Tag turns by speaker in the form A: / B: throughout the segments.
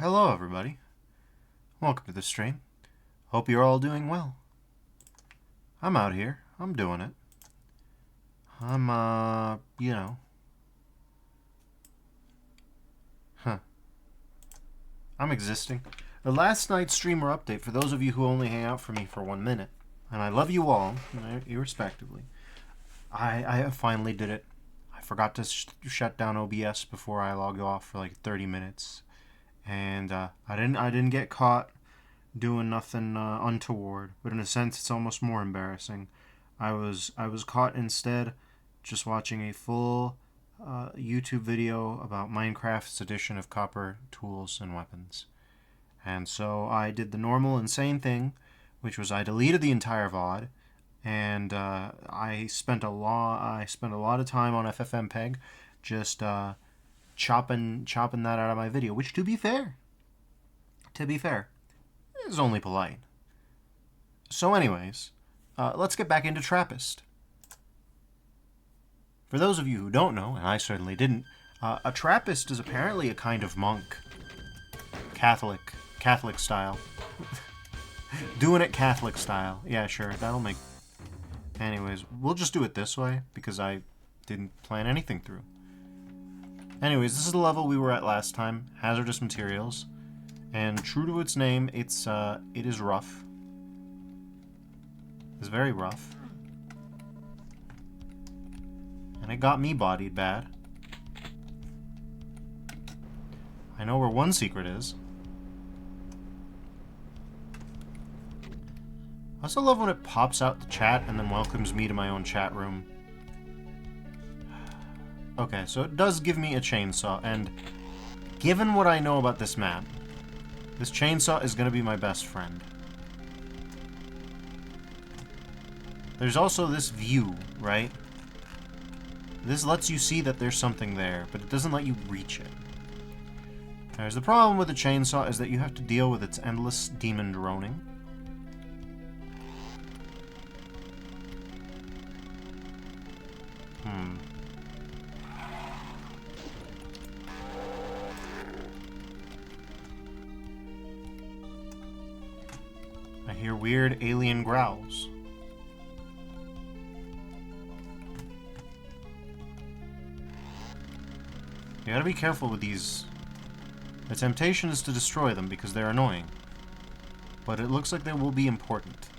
A: Hello everybody. Welcome to the stream. Hope you're all doing well. I'm out here. I'm doing it. I'm, I'm existing. The last night's streamer update, for those of you who only hang out for me for 1 minute, and I love you all, irrespectively, I finally did it. I forgot to shut down OBS before I logged off for like 30 minutes. And I didn't get caught doing nothing untoward, but in a sense it's almost more embarrassing. I was caught instead just watching a full YouTube video about Minecraft's addition of copper tools and weapons. And so I did the normal insane thing, which was I deleted the entire VOD, and I spent a lot of time on FFmpeg just chopping that out of my video, which to be fair is only polite. So anyways, let's get back into Trappist. For those of you who don't know, and I certainly didn't, a Trappist is apparently a kind of monk. Catholic style. Doing it Catholic style. Yeah, sure, that'll make... Anyways, we'll just do it this way, because I didn't plan anything through. Anyways, this is the level we were at last time, hazardous materials, and true to its name, it is rough. It's very rough. And it got me bodied bad. I know where one secret is. I also love when it pops out the chat and then welcomes me to my own chat room. Okay, so it does give me a chainsaw, and given what I know about this map, this chainsaw is going to be my best friend. There's also this view, right? This lets you see that there's something there, but it doesn't let you reach it. There's the problem with the chainsaw is that you have to deal with its endless demon droning. I hear weird alien growls. You gotta be careful with these. The temptation is to destroy them because they're annoying. But it looks like they will be important.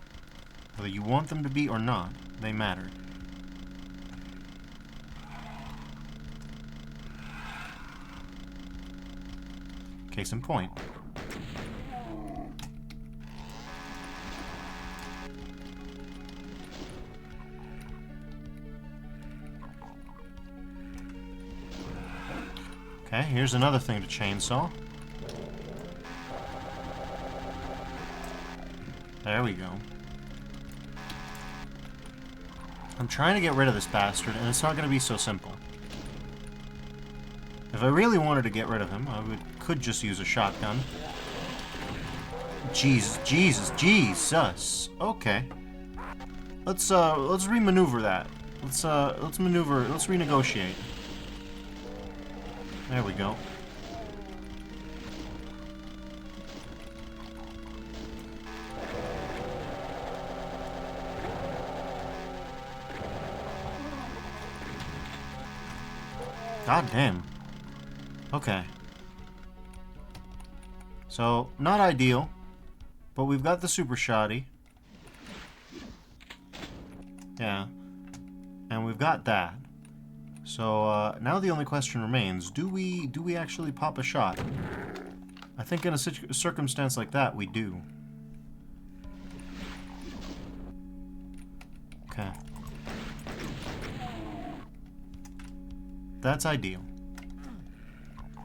A: Whether you want them to be or not, they matter. Case in point. Okay, here's another thing to chainsaw. There we go. I'm trying to get rid of this bastard, and it's not going to be so simple. If I really wanted to get rid of him, I could just use a shotgun. Jesus. Okay. Let's remaneuver that. Let's renegotiate. There we go. God damn. Okay. So, not ideal, but we've got the super shoddy. Yeah. And we've got that. So, now the only question remains, do we actually pop a shot? I think in a circumstance like that, we do. Okay. That's ideal.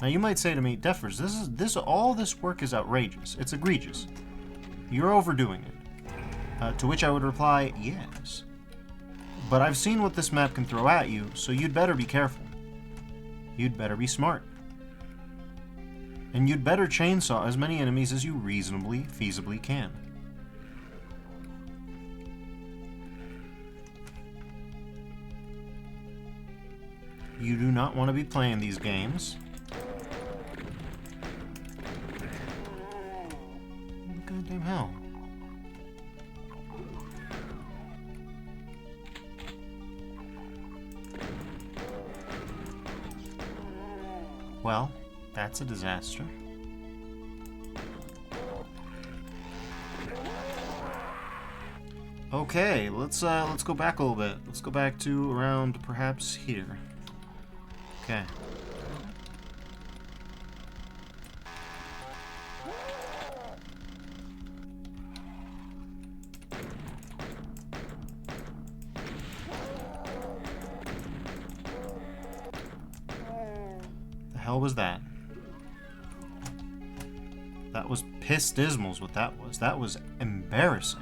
A: Now you might say to me, Defers, all this work is outrageous. It's egregious. You're overdoing it. To which I would reply, yes. But I've seen what this map can throw at you, so you'd better be careful. You'd better be smart. And you'd better chainsaw as many enemies as you reasonably, feasibly can. You do not want to be playing these games Well, that's a disaster. Okay, let's go back a little bit. Let's go back to around perhaps here. Okay. The hell was that? That was piss dismal's what that was. That was embarrassing.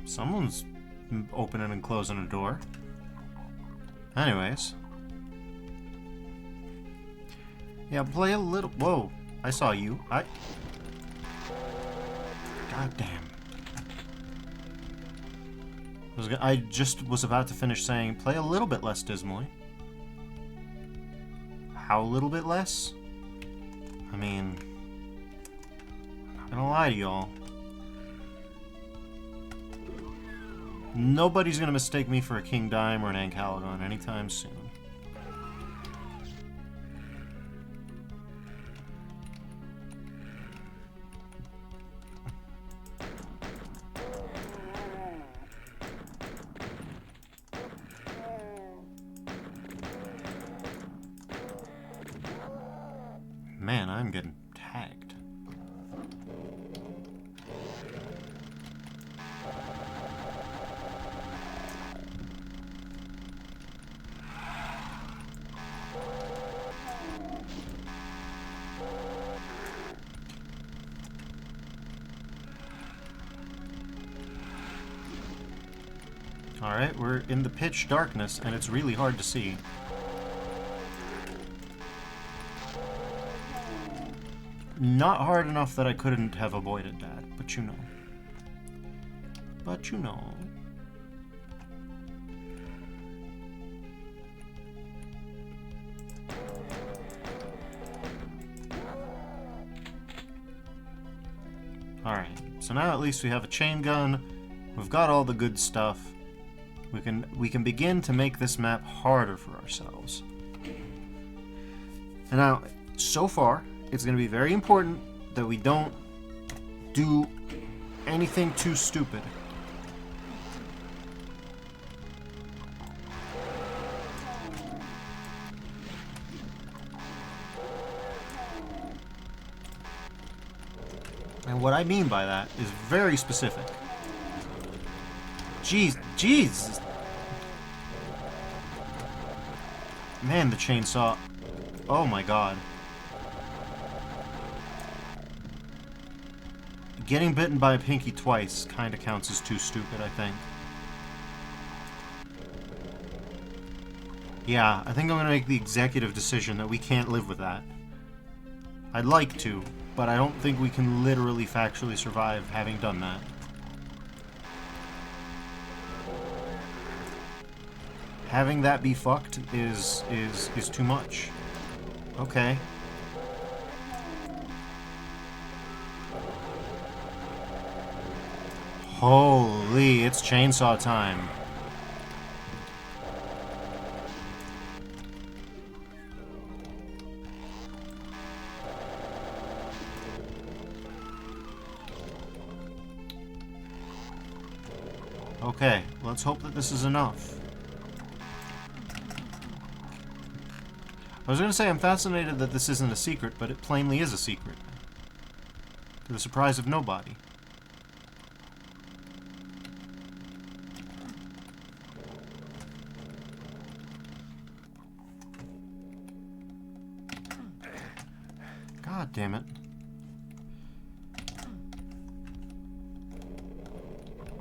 A: Someone's opening and closing a door. Anyways. Yeah, play a little... Whoa, I saw you. God damn. I just was about to finish saying, play a little bit less dismally. How a little bit less? I mean... I'm not gonna lie to y'all. Nobody's gonna mistake me for a King Dime or an Ancalagon anytime soon. Man, I'm getting tagged. Alright, we're in the pitch darkness, and it's really hard to see. Not hard enough that I couldn't have avoided that, but you know. But you know. Alright, so now at least we have a chain gun. We've got all the good stuff. We can begin to make this map harder for ourselves. And now, so far, it's going to be very important that we don't do anything too stupid. And what I mean by that is very specific. Jeez! Man, the chainsaw... Oh my god. Getting bitten by a pinky twice kinda counts as too stupid, I think. Yeah, I think I'm gonna make the executive decision that we can't live with that. I'd like to, but I don't think we can literally factually survive having done that. Having that be fucked is too much. Okay. Holy, it's chainsaw time. Okay, let's hope that this is enough. I was gonna say I'm fascinated that this isn't a secret, but it plainly is a secret. To the surprise of nobody. God damn it.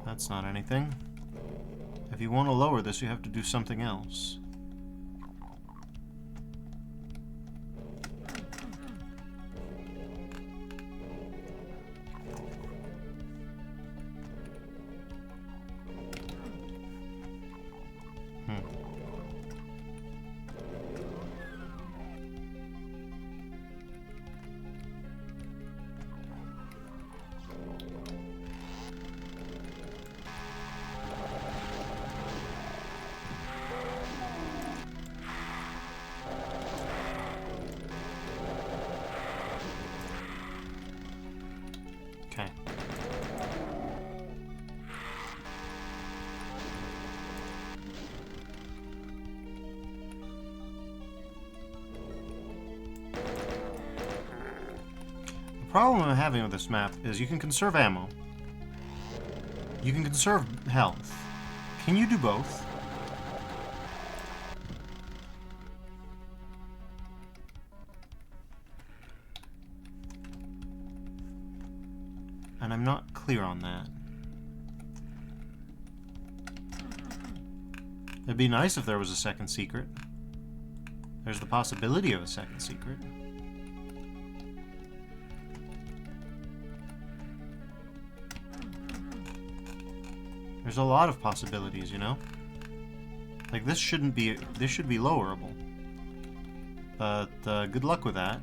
A: That's not anything. If you want to lower this, you have to do something else. problem I'm having with this map is you can conserve ammo. You can conserve health. Can you do both? And I'm not clear on that. It'd be nice if there was a second secret. There's the possibility of a second secret. There's a lot of possibilities, you know? Like, this should be lowerable. But, good luck with that.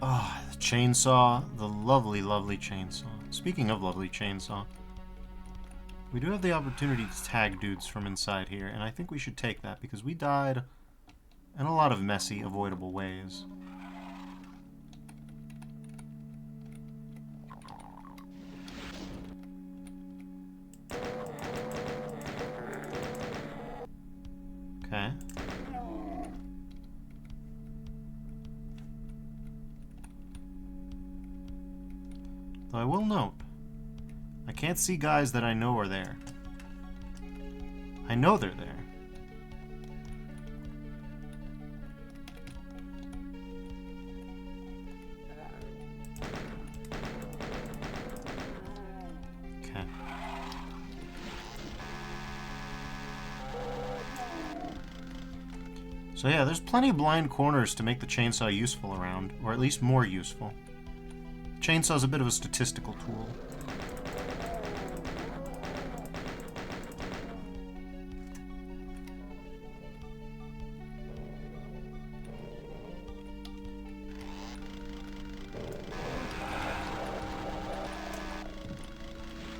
A: Ah, the chainsaw. The lovely, lovely chainsaw. Speaking of lovely chainsaw, we do have the opportunity to tag dudes from inside here, and I think we should take that because we died in a lot of messy, avoidable ways. Okay. Though I will note, I can't see guys that I know are there. I know they're there. Okay. So yeah, there's plenty of blind corners to make the chainsaw useful around, or at least more useful. Chainsaw's a bit of a statistical tool.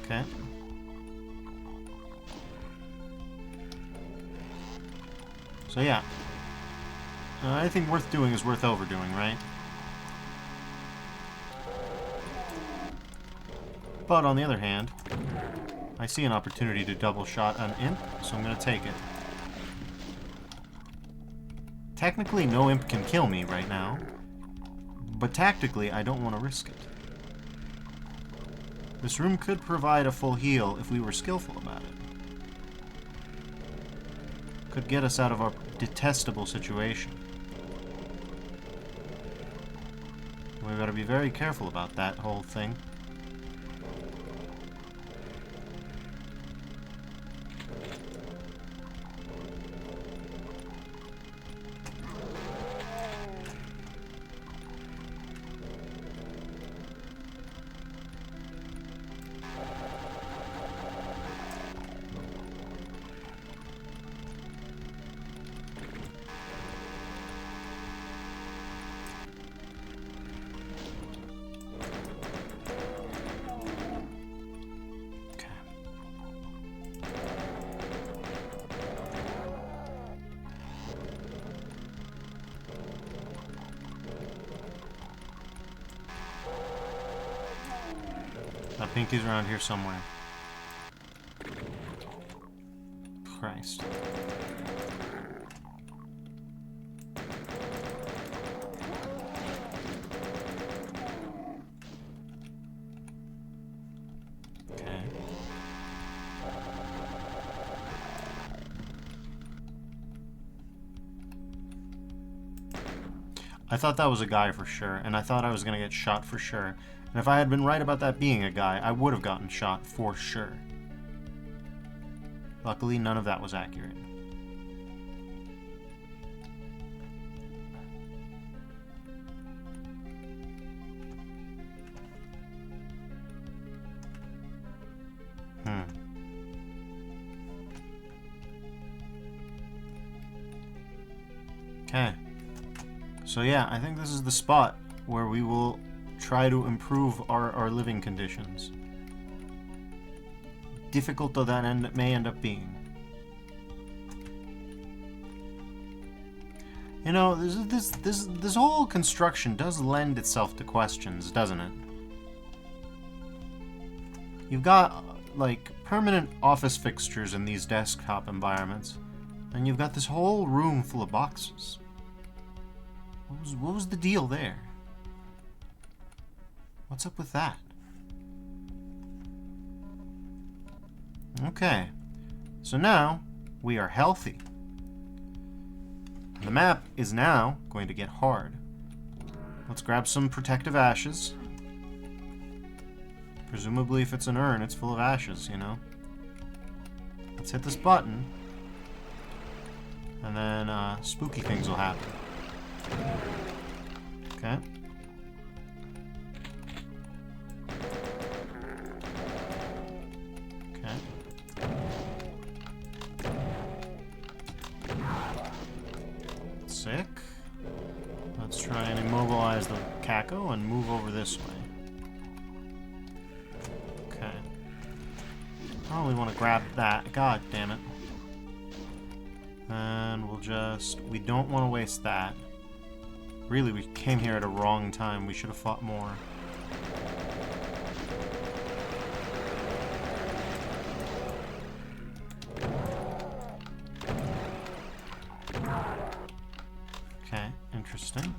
A: Okay. So yeah. Anything worth doing is worth overdoing, right? But on the other hand, I see an opportunity to double shot an imp, so I'm going to take it. Technically, no imp can kill me right now, but tactically, I don't want to risk it. This room could provide a full heal if we were skillful about it. Could get us out of our detestable situation. We've got to be very careful about that whole thing. I think he's around here somewhere. Christ. Okay. I thought that was a guy for sure, and I thought I was gonna get shot for sure. And if I had been right about that being a guy, I would have gotten shot for sure. Luckily, none of that was accurate. Okay. So yeah, I think this is the spot where we will try to improve our living conditions. Difficult though that may end up being. You know, this whole construction does lend itself to questions, doesn't it? You've got, like, permanent office fixtures in these desktop environments, and you've got this whole room full of boxes. What was the deal there? What's up with that? Okay, so now we are healthy. The map is now going to get hard. Let's grab some protective ashes. Presumably if it's an urn, it's full of ashes, you know? Let's hit this button. And then spooky things will happen. Okay. Okay. Sick. Let's try and immobilize the Kako and move over this way. Okay. I only want to grab that. God damn it. And we'll just... We don't want to waste that. Really, we came here at a wrong time. We should have fought more. Okay, interesting.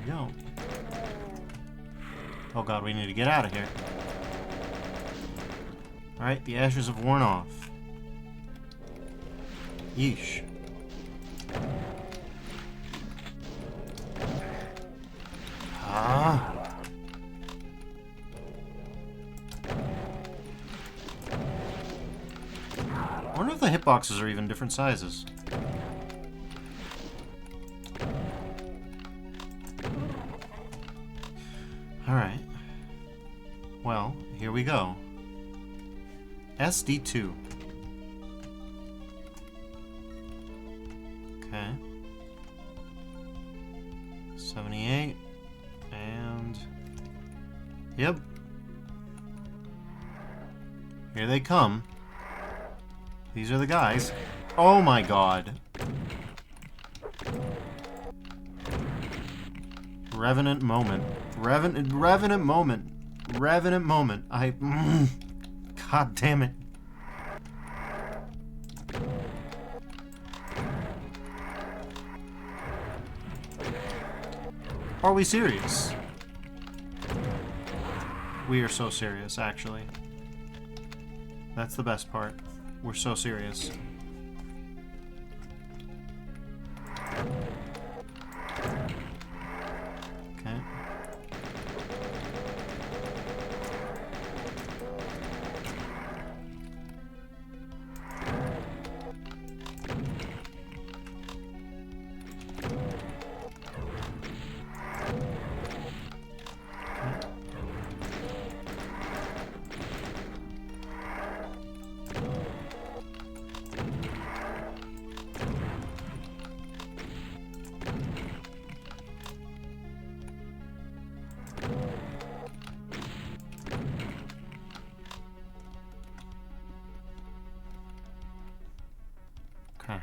A: Go. Oh god, we need to get out of here. Alright, the ashes have worn off. Yeesh. Ah. I wonder if the hitboxes are even different sizes. Alright. Well, here we go. SD2. Okay. 78. And... Yep. Here they come. These are the guys. Oh my god. Revenant moment. Revenant moment. Revenant moment. God damn it. Are we serious? We are so serious, actually. That's the best part. We're so serious. Okay. Okay.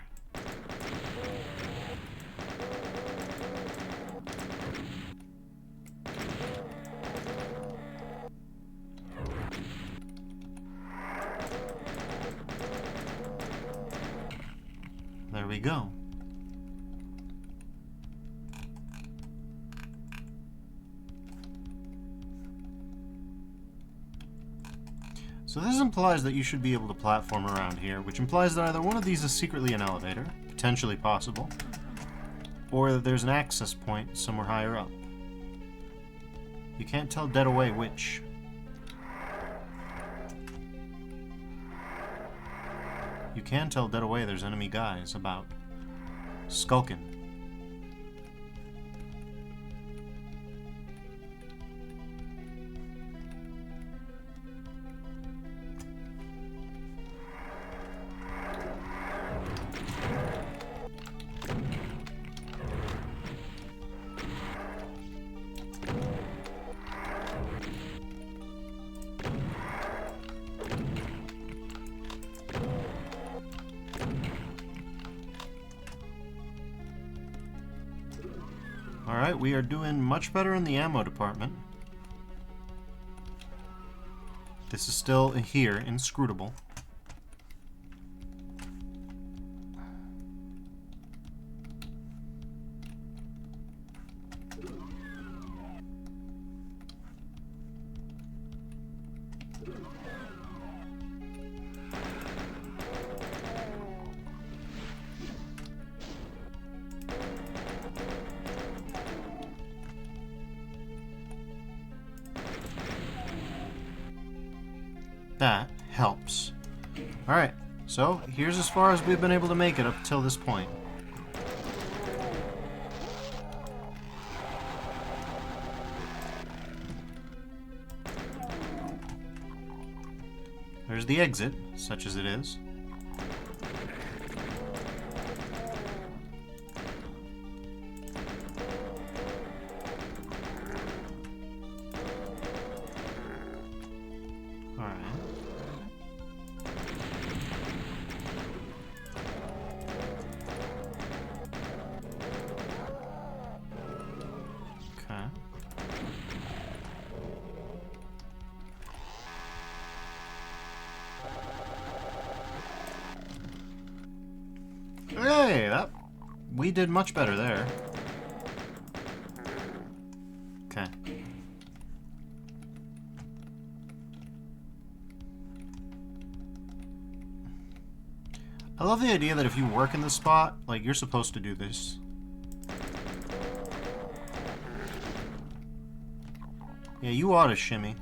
A: There we go. So this implies that you should be able to platform around here, which implies that either one of these is secretly an elevator, potentially possible, or that there's an access point somewhere higher up. You can't tell dead away which. You can tell dead away there's enemy guys about. Skulking. Alright, we are doing much better in the ammo department. This is still here, inscrutable. That helps. Alright, so here's as far as we've been able to make it up till this point. There's the exit, such as it is. Hey, we did much better there. Okay. I love the idea that if you work in the spot, like, you're supposed to do this. Yeah, you ought to shimmy.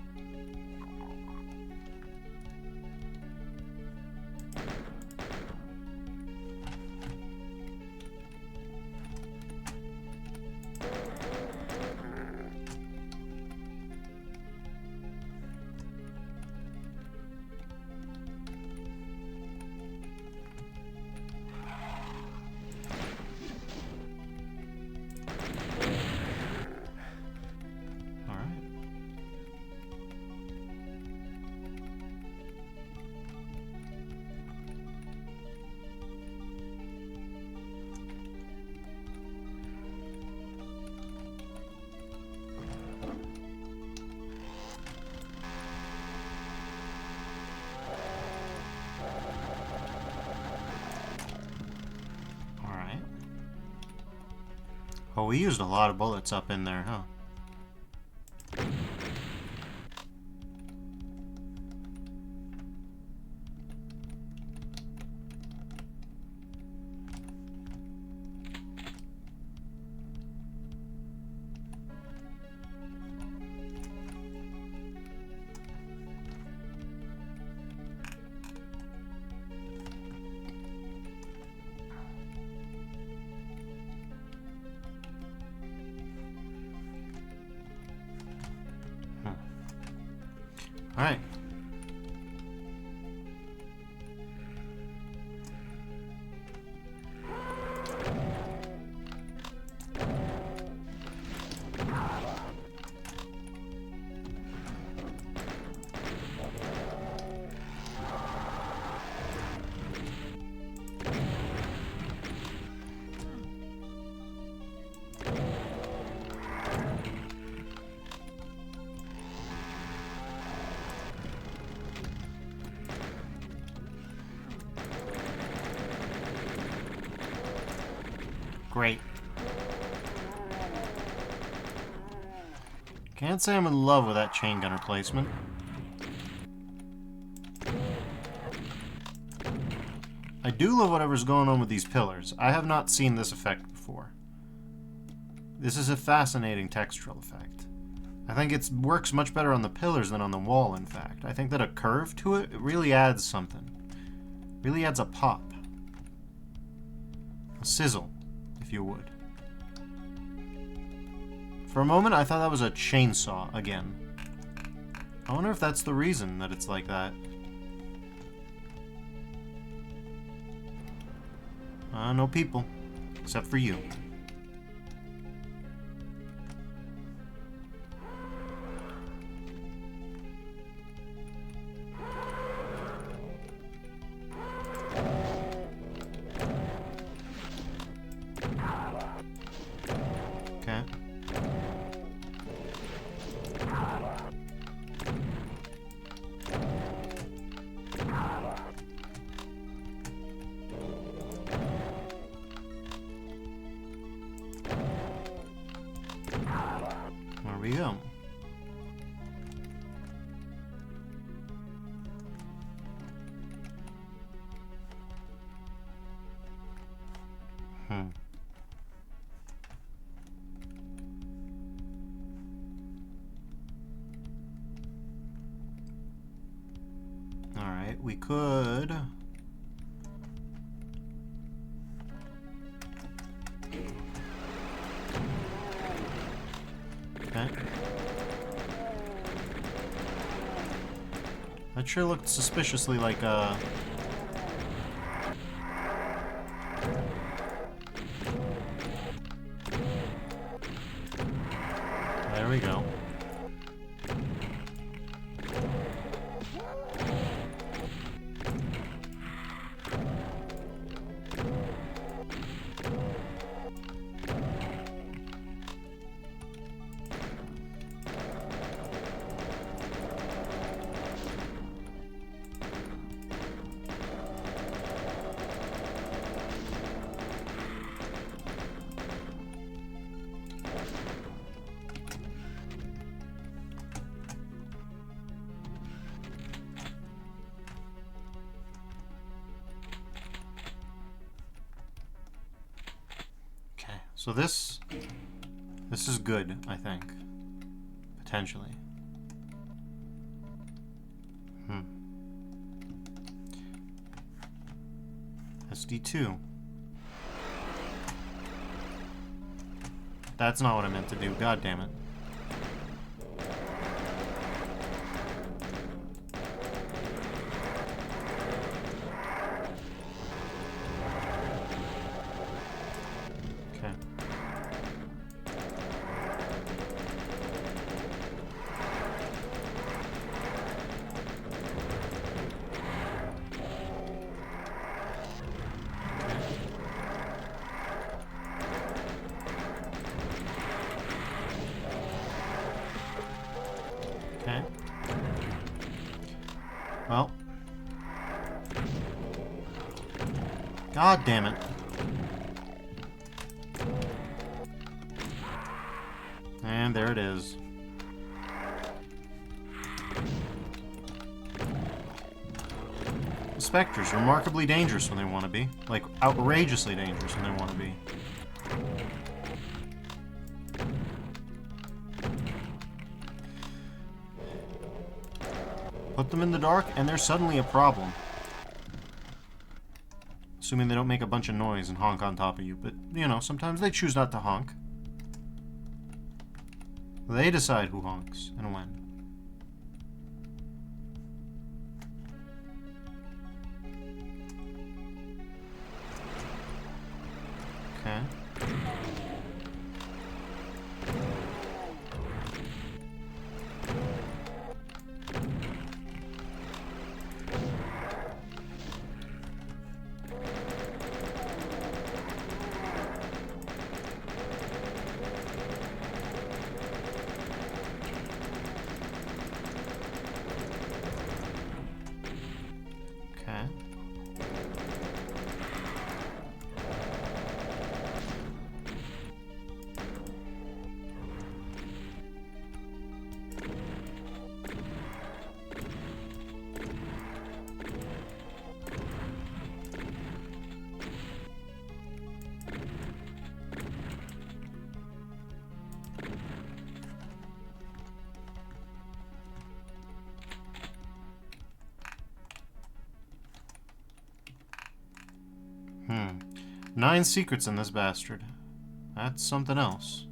A: Oh, we used a lot of bullets up in there, huh? All right. Great. Can't say I'm in love with that chain gunner placement. I do love whatever's going on with these pillars. I have not seen this effect before. This is a fascinating textural effect. I think it works much better on the pillars than on the wall, in fact. I think that a curve to it really adds something. Really adds a pop. A sizzle, if you would. For a moment, I thought that was a chainsaw again. I wonder if that's the reason that it's like that. No people. Except for you. Okay. There we go. Alright, we could... Okay. That sure looked suspiciously like There we go. So this is good, I think. Potentially. SD2. That's not what I meant to do, god damn it. Okay. Well. God damn it. And there it is. The specters, remarkably dangerous when they want to be. Like, outrageously dangerous when they want to be. Put them in the dark, and they're suddenly a problem. Assuming they don't make a bunch of noise and honk on top of you. But, you know, sometimes they choose not to honk. They decide who honks and when. Okay. 9 secrets in this bastard. That's something else.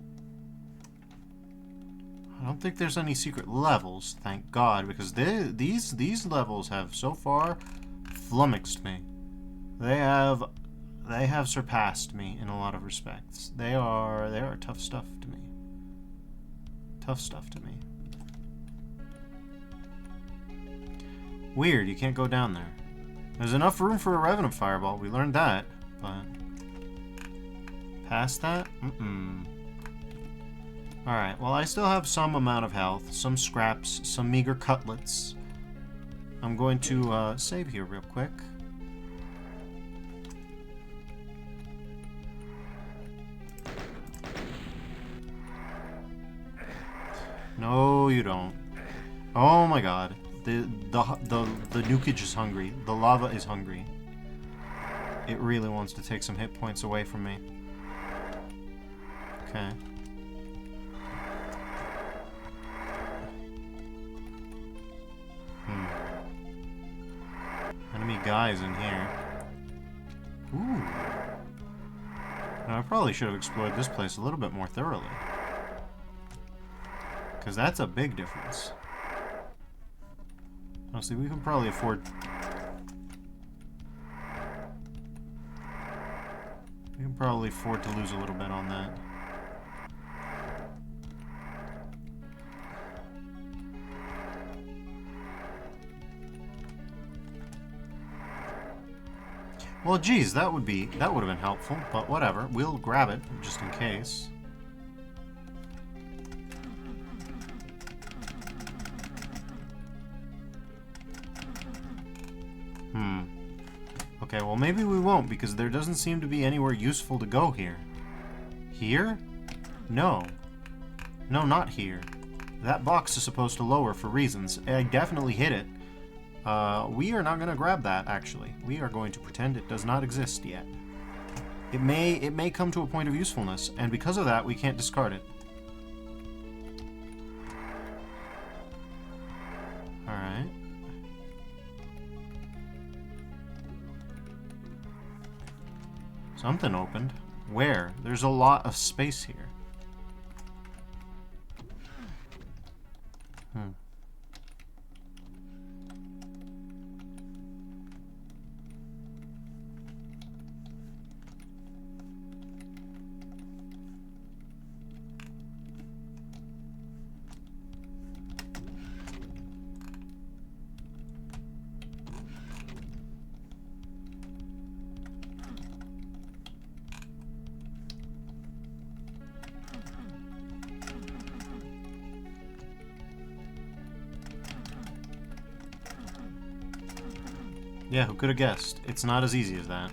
A: I don't think there's any secret levels, thank God, because these levels have so far flummoxed me. They have surpassed me in a lot of respects. They are tough stuff to me. Tough stuff to me. Weird, you can't go down there. There's enough room for a Revenant Fireball, we learned that, but past that? Alright, well I still have some amount of health, some scraps, some meager cutlets. I'm going to save here real quick. No, you don't. Oh my god. The nukage is hungry. The lava is hungry. It really wants to take some hit points away from me. Okay. Enemy guys in here. Ooh. Now, I probably should have explored this place a little bit more thoroughly. Because that's a big difference. Honestly, we can probably afford... We can probably afford to lose a little bit on that. Well, geez, that would have been helpful, but whatever. We'll grab it, just in case. Okay, well maybe we won't, because there doesn't seem to be anywhere useful to go here. Here? No. No, not here. That box is supposed to lower for reasons. I definitely hit it. We are not going to grab that, actually. We are going to pretend it does not exist yet. It may come to a point of usefulness, and because of that, we can't discard it. Alright. Something opened. Where? There's a lot of space here. Yeah, who could have guessed? It's not as easy as that.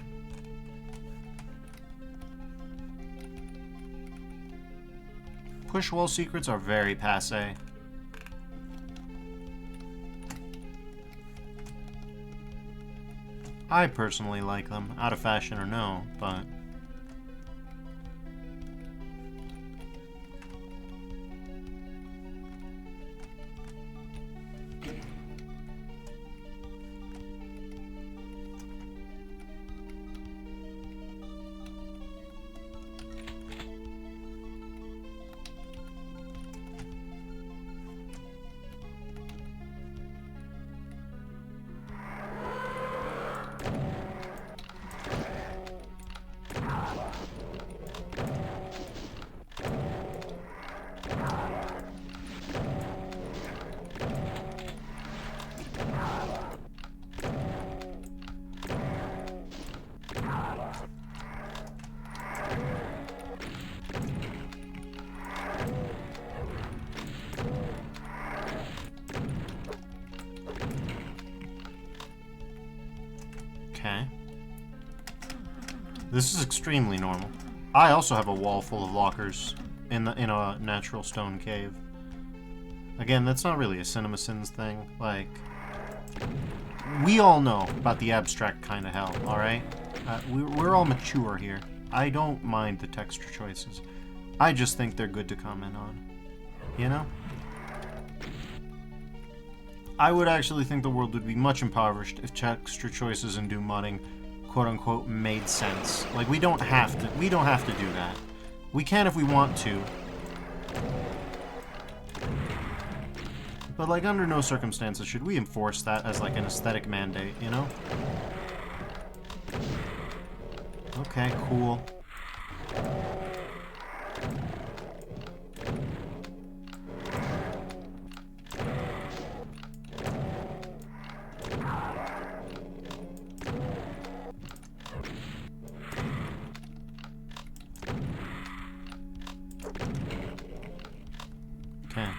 A: Push wall secrets are very passé. I personally like them, out of fashion or no, but... Okay. This is extremely normal. I also have a wall full of lockers in a natural stone cave. Again, that's not really a CinemaSins thing. Like, we all know about the abstract kind of hell, alright? We're all mature here. I don't mind the texture choices. I just think they're good to comment on. You know? I would actually think the world would be much impoverished if texture choices in Doom modding quote unquote made sense. Like, we don't have to do that. We can if we want to. But, like, under no circumstances should we enforce that as, like, an aesthetic mandate, you know? Okay, cool. Okay.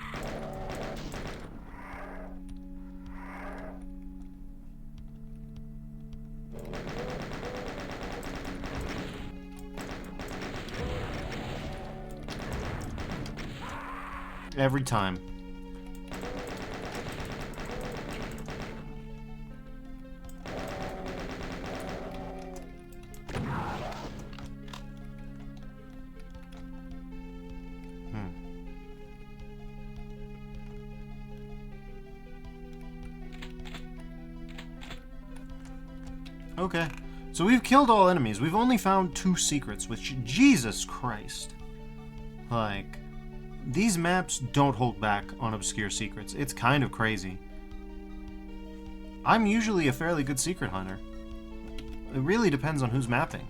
A: Every time. Okay. So we've killed all enemies. We've only found 2 secrets, which, Jesus Christ. Like, these maps don't hold back on obscure secrets. It's kind of crazy. I'm usually a fairly good secret hunter. It really depends on who's mapping.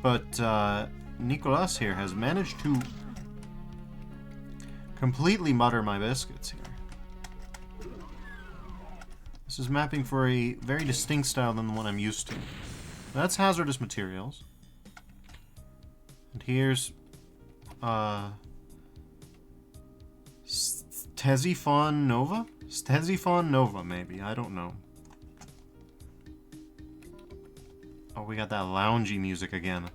A: But, Nicolas here has managed to completely mutter my biscuits here. This is mapping for a very distinct style than the one I'm used to. That's hazardous materials. And here's Stesiphon Nova? Stesiphon Nova, maybe. I don't know. Oh, we got that loungy music again.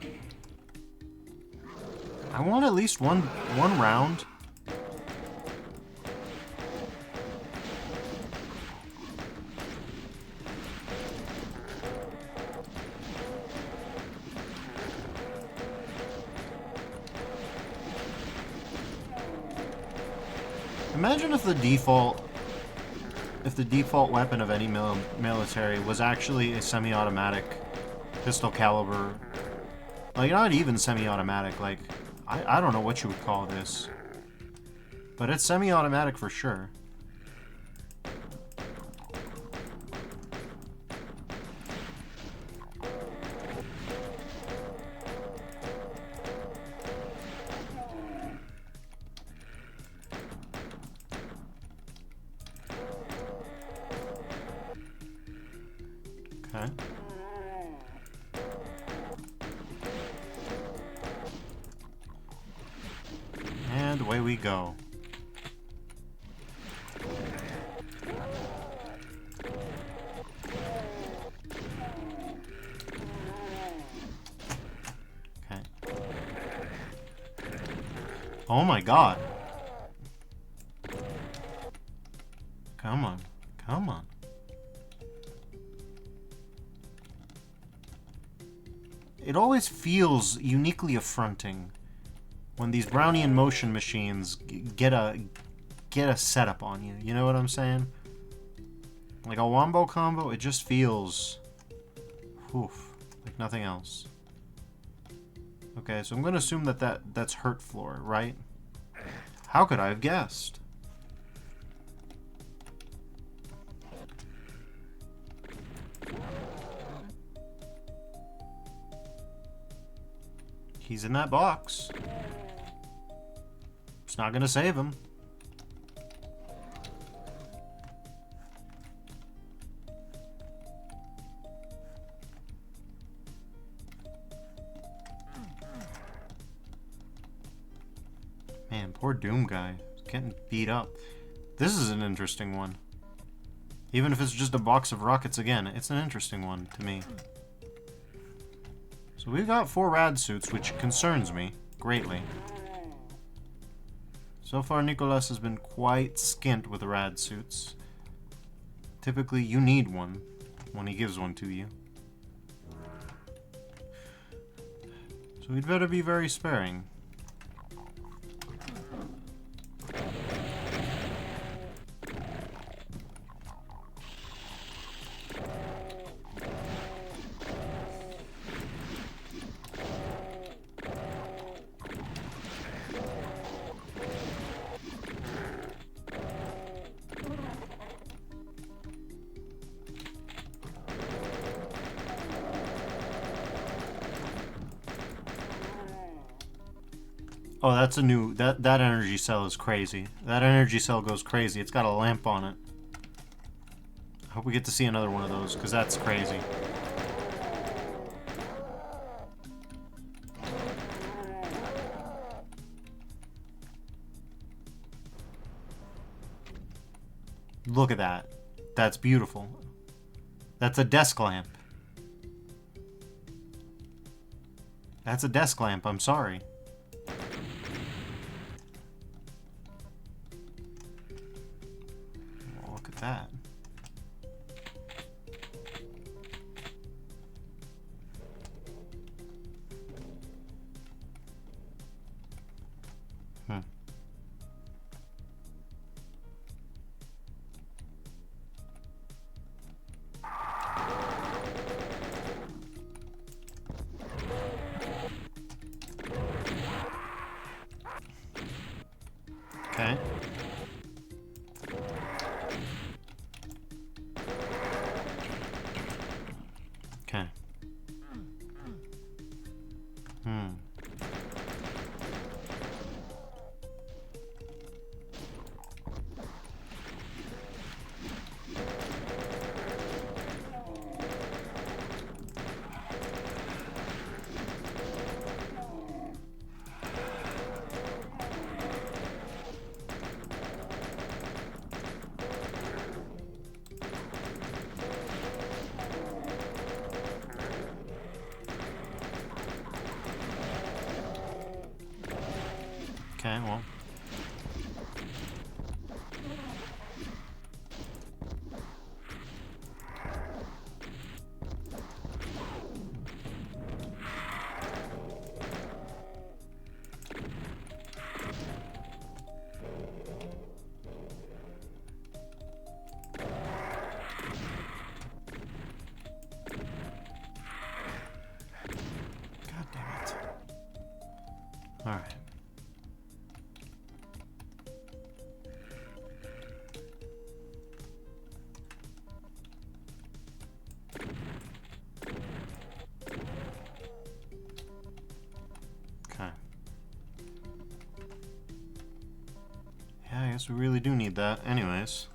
A: I want at least one round. Imagine if the default weapon of any military was actually a semi-automatic pistol caliber. Like, not even semi-automatic, like, I don't know what you would call this. But it's semi-automatic for sure. Okay. And away we go. Okay. Oh my god. Come on. Come on. It always feels uniquely affronting when these Brownian motion machines get a setup on you. You know what I'm saying? Like a wombo combo, it just feels, oof, like nothing else. Okay, so I'm going to assume that's hurt floor, right? How could I have guessed? He's in that box. It's not gonna save him. Man, poor Doom guy. He's getting beat up. This is an interesting one. Even if it's just a box of rockets again, it's an interesting one to me. So we've got 4 rad suits, which concerns me greatly. So far, Nicolas has been quite skint with rad suits. Typically, you need one when he gives one to you. So we'd better be very sparing. Oh, that's a new... That energy cell is crazy. That energy cell goes crazy. It's got a lamp on it. I hope we get to see another one of those, because that's crazy. Look at that. That's beautiful. That's a desk lamp. That's a desk lamp, I'm sorry. Oh, look at that. Okay. Okay. Okay, well. God damn it. Alright. Okay. Yeah, I guess we really do need that. Anyways.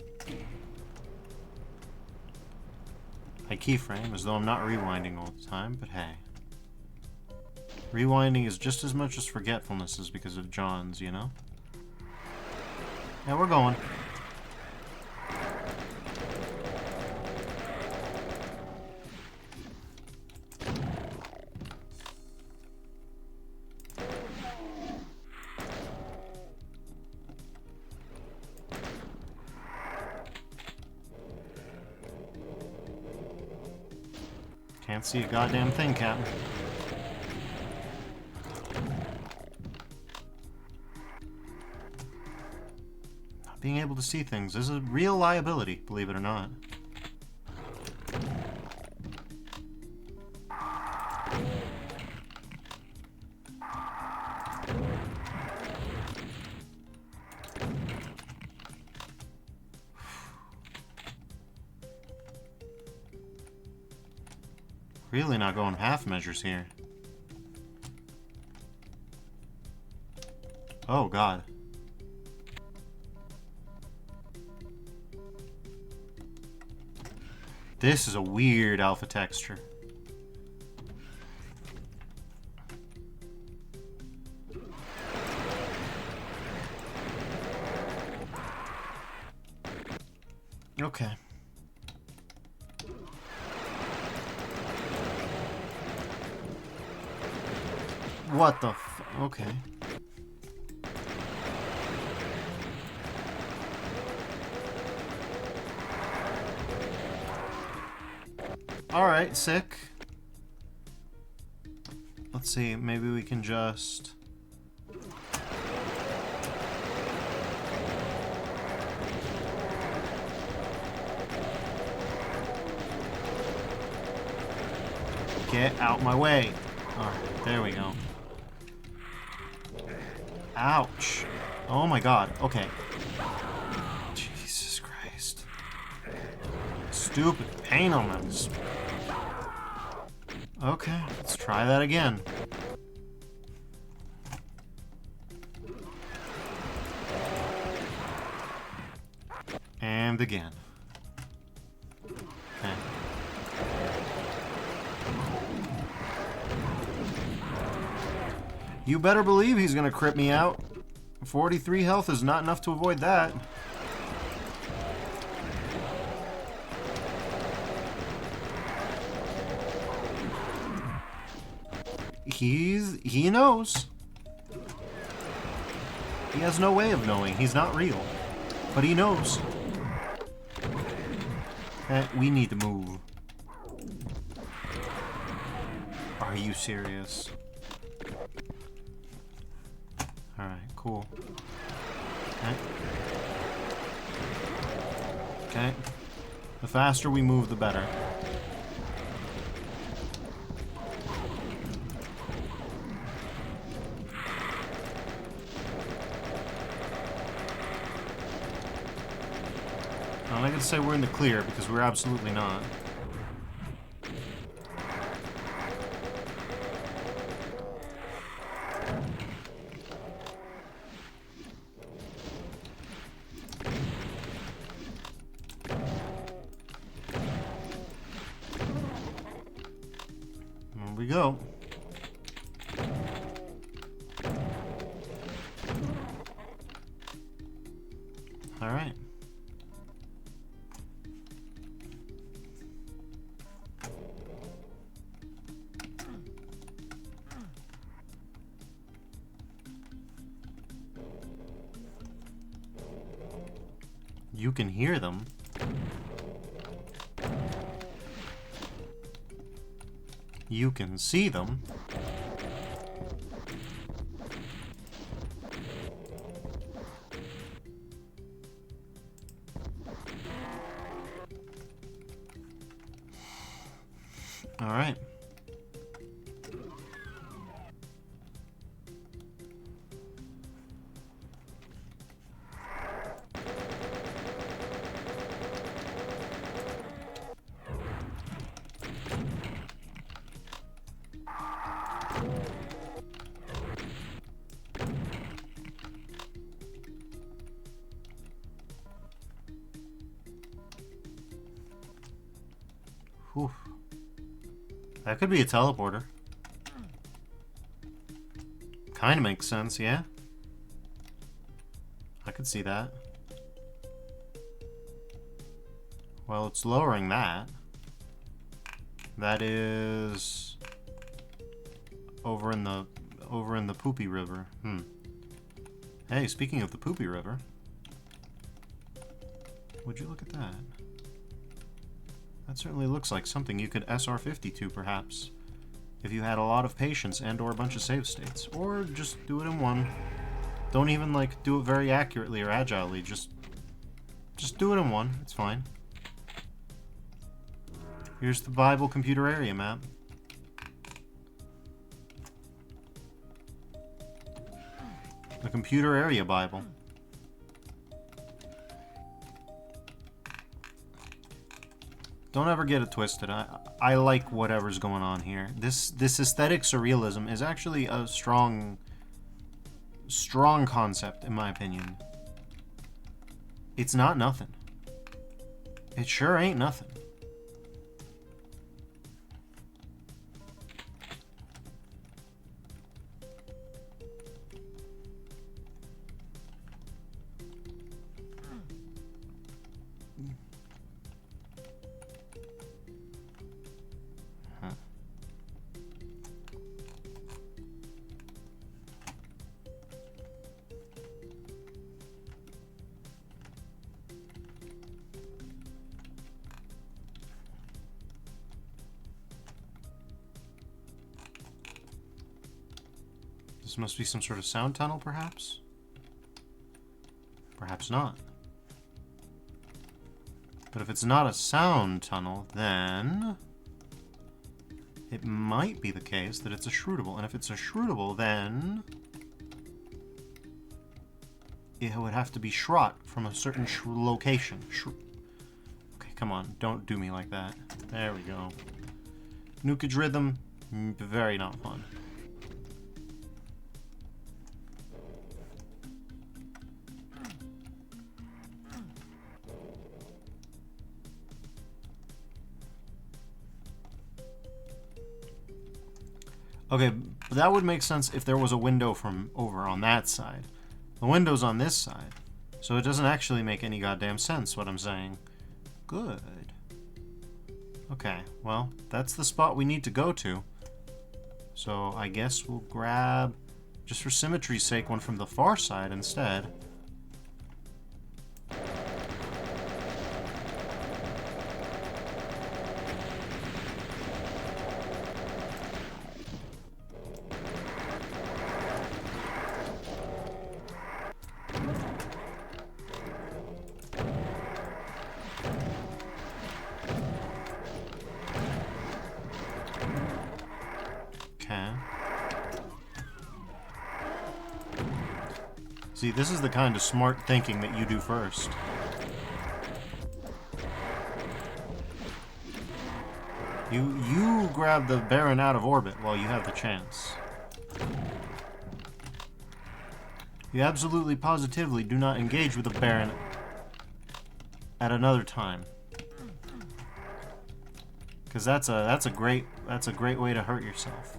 A: I keyframe as though I'm not rewinding all the time, but hey. Rewinding is just as much as forgetfulness is because of John's, you know? Yeah, we're going. Can't see a goddamn thing, Captain. Not being able to see things is a real liability, believe it or not. Really not going half measures here. Oh, God. This is a weird alpha texture. Okay. What the f... Okay. Alright, sick. Let's see, maybe we can just... Get out my way. Alright, there we go. Ouch. Oh my god, okay. Jesus Christ. Stupid pain on this. Okay, let's try that again. programmed again. Okay. You better believe he's gonna crit me out. 43 health is not enough to avoid that. He knows. He has no way of knowing. He's not real. But he knows. We need to move. Are you serious? Alright, cool. Okay. Okay. The faster we move, the better. I'm not gonna say we're in the clear, because we're absolutely not. Here we go. All right. You can hear them. You can see them. All right. Whew. That could be a teleporter. Kind of makes sense, yeah? I could see that. Well, it's lowering that. That is over in the Poopy River. Hey, speaking of the Poopy River, would you look at that? That certainly looks like something you could SR50 to, perhaps, if you had a lot of patience and or a bunch of save states. Or just do it in one. Don't even, like, do it very accurately or agilely. Just do it in one. It's fine. Here's the Bible computer area map. The computer area Bible. Don't ever get it twisted. I like whatever's going on here. This aesthetic surrealism is actually a strong concept, in my opinion. It's not nothing. It sure ain't nothing. This must be some sort of sound tunnel, perhaps? Perhaps not. But if it's not a sound tunnel, then it might be the case that it's a shrootable. And if it's a shrootable, then it would have to be shrot from a certain location. Okay, come on. Don't do me like that. There we go. Nukage rhythm, very not fun. Okay, but that would make sense if there was a window from over on that side. The window's on this side. So it doesn't actually make any goddamn sense what I'm saying. Good. Okay, well, that's the spot we need to go to. So I guess we'll grab, just for symmetry's sake, one from the far side instead. See, this is the kind of smart thinking that you do first. You grab the Baron out of orbit while you have the chance. You absolutely positively do not engage with the Baron at another time. Because that's a great way to hurt yourself.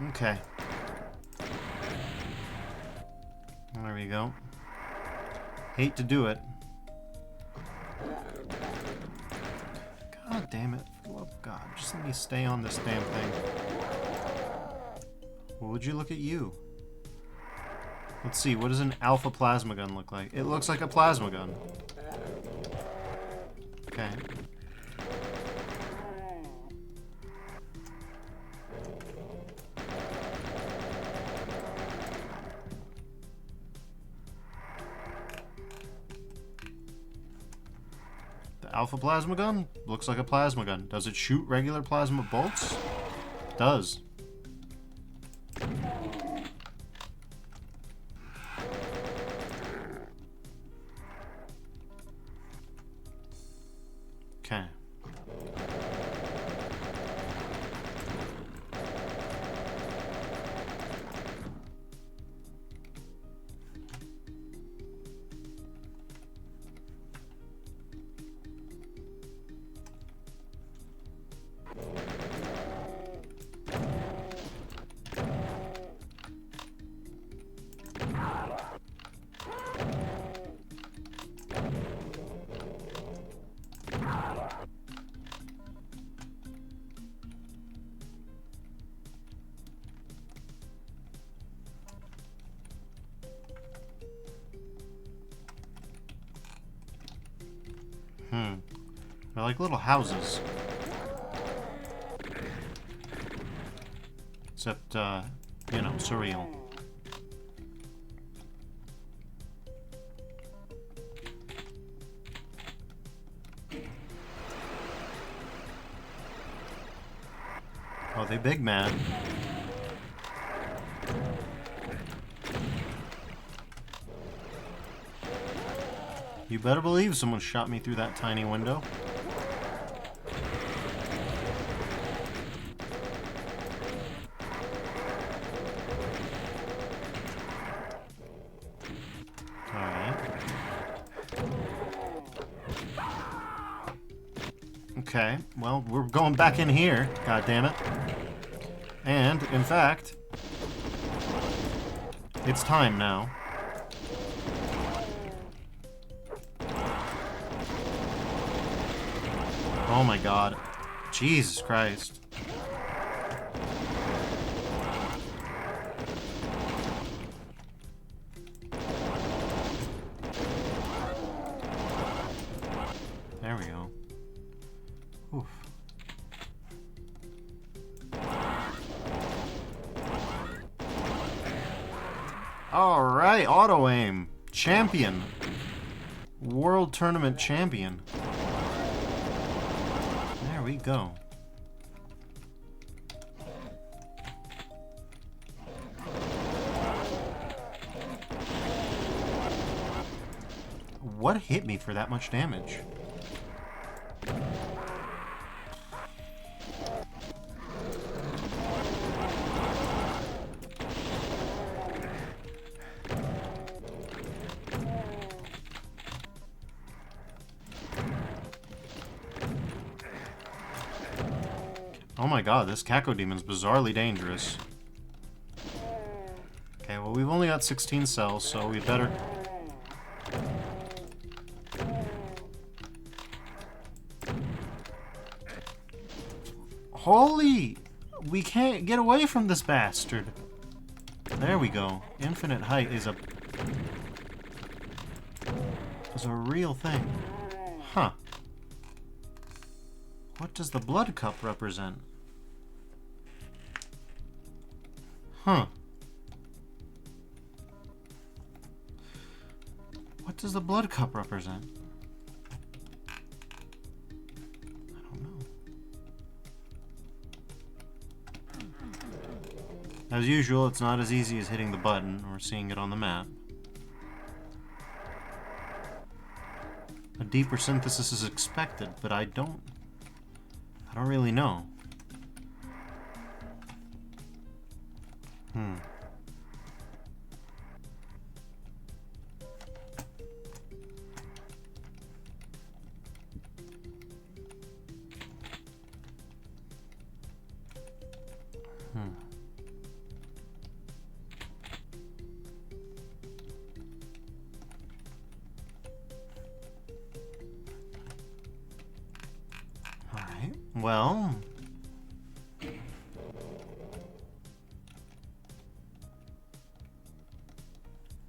A: Okay. There we go. Hate to do it. God damn it. For the love of God, just let me stay on this damn thing. Well, would you look at you? Let's see, what does an alpha plasma gun look like? It looks like a plasma gun. Okay. Alpha plasma gun? Looks like a plasma gun. Does it shoot regular plasma bolts? It does. Okay. They're like little houses. Except, you know, surreal. Oh, they big, man. You better believe someone shot me through that tiny window. Okay, well, we're going back in here, god damn it. And, in fact, it's time now. Oh my god. Jesus Christ. There we go. Oof. Alright, auto aim. Champion. World Tournament champion. There we go. What hit me for that much damage? Oh my god, this Cacodemon bizarrely dangerous. Okay, well we've only got 16 cells, so we better... Holy! We can't get away from this bastard! There we go. Infinite height is a real thing. Huh. What does the blood cup represent? Huh. What does the blood cup represent? I don't know. As usual, it's not as easy as hitting the button or seeing it on the map. A deeper synthesis is expected, but I don't really know. Alright, well...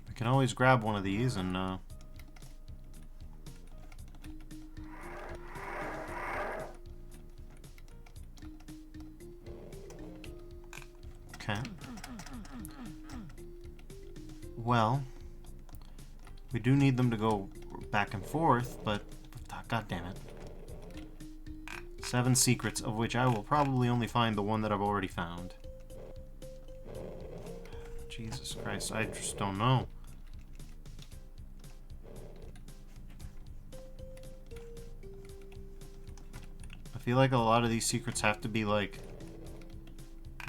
A: I can always grab one of these and, okay. Well, we do need them to go back and forth, but god damn it. 7 secrets, of which I will probably only find the one that I've already found. Jesus Christ, I just don't know. I feel like a lot of these secrets have to be like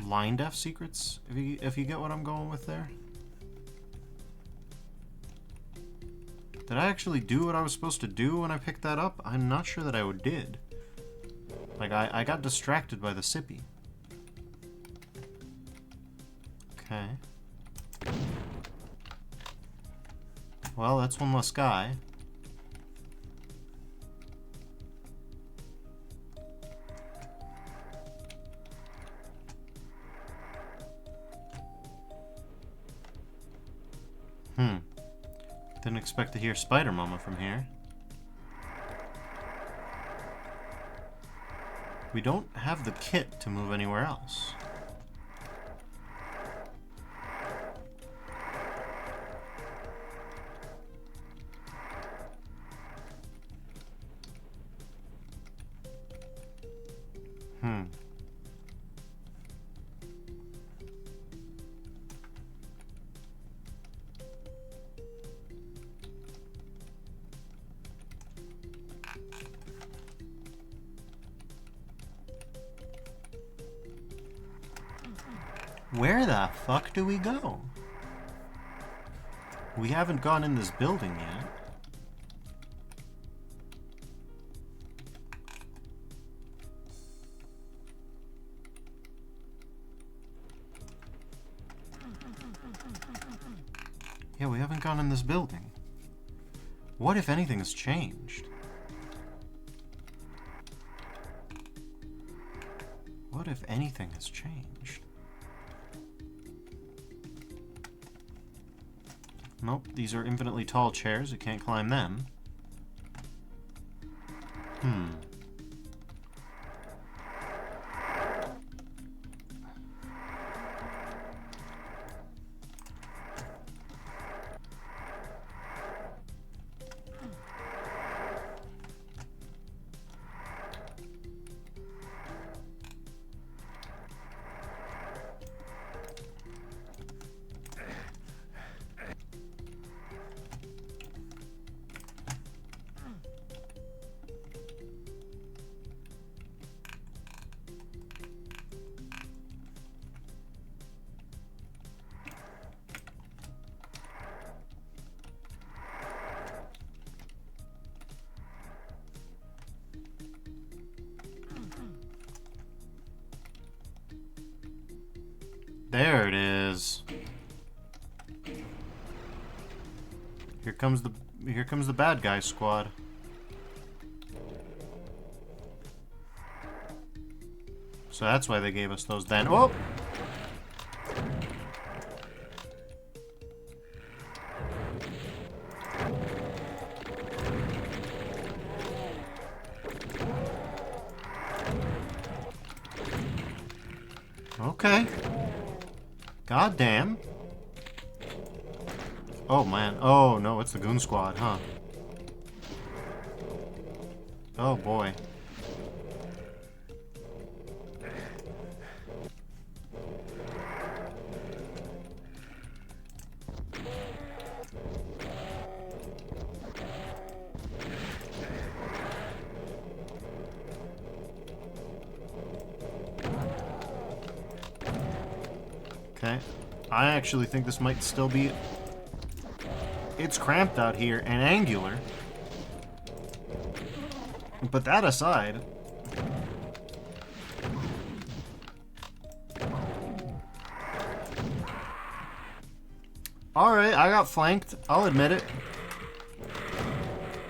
A: line def secrets, if you get what I'm going with there. Did I actually do what I was supposed to do when I picked that up? I'm not sure that I did. Like, I got distracted by the sippy. Okay. Well, that's one less guy. Didn't expect to hear Spider Mama from here. We don't have the kit to move anywhere else. Where the fuck do we go? We haven't gone in this building yet. Yeah, we haven't gone in this building. What, if anything, has changed? What, if anything, has changed? Nope, these are infinitely tall chairs. We can't climb them. There it is. Here comes the bad guy squad. So that's why they gave us those then. Oh! Okay. God damn. Oh man. Oh no, it's the goon squad, huh? Oh boy. Okay. I actually think this might still be... It's cramped out here and angular. But that aside... Alright, I got flanked. I'll admit it.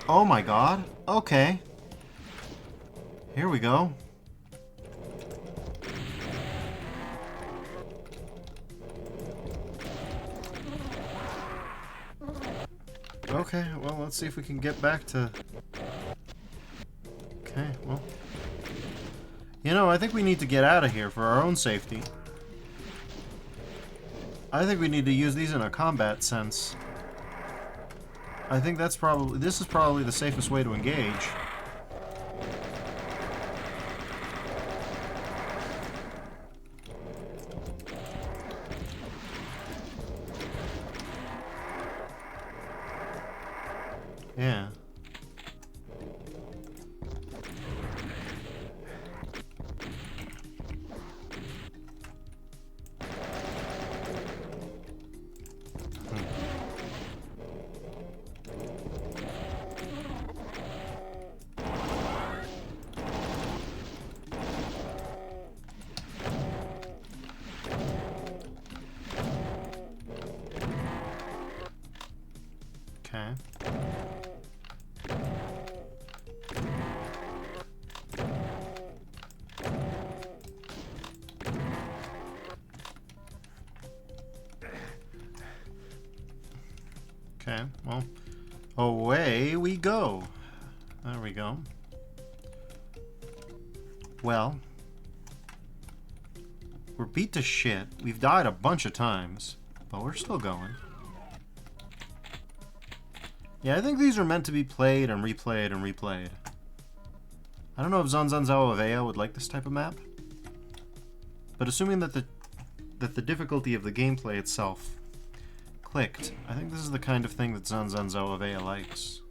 A: Oh my god. Okay. Here we go. Okay, well, let's see if we can get back to... Okay, well... You know, I think we need to get out of here for our own safety. I think we need to use these in a combat sense. I think that's probably... This is probably the safest way to engage. Yeah. Okay. Okay, well, away we go. There we go. Well, we're beat to shit. We've died a bunch of times, but we're still going. Yeah, I think these are meant to be played and replayed and replayed. I don't know if Zanzanzao Avea would like this type of map, but assuming that the difficulty of the gameplay itself clicked, I think this is the kind of thing that Zanzanzao Avea likes.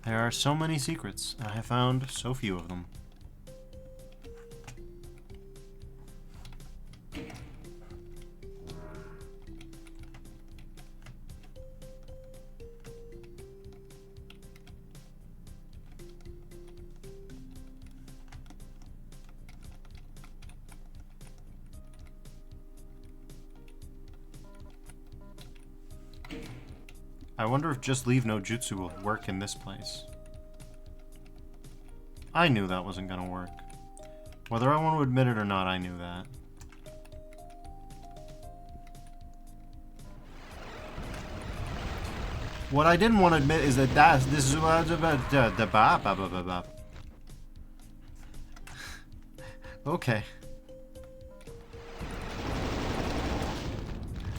A: There are so many secrets, and I have found so few of them. I wonder if just leave no jutsu will work in this place. I knew that wasn't gonna work. Whether I want to admit it or not, I knew that. What I didn't want to admit is that this is okay.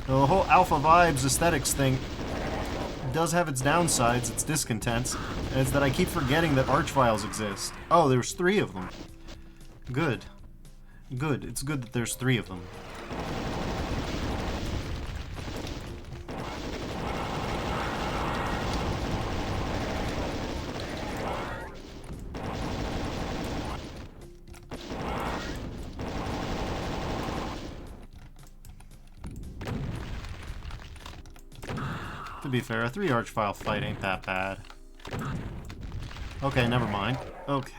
A: The whole Alpha Vibes aesthetics thing does have its downsides, its discontents, and it's that I keep forgetting that archviles exist. Oh, there's 3 of them. Good. Good. It's good that there's 3 of them. To be fair, a 3 Archvile fight ain't that bad. Okay, never mind. Okay.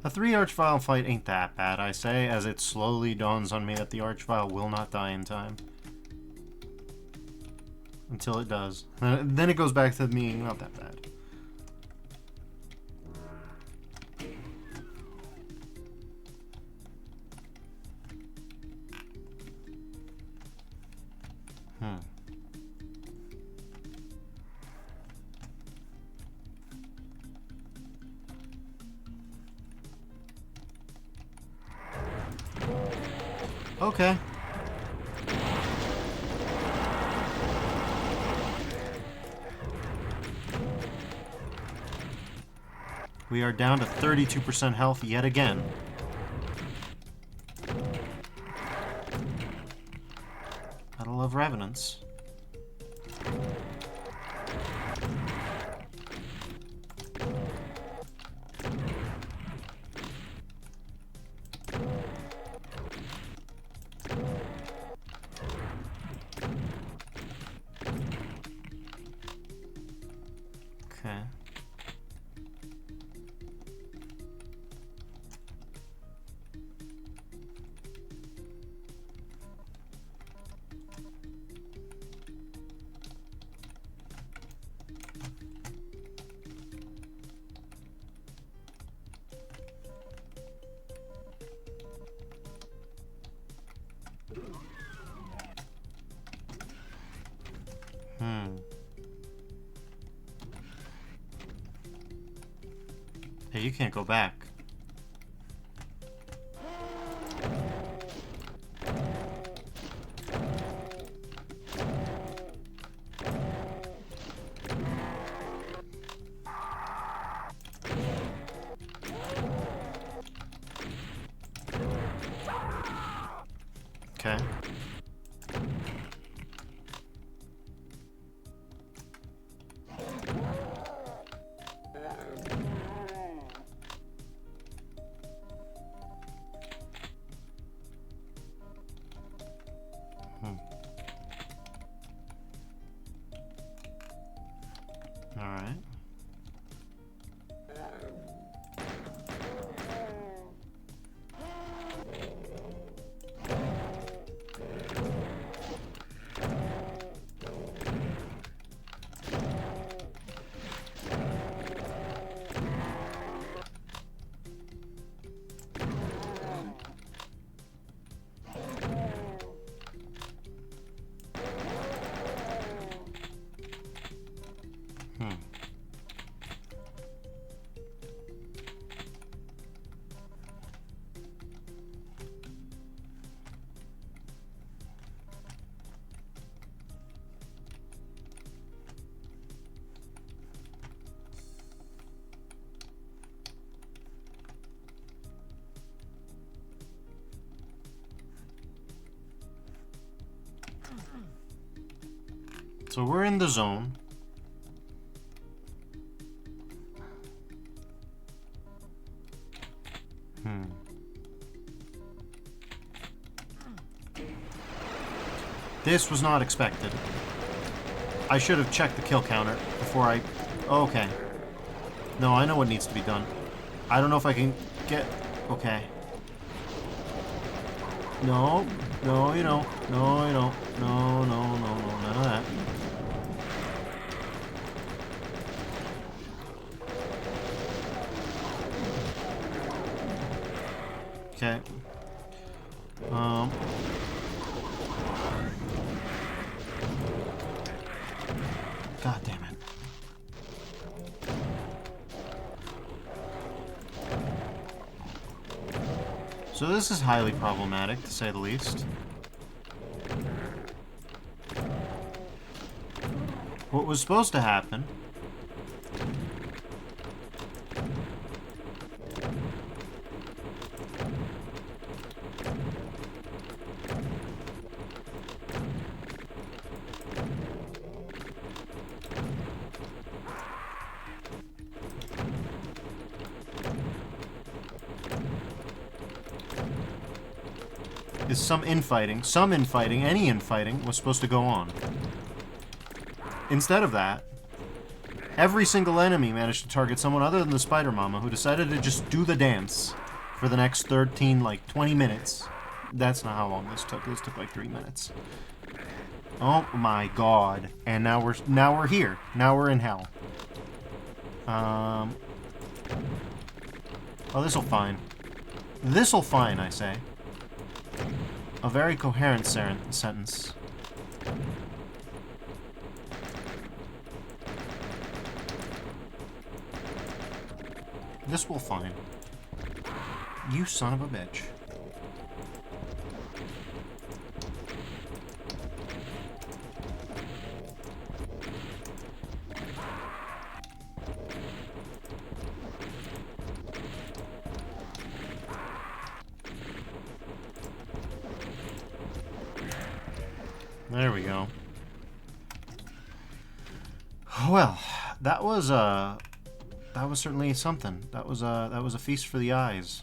A: A 3 Archvile fight ain't that bad, I say, as it slowly dawns on me that the Archvile will not die in time. Until it does. Then it goes back to being not that bad. Okay. We are down to 32% health yet again. Gotta love Revenants. Okay. Hey, you can't go back. Okay. All right. So we're in the zone. This was not expected. I should have checked the kill counter before I... Okay. No, I know what needs to be done. I don't know if I can get... Okay. No. No, you don't. No, you don't. No, no, no, no. None of that. Okay. God damn it. So this is highly problematic, to say the least. What was supposed to happen is some infighting, any infighting was supposed to go on. Instead of that, every single enemy managed to target someone other than the Spider Mama, who decided to just do the dance for the next 20 minutes. That's not how long this took. This took like 3 minutes. Oh my god. And now we're here. Now we're in hell. Oh, this'll fine. This'll fine, I say. A very coherent sentence. This will fine. You son of a bitch. There we go. Well, that was certainly something. That was a feast for the eyes.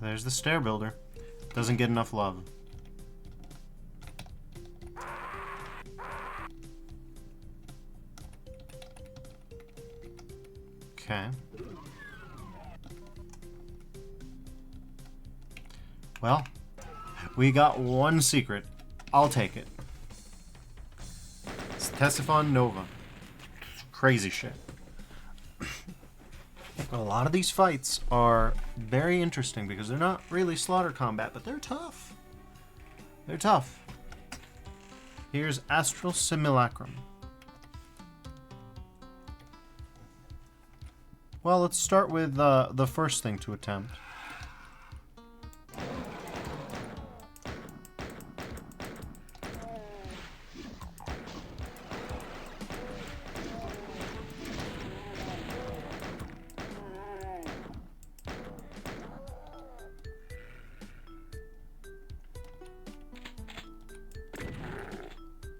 A: There's the stair builder. Doesn't get enough love. Okay. Well, we got one secret. I'll take it. It's Tesiphon Nova. Crazy shit. A lot of these fights are very interesting because they're not really slaughter combat, but they're tough. They're tough. Here's Astral Simulacrum. Well, let's start with the first thing to attempt.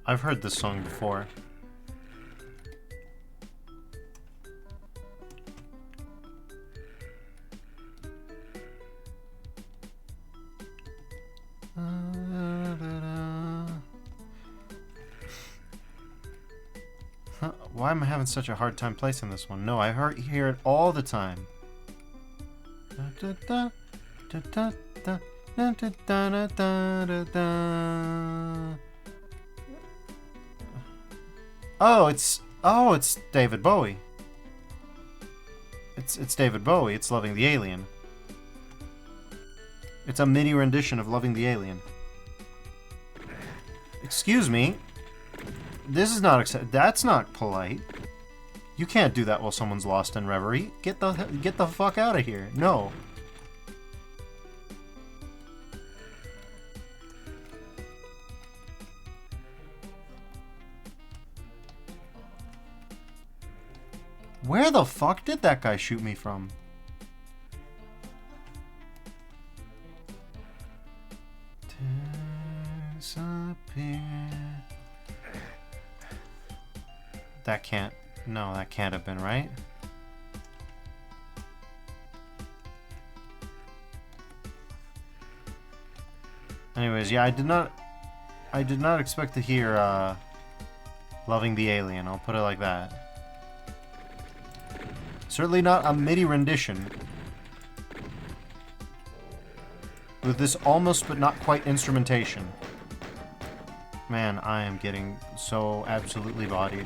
A: I've heard this song before. Why am I having such a hard time placing this one? No, I hear it all the time. Oh, it's David Bowie. It's David Bowie. It's Loving the Alien. It's a MIDI rendition of Loving the Alien. Excuse me. This is not that's not polite. You can't do that while someone's lost in reverie. Get the fuck out of here. No. Where the fuck did that guy shoot me from? Disappear. That can't... No, that can't have been right. Anyways, yeah, I did not expect to hear, Loving the Alien, I'll put it like that. Certainly not a MIDI rendition. With this almost but not quite instrumentation. Man, I am getting so absolutely bodied.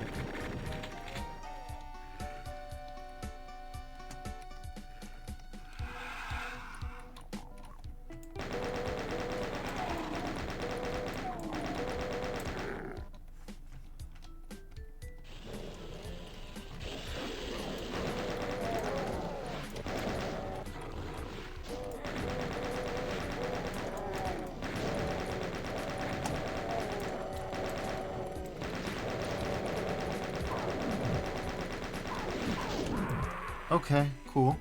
A: Okay, cool.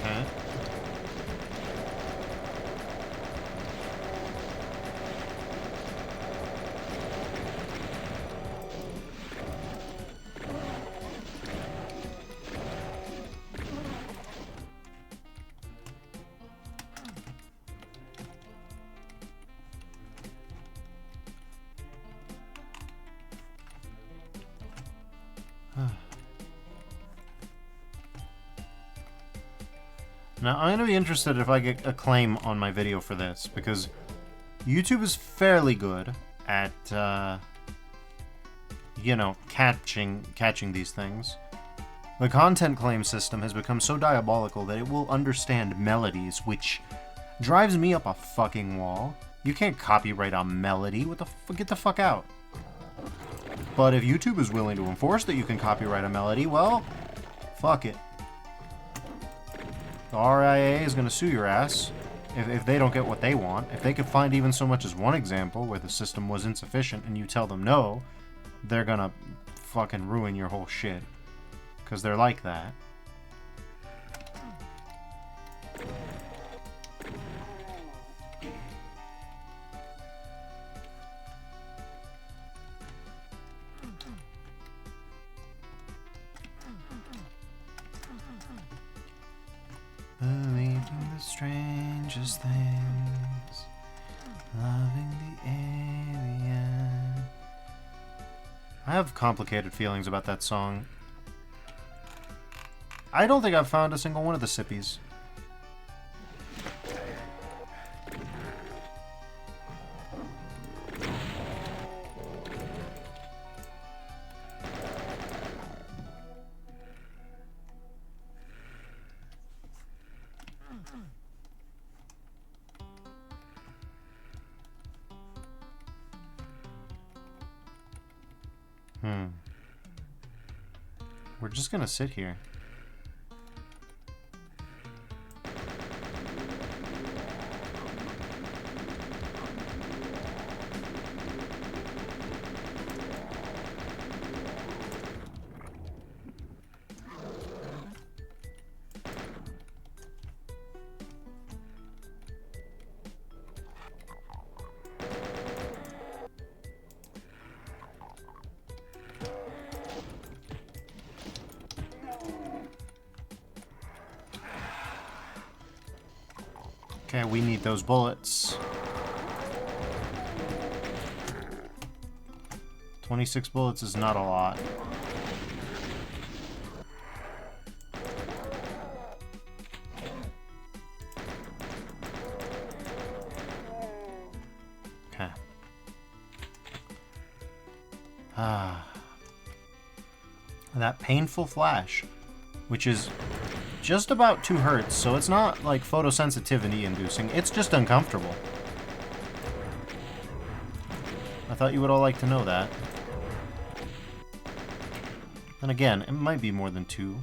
A: Okay. Now, I'm going to be interested if I get a claim on my video for this, because YouTube is fairly good at, you know, catching these things. The content claim system has become so diabolical that it will understand melodies, which drives me up a fucking wall. You can't copyright a melody. What the get the fuck out. But if YouTube is willing to enforce that you can copyright a melody, well, fuck it. The RIAA is going to sue your ass if they don't get what they want. If they could find even so much as one example where the system was insufficient and you tell them no, they're going to fucking ruin your whole shit. Because they're like that. Believing the strangest things, loving the alien. I have complicated feelings about that song. I don't think I've found a single one of the sippies. We're just gonna sit here. Okay, we need those bullets. 26 bullets is not a lot. Okay. That painful flash, which is just about 2 hertz, so it's not like photosensitivity inducing, it's just uncomfortable. I thought you would all like to know that. And again, it might be more than 2.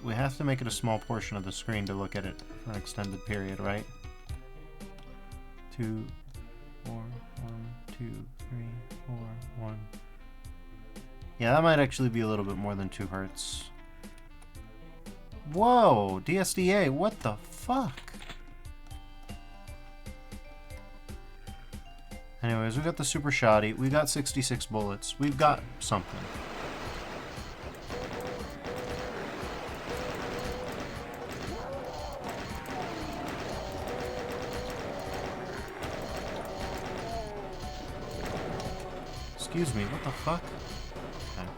A: We have to make it a small portion of the screen to look at it for an extended period, right? 2, 4, 1, 2, 3, 4, 1. Yeah, that might actually be a little bit more than 2 hertz. Whoa, DSDA, what the fuck? Anyways, we got the super shoddy, we got 66 bullets, we've got something. Excuse me, what the fuck? Okay.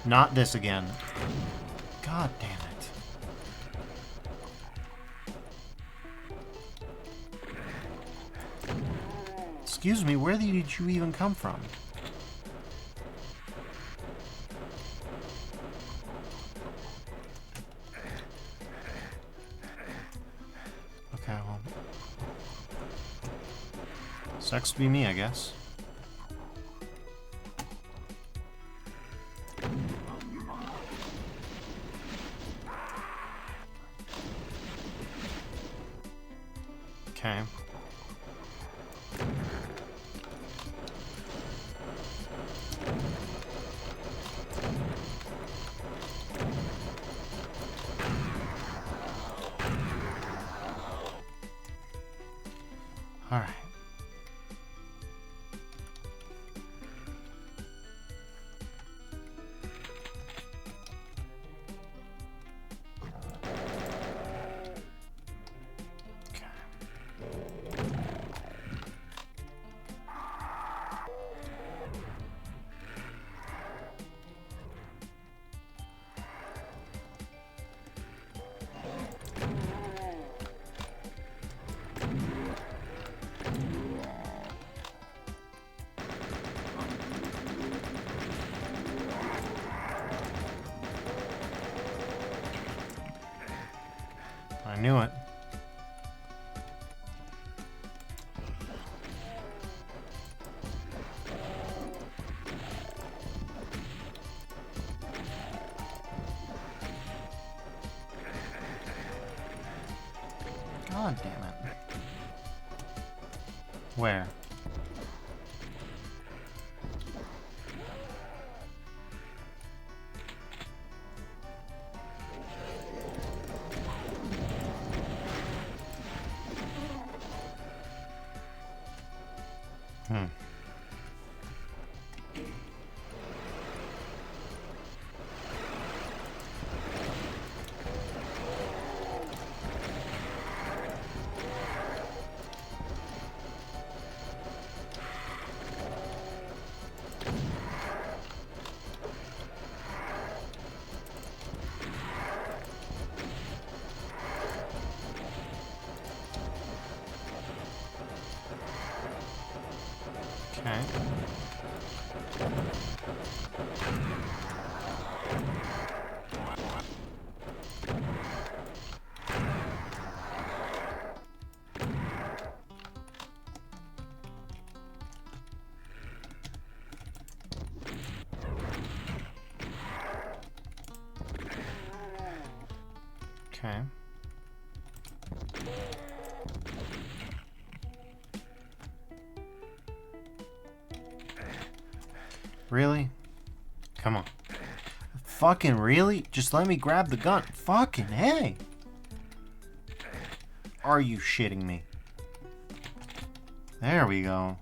A: Not this again. God damn it. Excuse me, where did you even come from? Okay, well. Sucks to be me, I guess. Okay. All right. God damn it. Where? Hmm. Okay. Okay. Really? Come on. Fucking really? Just let me grab the gun. Fucking hey! Are you shitting me? There we go.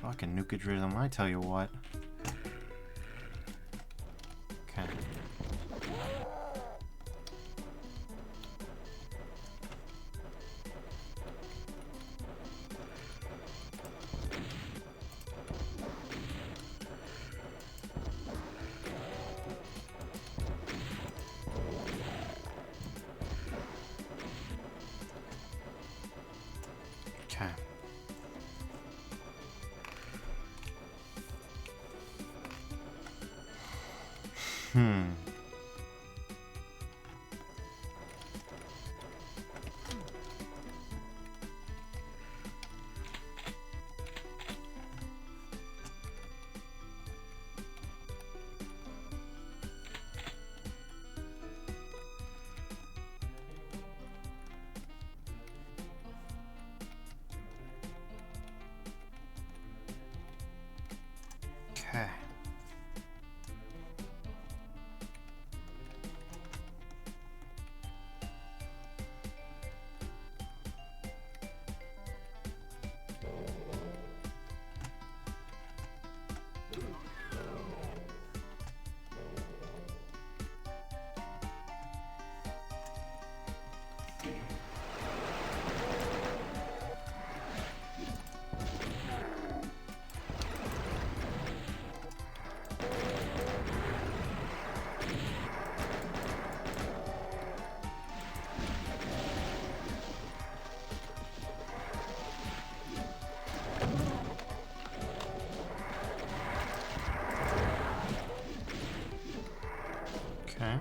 A: Fucking nukage rhythm, I tell you what. Okay. Okay. Hmm. Okay. Okay.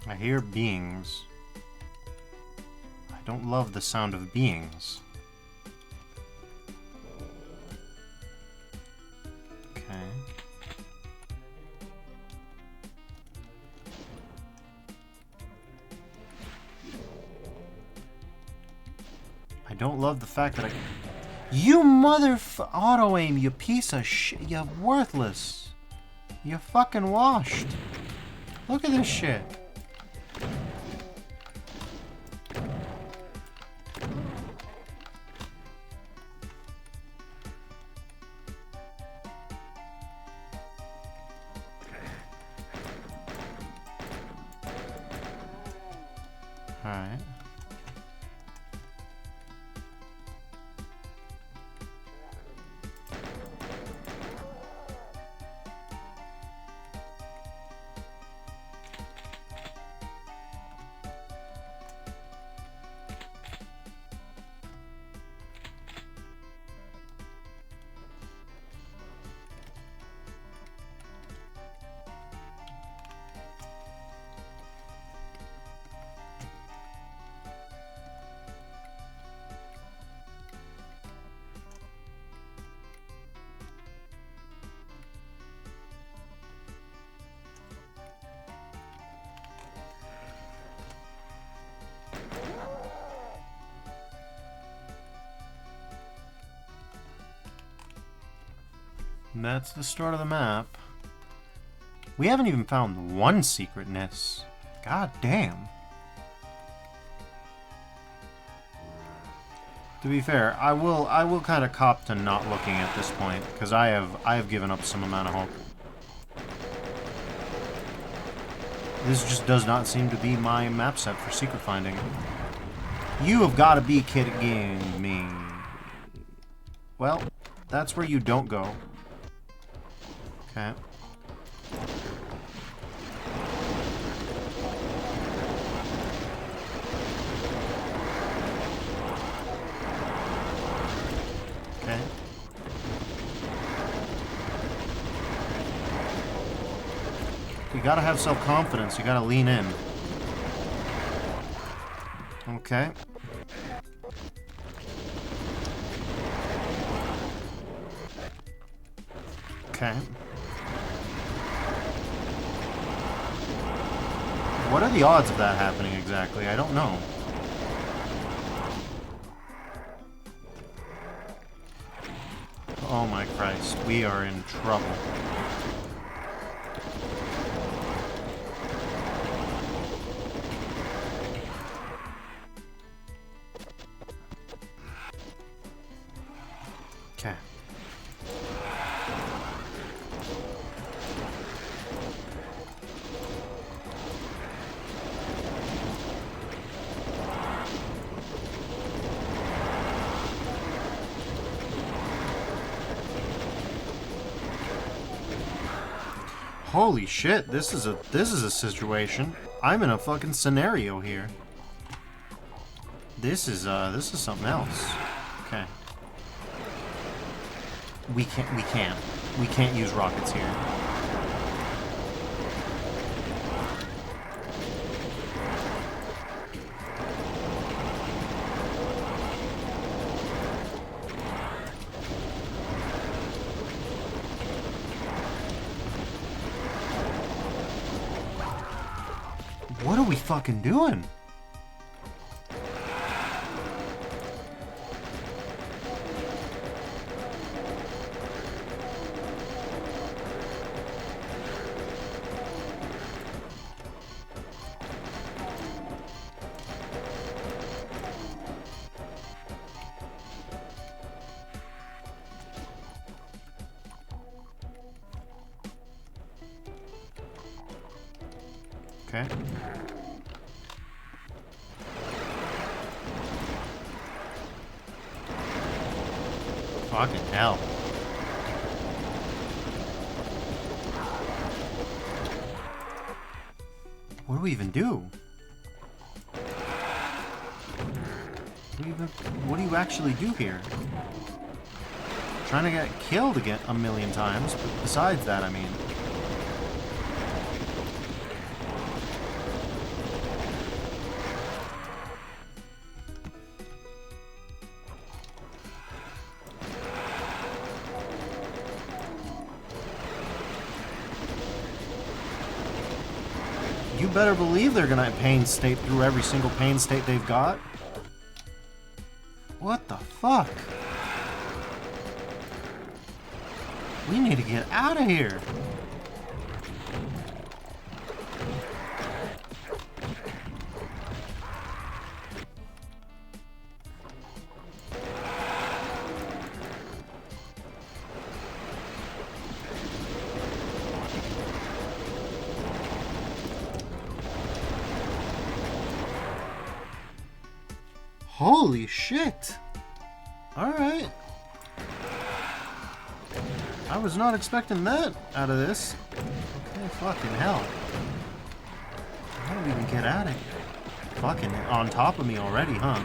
A: I hear beings. I don't love the sound of beings. Okay. I don't love the fact that I... You auto-aim, you piece of shit. You're worthless. You're fucking washed. Look at this shit. Alright. And that's the start of the map. We haven't even found one secretness. God damn. To be fair, I will kind of cop to not looking at this point, because I have given up some amount of hope. This just does not seem to be my map set for secret finding. You have got to be kidding me. Well, that's where you don't go. Okay. Okay. You gotta have self-confidence. You gotta lean in. Okay. Okay. What are the odds of that happening exactly? I don't know. Oh my Christ, we are in trouble. Okay. Holy shit, this is a situation. I'm in a fucking scenario here. This is something else. Okay. We can't use rockets here. What are we fucking doing? Okay. Fucking hell. What do we even do? What do you actually do here? Trying to get killed again a million times, but besides that, I mean... You better believe they're gonna pain state through every single pain state they've got. What the fuck? We need to get out of here. Holy shit! Alright. I was not expecting that out of this. Okay, fucking hell. How do we even get out of here? Fucking on top of me already, huh?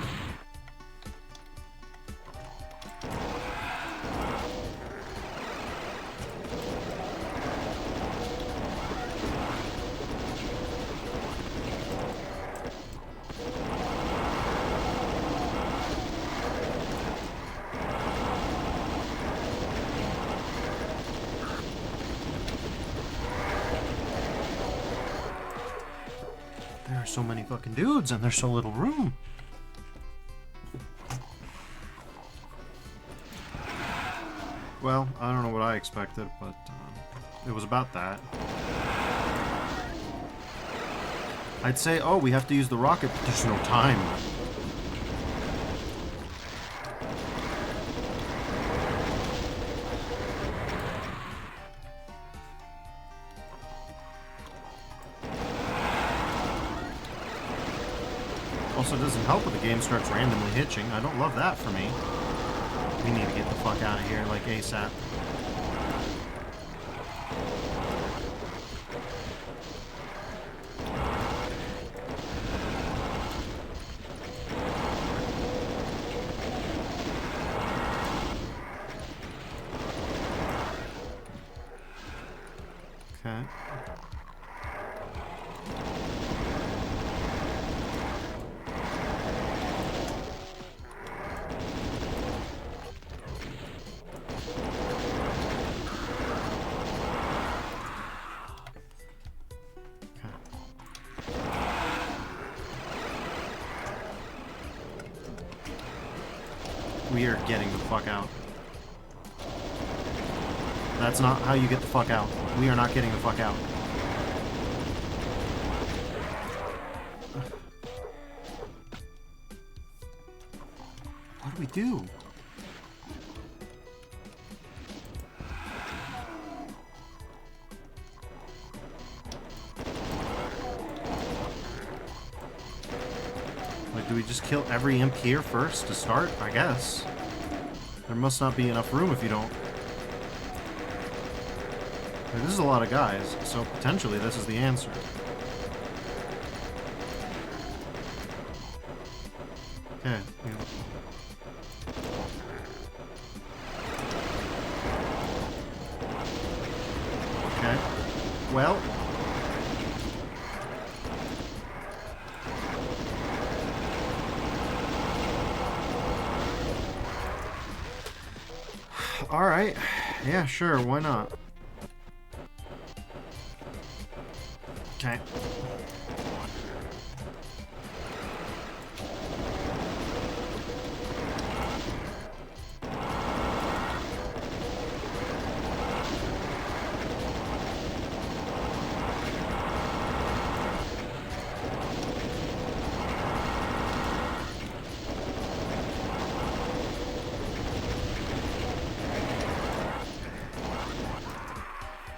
A: There are so many fucking dudes and there's so little room. Well, I don't know what I expected, but it was about that. I'd say, oh, we have to use the rocket, but there's no time. Also, it doesn't help if the game starts randomly hitching. I don't love that for me. We need to get the fuck out of here, like ASAP. Okay. We are getting the fuck out. That's not how you get the fuck out. We are not getting the fuck out. What do we do? Like, do we just kill every imp here first to start? I guess. There must not be enough room if you don't. Like, this is a lot of guys, so potentially this is the answer. Okay. Yeah. Okay. Well. Alright. Yeah, sure, why not? Okay.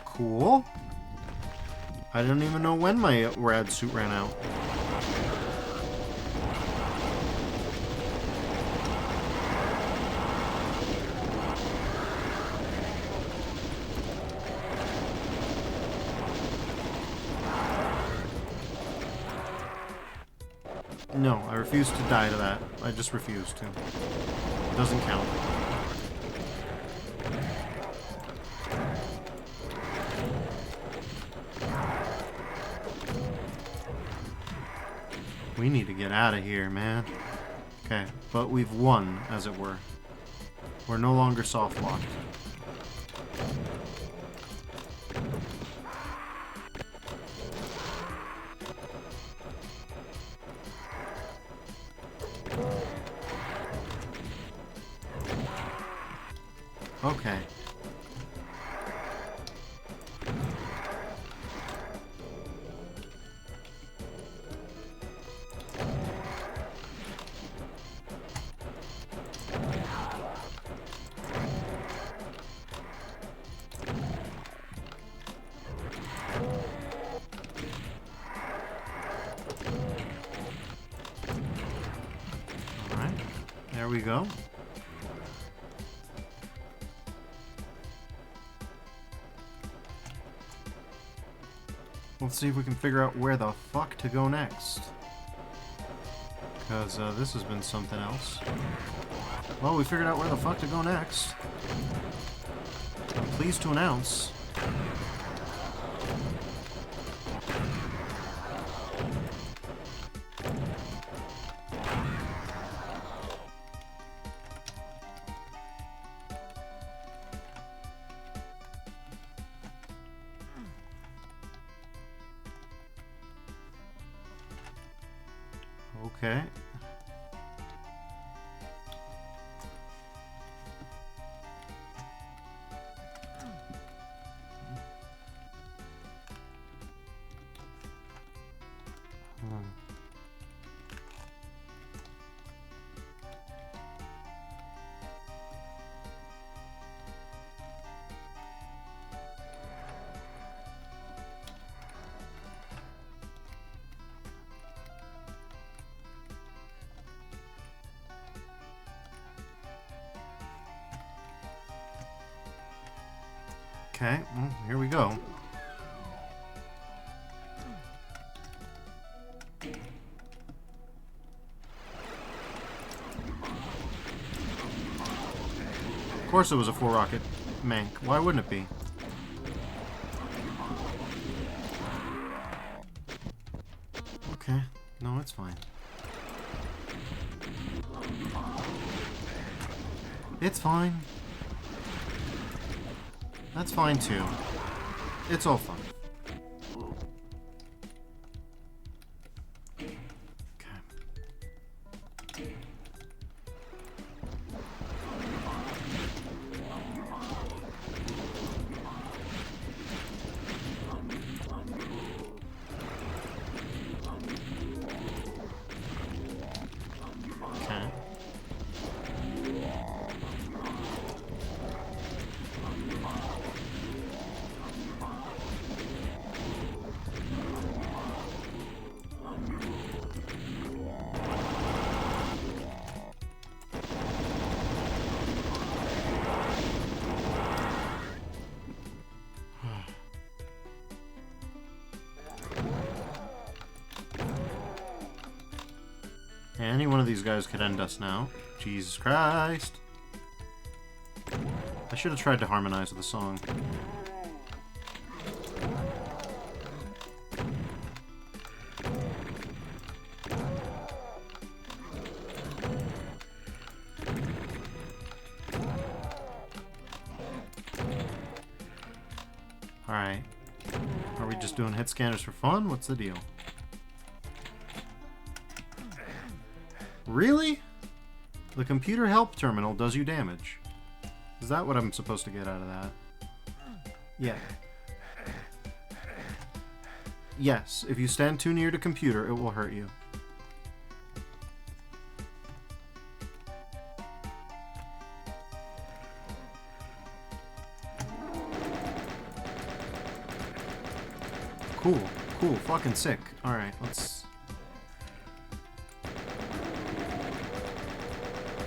A: Cool. I don't even know when my rad suit ran out. No, I refuse to die to that. I just refuse to. It doesn't count. We need to get out of here, man. Okay, but we've won, as it were. We're no longer soft-locked. Okay. Alright. There we go. Let's see if we can figure out where the fuck to go next. Because this has been something else. Well, we figured out where the fuck to go next. I'm pleased to announce. Okay. Okay, well, here we go. Of course it was a 4-rocket mank. Why wouldn't it be? Okay. No, it's fine. It's fine. That's fine too. It's all fine. Any one of these guys could end us now. Jesus Christ. I should have tried to harmonize with the song. Alright. Are we just doing hit scanners for fun? What's the deal? Really? The computer help terminal does you damage. Is that what I'm supposed to get out of that? Yeah. Yes, if you stand too near the computer, it will hurt you. Cool, cool, fucking sick. Alright, let's...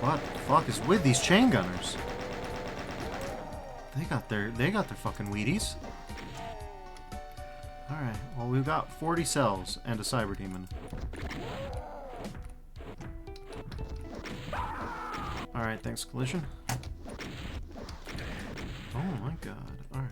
A: What the fuck is with these chain gunners? They got their fucking Wheaties. Alright, well we've got 40 cells and a cyber demon. Alright, thanks, Collision. Oh my god, alright.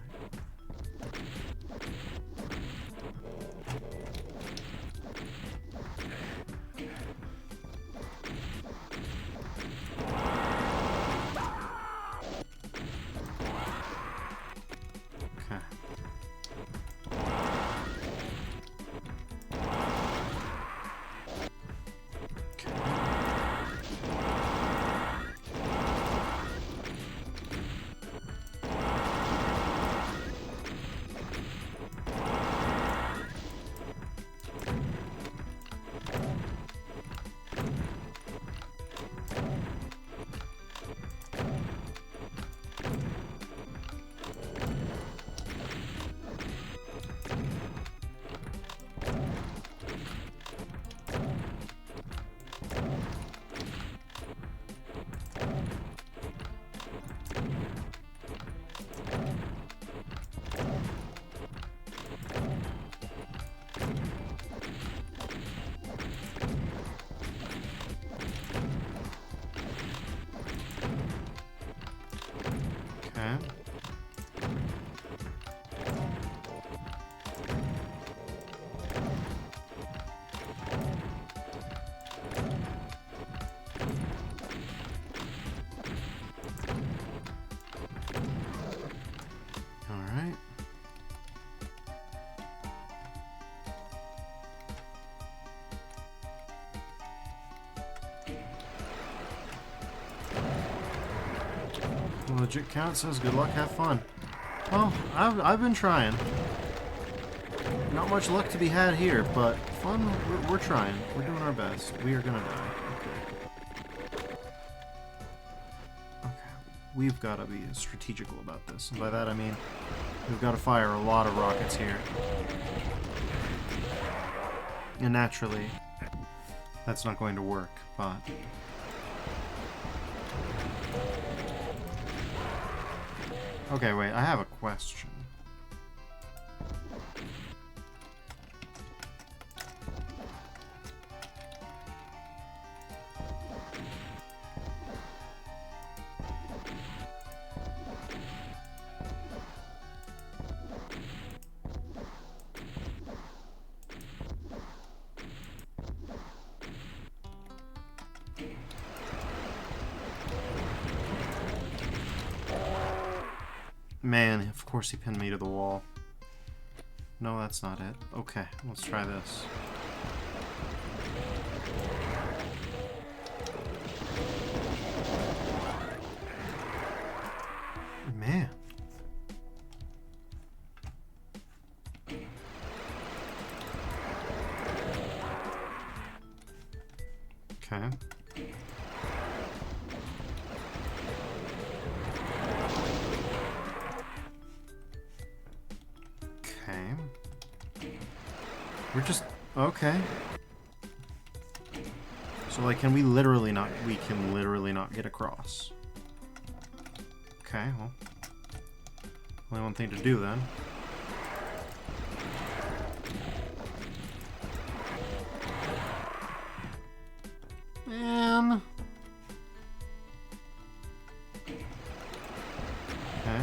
A: Legit count says good luck, have fun. Well, I've been trying. Not much luck to be had here, but fun, we're trying. We're doing our best. We are gonna die. Okay. We've got to be strategical about this. And by that I mean, we've got to fire a lot of rockets here. And naturally, that's not going to work, but... Okay, wait, I have a question. Man, of course he pinned me to the wall. No, that's not it. Okay, let's try this. Man. Okay. We're just... okay. So, like, can we literally not... we can literally not get across. Okay, well... only one thing to do, then. Man... Okay.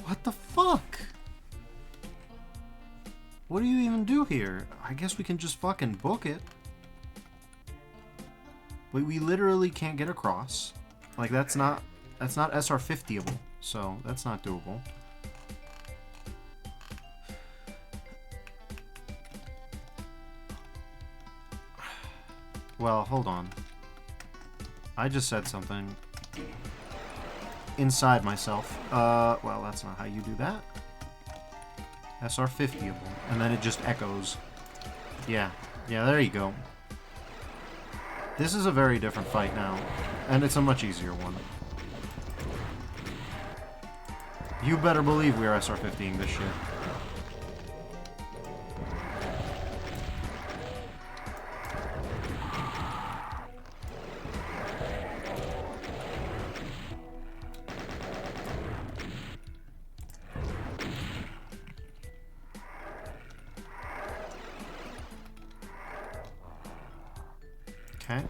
A: What the fuck? What do you even do here? I guess we can just fucking book it. But we literally can't get across. Like, that's not SR50able, so that's not doable. Well, hold on. I just said something inside myself. Well, that's not how you do that. SR50able. And then it just echoes. Yeah. Yeah, there you go. This is a very different fight now. And it's a much easier one. You better believe we are SR50ing this shit. Okay.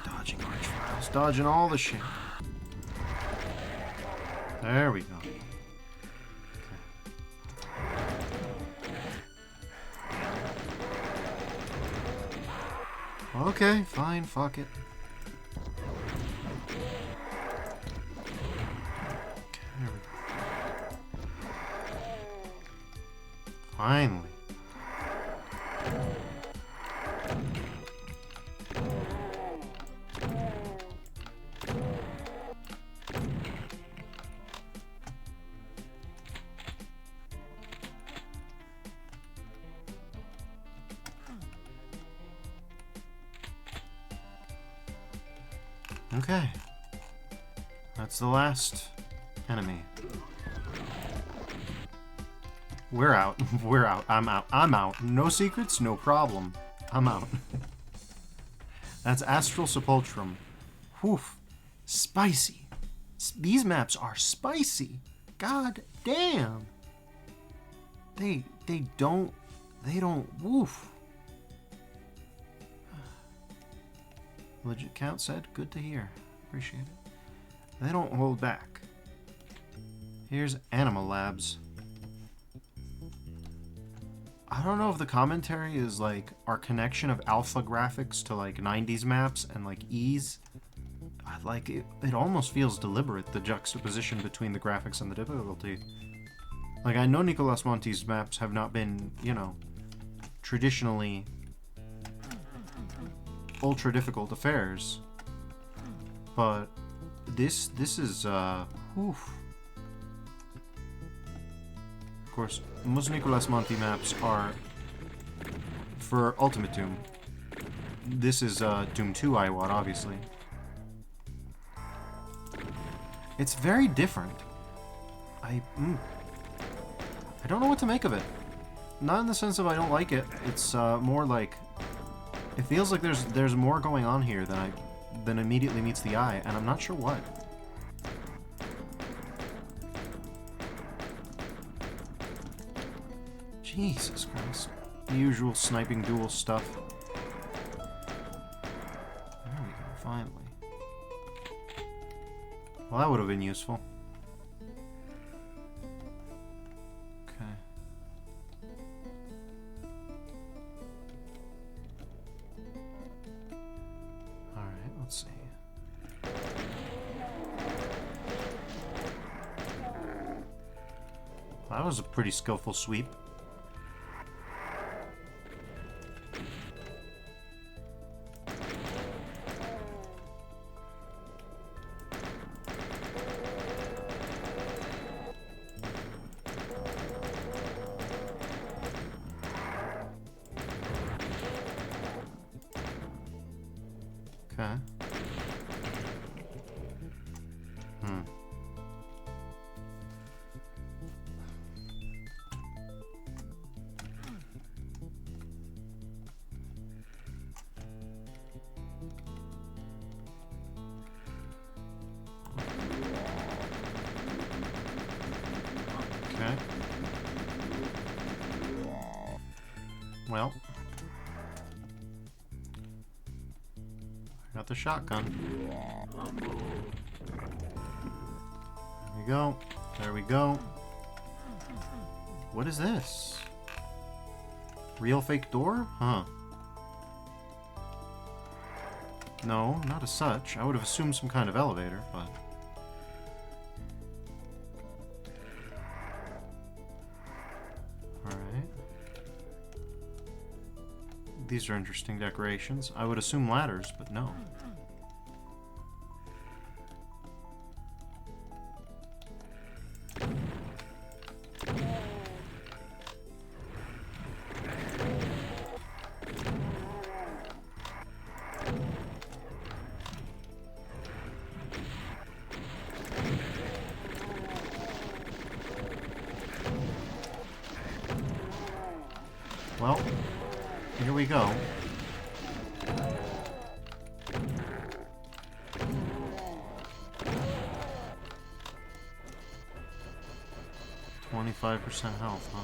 A: Dodging arch files. Dodging all the shit. There we go. Okay, fine, fuck it. Finally. Okay. That's the last enemy. We're out. We're out. I'm out. I'm out. No secrets, no problem. I'm out. That's Astral Sepulchrum. Whew. Spicy. These maps are spicy. God damn. They don't, woof. Legit count said, good to hear. Appreciate it. They don't hold back. Here's Animal Labs. I don't know if the commentary is like our connection of alpha graphics to like 90s maps and like ease. Like it almost feels deliberate, the juxtaposition between the graphics and the difficulty. Like, I know Nicolas Monti's maps have not been, you know, traditionally ultra difficult affairs. But this is oof. Of course, most Nicolas Monti maps are for Ultimate Doom. This is Doom 2 Iwat, obviously. It's very different. I don't know what to make of it. Not in the sense of I don't like it. It's more like it feels like there's more going on here than immediately meets the eye, and I'm not sure what. Jesus Christ. The usual sniping duel stuff. There we go, finally. Well, that would have been useful. Okay. Alright, let's see. That was a pretty skillful sweep. Okay. Okay. Well. I got the shotgun. There we go. There we go. What is this? Real fake door? Huh. No, not as such. I would have assumed some kind of elevator, but... Alright. These are interesting decorations. I would assume ladders, but no. Well, here we go. .25% health, huh?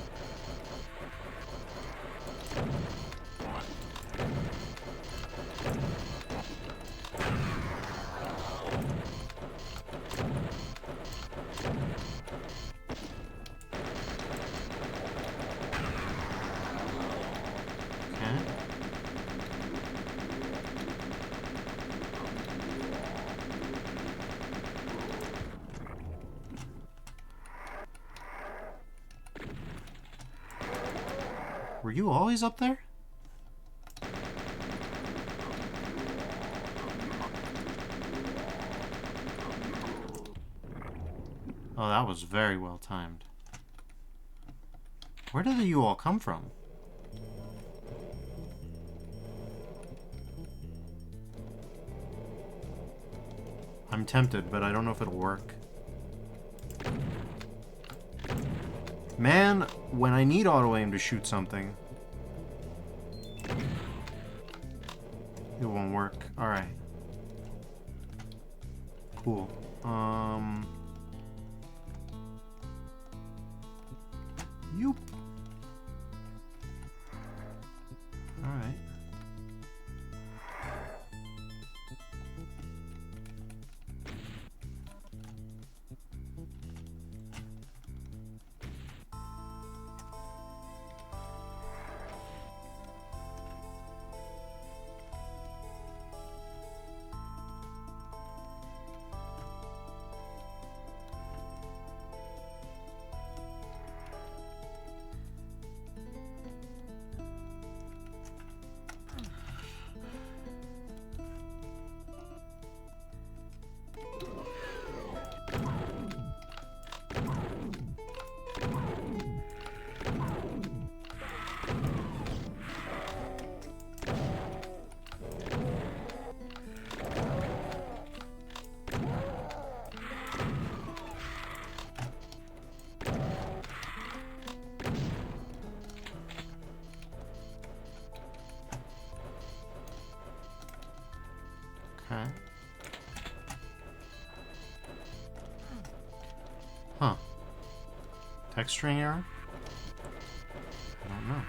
A: Were you always up there? Oh, that was very well timed. Where did you all come from? I'm tempted, but I don't know if it'll work. Man, when I need auto-aim to shoot something, it won't work. Alright. Cool. Yoop. Alright. Okay. Huh. Text string error? I don't know.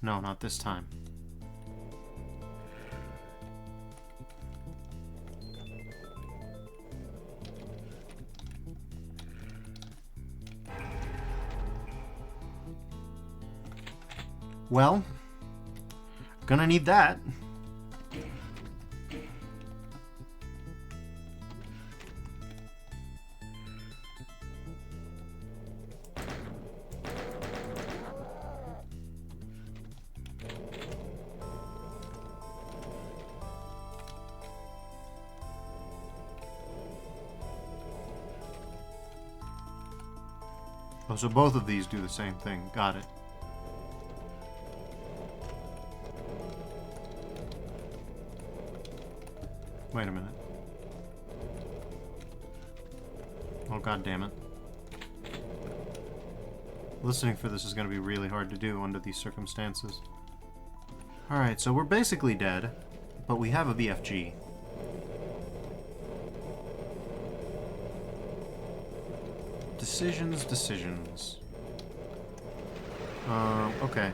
A: No, not this time. Well, gonna need that. Oh, so both of these do the same thing. Got it. Wait a minute. Oh, god damn it. Listening for this is going to be really hard to do under these circumstances. Alright, so we're basically dead, but we have a BFG. Decisions. Okay.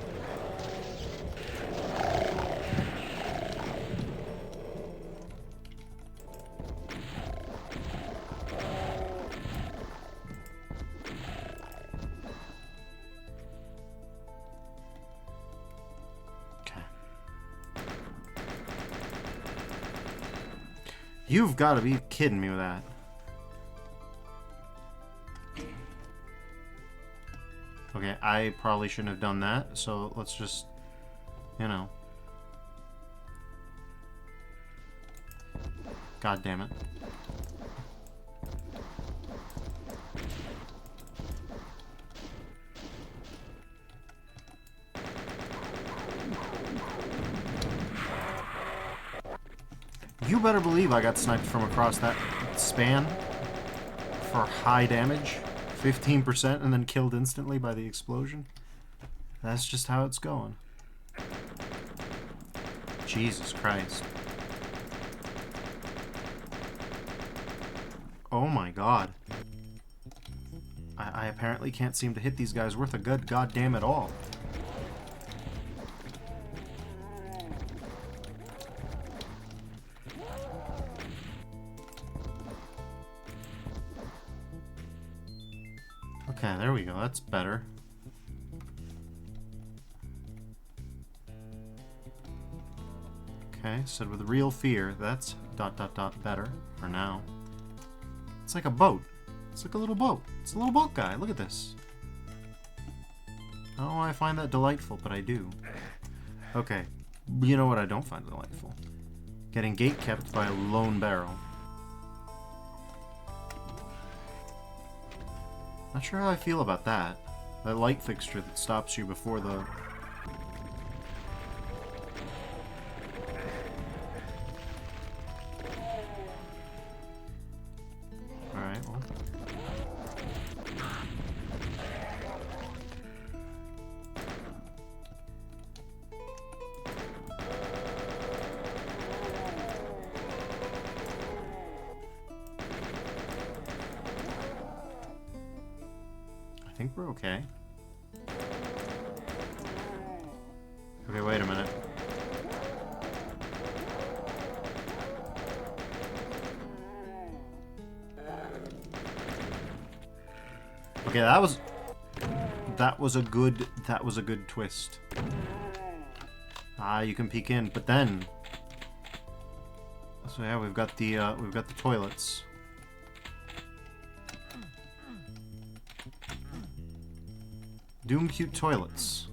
A: You've got to be kidding me with that. Okay, I probably shouldn't have done that, so let's just, you know. God damn it. You better believe I got sniped from across that span for high damage. 15% and then killed instantly by the explosion. That's just how it's going. Jesus Christ. Oh my god. I apparently can't seem to hit these guys worth a good goddamn at all. Okay, there we go. That's better. Okay, said with real fear, that's ... better for now. It's like a boat. It's like a little boat. It's a little boat guy. Look at this. Oh, I find that delightful, but I do. Okay, you know what I don't find delightful? Getting gate kept by a lone barrel. Not sure how I feel about that. That light fixture that stops you before the... Alright, well... I think we're okay. Okay, wait a minute. Okay, that was a good twist. Ah, you can peek in, but then so yeah, we've got the toilets. Doom cute toilets.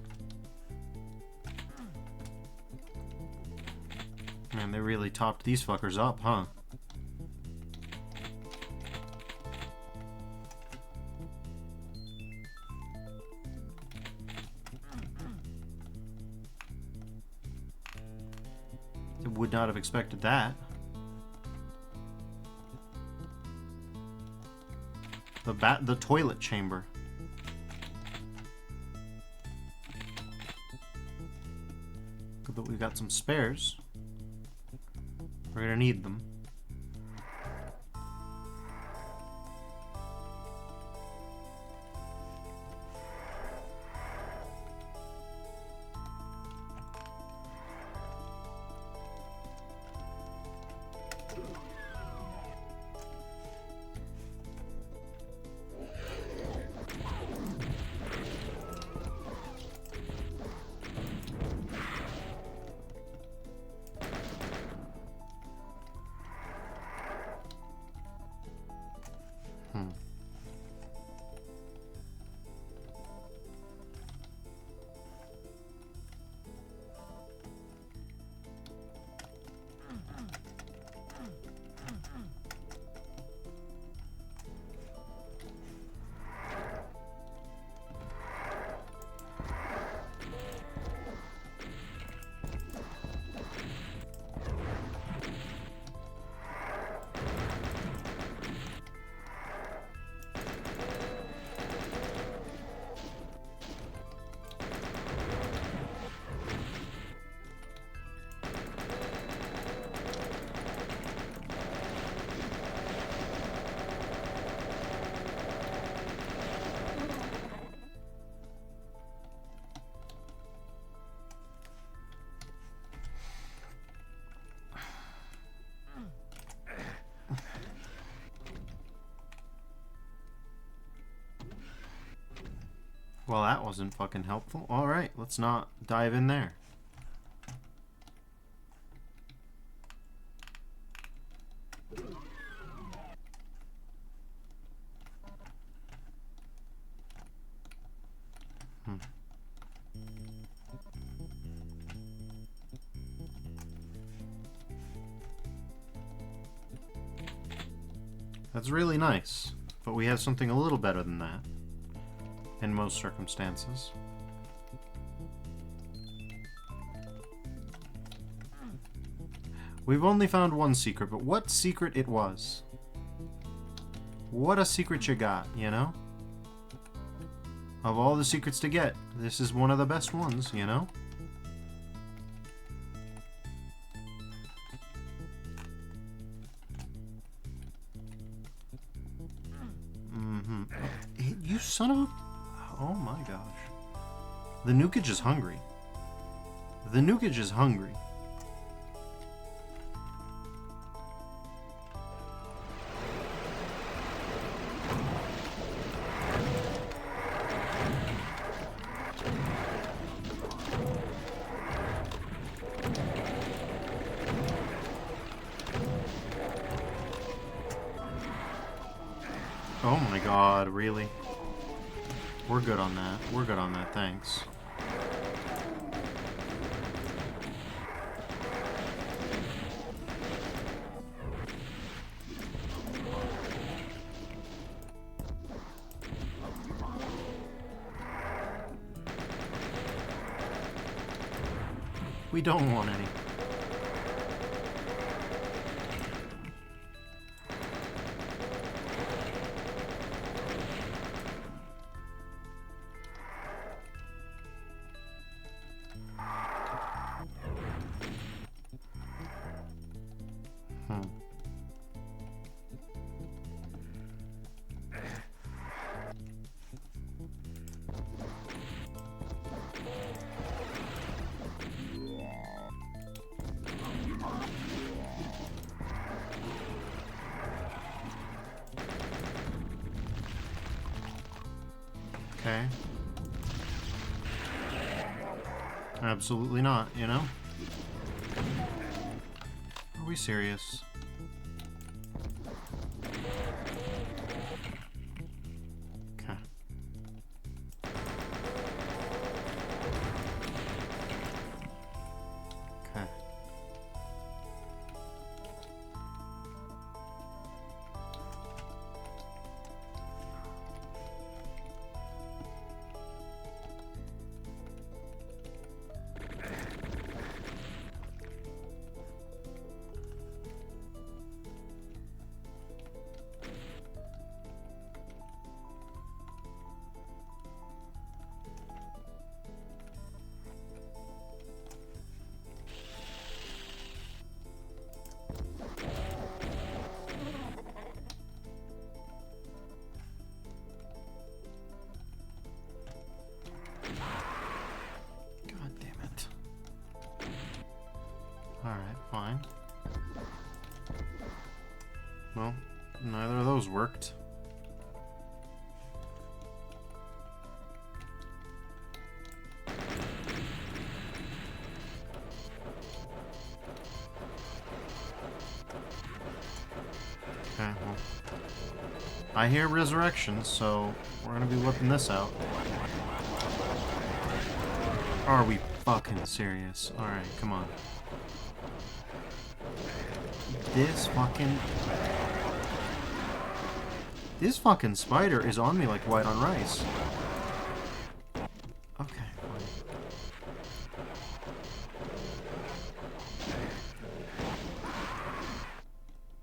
A: Man, they really topped these fuckers up, huh? I would not have expected that. The toilet chamber. Good that we got some spares. We're gonna need them. Well, that wasn't fucking helpful. Alright, let's not dive in there. That's really nice, but we have something a little better than that. In most circumstances. We've only found one secret, but what secret it was. What a secret you got, you know? Of all the secrets to get, this is one of the best ones, you know? You son of a... Oh my gosh. The Nukage is hungry. The Nukage is hungry. Oh my god, really? We're good on that. We're good on that, thanks. We don't want any. Okay. Absolutely not, you know? Are we serious? Okay. Okay. Neither of those worked. Okay, well. I hear resurrections, so we're gonna be whipping this out. Are we fucking serious? Alright, come on. This fucking spider is on me like white on rice. Okay, fine.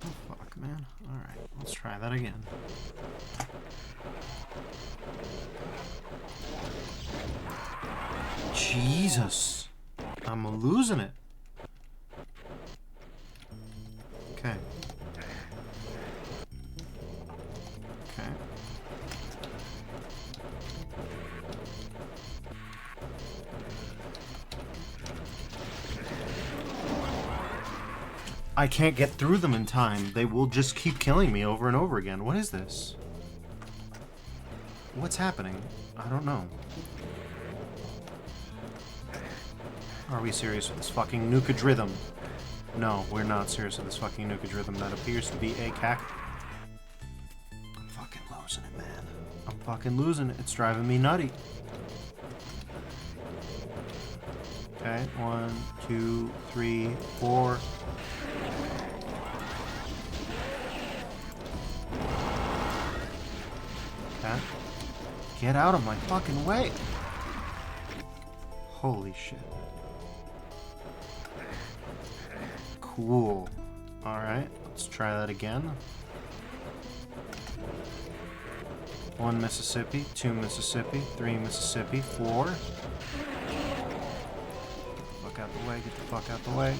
A: Oh fuck, man. Alright, let's try that again. Jesus! I'm losing it. Okay. Okay. I can't get through them in time. They will just keep killing me over and over again. What is this? What's happening? I don't know. Are we serious with this fucking Nukadrhythm? No, we're not serious with this fucking Nukadrhythm. That appears to be a cack. I'm fucking losing it, man. I'm fucking losing it. It's driving me nutty. Okay, 1, 2, 3, 4. Okay. Get out of my fucking way! Holy shit. Cool. Alright, let's try that again. 1 Mississippi, 2 Mississippi, 3 Mississippi, 4. Get the fuck out the way, get the fuck out the way.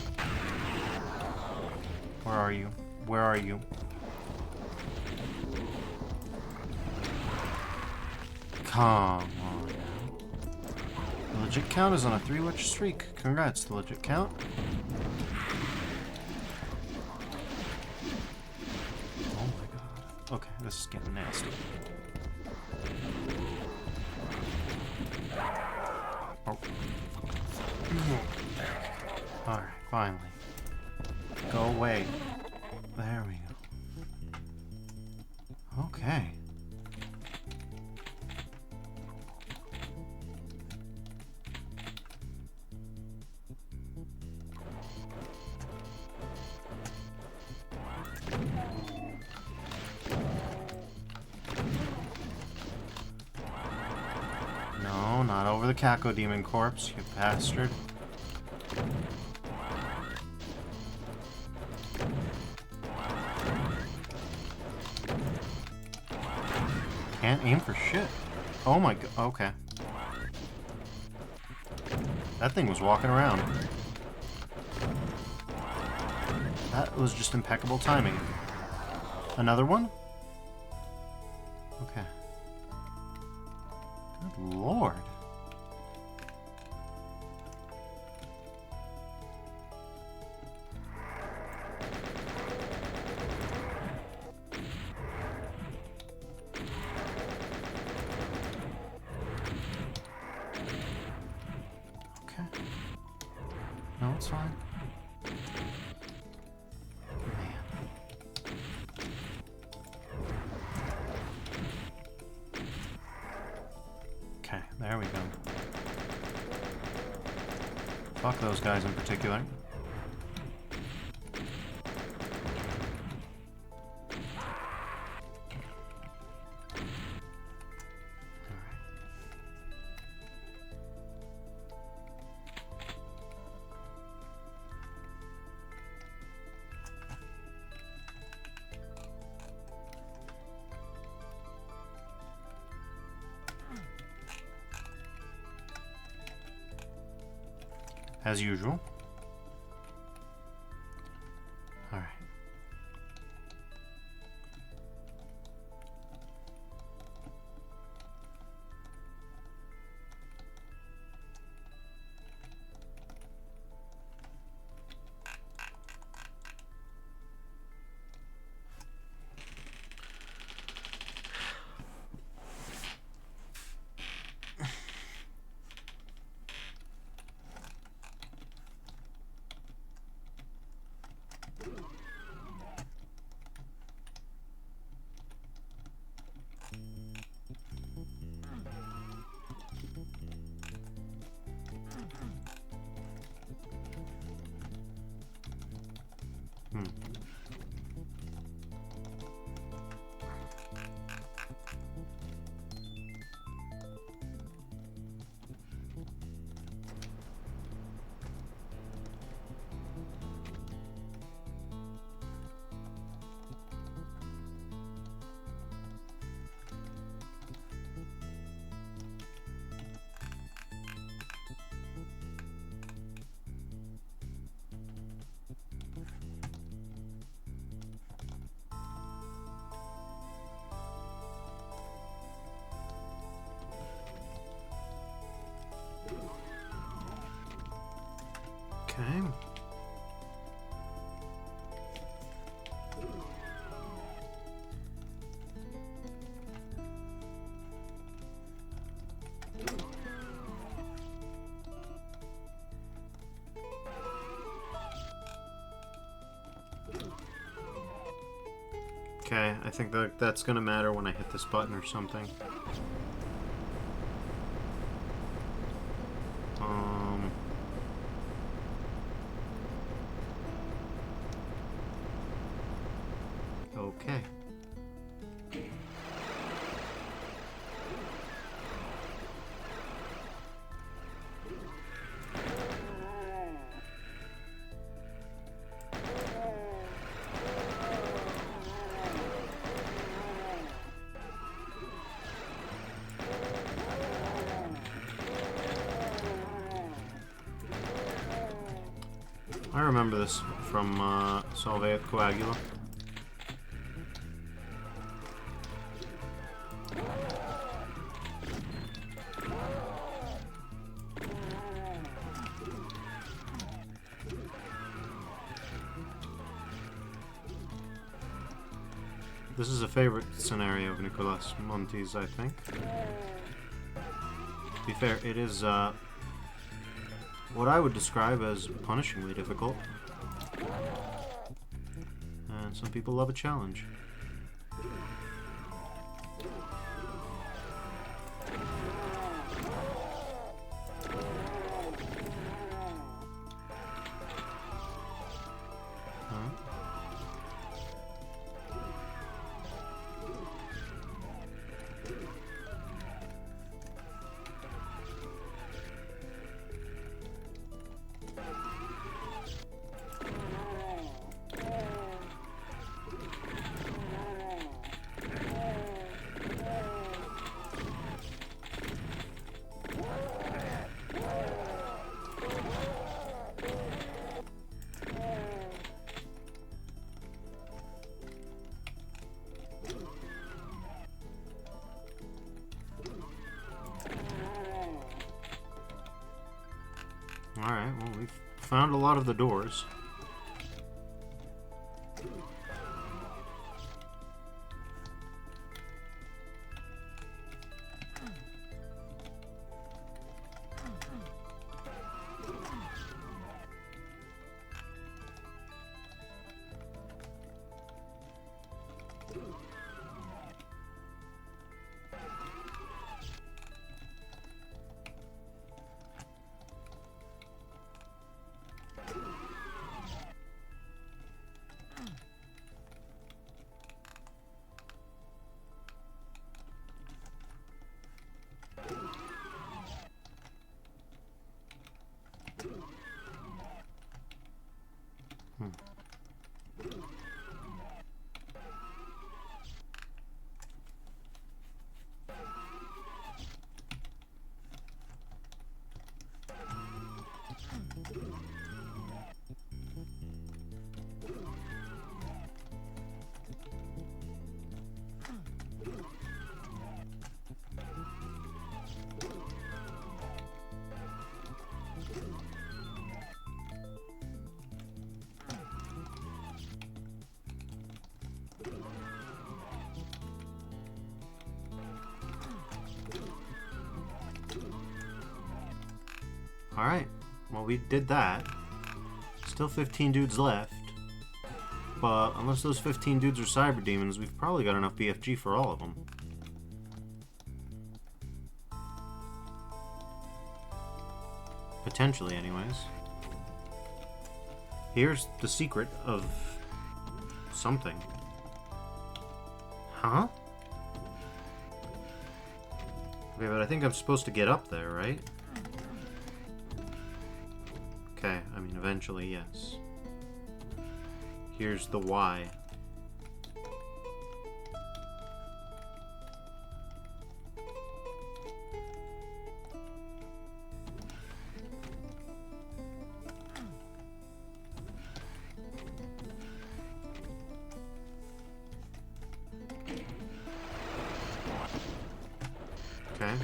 A: Where are you? Where are you? Come on now. The legit count is on a 3-witch streak. Congrats, the legit count. Oh my god. Okay, this is getting nasty. Oh. Alright, finally. Go away. There we go. Okay. No, not over the Cacodemon corpse, you bastard. Can't aim for shit. Oh my god, okay. That thing was walking around. That was just impeccable timing. Another one? Okay. Good lord. Okay. No, it's fine. Okay, there we go. Fuck those guys in particular. As usual. Alright. I think that's gonna matter when I hit this button or something. Okay. I remember this from Solve et Coagula. This is a favorite scenario of Nicolas Monti's, I think. To be fair, it is what I would describe as punishingly difficult. And some people love a challenge. Alright, well, we've found a lot of the doors. Alright, well, we did that. Still 15 dudes left. But unless those 15 dudes are cyber demons, we've probably got enough BFG for all of them. Potentially, anyways. Here's the secret of something. Huh? Okay, but I think I'm supposed to get up there, right? Okay, I mean, eventually, yes. Here's the why. Okay.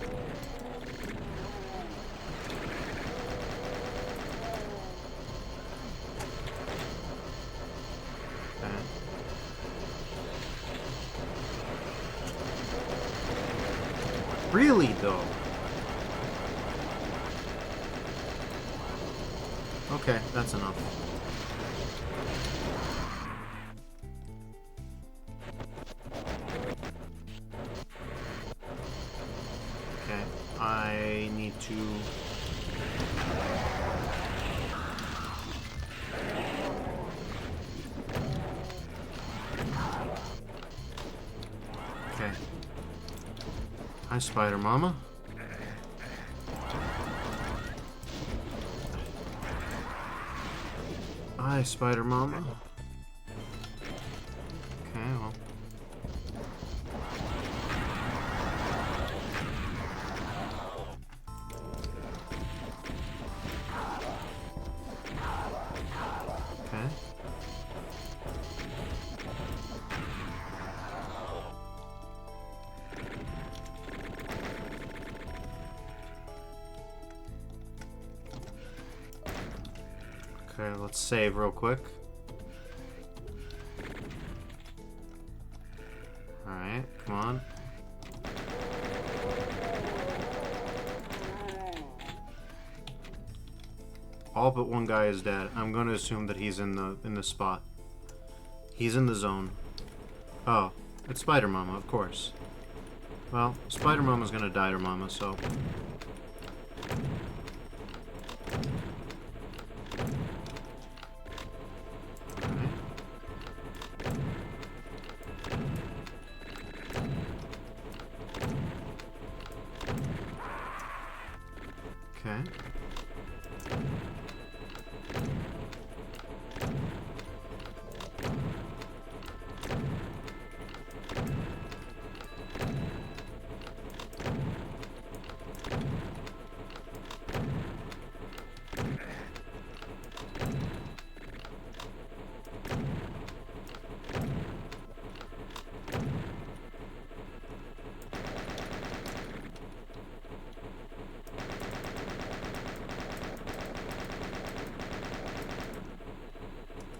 A: Really, though? Okay, that's enough. I need to... Okay. Hi, Spider Mama. Hi, Spider Mama. Okay, well. Okay. Okay, let's save real quick. Alright, come on. All but one guy is dead. I'm going to assume that he's in the spot. He's in the zone. Oh, it's Spider Mama, of course. Well, Spider Mama's gonna die to Mama, so... Okay.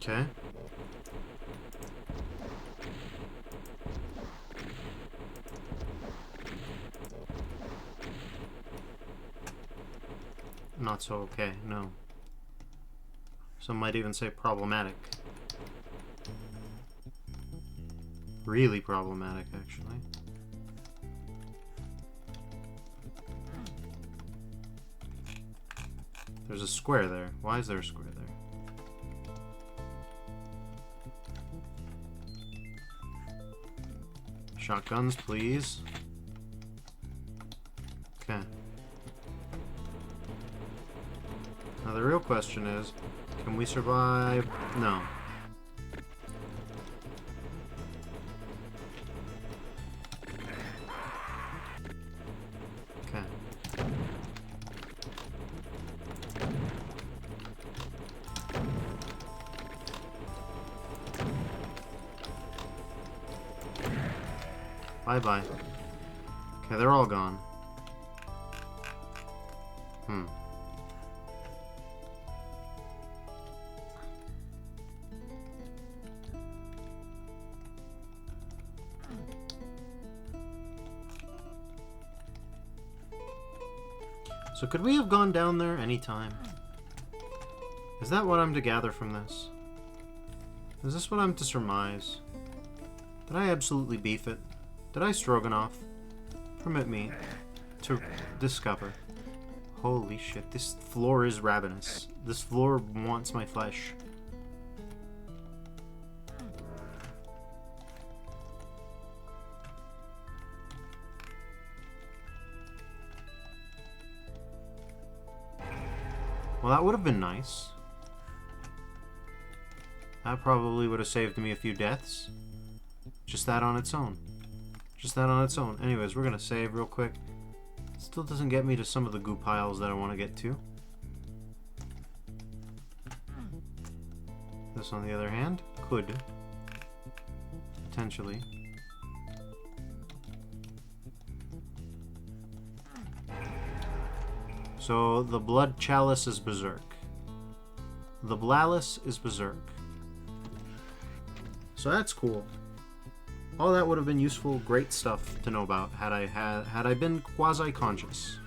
A: Okay. Not so okay, no. Some might even say problematic. Really problematic, actually. There's a square there. Why is there a square there? Shotguns, please. Okay. Now the real question is, can we survive? No. Okay. Bye-bye. Okay, they're all gone. So could we have gone down there any time? Is that what I'm to gather from this? Is this what I'm to surmise? Did I absolutely beef it? Did I stroganoff? Permit me to discover. Holy shit, this floor is ravenous. This floor wants my flesh. Well, that would have been nice. That probably would have saved me a few deaths. Just that on its own. Just that on its own. Anyways, we're gonna save real quick. Still doesn't get me to some of the goo piles that I want to get to. This, on the other hand, could. Potentially. So, the blood chalice is berserk. The Blalis is berserk. So that's cool. All that would have been useful, great stuff to know about had I been quasi-conscious.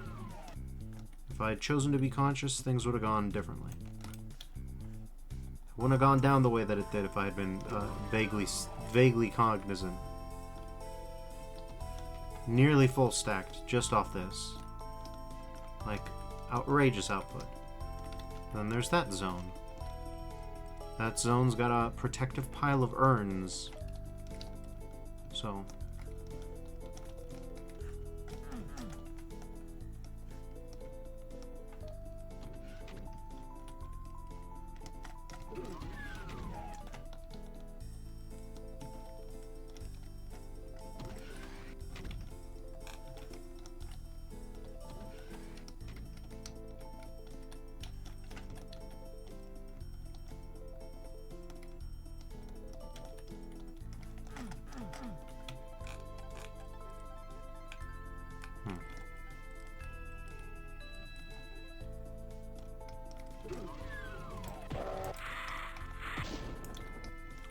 A: If I had chosen to be conscious, things would have gone differently. It wouldn't have gone down the way that it did if I had been vaguely cognizant. Nearly full stacked, just off this. Like, outrageous output. Then there's that zone. That zone's got a protective pile of urns. So...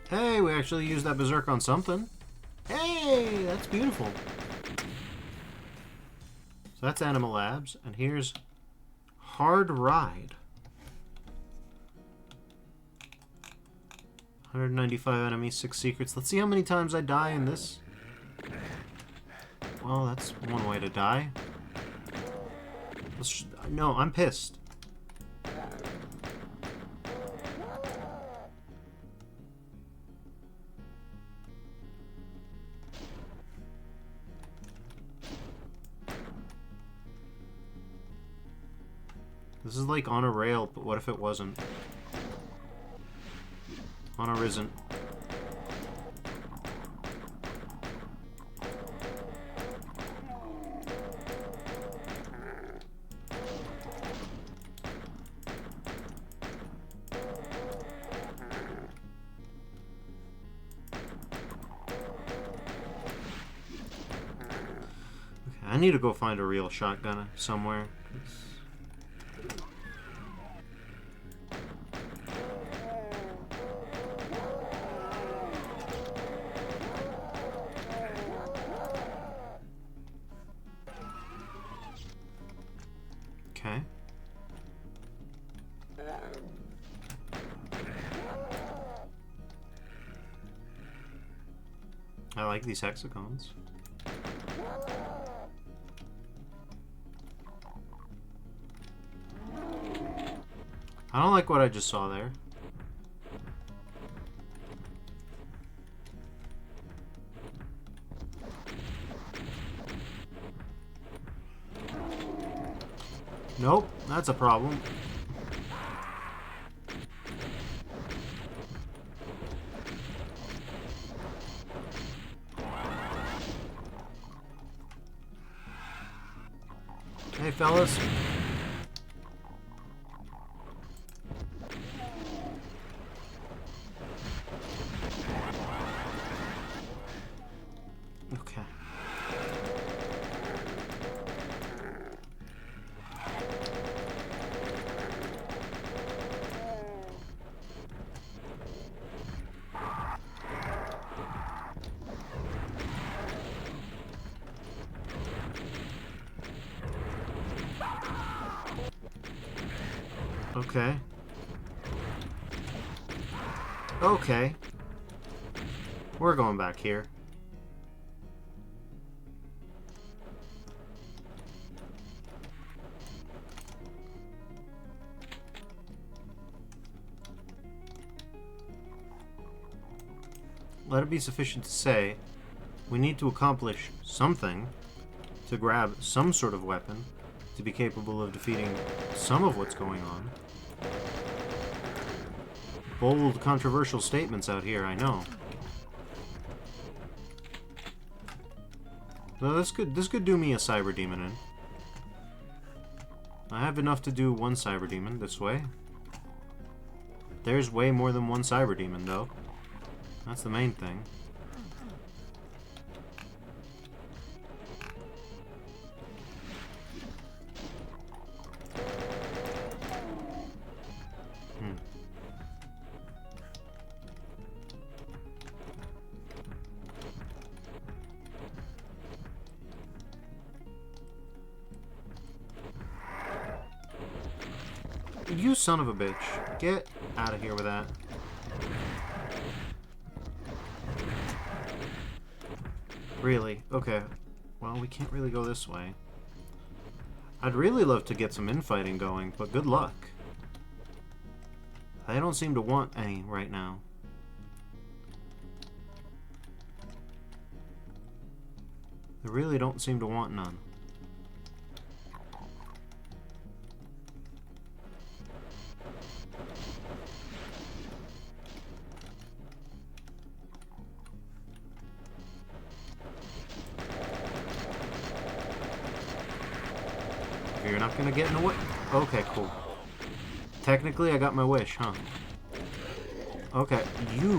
A: Hey, we actually used that berserk on something. Hey, that's beautiful. So that's Animal Labs, and here's Hard Ride. 195 enemies, 6 secrets. Let's see how many times I die in this. Well, that's one way to die. No, I'm pissed. This is like on a rail, but what if it wasn't? Honor isn't. Okay, I need to go find a real shotgun somewhere. Okay. I like these hexagons. I don't like what I just saw there. Nope, that's a problem. Hey, fellas. Okay. Okay. Okay. We're going back here. Let it be sufficient to say, we need to accomplish something to grab some sort of weapon to be capable of defeating some of what's going on. Bold, controversial statements out here, I know. So this could do me a cyber demon in. I have enough to do one cyber demon this way. There's way more than one cyber demon, though. That's the main thing. You son of a bitch. Get out of here with that. Really? Okay. Well, we can't really go this way. I'd really love to get some infighting going, but good luck. They don't seem to want any right now. They really don't seem to want none. You're not gonna get in the way. Okay, cool. Technically, I got my wish, huh? Okay, you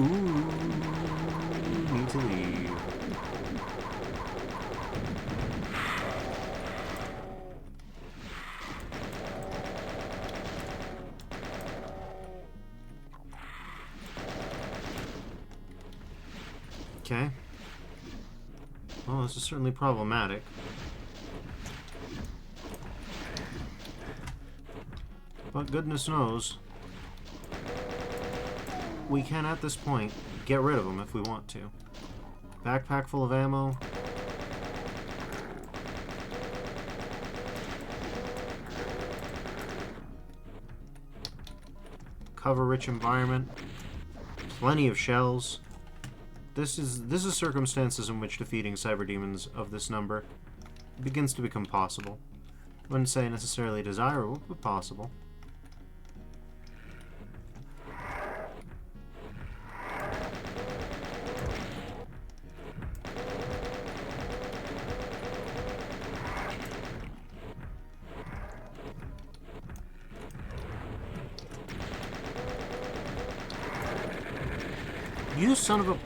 A: need to leave. Okay. Well, this is certainly problematic. But goodness knows, we can, at this point, get rid of them if we want to. Backpack full of ammo. Cover-rich environment. Plenty of shells. This is circumstances in which defeating cyber demons of this number begins to become possible. I wouldn't say necessarily desirable, but possible. You son of a...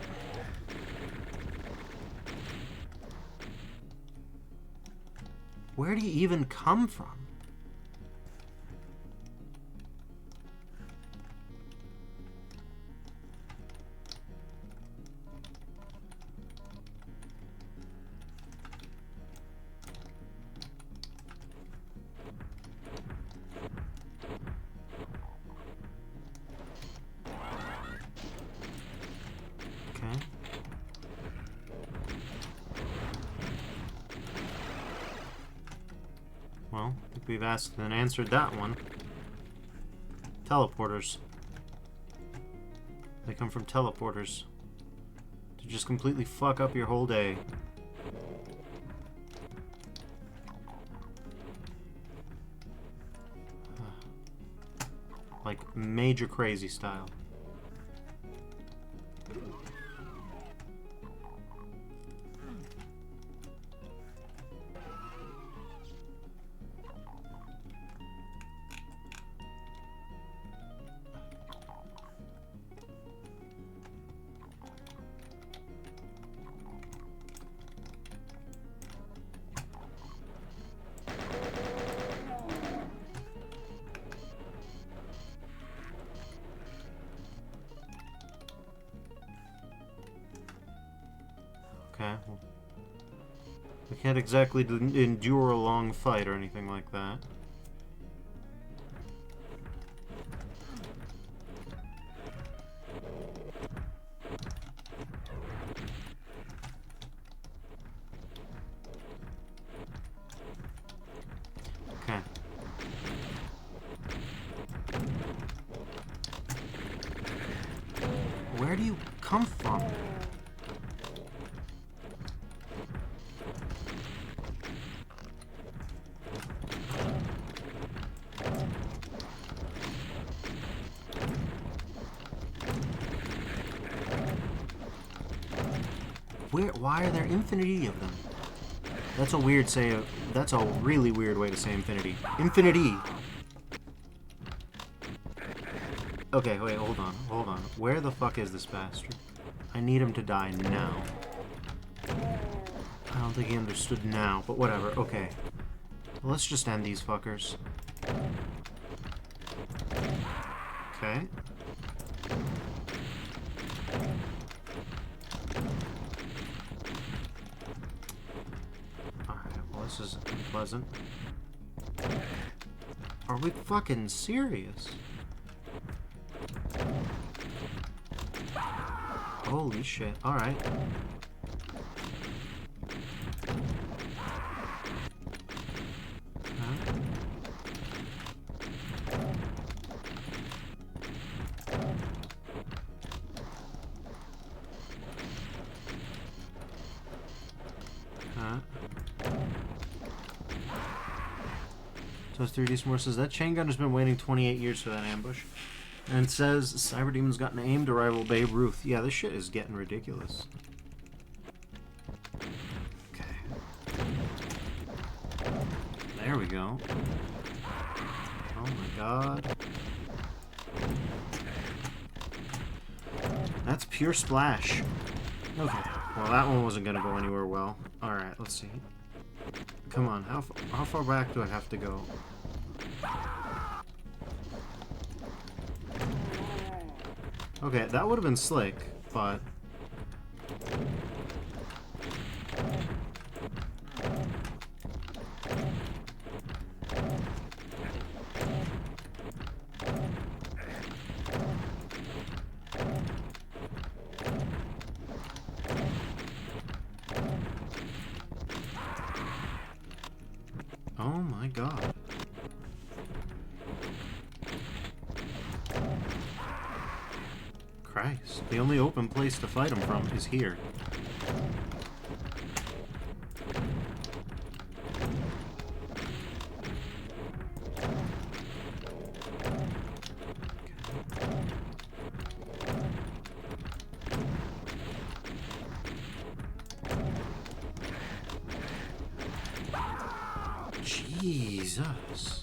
A: Where do you even come from? Okay. Well, I think we've asked and answered that one. Teleporters. They come from teleporters. To just completely fuck up your whole day. Like, major crazy style. Okay, well, we can't exactly endure a long fight or anything like that. Okay. Where do you come from? Why are there infinity of them? That's a weird that's a really weird way to say infinity. Infinity! Okay, wait, hold on. Where the fuck is this bastard? I need him to die now. I don't think he understood now, but whatever, okay. Let's just end these fuckers. Okay. This is unpleasant. Are we fucking serious? Holy shit. Alright. Huh? So 3D S'more says that chain gunner's been waiting 28 years for that ambush. And it says Cyber Demon's got an aim to rival Babe Ruth. Yeah, this shit is getting ridiculous. Okay. There we go. Oh my god. That's pure splash. Okay. Well, that one wasn't gonna go anywhere well. Alright, let's see. Come on, how far back do I have to go? Okay, that would have been slick, but... Oh my god. Christ. The only open place to fight him from is here. Jesus.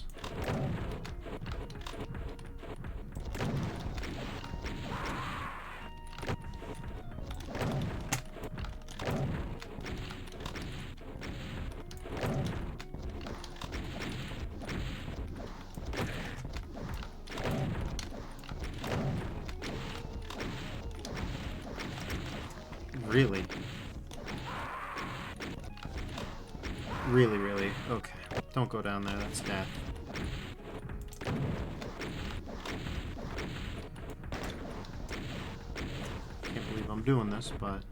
A: Really? Really, really? Okay. Don't go down there, that's death. Can't believe I'm doing this, but...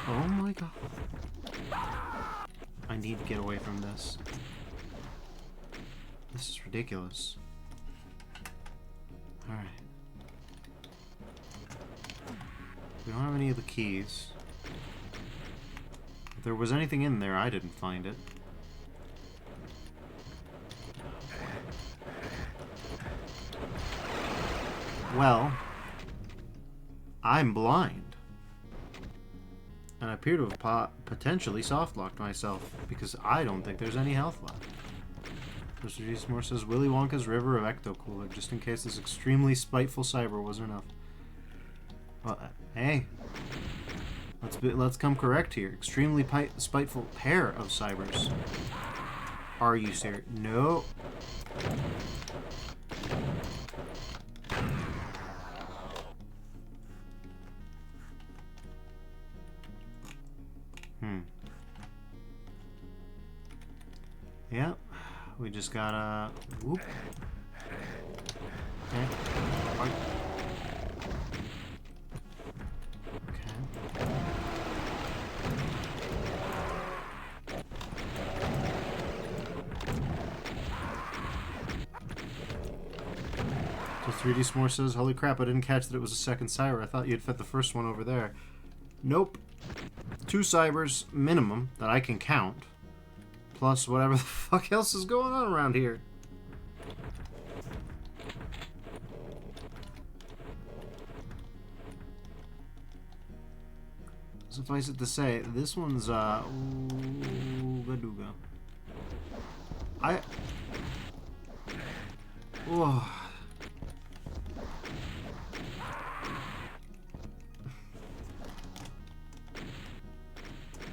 A: Oh my god. I need to get away from this. This is ridiculous. Alright. We don't have any of the keys. If there was anything in there, I didn't find it. Well, I'm blind. And I appear to have potentially soft-locked myself, because I don't think there's any health left. Mr. G. S'more says, Willy Wonka's River of Ecto-Cooler, just in case this extremely spiteful cyber wasn't enough. Well, hey. Let's come correct here. Extremely spiteful pair of cybers. Are you serious? No. Yep. We just gotta... Whoop. Okay. So 3D S'more says, holy crap, I didn't catch that it was a second cyber. I thought you'd fit the first one over there. Nope. 2 cybers minimum that I can count. Plus whatever the fuck else is going on around here. Suffice it to say, this one's, Ooga-dooga. Oh.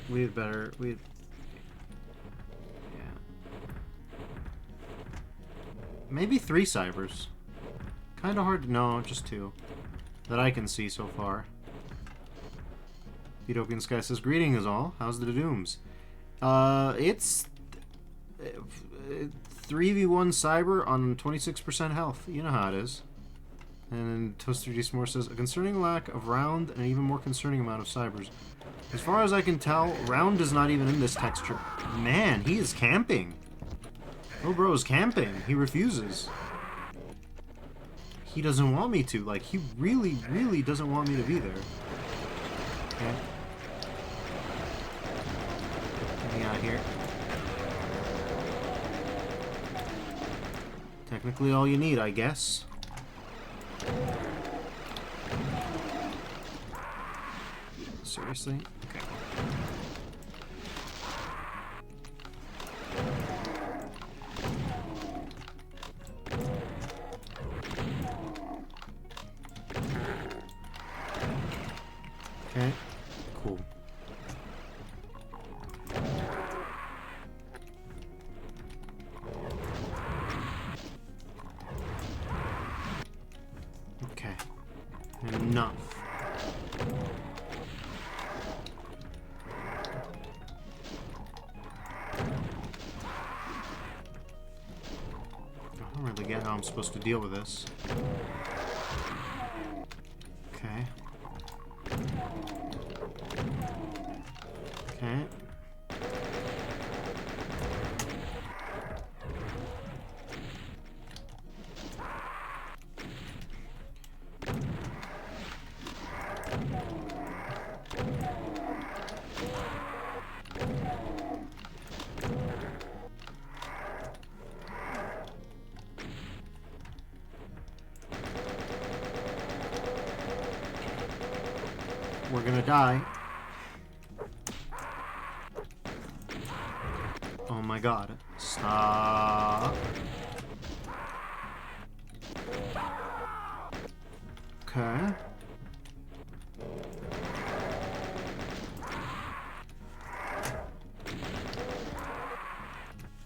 A: We'd better, yeah. Maybe 3 cybers. Kinda hard to know, just 2. That I can see so far. Utopian Sky says, greetings all. How's the Dooms? It's 3v1 cyber on 26% health. You know how it is. And Toaster D. S'more says, a concerning lack of round and an even more concerning amount of cybers. As far as I can tell, round is not even in this texture. Man, he is camping. Oh, bro is camping. He refuses. He doesn't want me to. Like, he really, really doesn't want me to be there. Okay. Get me out of here. Technically all you need, I guess. Seriously? Okay. Okay. Cool. Okay. Enough. I don't really get how I'm supposed to deal with this. Okay. Okay. We're gonna die. Oh my god. Stop. Okay.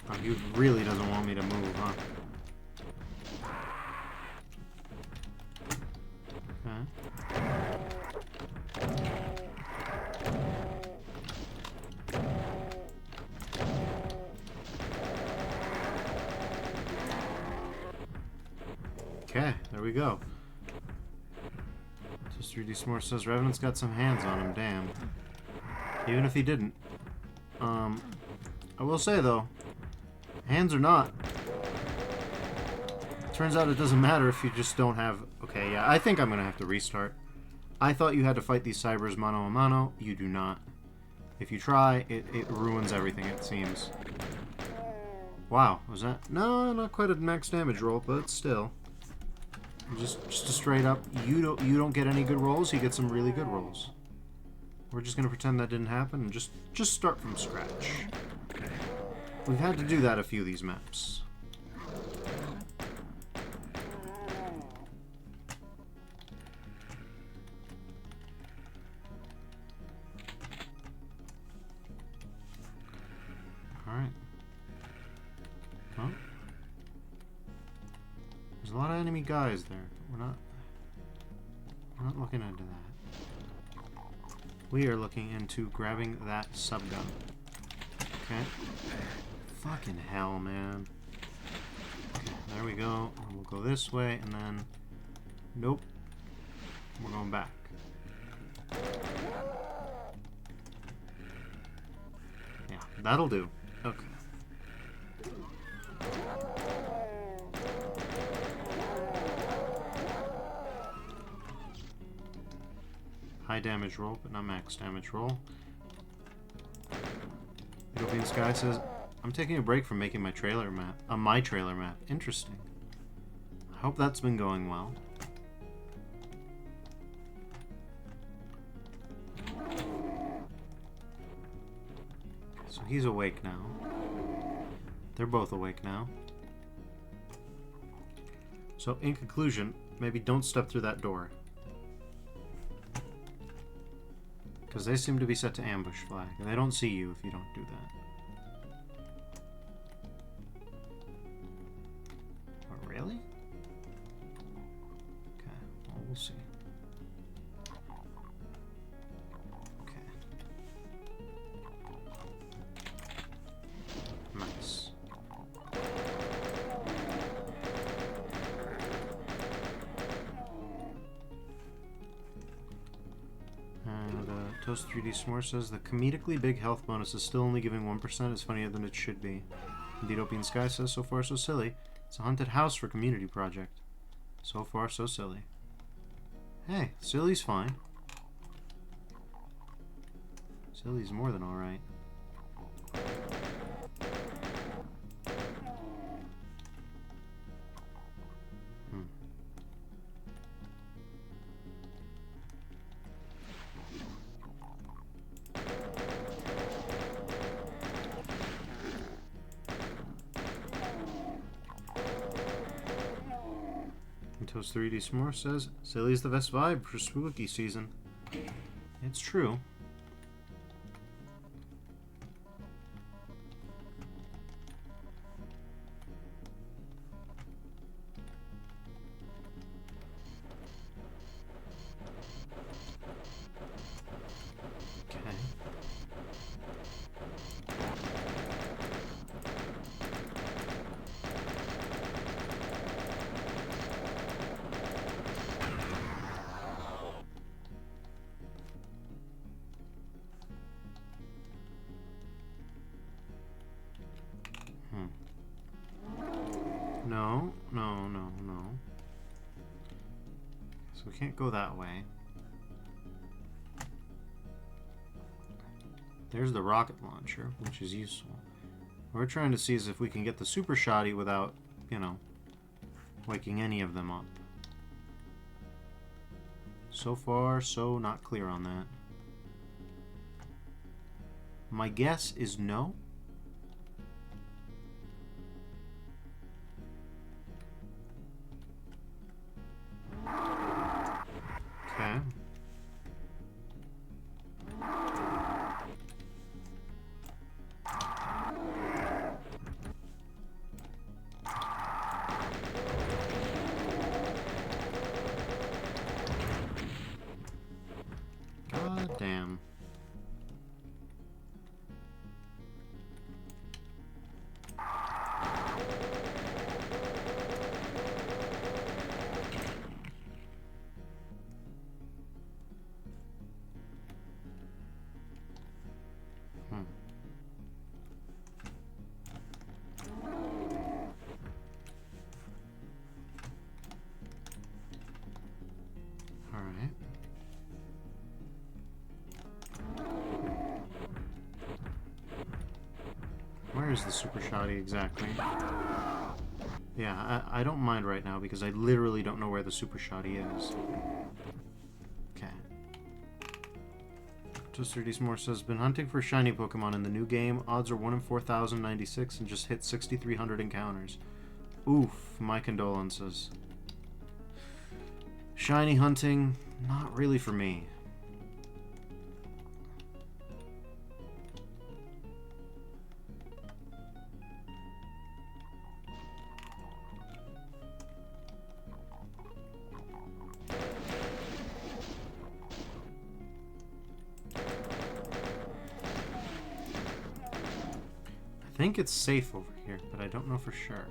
A: Oh, he really doesn't want me to move, huh? Okay. Okay, there we go. Just 3D S'more says Revenant's got some hands on him, damn. Even if he didn't. I will say though, hands or not, turns out it doesn't matter if you just don't have... Okay, yeah, I think I'm gonna have to restart. I thought you had to fight these cybers mano a mano. You do not. If you try, it ruins everything, it seems. Wow, was that... No, not quite a max damage roll, but still. Just a straight up, you don't get any good rolls, he gets some really good rolls. We're just gonna pretend that didn't happen and just start from scratch. We've had to do that a few of these maps. Alright. Huh? There's a lot of enemy guys there. We're not looking into that. We are looking into grabbing that subgun. Okay. Fucking hell, man. Okay, there we go. And we'll go this way, and then... Nope. We're going back. Yeah, that'll do. Okay. High damage roll, but not max damage roll. European Sky says, I'm taking a break from making my trailer map. My trailer map. Interesting. I hope that's been going well. So he's awake now. They're both awake now. So in conclusion, maybe don't step through that door. Because they seem to be set to ambush flag. And they don't see you if you don't do that. Oh, really? Okay, well, we'll see. Okay. Nice. And Toast 3D S'more says the comedically big health bonus is still only giving 1% is funnier than it should be. Indeed, Opian Sky says so far so silly. It's a haunted house for community project. So far so silly. Hey, silly's fine. Silly's more than alright. Toast 3D S'more says, Silly's the best vibe for spooky season. It's true. No. So we can't go that way. There's the rocket launcher, which is useful. What we're trying to see is if we can get the super shoddy without, you know, waking any of them up. So far, so not clear on that. My guess is no. Okay. God damn. Alright. Where is the super shoddy exactly? Yeah, I don't mind right now because I literally don't know where the super shoddy is. Okay. Just 3D S'more says, been hunting for shiny Pokemon in the new game. Odds are 1 in 4,096 and just hit 6,300 encounters. Oof, my condolences. Shiny hunting, not really for me. I think it's safe over here, but I don't know for sure.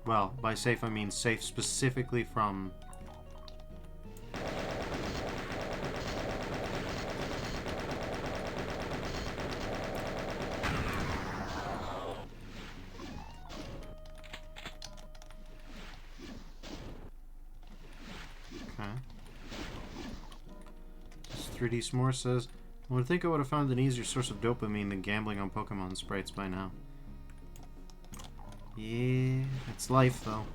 A: Well, by safe I mean safe specifically from... Okay. Just 3D S'more says, I would think I would have found an easier source of dopamine than gambling on Pokemon sprites by now. Yeah, it's life though.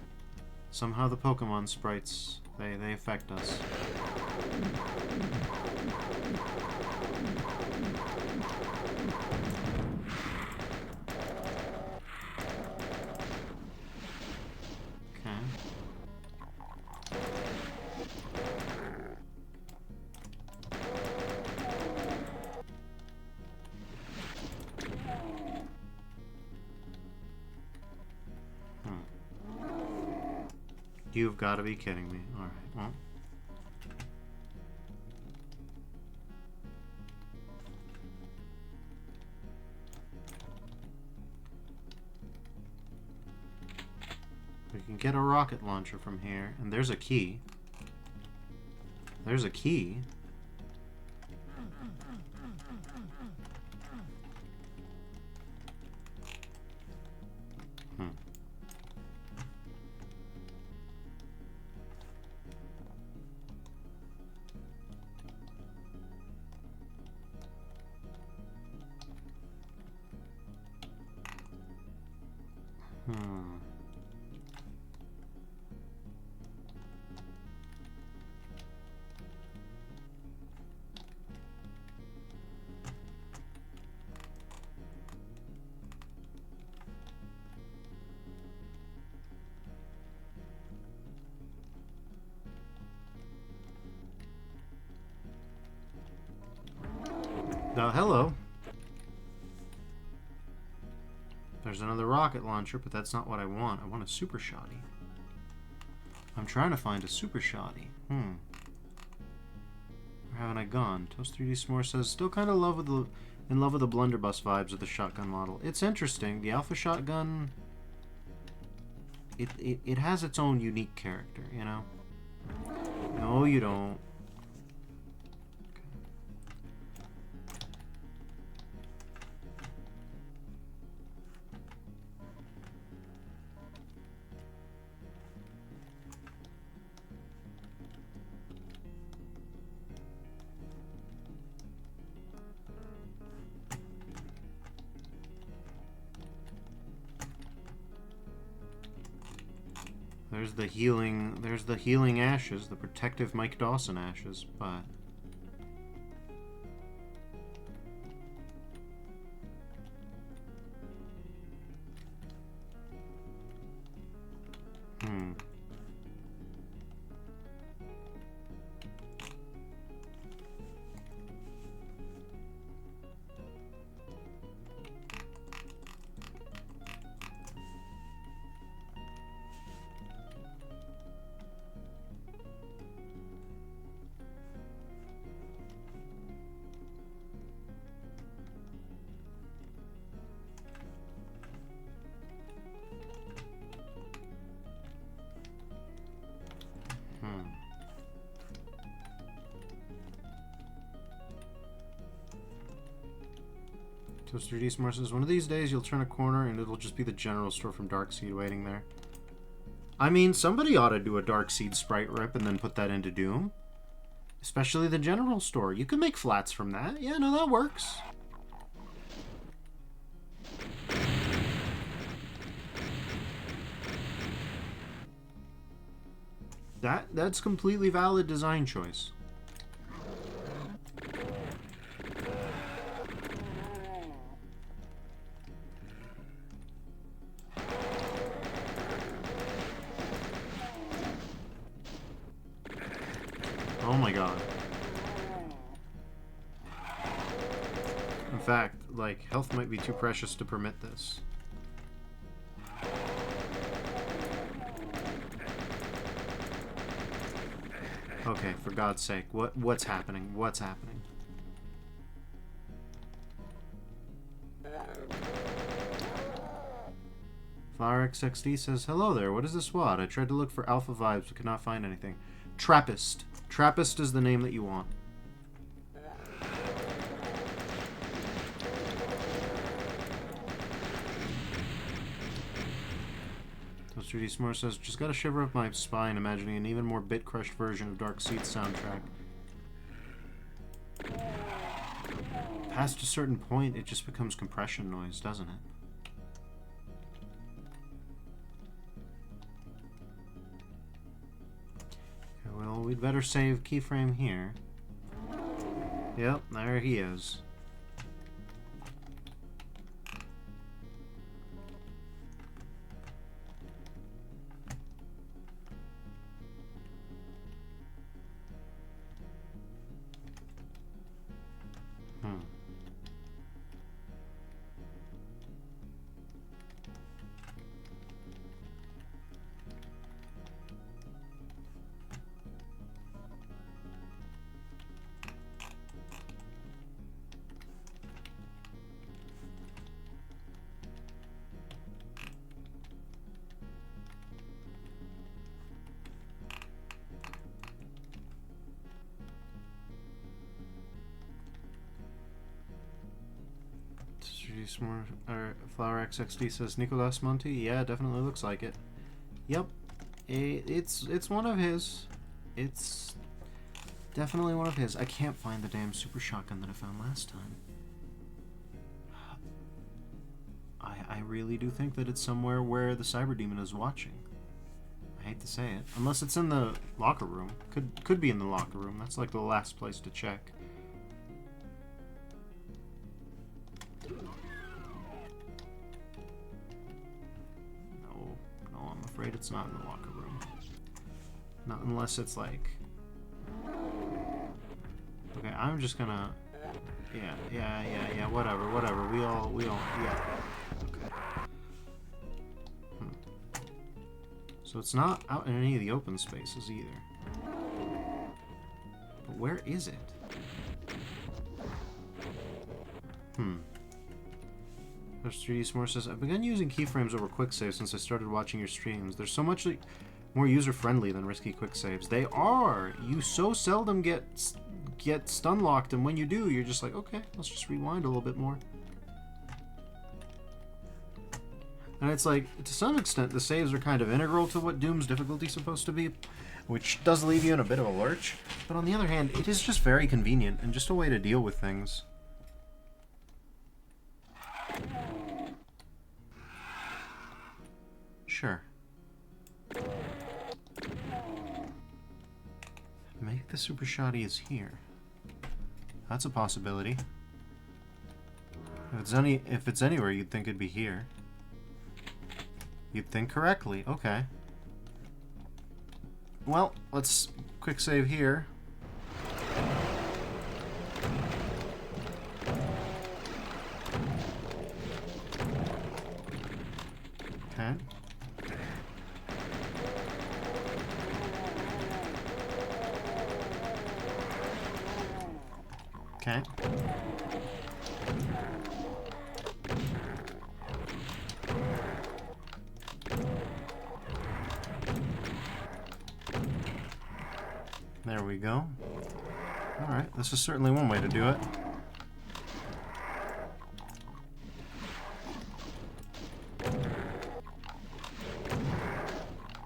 A: Somehow the Pokemon sprites, they affect us. Okay. You've got to be kidding me. Alright, well. We can get a rocket launcher from here, and there's a key. There's a key. Hello. There's another rocket launcher, but that's not what I want. I want a super shoddy. I'm trying to find a super shoddy. Where haven't I gone? Toast 3D S'more says, still kind of in love with the blunderbuss vibes of the shotgun model. It's interesting. The Alpha shotgun, it has its own unique character, you know? No, you don't. There's the healing ashes, the protective Mike Dawson ashes, but Toast 3D S'more says, one of these days you'll turn a corner and it'll just be the general store from Darkseid waiting there. I mean, somebody ought to do a Darkseid sprite rip and then put that into Doom. Especially the general store. You can make flats from that. Yeah, no, that works. That's completely valid design choice. Oh my god. In fact, like, health might be too precious to permit this. Okay, for God's sake, what's happening? What's happening? Flower XXD says, hello there, what is this WAD? I tried to look for alpha vibes but could not find anything. Trappist. Trappist is the name that you want. Toast 3D S'more says, just got a shiver up my spine imagining an even more bit-crushed version of Darkseid's soundtrack. Past a certain point, it just becomes compression noise, doesn't it? Okay, well, we'd better save keyframe here. Yep, there he is. Flower XXD says Nicolas Monti. Yeah, definitely looks like it. Yep, it's one of his. It's definitely one of his. I can't find the damn super shotgun that I found last time. I really do think that it's somewhere where the Cyber Demon is watching. I hate to say it, unless it's in the locker room. Could be in the locker room. That's like the last place to check. Afraid it's not in the locker room. Not unless it's like... Okay, I'm just gonna Yeah, whatever. We all, yeah. Okay. So it's not out in any of the open spaces either. But where is it? There's 3D S'more says, I've begun using keyframes over quick saves since I started watching your streams. They're so much more user-friendly than risky quick saves. They are! You so seldom get stun locked, and when you do, you're just like, okay, let's just rewind a little bit more. And it's like, to some extent, the saves are kind of integral to what Doom's difficulty is supposed to be, which does leave you in a bit of a lurch. But on the other hand, it is just very convenient and just a way to deal with things. Sure. Maybe the super shoddy is here. That's a possibility. If it's anywhere, you'd think it'd be here. You'd think correctly. Okay. Well, let's quick save here. Okay. Okay. There we go. Alright, this is certainly one way to do it.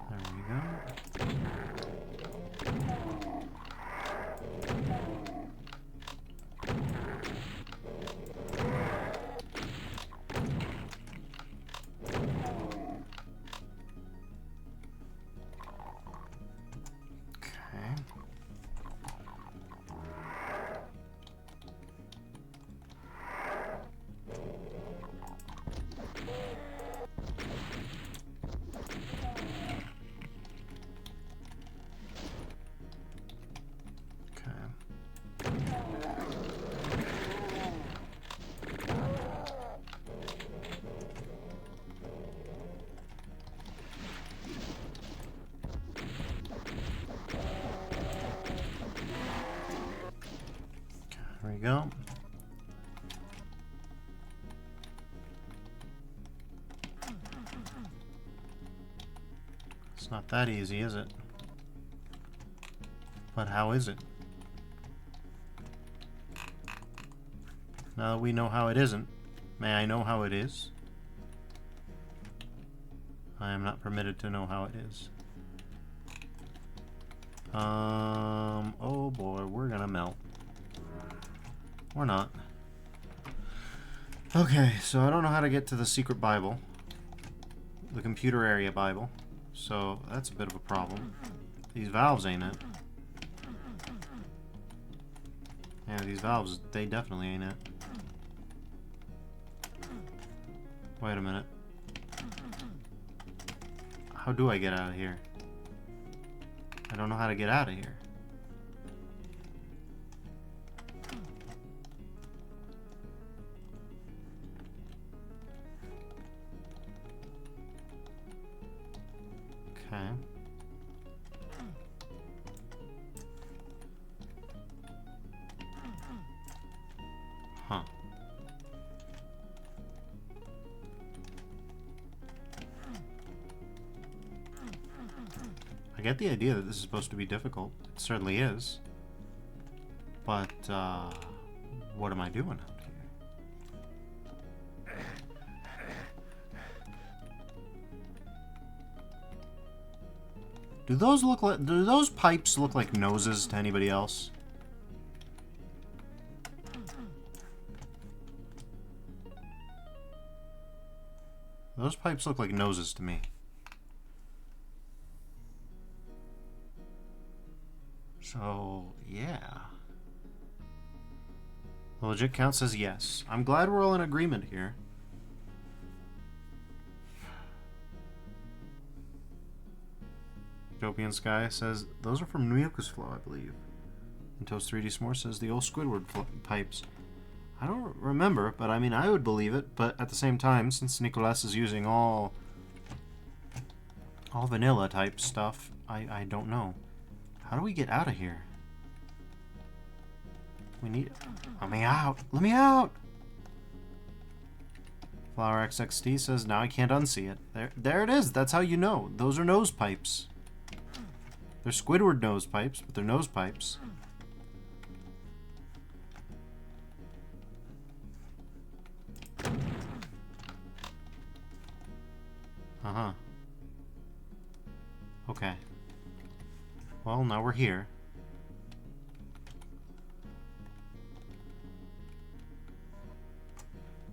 A: There we go. There we go. It's not that easy, is it? But how is it? Now that we know how it isn't, may I know how it is? I am not permitted to know how it is. Oh boy, we're gonna melt. Or not. Okay, so I don't know how to get to the secret Bible. The computer area Bible. So that's a bit of a problem. These valves ain't it. Yeah, these valves, they definitely ain't it. Wait a minute. How do I get out of here? I don't know how to get out of here. Okay. Huh. I get the idea that this is supposed to be difficult. It certainly is. But, what am I doing out here? Do those pipes look like noses to anybody else? Those pipes look like noses to me. So, yeah. The legit count says yes. I'm glad we're all in agreement here. Utopian Sky says, those are from Mucus Flow, I believe. And Toast 3D S'more says, the old Squidward pipes. I don't remember, but I mean, I would believe it. But at the same time, since Nicolas is using all vanilla type stuff, I don't know. How do we get out of here? We need... Let me out! Let me out! Flower XXT says, now I can't unsee it. There it is! That's how you know. Those are nose pipes. They're Squidward nose pipes, but they're nose pipes. Uh-huh. Okay. Well, now we're here.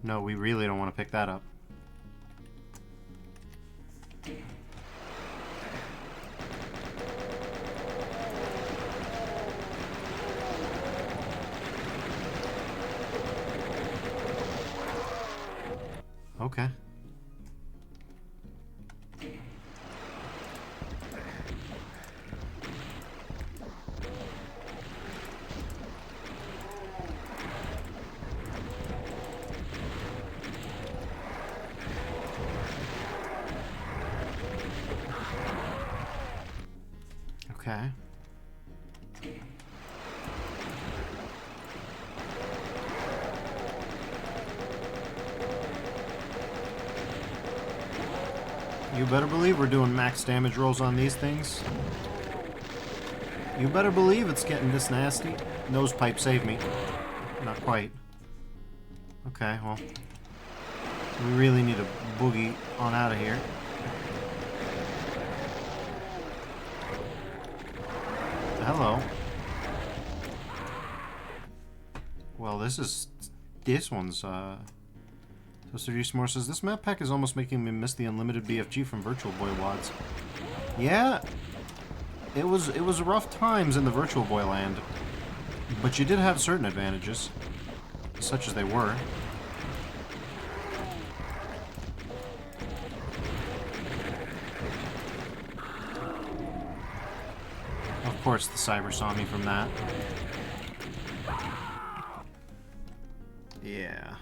A: No, we really don't want to pick that up. Okay. Okay. You better believe we're doing max damage rolls on these things. You better believe it's getting this nasty. Nose pipe saved me. Not quite. Okay, well. We really need to boogie on out of here. Hello. Well, this one's, So Seduce More says, this map pack is almost making me miss the unlimited BFG from Virtual Boy WADs. Yeah, it was rough times in the Virtual Boy land, but you did have certain advantages, such as they were. Of course, the Cyber saw me from that. Yeah.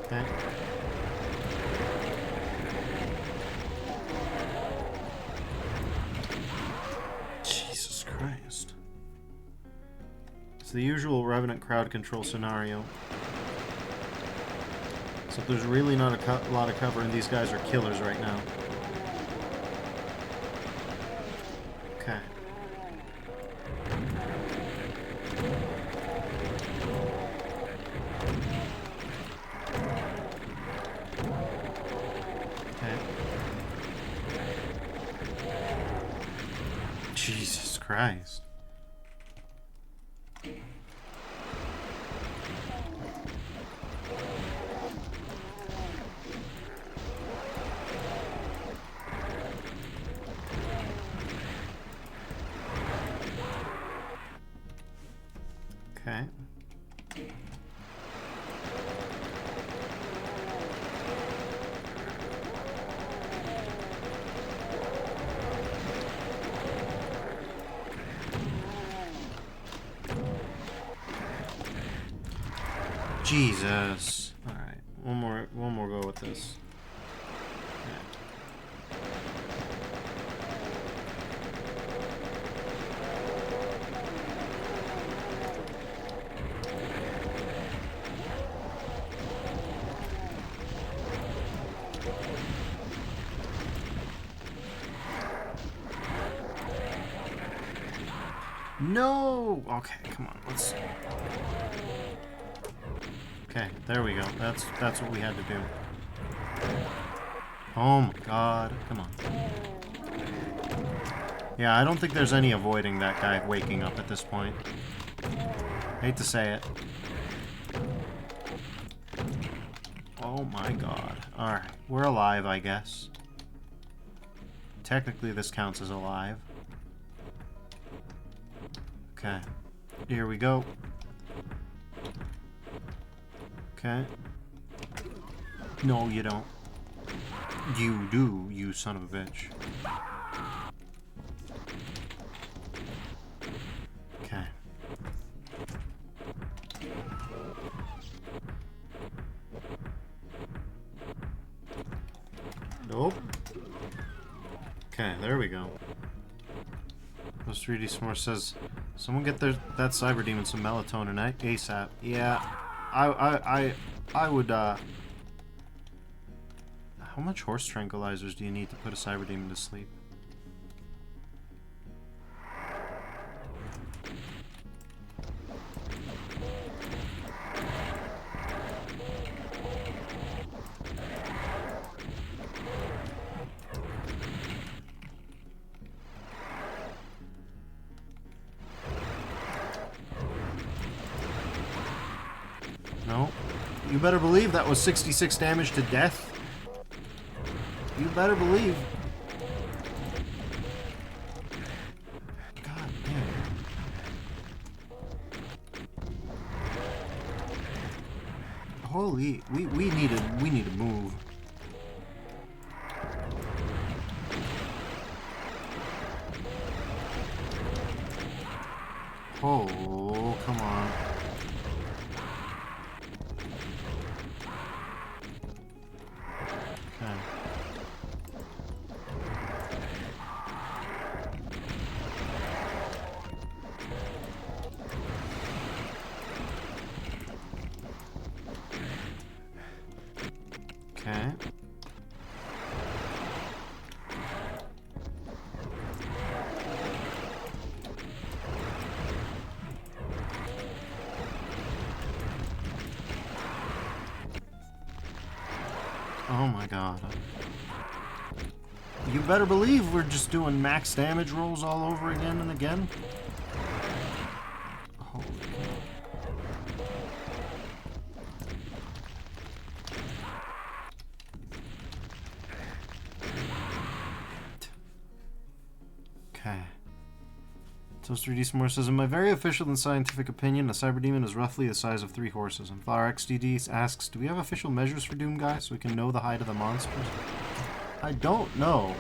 A: Okay. Jesus Christ. It's the usual Revenant crowd control scenario. Except there's really not a lot of cover, and these guys are killers right now. Okay. Okay. Jesus Christ. Okay. Jesus. All right. One more go with this. No! Okay, come on. Let's... Okay, there we go. That's what we had to do. Oh my god. Come on. Yeah, I don't think there's any avoiding that guy waking up at this point. Hate to say it. Oh my god. Alright, we're alive, I guess. Technically, this counts as alive. Okay. Here we go. Okay. No, you don't. You do, you son of a bitch. Okay. Nope. Okay, there we go. Post 3D S'more says, someone get that cyber demon some melatonin ASAP. Yeah, I would, how much horse tranquilizers do you need to put a cyber demon to sleep? No. You better believe that was 66 damage to death. You better believe. God damn. Holy, we need to move. Oh, come on. Okay. Okay. Oh my god. You better believe we're just doing max damage rolls all over again and again. Holy cow. Okay. Toast 3D S'more says, in my very official and scientific opinion, a cyber demon is roughly the size of 3 horses. And Flower XDD asks, do we have official measures for Doom Guy so we can know the height of the monsters? I don't know.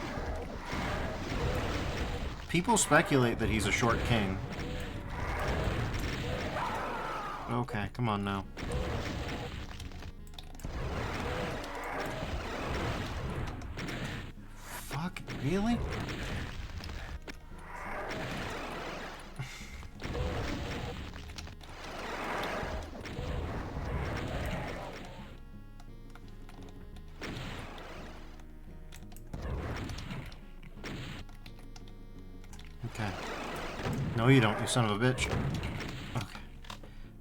A: People speculate that he's a short king. Okay, come on now. Fuck, really? Okay. No, you don't, you son of a bitch. Okay.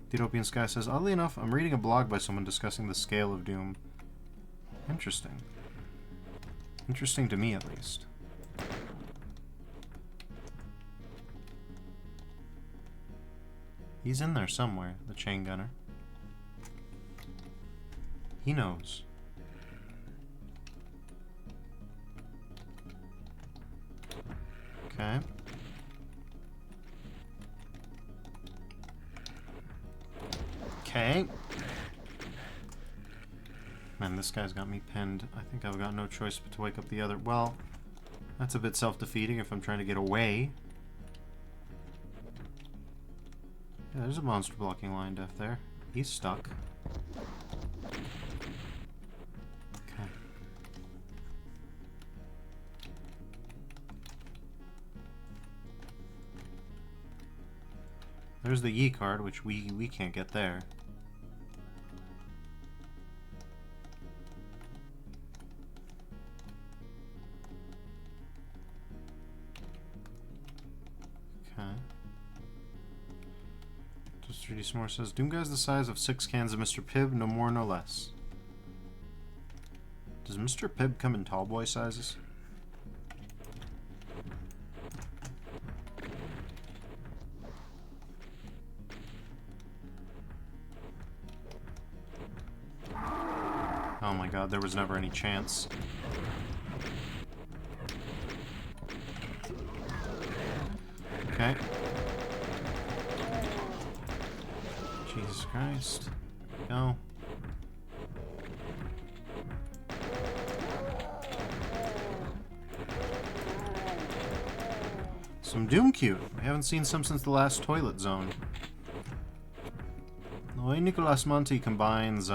A: The Utopian Sky says, oddly enough, I'm reading a blog by someone discussing the scale of Doom. Interesting. Interesting to me, at least. He's in there somewhere, the chain gunner. He knows. Okay. Okay. Man, this guy's got me pinned. I think I've got no choice but to wake up the other. Well, that's a bit self-defeating if I'm trying to get away. Yeah, there's a monster blocking line death there. He's stuck. Okay. There's the Yi card, which we can't get there. Okay. Just 3D S'more says, Doom Guy's the size of 6 cans of Mr. Pibb, no more, no less. Does Mr. Pibb come in tall boy sizes? Oh my god, there was never any chance. Okay. Jesus Christ. Go. Some Doom Cute. We haven't seen some since the last Toilet Zone. The way Nicolas Monti combines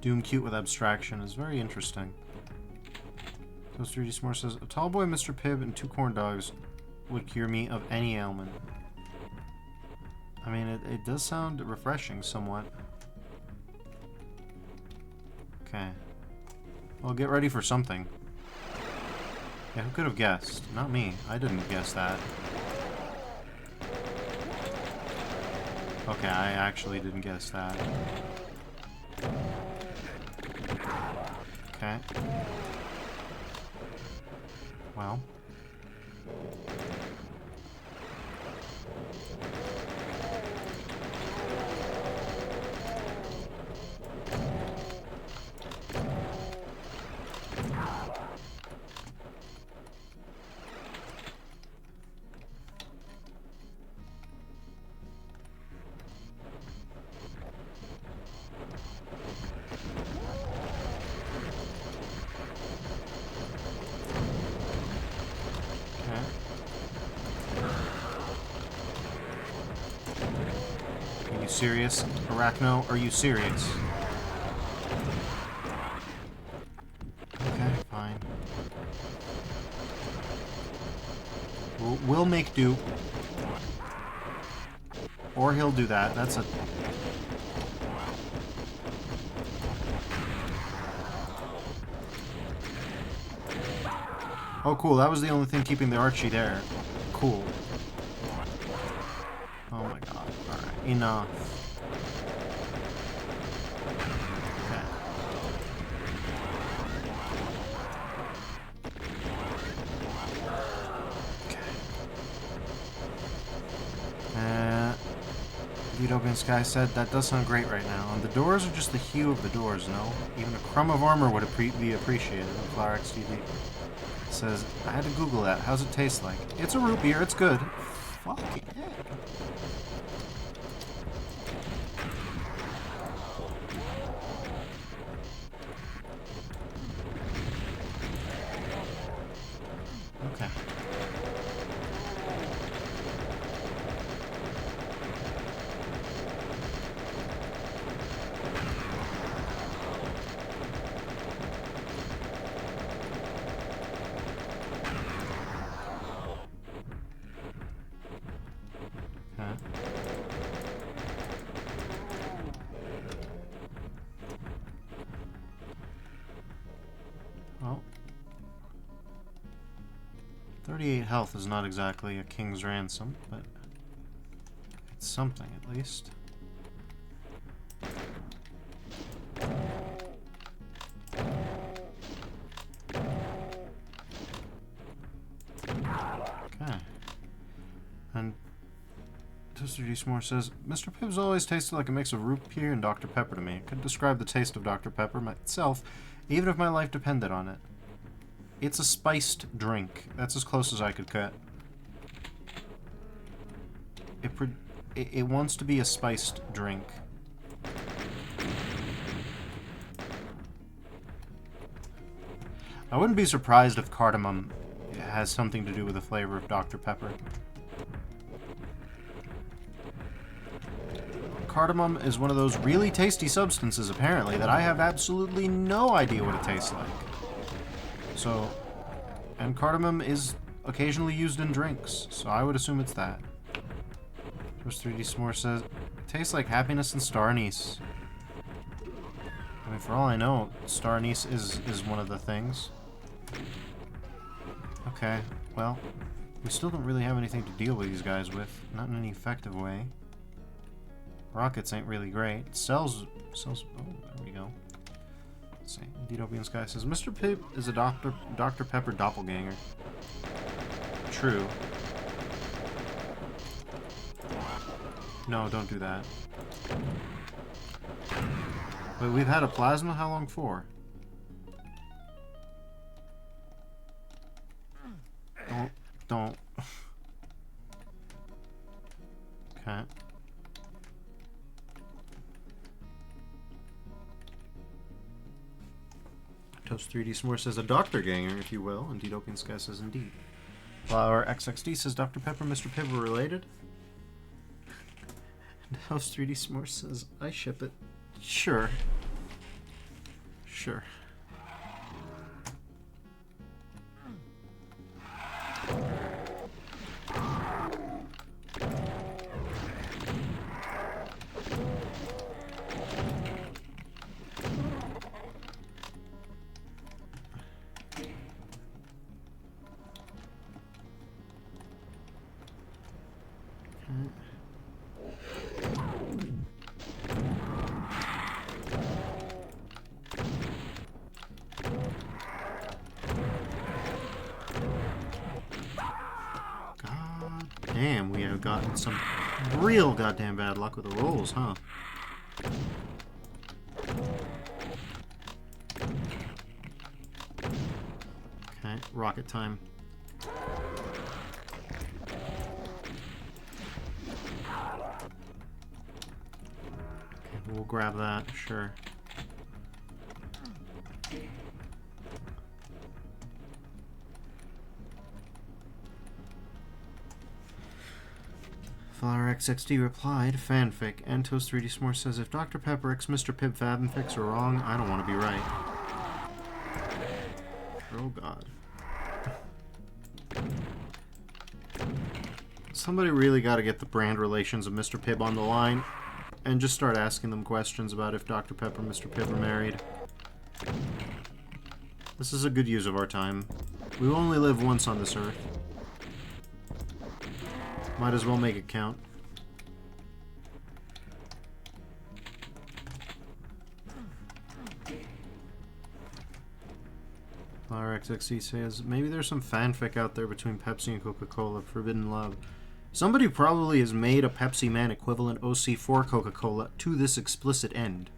A: Doom Cute with abstraction is very interesting. Toast 3D S'more says, a tall boy, Mr. Pibb, and 2 corn dogs would cure me of any ailment. I mean, it does sound refreshing somewhat. Okay. Well, get ready for something. Yeah, who could have guessed? Not me. I didn't guess that. Okay, I actually didn't guess that. Okay. Well. Are you serious? Arachno, are you serious? Okay, fine. We'll make do. Or he'll do that. That's a... Oh, cool. That was the only thing keeping the Archie there. Cool. Oh my god. Alright. Enough. Okay. Utopian Sky said, that does sound great right now. And the doors are just the hue of the doors, no? Even a crumb of armor would be appreciated. And Flower XTV says, I had to Google that. How's it taste like? It's a root beer. It's good. Fucking heck. Okay. Well, 38 health is not exactly a king's ransom, but it's something at least. Okay. And Toaster G. S'more says, Mr. Pibbs always tasted like a mix of root beer and Dr. Pepper to me. I could describe the taste of Dr. Pepper myself, even if my life depended on it. It's a spiced drink. That's as close as I could cut. It wants to be a spiced drink. I wouldn't be surprised if cardamom has something to do with the flavor of Dr. Pepper. Cardamom is one of those really tasty substances, apparently, that I have absolutely no idea what it tastes like. So, and cardamom is occasionally used in drinks, so I would assume it's that. First 3D S'more says, it tastes like happiness and star anise. I mean, for all I know, star anise is one of the things. Okay, well, we still don't really have anything to deal with these guys with. Not in any effective way. Rockets ain't really great. Cells, oh, there we go. Let's see. Utopian Sky says, Mr. Pibb is a Dr. Pepper doppelganger. True. No, don't do that. Wait, we've had a plasma? How long for? Don't. Okay. Toast 3D S'more says a doctor ganger, if you will. Indeed, Opium Sky says indeed. Flower XXD says Dr. Pepper and Mr. Pibb are related. Toast 3D S'more says I ship it. Sure. Sure. Damn, we have gotten some real goddamn bad luck with the rolls, huh? Okay, rocket time. Okay, we'll grab that, sure. Flower XXD replied, fanfic, and Toast 3D S'more says, if Dr. Pepper X, Mr. Pibb, Fab, and Fix are wrong, I don't want to be right. Oh god. Somebody really got to get the brand relations of Mr. Pibb on the line and just start asking them questions about if Dr. Pepper and Mr. Pibb are married. This is a good use of our time. We only live once on this earth. Might as well make it count. RXXC says, maybe there's some fanfic out there between Pepsi and Coca-Cola, Forbidden Love. Somebody probably has made a Pepsi Man equivalent OC for Coca-Cola to this explicit end.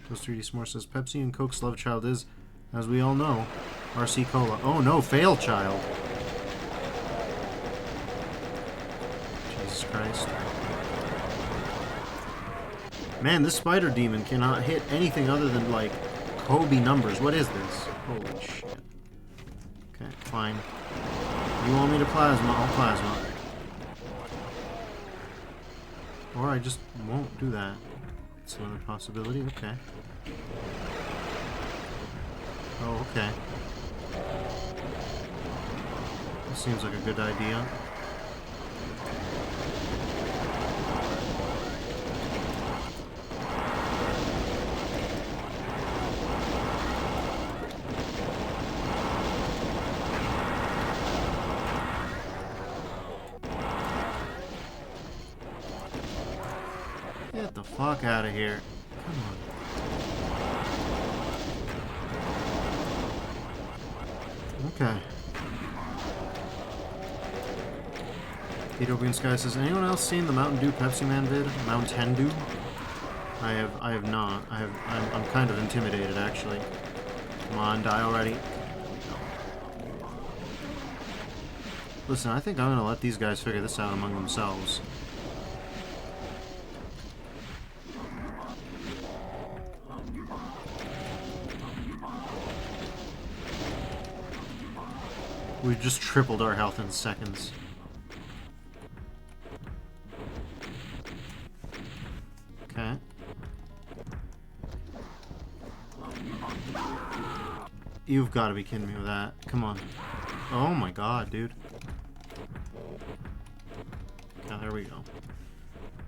A: Toast 3D S'more says, Pepsi and Coke's love child is, as we all know, RC Cola. Oh no, fail child. Jesus Christ. Man, this spider demon cannot hit anything other than, like, Kobe numbers. What is this? Holy shit. Okay, fine. You want me to plasma? I'll plasma. Or I just won't do that. It's another possibility. Okay. Oh, okay. This seems like a good idea. Get the fuck out of here. Come on. Okay. Ethiopian Sky says, anyone else seen the Mountain Dew Pepsi Man vid? Mountain Dew? I have not. I'm kind of intimidated, actually. Come on, die already. Listen, I think I'm gonna let these guys figure this out among themselves. We've just tripled our health in seconds. Okay. You've got to be kidding me with that. Come on. Oh my god, dude. Okay, there we go.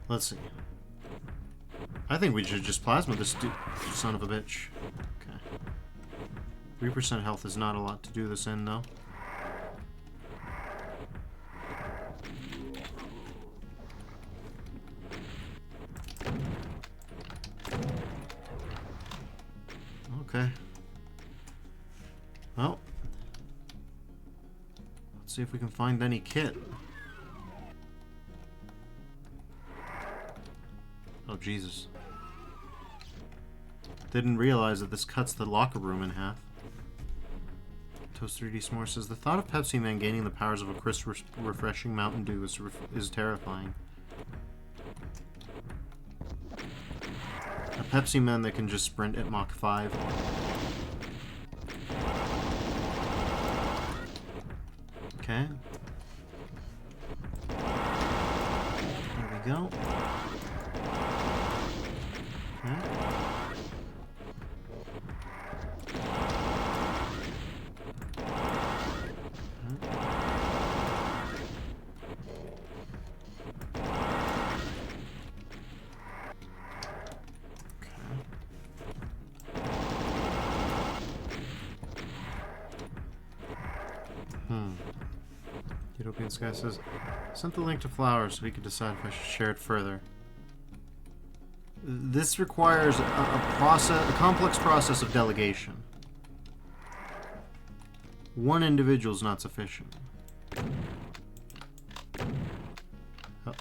A: Let's see. I think we should just plasma this dude, son of a bitch. Okay. 3% health is not a lot to do this in, though. Okay. Well, let's see if we can find any kit. Oh, Jesus. Didn't realize that this cuts the locker room in half. Toast 3D S'more says, the thought of Pepsi Man gaining the powers of a crisp, refreshing Mountain Dew is terrifying. A Pepsi Man that can just sprint at Mach 5. Utopian Sky says, sent the link to Flowers so we could decide if I should share it further. This requires a complex process of delegation. One individual is not sufficient.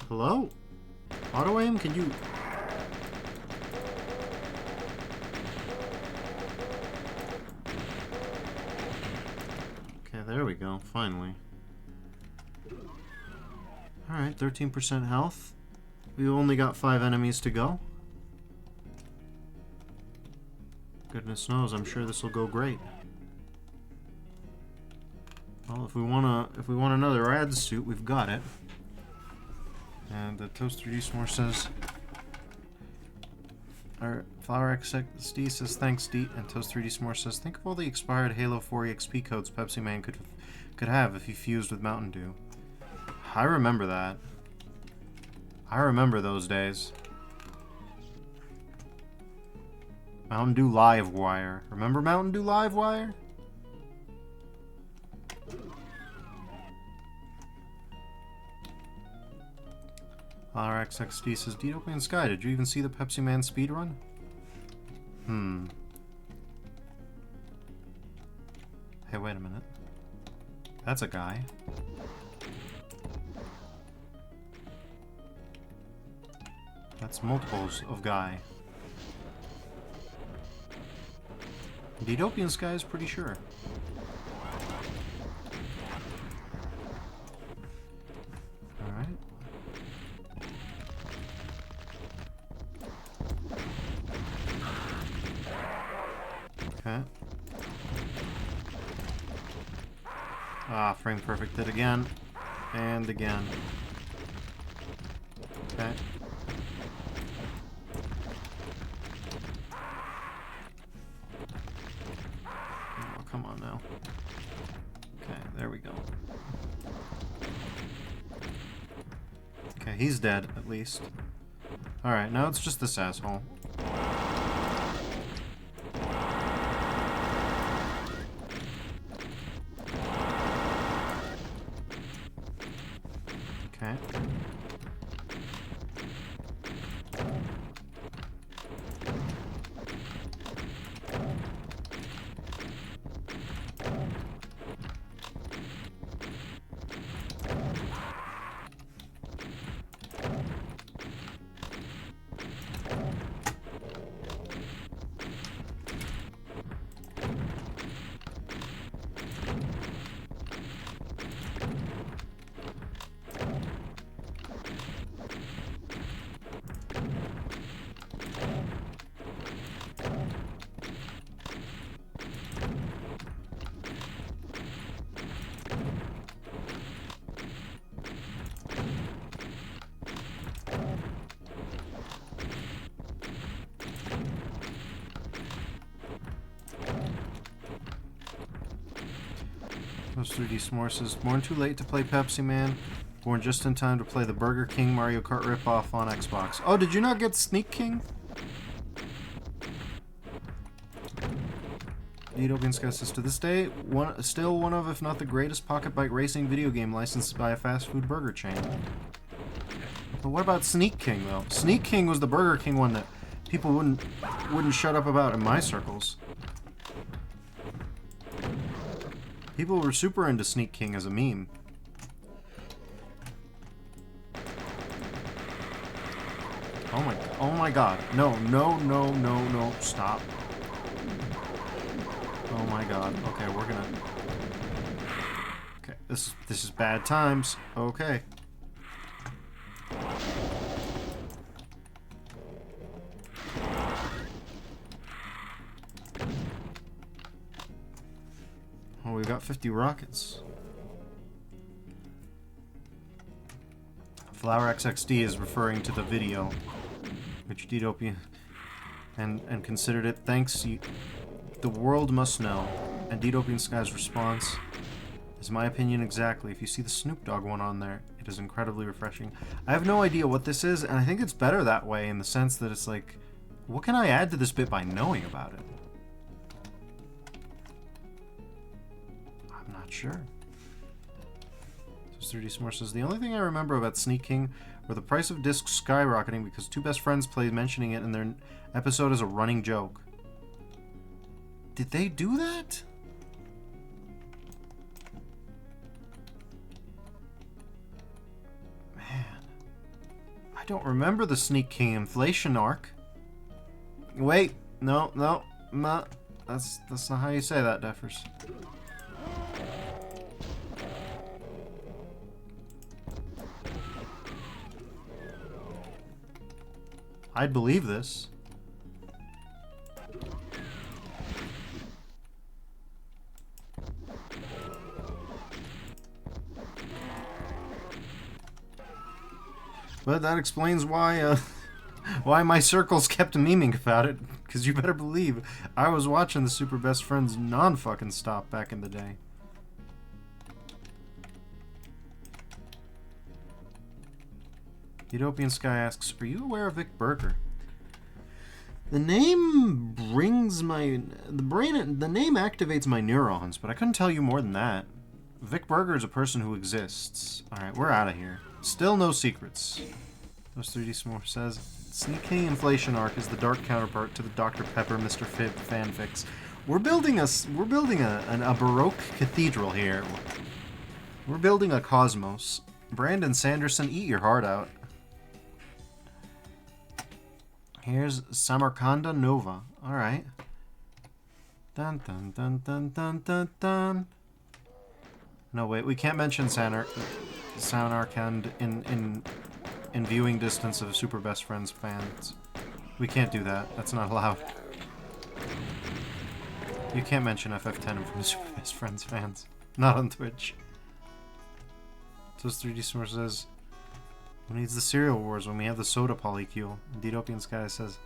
A: Hello? Auto aim? Can you... Okay, there we go. Finally. Alright, 13% health. We've only got 5 enemies to go. Goodness knows, I'm sure this will go great. Well, if we want another rad suit, we've got it. And Toast 3D S'more says, our Flower XXD says, thanks, Deet. And Toast 3D S'more says, think of all the expired Halo 4 EXP codes Pepsi Man could have if he fused with Mountain Dew. I remember that. I remember those days. Mountain Dew Live Wire. Remember Mountain Dew Live Wire? RXXD says, Utopian Sky, did you even see the Pepsi Man speedrun? Hey, wait a minute. That's a guy. That's multiples of guy. The Utopian Sky is pretty sure. Alright. Okay. Ah, frame perfect it again. And again. Okay. Oh, come on now. Okay, there we go. Okay, he's dead, at least. Alright, now it's just this asshole. Okay. Those 3D S'more says, born too late to play Pepsi Man, born just in time to play the Burger King Mario Kart ripoff on Xbox. Oh, did you not get Sneak King? Utopian Sky says, to this day, still one of, if not the greatest pocket bike racing video game licensed by a fast food burger chain. But what about Sneak King, though? Sneak King was the Burger King one that people wouldn't shut up about in my circles. People were super into Sneak King as a meme. Oh my god. No, stop. Oh my god. Okay, we're gonna... Okay, this is bad times. Okay. Oh, we've got 50 rockets. Flower XXD is referring to the video, which Utopia and considered it. Thanks, the world must know. And Utopian Sky's response is my opinion exactly. If you see the Snoop Dogg one on there, it is incredibly refreshing. I have no idea what this is, and I think it's better that way in the sense that it's like, what can I add to this bit by knowing about it? Sure. Just 3D S'more says, the only thing I remember about Sneak King were the price of discs skyrocketing because two best friends played mentioning it in their episode as a running joke. Did they do that? Man. I don't remember the Sneak King inflation arc. Wait. No. That's not how you say that, Defers. I'd believe this. But that explains why why my circles kept memeing about it, because you better believe I was watching the Super Best Friends non-fucking stop back in the day. Utopian Sky asks, are you aware of Vic Berger? The name brings my... The name activates my neurons, but I couldn't tell you more than that. Vic Berger is a person who exists. Alright, we're out of here. Still no secrets. Those 3D S'more says, Sneak King Inflation Arc is the dark counterpart to the Dr. Pepper Mr. Fib fanfics. We're building a Baroque cathedral here. We're building a cosmos. Brandon Sanderson, eat your heart out. Here's Samarkanda Nova. Alright. Dun dun dun dun dun dun dun. No, wait, we can't mention Samarkand in viewing distance of Super Best Friends fans. We can't do that. That's not allowed. You can't mention FF10 from Super Best Friends fans. Not on Twitch. So 3D S'more says, who needs the cereal wars when we have the soda polycule? Utopian Sky says,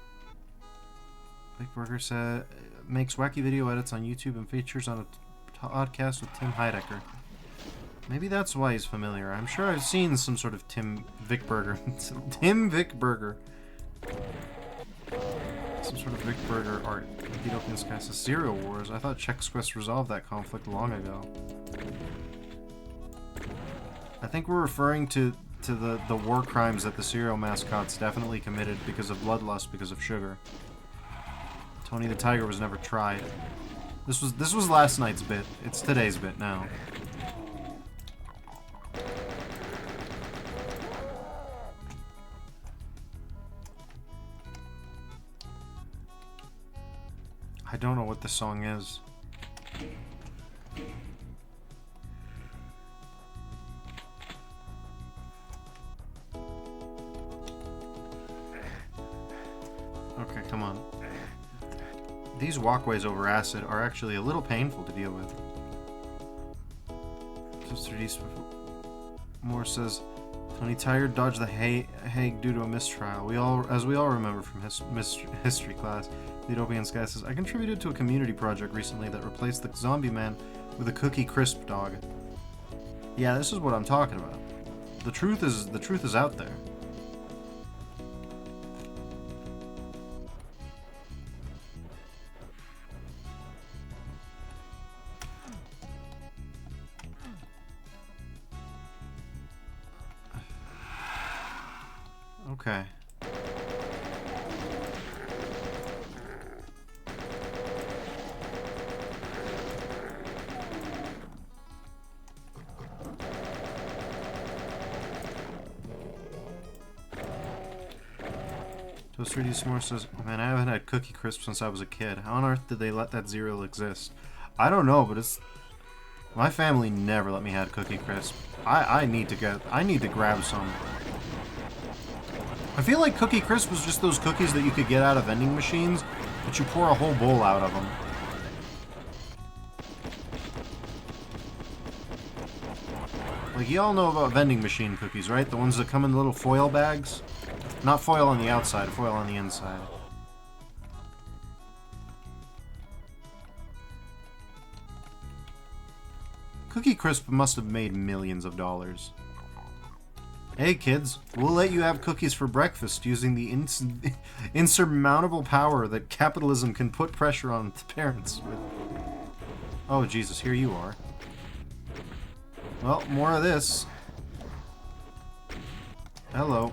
A: Vic Berger makes wacky video edits on YouTube and features on a podcast with Tim Heidecker. Maybe that's why he's familiar. I'm sure I've seen some sort of Tim Vic Berger. Tim Vic Berger. Some sort of Vic Berger art. Utopian Sky says, cereal wars? I thought Chex Quest resolved that conflict long ago. I think we're referring to the war crimes that the cereal mascots definitely committed because of bloodlust, because of sugar. Tony the Tiger was never tried. This was last night's bit. It's today's bit now. I don't know what this song is. Okay, come on. These walkways over acid are actually a little painful to deal with. Just 3D S'more says, Tony Tiger dodged the Hague due to a mistrial. As we all remember from history class. The Utopian Sky says, I contributed to a community project recently that replaced the zombie man with a Cookie Crisp dog. Yeah, this is what I'm talking about. The truth is out there. Okay. Toast 3D S'more says, oh man, I haven't had Cookie Crisp since I was a kid. How on earth did they let that cereal exist? I don't know, but it's... My family never let me have Cookie Crisp. I need to grab some. I feel like Cookie Crisp was just those cookies that you could get out of vending machines, but you pour a whole bowl out of them. Like, you all know about vending machine cookies, right? The ones that come in little foil bags? Not foil on the outside, foil on the inside. Cookie Crisp must have made millions of dollars. Hey kids, we'll let you have cookies for breakfast using the insurmountable power that capitalism can put pressure on parents with. Oh Jesus, here you are. Well, more of this. Hello.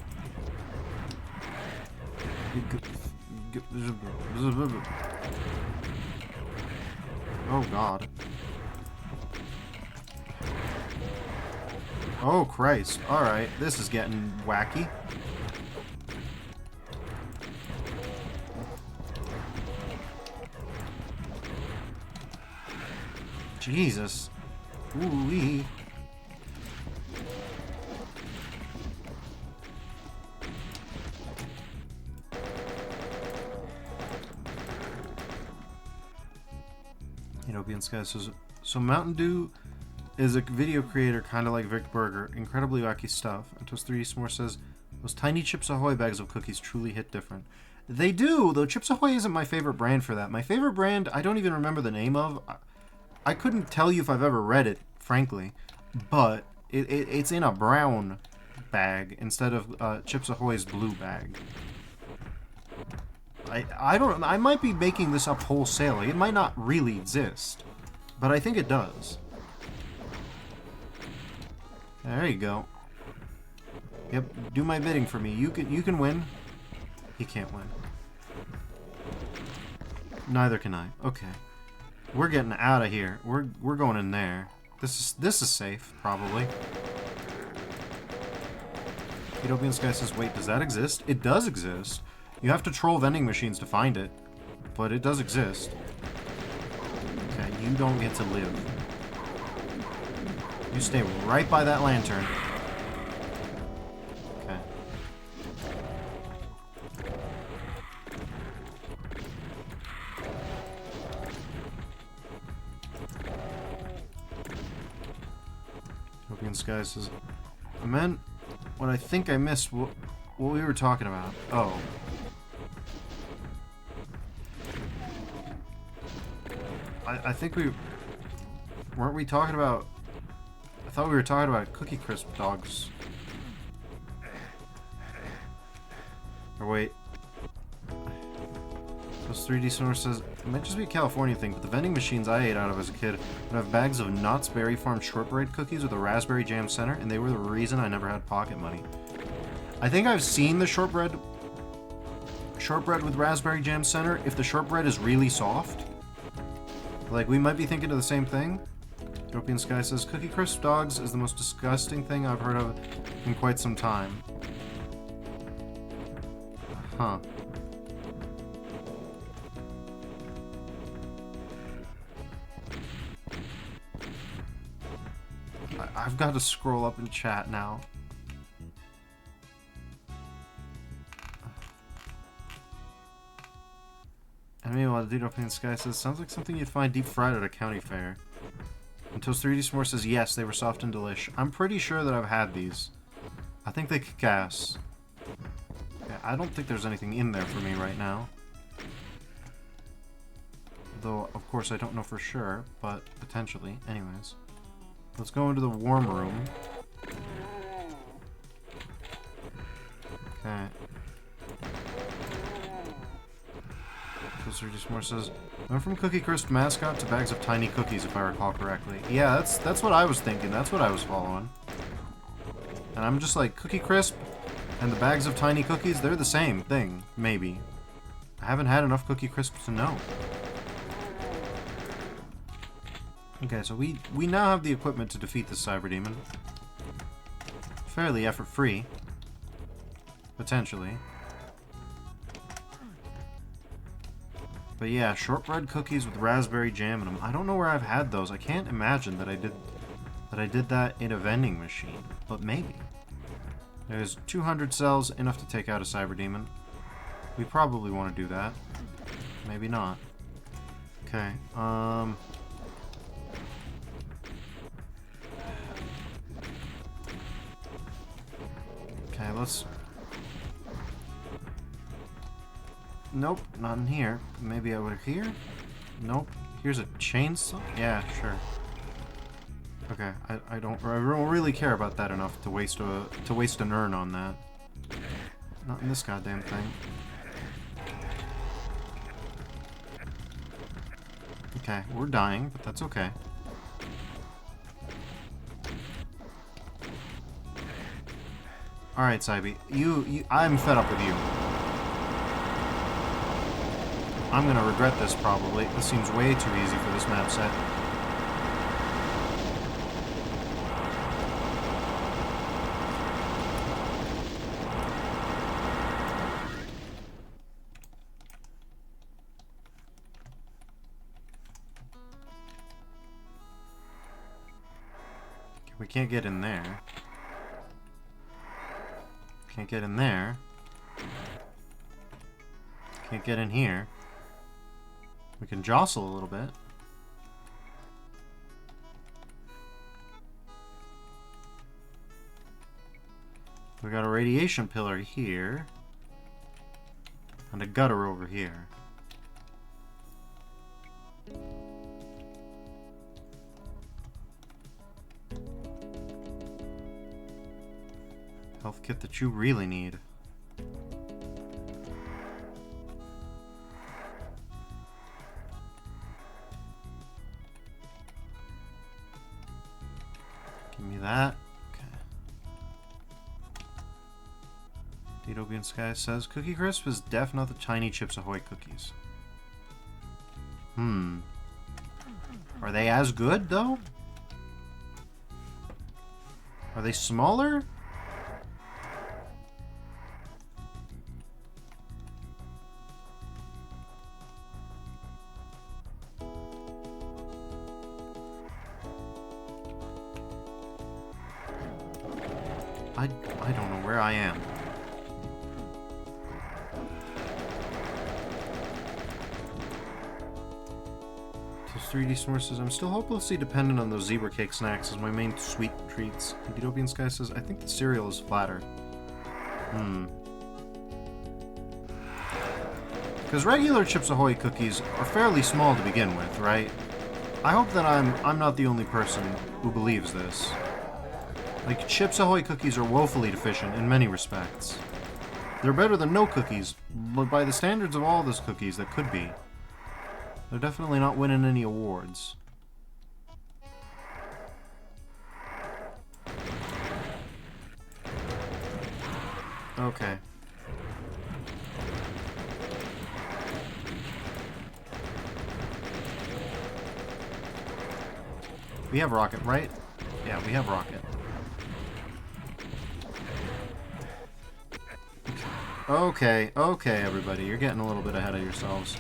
A: Oh, God. Oh, Christ. Alright, this is getting wacky. Jesus. Ooh-wee. Utopian Sky says, so Mountain Dew is a video creator kind of like Vic Burger. Incredibly wacky stuff. And Toast 3D S'more says, those tiny Chips Ahoy bags of cookies truly hit different. They do, though Chips Ahoy isn't my favorite brand for that. My favorite brand, I don't even remember the name of. I couldn't tell you if I've ever read it, frankly. But it's in a brown bag instead of Chips Ahoy's blue bag. I don't. I might be making this up wholesale. It might not really exist, but I think it does. There you go. Yep, do my bidding for me. You can win. He can't win. Neither can I. Okay, we're getting out of here. We're going in there. This is safe, probably. Utopian Sky says, wait, does that exist? It does exist. You have to troll vending machines to find it, but it does exist. Okay, you don't get to live. You stay right by that lantern. Okay. Utopian Sky says, man, what I think I missed, what we were talking about. Oh. I think weren't we talking about... I thought we were talking about Cookie Crisp dogs. Or wait. This 3D Sonor says, it might just be a California thing, but the vending machines I ate out of as a kid would have bags of Knott's Berry Farm shortbread cookies with a raspberry jam center, and they were the reason I never had pocket money. I think I've seen the shortbread with raspberry jam center if the shortbread is really soft. Like, we might be thinking of the same thing. Utopian Sky says, Cookie Crisp dogs is the most disgusting thing I've heard of in quite some time. Huh. I've got to scroll up in chat now. And meanwhile, the Utopian Sky says, sounds like something you'd find deep fried at a county fair. And Toast 3D S'more says, yes, they were soft and delish. I'm pretty sure that I've had these. I think they kick ass. Yeah, I don't think there's anything in there for me right now. Though, of course, I don't know for sure, but potentially. Anyways. Let's go into the warm room. Okay. Toast 3D S'more says, went from Cookie Crisp mascot to bags of tiny cookies, if I recall correctly. Yeah, that's what I was thinking. That's what I was following. And I'm just like, Cookie Crisp and the bags of tiny cookies, they're the same thing, maybe. I haven't had enough Cookie Crisp to know. Okay, so we now have the equipment to defeat the Cyber Demon. Fairly effort-free. Potentially. But yeah, shortbread cookies with raspberry jam in them. I don't know where I've had those. I can't imagine that I did that in a vending machine. But maybe. There's 200 cells, enough to take out a Cyber Demon. We probably want to do that. Maybe not. Okay, Okay, let's... Nope, not in here. Maybe over here? Nope. Here's a chainsaw? Yeah, sure. Okay, I don't really care about that enough to waste an urn on that. Not in this goddamn thing. Okay, we're dying, but that's okay. Alright, Saibi. I'm fed up with you. I'm gonna regret this, probably. This seems way too easy for this map set. We can't get in there. Can't get in there. Can't get in here. We can jostle a little bit. We got a radiation pillar here. And a gutter over here. Health kit that you really need. Give me that. Okay. Utopian Sky says Cookie Crisp is def not the tiny Chips Ahoy cookies. Are they as good though? Are they smaller? I don't know where I am. Those 3D S'more says, I'm still hopelessly dependent on those zebra cake snacks as my main sweet treats. And Utopian Sky says, I think the cereal is flatter. Because regular Chips Ahoy cookies are fairly small to begin with, right? I hope that I'm not the only person who believes this. Like, Chips Ahoy cookies are woefully deficient in many respects. They're better than no cookies, but by the standards of all those cookies, that could be. They're definitely not winning any awards. Okay. We have rocket, right? Yeah, we have rocket. Okay, okay, everybody. You're getting a little bit ahead of yourselves.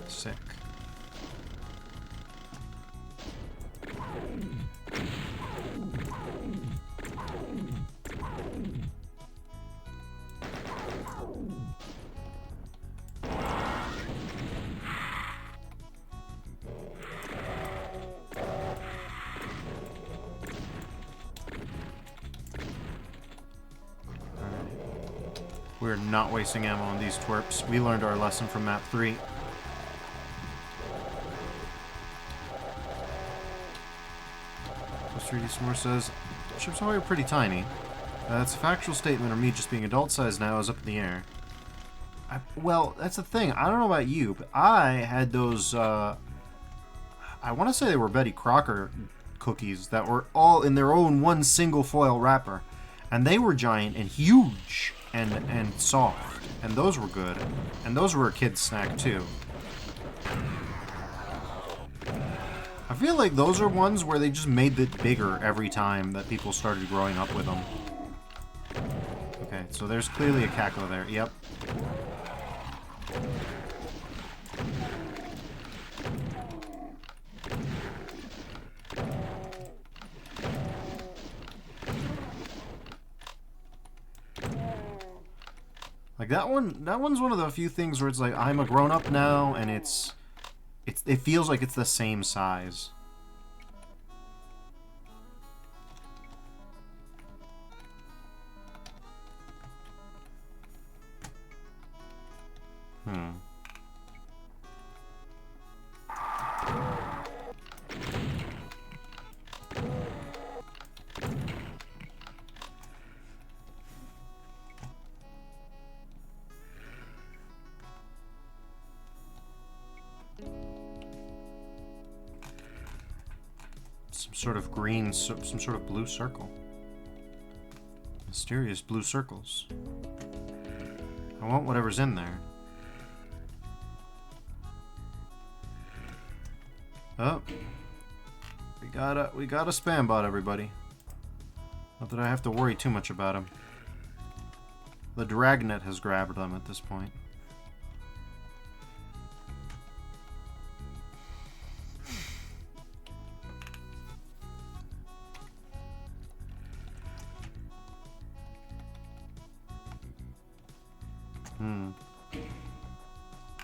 A: Sick. We're not wasting ammo on these twerps. We learned our lesson from map 3. This 3D S'more says, Chips Ahoy are pretty tiny. That's a factual statement, or me just being adult-sized now is up in the air. Well, that's the thing. I don't know about you, but I had those, I want to say they were Betty Crocker cookies that were all in their own one single foil wrapper. And they were giant and huge and soft. And those were good. And those were a kid's snack, too. I feel like those are ones where they just made it bigger every time that people started growing up with them. Okay, so there's clearly a cackler there. Yep. Like that one's one of the few things where it's like I'm a grown-up now and it feels like it's the same size. Some sort of green, some sort of blue circle. Mysterious blue circles. I want whatever's in there. Oh. We got a spam bot, everybody. Not that I have to worry too much about him. The dragnet has grabbed them at this point.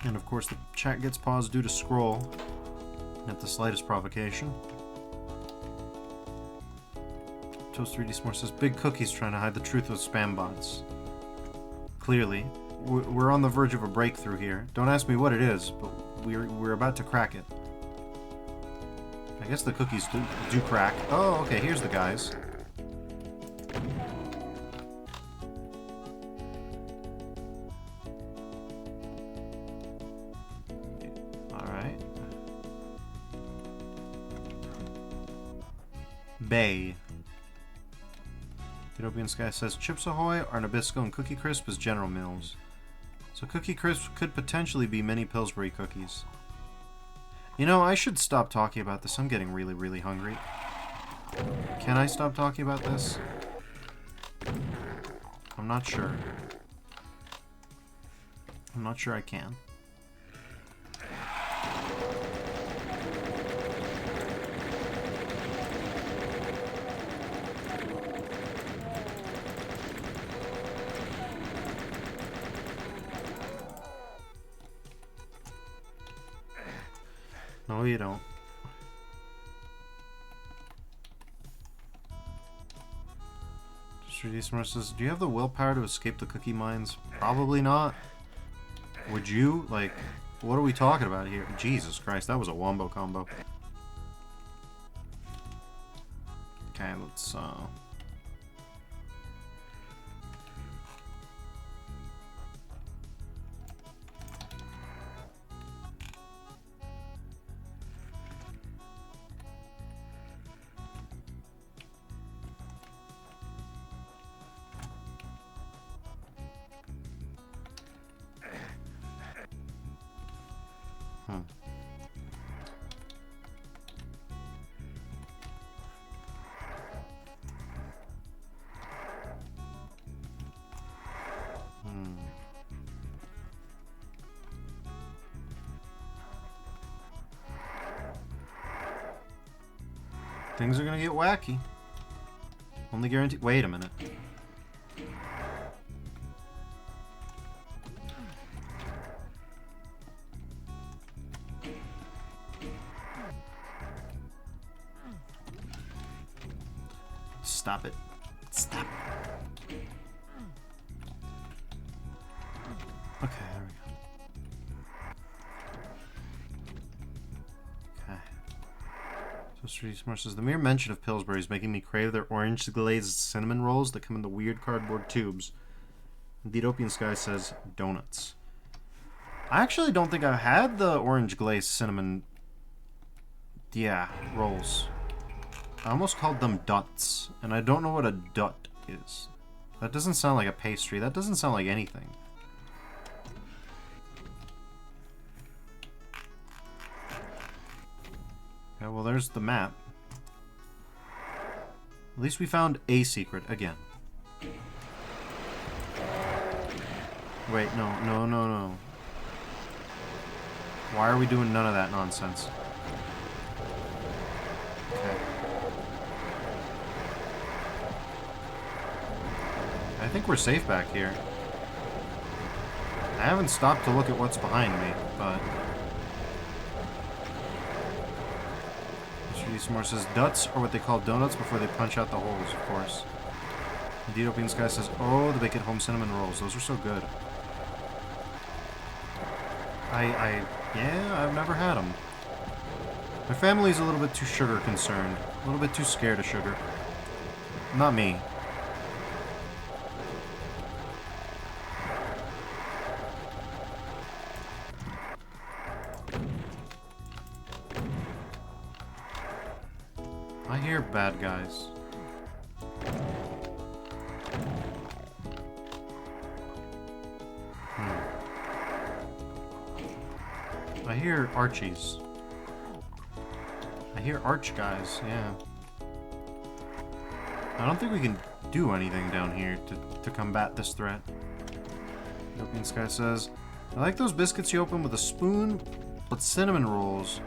A: And of course the chat gets paused due to scroll at the slightest provocation. Toast 3D S'more says, Big Cookie's trying to hide the truth with spam bots. Clearly. We're on the verge of a breakthrough here. Don't ask me what it is, but we're about to crack it. I guess the cookies do crack. Oh, okay, here's the guys. Alright. Bay. Utopian Sky says, Chips Ahoy are Nabisco and Cookie Crisp as General Mills. So Cookie Crisp could potentially be mini Pillsbury cookies. You know, I should stop talking about this. I'm getting really, really hungry. Can I stop talking about this? I'm not sure. I'm not sure I can. No, you don't. Says, do you have the willpower to escape the cookie mines? Probably not. Would you? Like, what are we talking about here? Jesus Christ, that was a wombo combo. Okay, let's, things are gonna get wacky. Only guarantee. Wait a minute. Stop it. Stop it. Okay, there we go. Okay. So Street Smart says, the mere mention of Pillsbury is making me crave their orange glazed cinnamon rolls that come in the weird cardboard tubes. And the Utopian Sky says, donuts. I actually don't think I've had the orange glazed cinnamon, rolls. I almost called them duts, and I don't know what a dut is. That doesn't sound like a pastry. That doesn't sound like anything. Okay, well, there's the map. At least we found a secret again. Wait, no. Why are we doing none of that nonsense? Okay. I think we're safe back here. I haven't stopped to look at what's behind me, but... Mr. Smore says, Duts are what they call donuts before they punch out the holes, of course. The Utopian Sky says, oh, the Bake at Home cinnamon rolls. Those are so good. Yeah, I've never had them. My family's a little bit too sugar concerned. A little bit too scared of sugar. Not me. I bad guys. I hear Archies. I hear arch guys, yeah. I don't think we can do anything down here to combat this threat. European Sky says, I like those biscuits you open with a spoon, but cinnamon rolls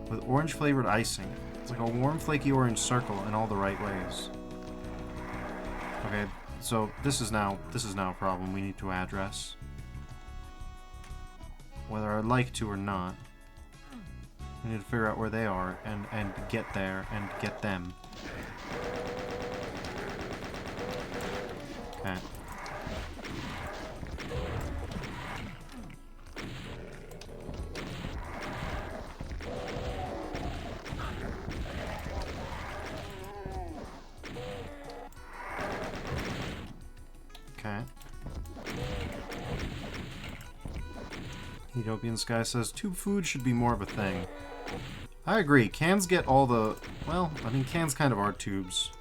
A: with orange-flavored icing. It's like a warm, flaky orange circle in all the right ways. Okay, so this is now a problem we need to address. Whether I'd like to or not. We need to figure out where they are and get there and get them. Okay. Okay. Ethiopian Sky says tube food should be more of a thing. I agree. Cans get all the... Well, I mean, cans kind of are tubes.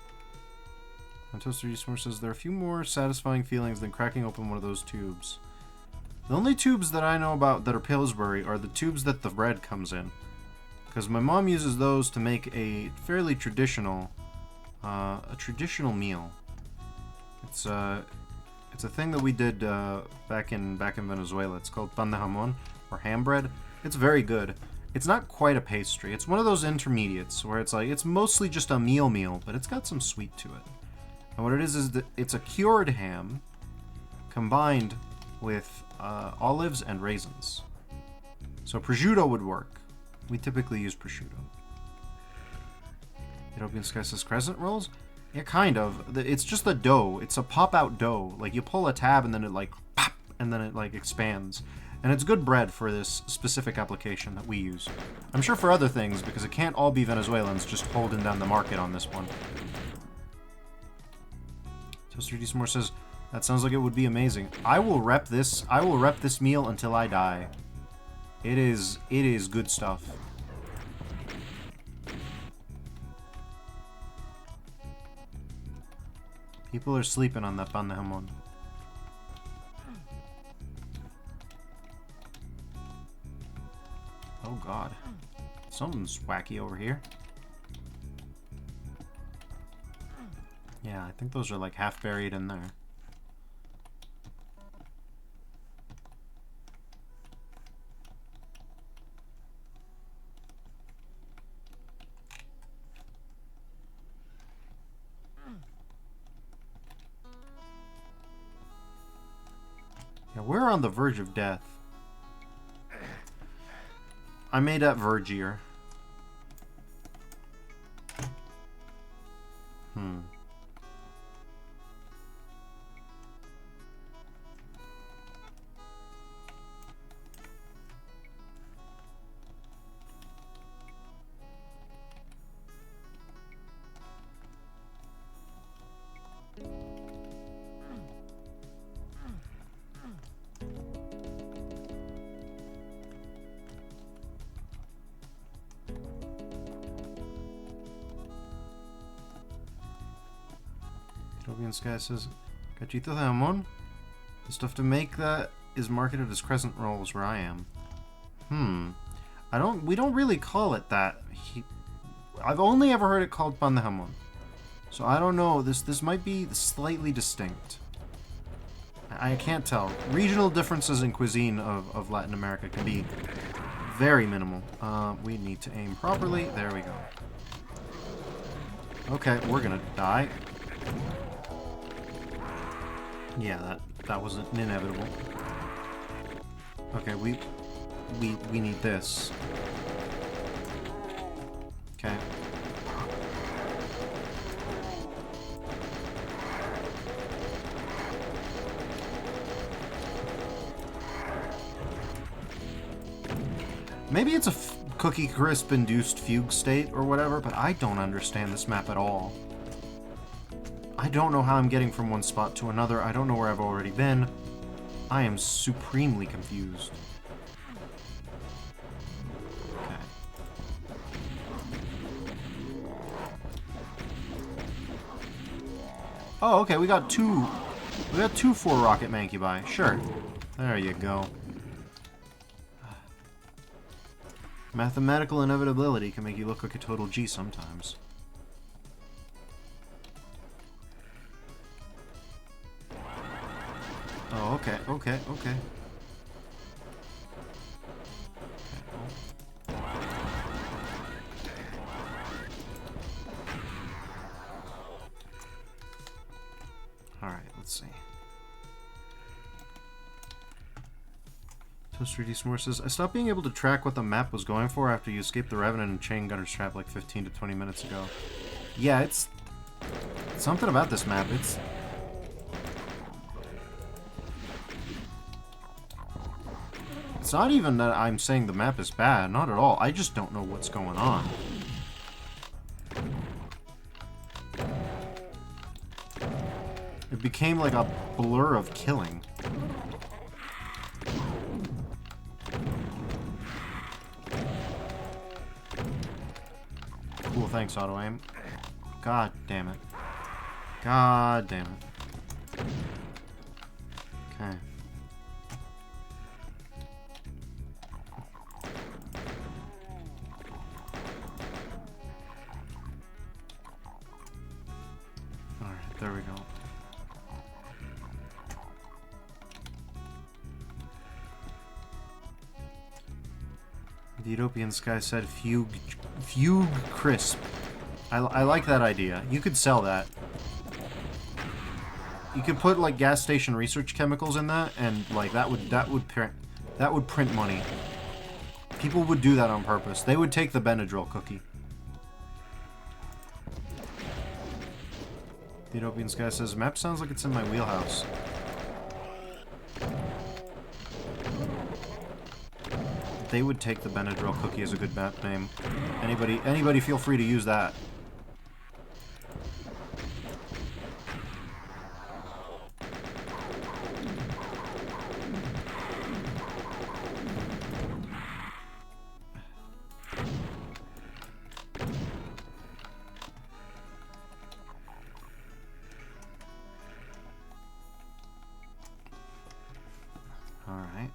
A: And Toaster Eastmore says there are a few more satisfying feelings than cracking open one of those tubes. The only tubes that I know about that are Pillsbury are the tubes that the bread comes in. Because my mom uses those to make a fairly traditional... a traditional meal. It's a thing that we did back in Venezuela. It's called pan de jamon, or ham bread. It's very good. It's not quite a pastry. It's one of those intermediates where it's like, it's mostly just a meal, but it's got some sweet to it. And what it is that it's a cured ham combined with olives and raisins. So prosciutto would work. We typically use prosciutto. Ethiopian Sky says crescent rolls? Yeah, kind of. It's just the dough. It's a pop-out dough. Like, you pull a tab and then it, like, pop, and then it, like, expands. And it's good bread for this specific application that we use. I'm sure for other things, because it can't all be Venezuelans just holding down the market on this one. Toaster D. S'more says, that sounds like it would be amazing. I will rep this meal until I die. It is good stuff. People are sleeping on that pan de jamon. Oh god. Something's wacky over here. Yeah, I think those are like half buried in there. Yeah, we're on the verge of death. I made that vergier. Sky says, Cachito de jamón? The stuff to make that is marketed as crescent rolls where I am. We don't really call it that. I've only ever heard it called pan de jamón. So I don't know, this might be slightly distinct. I can't tell. Regional differences in cuisine of Latin America can be very minimal. We need to aim properly. There we go. Okay, we're gonna die. Yeah, that was inevitable. Okay, we need this. Okay. Maybe it's a Cookie Crisp induced fugue state or whatever, but I don't understand this map at all. I don't know how I'm getting from one spot to another. I don't know where I've already been. I am supremely confused. Okay. Oh, okay, we got two. We got two 4-rocket Mancubi. Sure. There you go. Mathematical inevitability can make you look like a total G sometimes. Oh, okay, okay, okay. Alright, let's see. Toaster D S'more says, I stopped being able to track what the map was going for after you escaped the Revenant and Chain Gunner's Trap like 15 to 20 minutes ago. Yeah, it's... something about this map, it's... It's not even that I'm saying the map is bad, not at all. I just don't know what's going on. It became like a blur of killing. Cool, thanks, auto-aim. God damn it. God damn it. Okay. Alright, there we go. The Utopian Sky said fugue crisp. I like that idea. You could sell that. You could put like gas station research chemicals in that, and like that would print money. People would do that on purpose. They would take the Benadryl cookie. The Utopian Sky says, map sounds like it's in my wheelhouse. They would take the Benadryl cookie as a good map name. Anybody feel free to use that. Alright.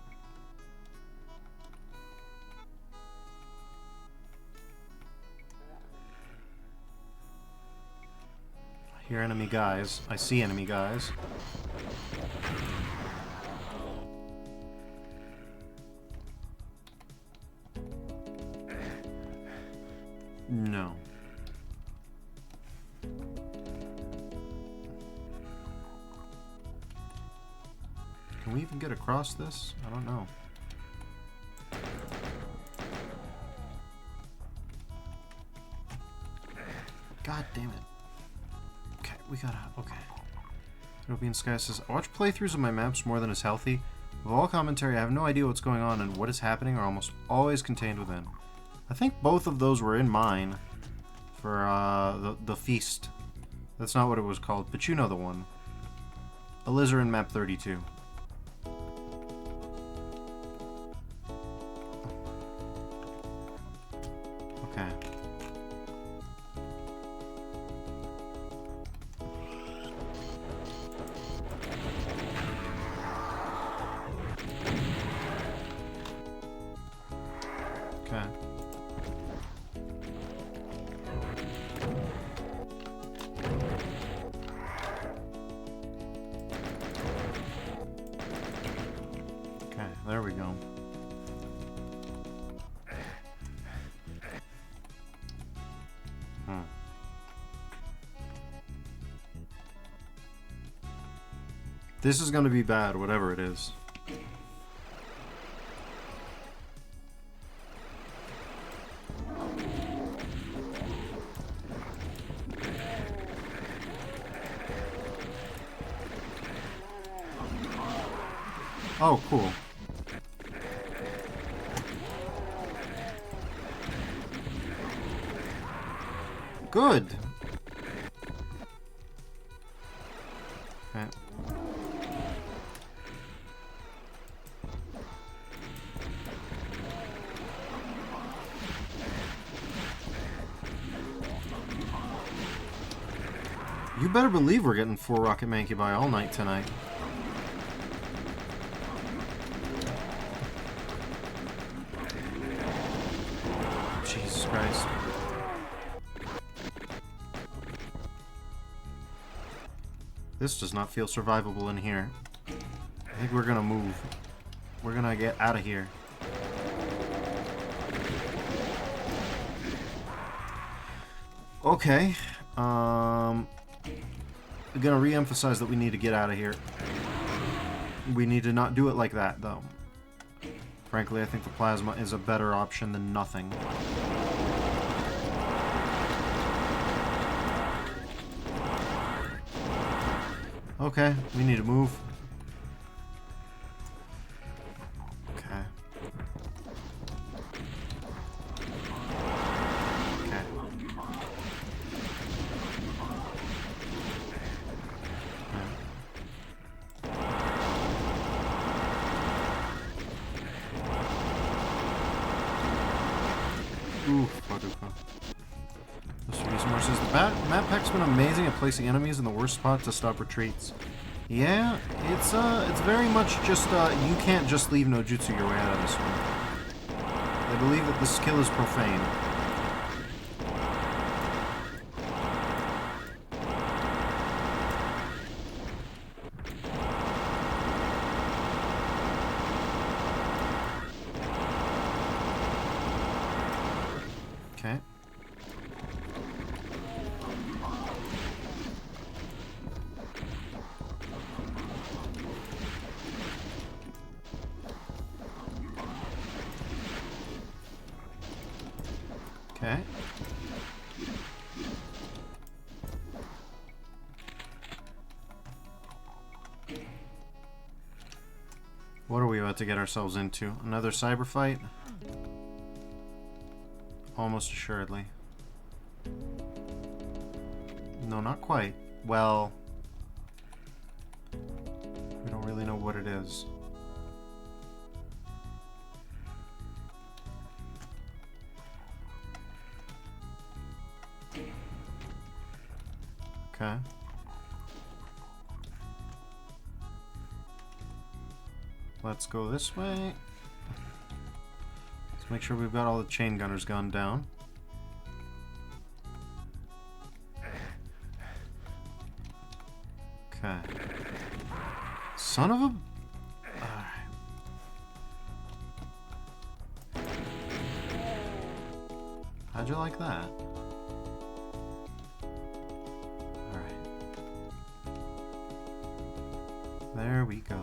A: I hear enemy guys. I see enemy guys. No. Can we even get across this? I don't know. God damn it. Okay, we gotta... okay. Utopian Sky says, I watch playthroughs of my maps more than is healthy. With all commentary, I have no idea what's going on, and what is happening are almost always contained within. I think both of those were in mine for the feast. That's not what it was called, but you know the one. Alizarin map 32. Okay. Okay. Okay, there we go. This is gonna be bad, whatever it is. Oh, cool. Good. Okay. You better believe we're getting 4 Rocket Mancubi all night tonight. Jesus Christ. This does not feel survivable in here. I think we're gonna move. We're gonna get out of here. Okay. I'm gonna re-emphasize that we need to get out of here. We need to not do it like that, though. Frankly, I think the plasma is a better option than nothing. Okay, we need to move. Okay. Okay. Ooh, Those resources. The map pack's been amazing at placing enemies in the worst spot to stop retreats. Yeah, it's very much just you can't just leave no jutsu your way out of this one. I believe that the skill is profane. Okay. Okay. What are we about to get ourselves into? Another cyber fight? Almost assuredly. No, not quite. Well, we don't really know what it is. Okay. Let's go this way. Let's make sure we've got all the chain gunners gunned down. Okay. Son of a... How'd you like that? There we go.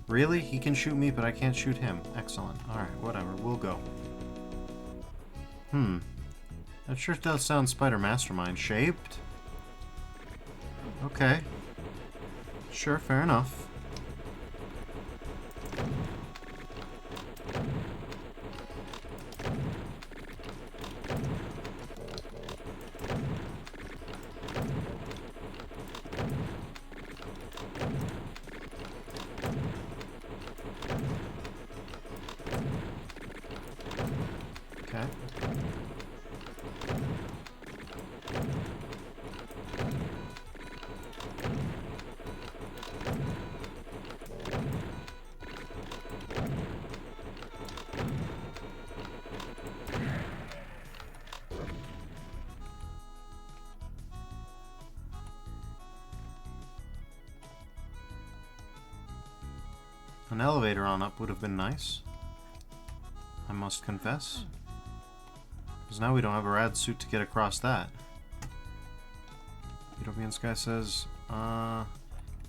A: Really? He can shoot me, but I can't shoot him. Excellent. Alright, whatever. We'll go. That sure does sound Spider Mastermind shaped. Okay. Sure, fair enough. Okay. An elevator on up would have been nice, I must confess. Because now we don't have a rad suit to get across that. Utopian Sky says,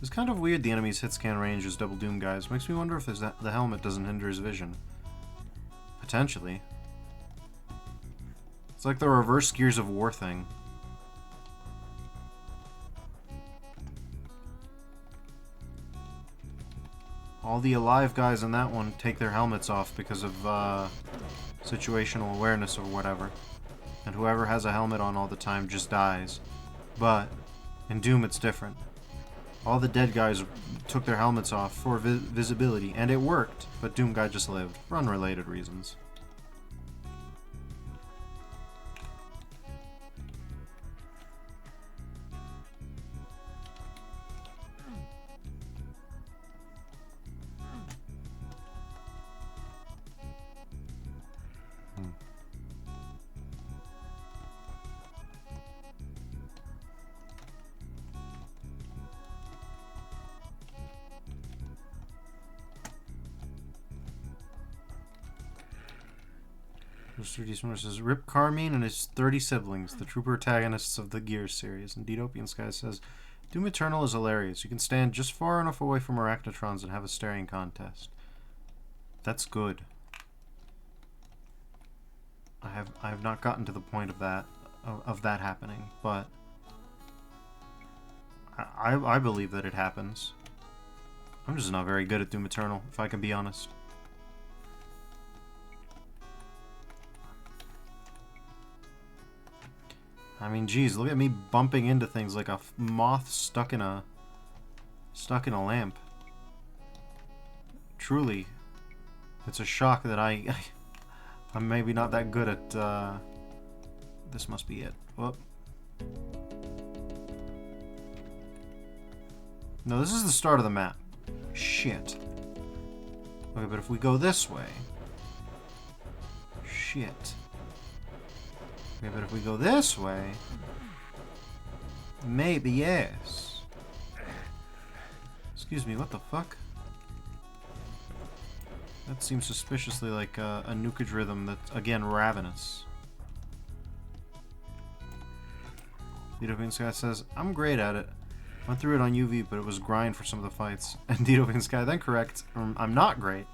A: it's kind of weird the enemy's hit scan range is double Doom, guys. Makes me wonder if the helmet doesn't hinder his vision. Potentially. It's like the reverse Gears of War thing. All the alive guys in that one take their helmets off because of situational awareness or whatever. and whoever has a helmet on all the time just dies. But in Doom it's different. All the dead guys took their helmets off for visibility, and it worked, but Doom Guy just lived, for unrelated reasons. Mr. D. Smart says, Rip Carmine and his 30 siblings, the true protagonists of the Gears series. And Dedopian Sky says, Doom Eternal is hilarious. You can stand just far enough away from Arachnotrons and have a staring contest. That's good. I have not gotten to the point of that happening, but I believe that it happens. I'm just not very good at Doom Eternal, if I can be honest. I mean, geez, look at me bumping into things like a moth stuck in a lamp. Truly, it's a shock that I'm maybe not that good at. This must be it. Whoop. No, this is the start of the map. Shit. Okay, but if we go this way. Shit. Okay, but if we go this way, maybe yes. Excuse me, what the fuck? That seems suspiciously like a nukage rhythm that's, again, ravenous. Dedopian Sky says, I'm great at it. Went through it on UV, but it was grind for some of the fights. And Dedopian Sky then corrects, I'm not great.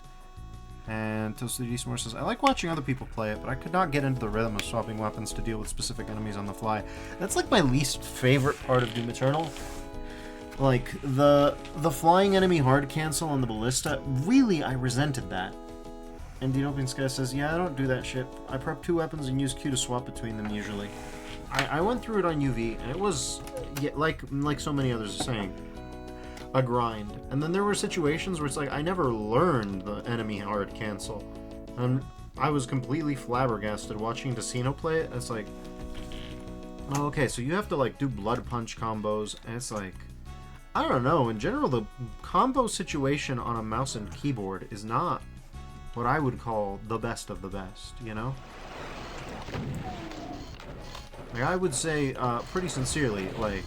A: And Toasted D. Smore says, I like watching other people play it, but I could not get into the rhythm of swapping weapons to deal with specific enemies on the fly. That's like my least favorite part of Doom Eternal. Like, the flying enemy hard cancel on the ballista, really, I resented that. And Dedopian Sky says, yeah, I don't do that shit. I prep 2 weapons and use Q to swap between them usually. I went through it on UV, and it was, yeah, like so many others are saying, a grind. And then there were situations where it's like I never learned the enemy hard cancel, and I was completely flabbergasted watching Decino play it. It's like, oh, okay, so you have to like do blood punch combos, and it's like, I don't know, in general the combo situation on a mouse and keyboard is not what I would call the best of the best, you know? Like, I would say pretty sincerely, like,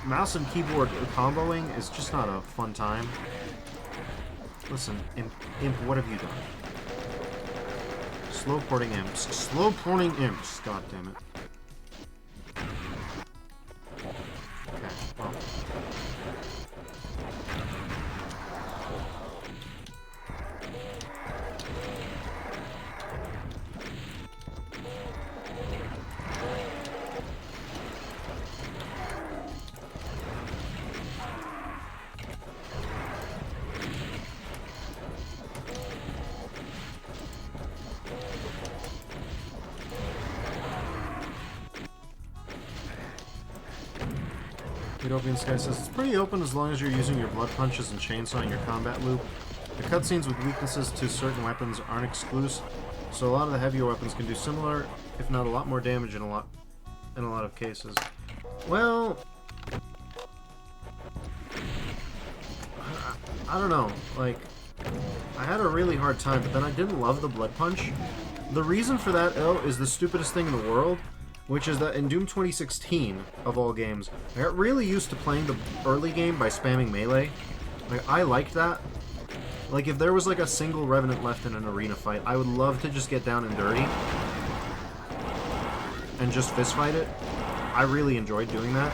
A: mouse and keyboard comboing is just not a fun time. Listen, Imp, what have you done? Slow porting imps. Slow porting imps, god damn it. Okay, well. Dedopian Sky says, it's pretty open as long as you're using your blood punches and chainsaw in your combat loop. The cutscenes with weaknesses to certain weapons aren't exclusive, so a lot of the heavier weapons can do similar, if not a lot more damage in a lot of cases. Well, I don't know, like, I had a really hard time, but then I didn't love the blood punch. The reason for that, though, is the stupidest thing in the world, which is that in Doom 2016, of all games, I got really used to playing the early game by spamming melee. Like, I liked that. Like, if there was like a single Revenant left in an arena fight, I would love to just get down and dirty and just fist fight it. I really enjoyed doing that.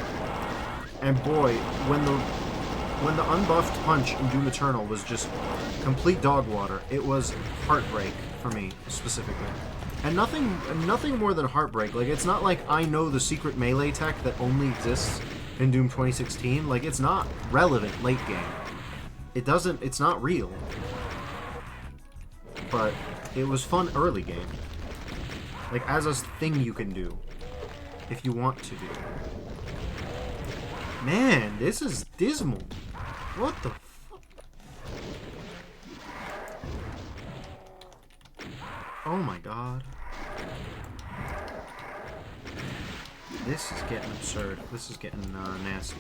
A: And boy, when the unbuffed punch in Doom Eternal was just complete dog water, it was heartbreak for me, specifically. And nothing more than heartbreak. Like, it's not like I know the secret melee tech that only exists in Doom 2016. Like, it's not relevant late game. It's not real. But it was fun early game. Like, as a thing you can do. If you want to do. Man, this is dismal. What the fuck? Oh my god. This is getting absurd. This is getting nasty.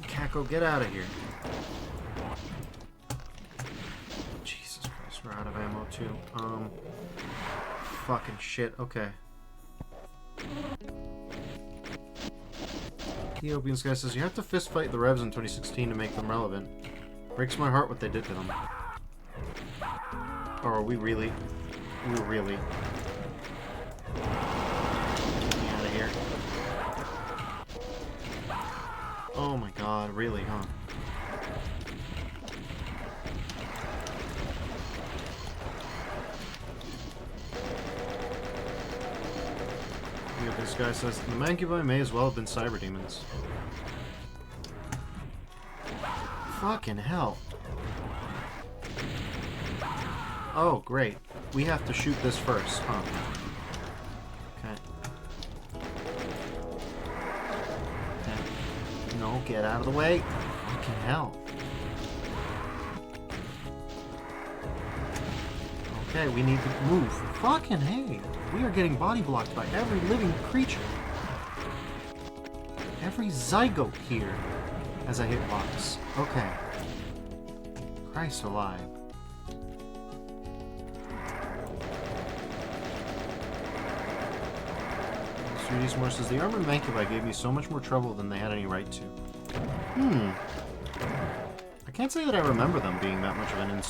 A: Kako, get out of here. Jesus Christ, we're out of ammo too. Fucking shit, okay. Ethiopian Sky says, you have to fist fight the Revs in 2016 to make them relevant. Breaks my heart what they did to them. Or are we really? We're really. Get out of here. Oh my god, really, huh? Yeah, this guy says, the Mancubi may as well have been cyber demons. Fucking hell. Oh, great. We have to shoot this first, huh? Okay. Okay. No, get out of the way. Fucking hell. Okay, we need to move. Fucking hey. We are getting body blocked by every living creature. Every zygote here as I hit box. Okay. Christ alive. 3D Smore says, the armored Mancubi gave me so much more trouble than they had any right to. I can't say that I remember them being that much of an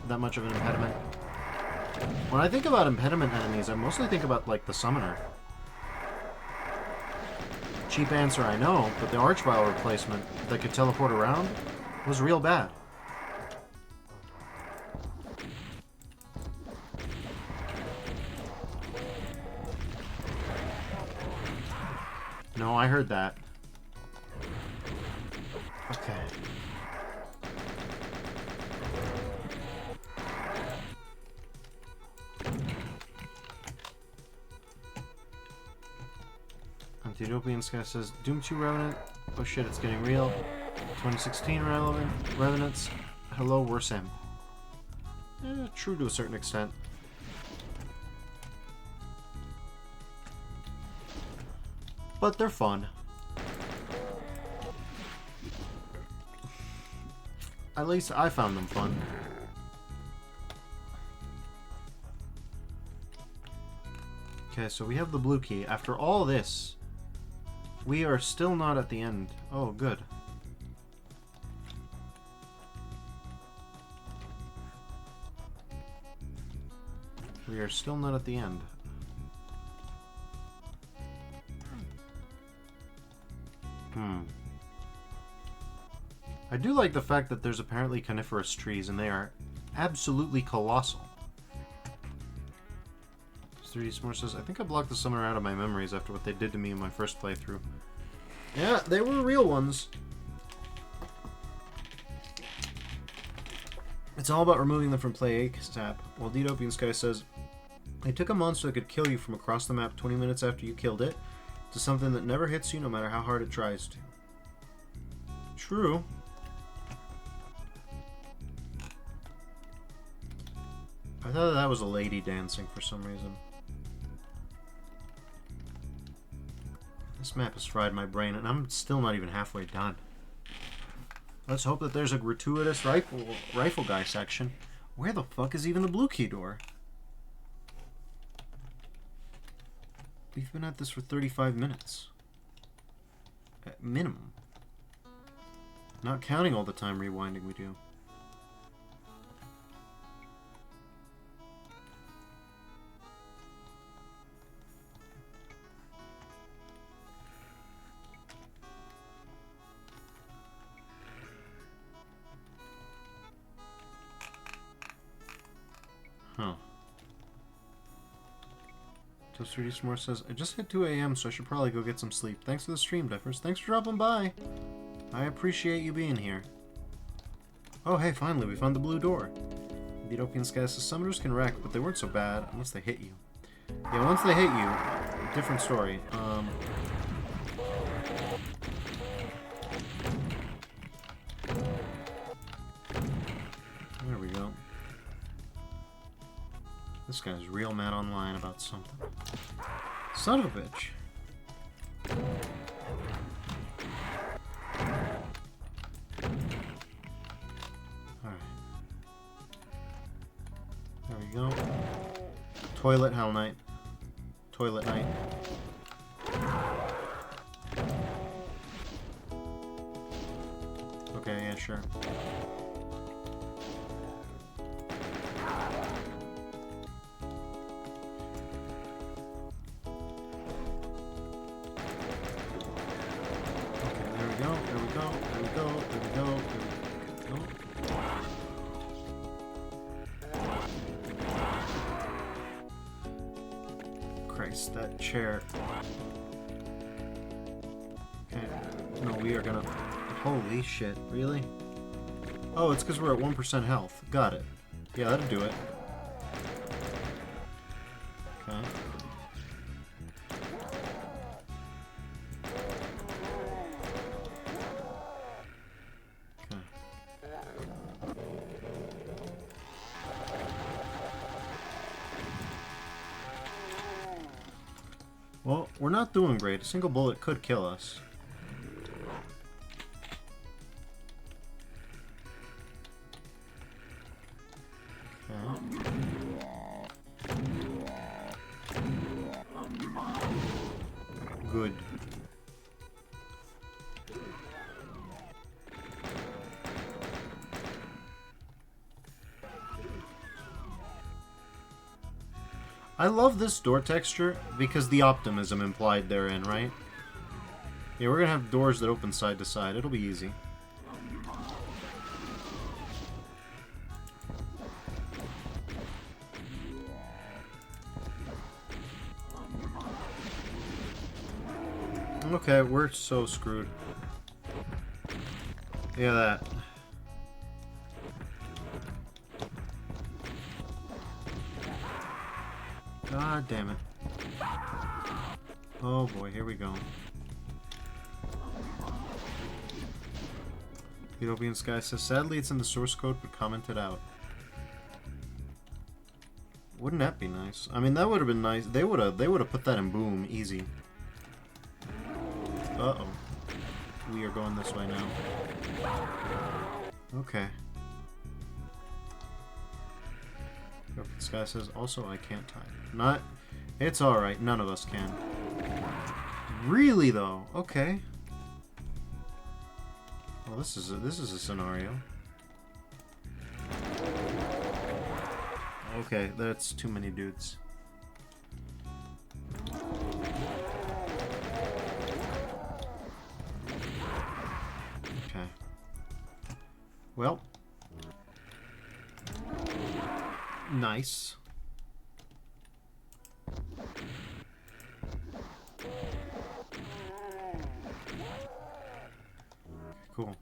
A: that much of an impediment. When I think about impediment enemies, I mostly think about, like, the Summoner. Cheap answer, I know, but the Archvile replacement that could teleport around was real bad. No, I heard that. Okay. Ethiopian Sky says, Doom 2 Revenant. Oh shit, it's getting real. 2016 Revenants. Hello, we're Sam. True to a certain extent. But they're fun. At least I found them fun. Okay, so we have the blue key. After all this, we are still not at the end. Oh, good. We are still not at the end. I do like the fact that there's apparently coniferous trees, and they are absolutely colossal. 3D Smore says, I think I blocked the summoner out of my memories after what they did to me in my first playthrough. Yeah, they were real ones. It's all about removing them from play ASAP. While Ethiopian Sky says, they took a monster that could kill you from across the map 20 minutes after you killed it to something that never hits you no matter how hard it tries to. True. I thought that was a lady dancing for some reason. This map has fried my brain, and I'm still not even halfway done. Let's hope that there's a gratuitous rifle guy section. Where the fuck is even the blue key door? We've been at this for 35 minutes. At minimum. Not counting all the time rewinding we do. So 3D S'more says, I just hit 2 a.m., so I should probably go get some sleep. Thanks for the stream, Differs. Thanks for dropping by. I appreciate you being here. Oh, hey, finally, we found the blue door. The Ethiopian Sky says, summoners can wreck, but they weren't so bad unless they hit you. Yeah, once they hit you, different story. There we go. This guy's real mad online about something. Son of a bitch. Alright. There we go. Toilet Hell Knight. Toilet Knight. Okay, yeah, sure. That chair. Okay. No, we are gonna... Holy shit, really? Oh, it's because we're at 1% health. Got it. Yeah, that'll do it. Okay. Well, we're not doing great. A single bullet could kill us. Okay. Good. I love this door texture because the optimism implied therein, right? Yeah, we're gonna have doors that open side to side. It'll be easy. Okay, we're so screwed. Yeah, that. God damn it. Oh boy, here we go. Ethiopian Sky says, sadly it's in the source code, but commented out. Wouldn't that be nice? I mean, that would have been nice. They would have put that in Boom, easy. Uh-oh. We are going this way now. Okay. Ethiopian Sky says, also I can't type. Not... It's alright, none of us can. Really, though? Okay. Well, this is a scenario. Okay, that's too many dudes. Okay. Well. Nice. Cool.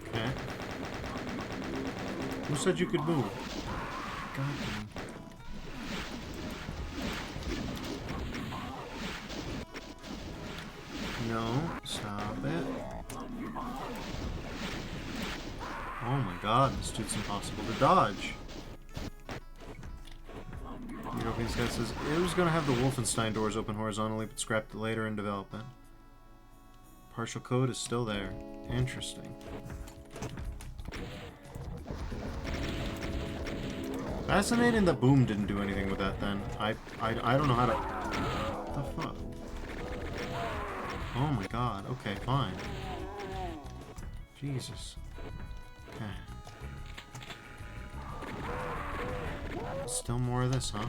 A: Okay. Who said you could move? God damn. No, stop it. Oh my god, this dude's impossible to dodge. Ethiopian Sky says, it was going to have the Wolfenstein doors open horizontally, but scrapped it later in development. Partial code is still there. Interesting. Fascinating that Boom didn't do anything with that then. I don't know how to... What the fuck? Oh my god, okay, fine. Jesus. Okay. Still more of this, huh?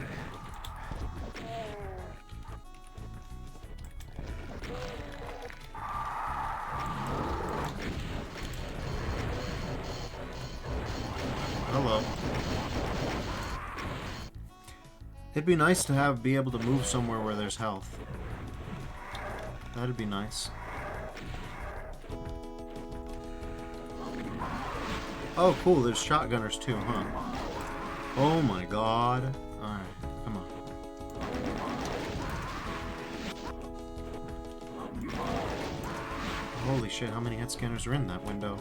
A: Hello. It'd be nice to be able to move somewhere where there's health. That'd be nice. Oh, cool. There's shotgunners too, huh? Oh my god. Alright, come on. Holy shit, how many head scanners are in that window?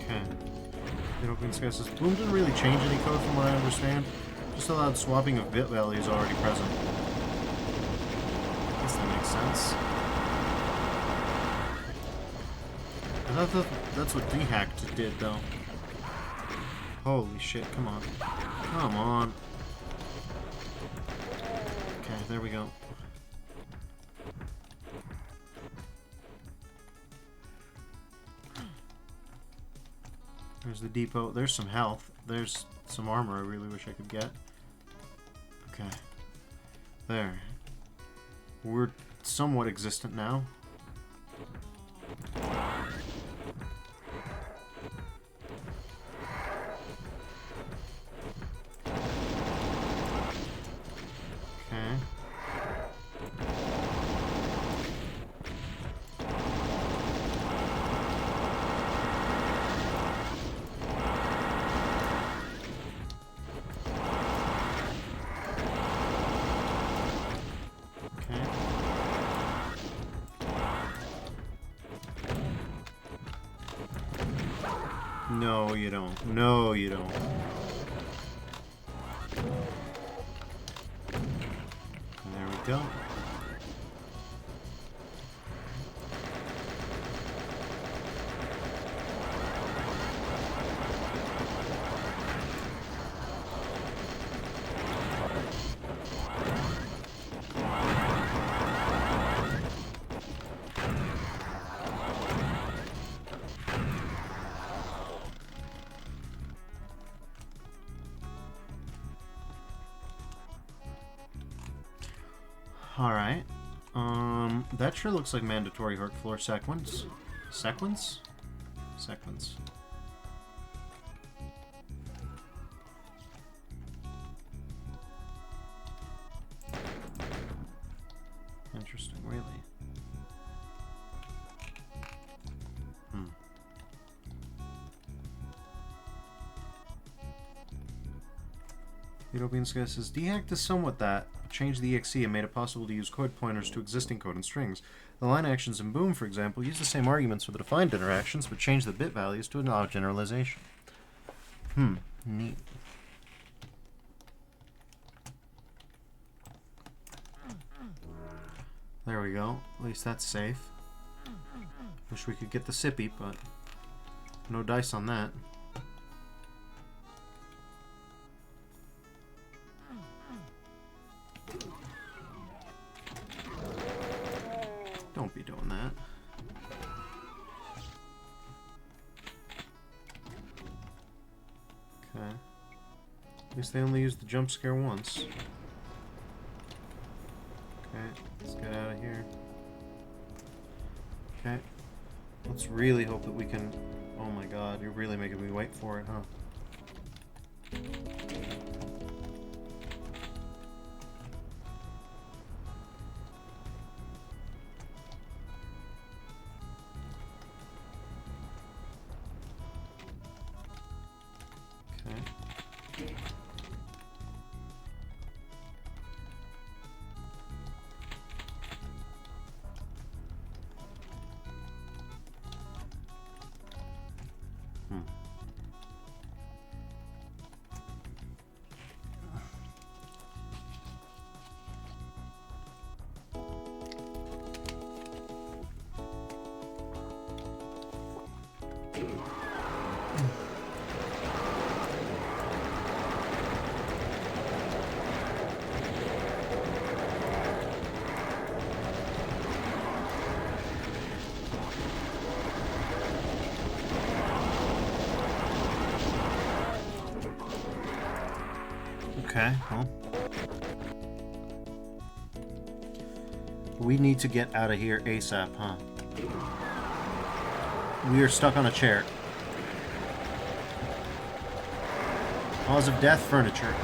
A: Okay. It opens says Boom didn't really change any code from what I understand. Just allowed swapping of bit values already present. I guess that makes sense. I thought that's what dehacked did, though. Holy shit, come on. Come on. Okay, there we go. There's the depot. There's some health. There's some armor I really wish I could get. Okay. There. We're somewhat existent now. No, you don't. No, you don't. And there we go. Alright. That sure looks like mandatory hard floor sequence. Sequence? Sequence. Interesting, really. European Sky says, dehacked is somewhat that. Changed the EXE and made it possible to use code pointers to existing code and strings. The line actions in Boom, for example, use the same arguments for the defined interactions, but change the bit values to an odd generalization. Neat. There we go. At least that's safe. Wish we could get the sippy, but no dice on that. Don't be doing that. Okay. At least they only used the jump scare once. Okay, let's get out of here. Okay. Let's really hope that we can... Oh my god, you're really making me wait for it, huh? Okay, well. We need to get out of here ASAP, huh? We are stuck on a chair. Cause of death, furniture.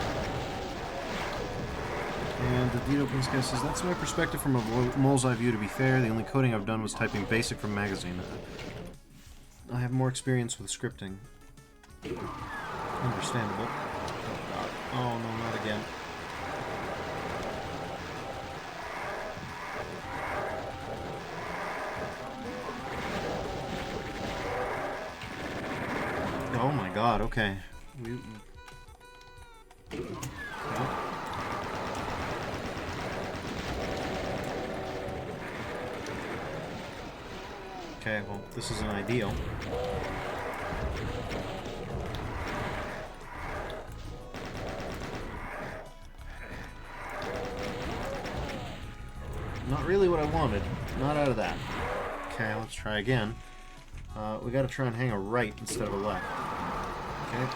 A: And the deed opens case says, that's my perspective from a mole's eye view. To be fair, the only coding I've done was typing basic from magazine. I have more experience with scripting. Understandable. Oh god. Oh no, not again. Oh my god, okay. Okay, well, this isn't ideal. Not really what I wanted. Not out of that. Okay, let's try again. We gotta try and hang a right instead of a left. Okay.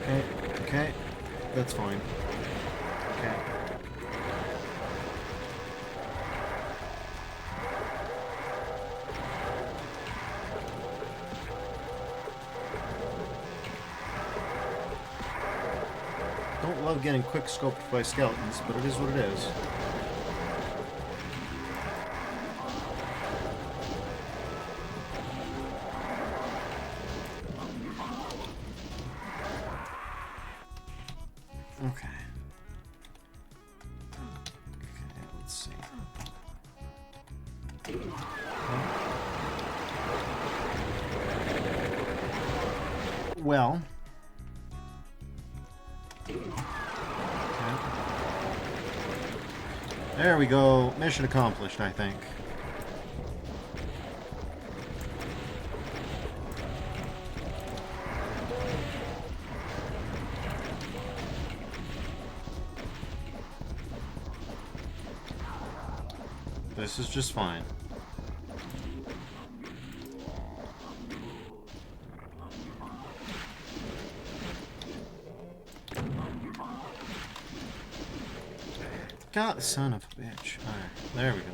A: Okay. Okay. That's fine. Okay. Don't love getting quick scoped by skeletons, but it is what it is. Okay. Okay, let's see. Well. Okay. There we go. Mission accomplished, I think. This is just fine. God, son of a bitch. Alright, there we go.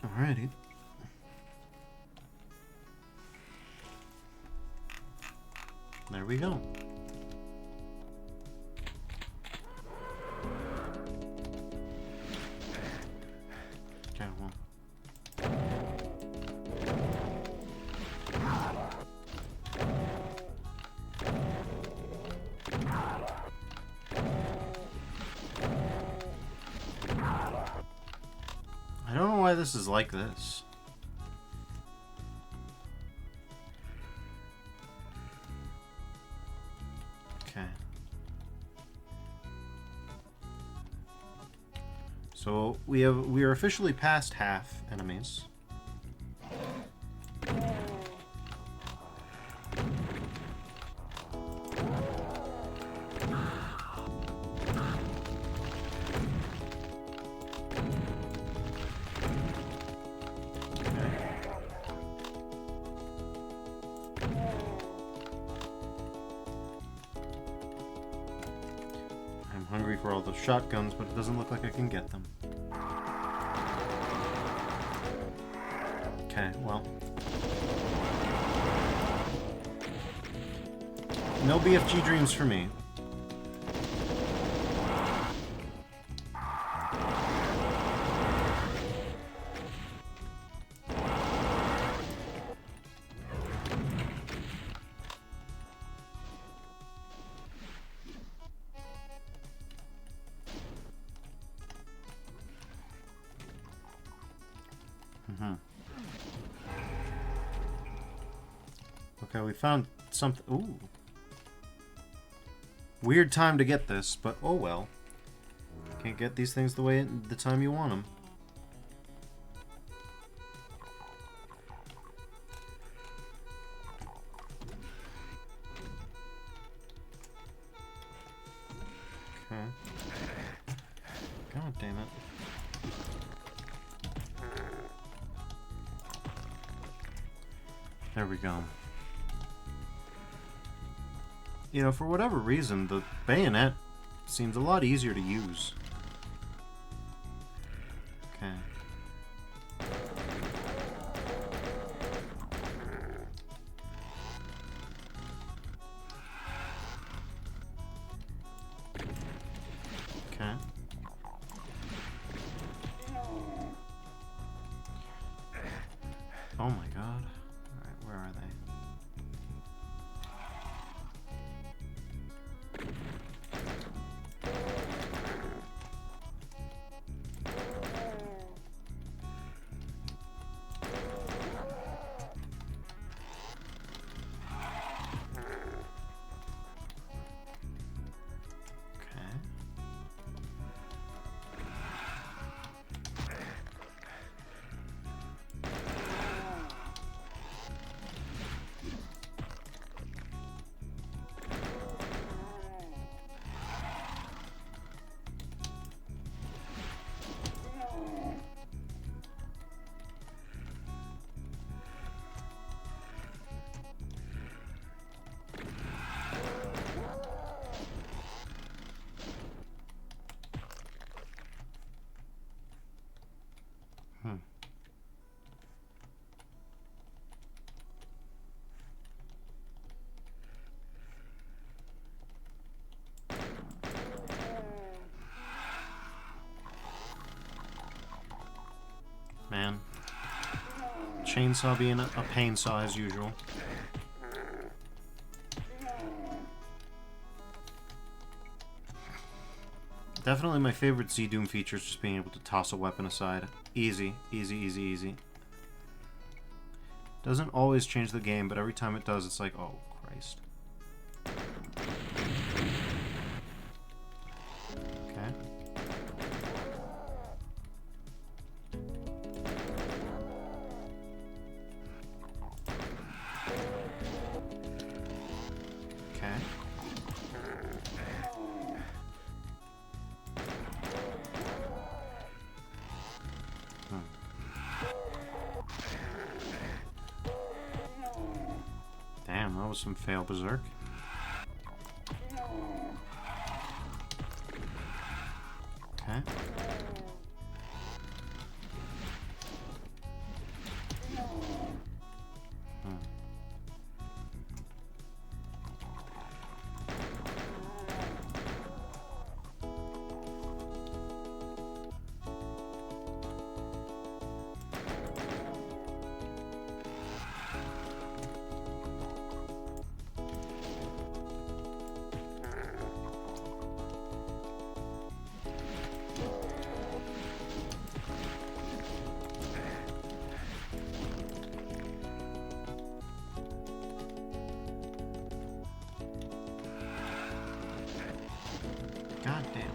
A: Alrighty. There we go. Okay, well. I don't know why this is like this. Okay. So we are officially past half enemies. I'm hungry for all those shotguns, but it doesn't look like I can get them. Okay, well. No BFG dreams for me. Okay, we found something. Ooh. Weird time to get this, but oh well. Can't get these things the time you want them. God damn it. There we go. You know, for whatever reason, the bayonet seems a lot easier to use. Okay. Okay. Oh my god. Alright, where are they? Man. Chainsaw being a pain saw as usual. Definitely my favorite Z-Doom feature is just being able to toss a weapon aside. Easy, easy, easy, easy. Doesn't always change the game, but every time it does, it's like, oh, Christ. Okay. Okay. Damn, that was some fail berserk. Okay. God damn.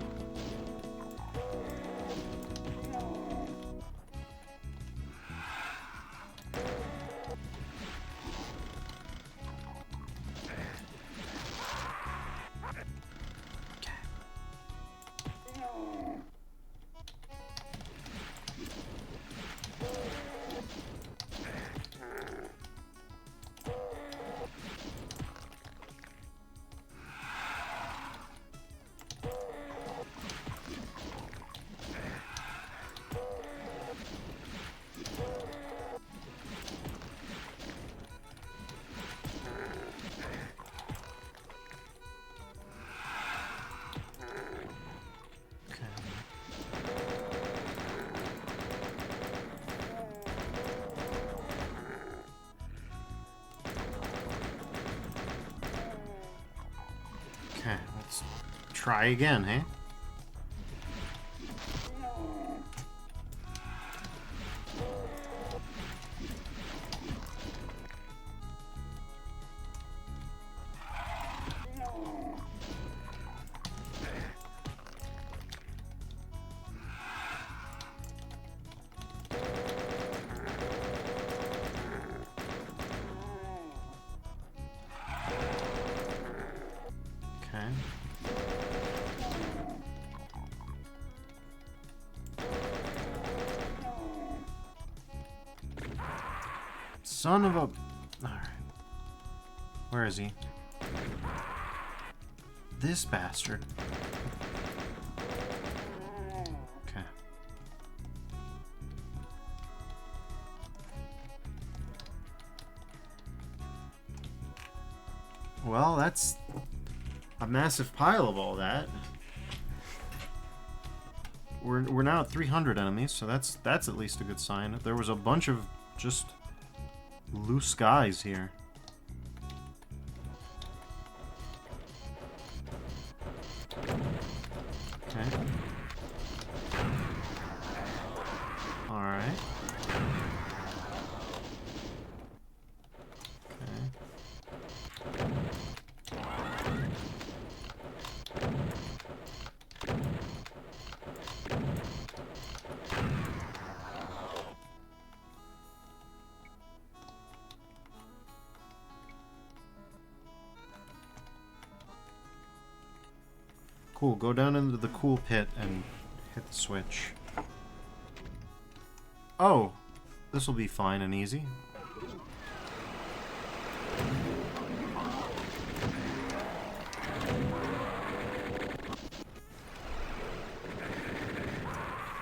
A: Okay, let's try again, hey? Okay. Son of a... Alright. Where is he? This bastard. Okay. Well, that's a massive pile of all that. We're now at 300 enemies, so that's at least a good sign. There was a bunch of just loose guys here. Okay. Alright. Okay. Cool, go down into the cool pit and hit the switch. Oh, this will be fine and easy.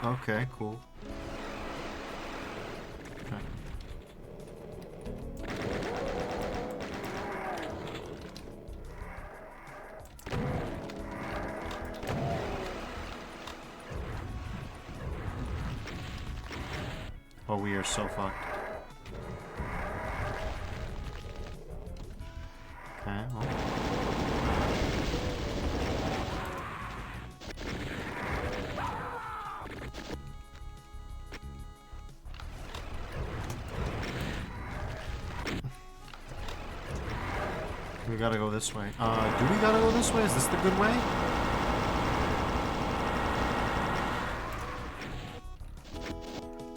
A: Okay, cool. Okay. Oh, we are so fucked. Okay, well. We gotta go this way. Do we gotta go this way? Is this the good way?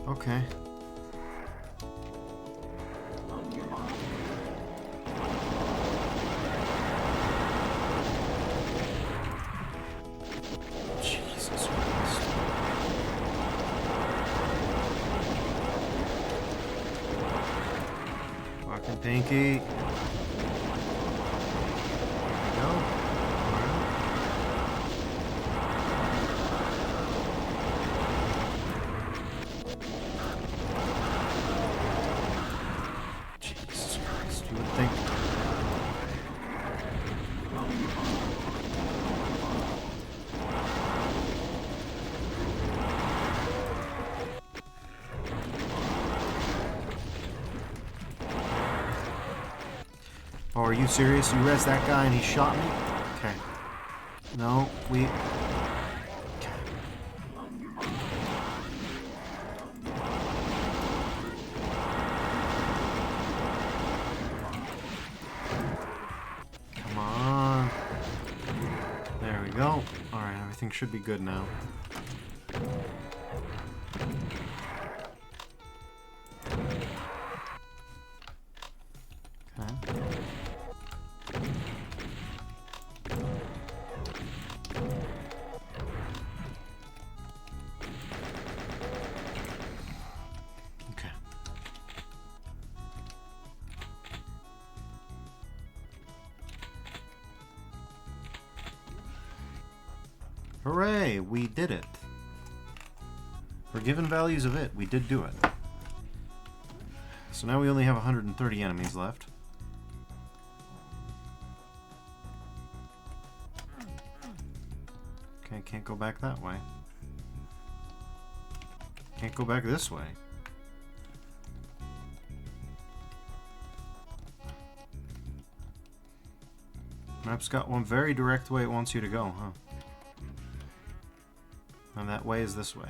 A: Okay. Jesus Christ. Fucking Pinky. Oh, are you serious? You res that guy and he shot me? Okay. No, we... Okay. Come on. There we go. Alright, everything should be good now. Hooray! We did it. For given values of it, we did do it. So now we only have 130 enemies left. Okay, can't go back that way. Can't go back this way. Map's got one very direct way it wants you to go, huh? And that way is this way.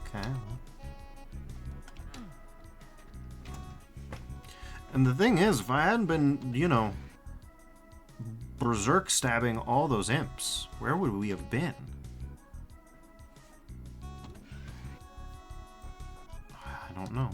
A: Okay. And the thing is, if I hadn't been, you know, berserk stabbing all those imps, where would we have been? I don't know.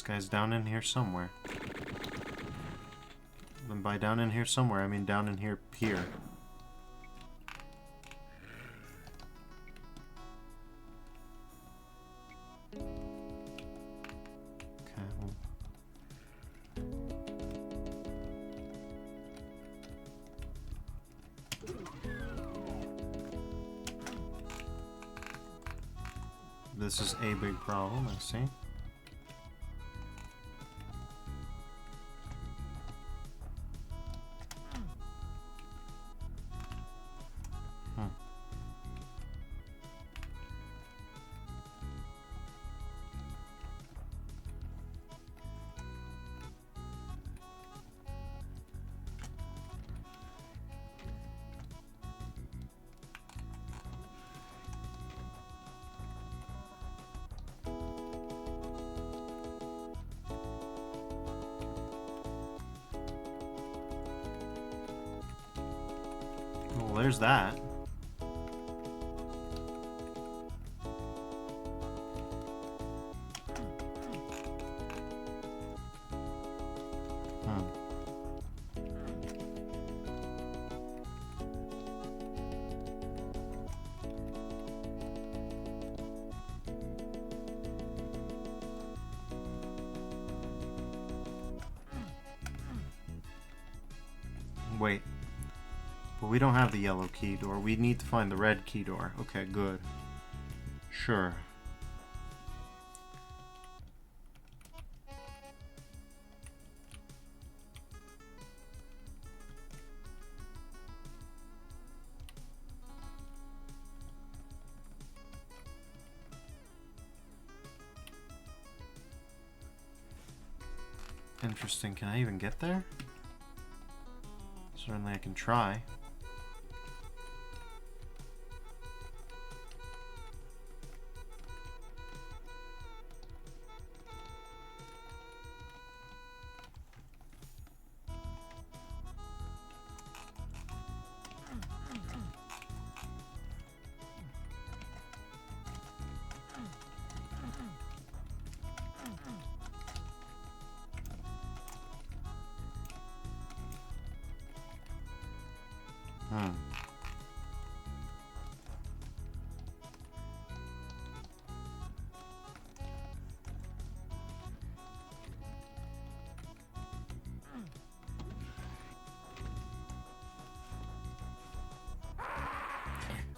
A: guy's down in here somewhere. And by down in here somewhere, I mean down in here. Okay, well. This is a big problem, I see. Well, there's that. Wait. But we don't have the yellow key door. We need to find the red key door. Okay, good. Sure. Interesting. Can I even get there? Certainly I can try.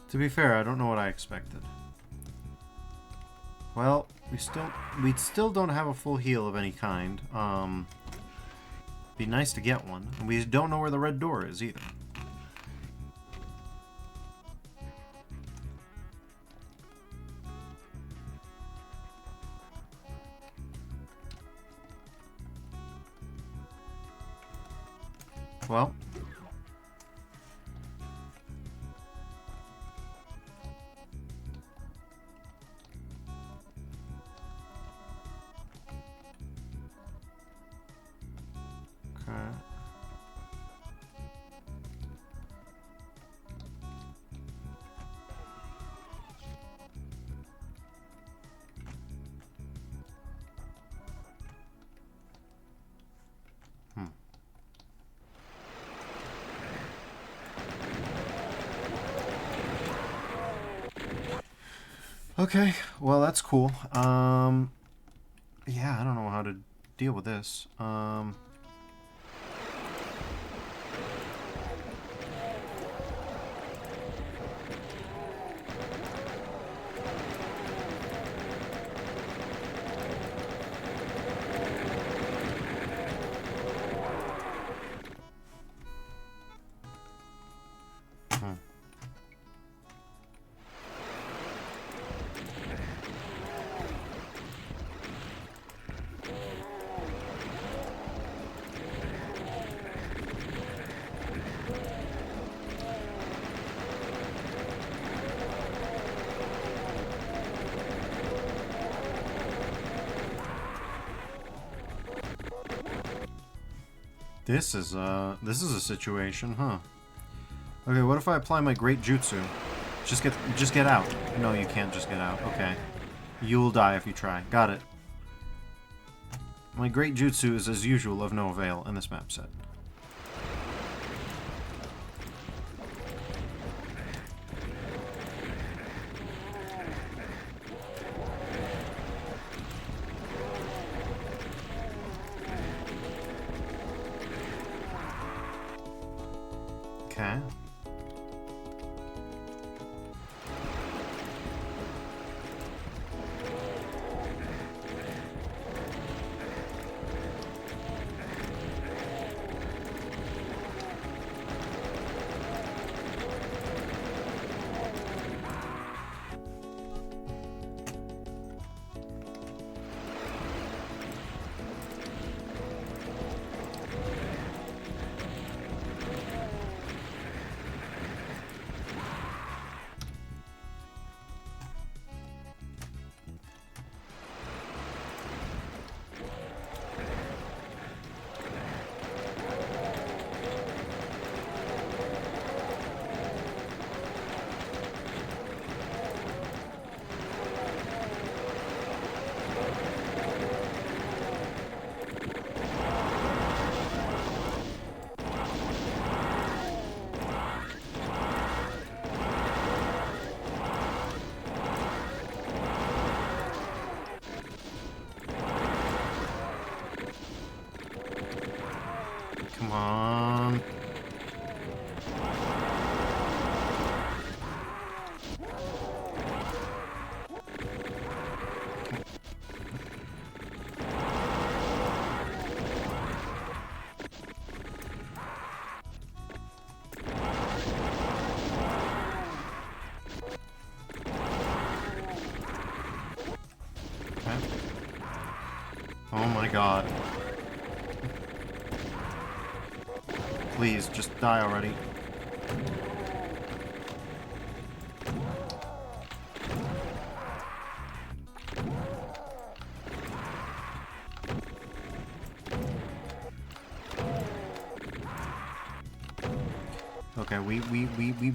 A: To be fair, I don't know what I expected. Well, we still don't have a full heal of any kind. Be nice to get one. And we don't know where the red door is either. Well. Okay, well that's cool. Yeah, I don't know how to deal with this. This is a situation, huh? Okay, what if I apply my great jutsu? Just get out. No, you can't just get out. Okay. You'll die if you try. Got it. My great jutsu is, as usual, of no avail in this map set. Okay. Come on. Okay. Oh my god. Please, just die already. Okay, we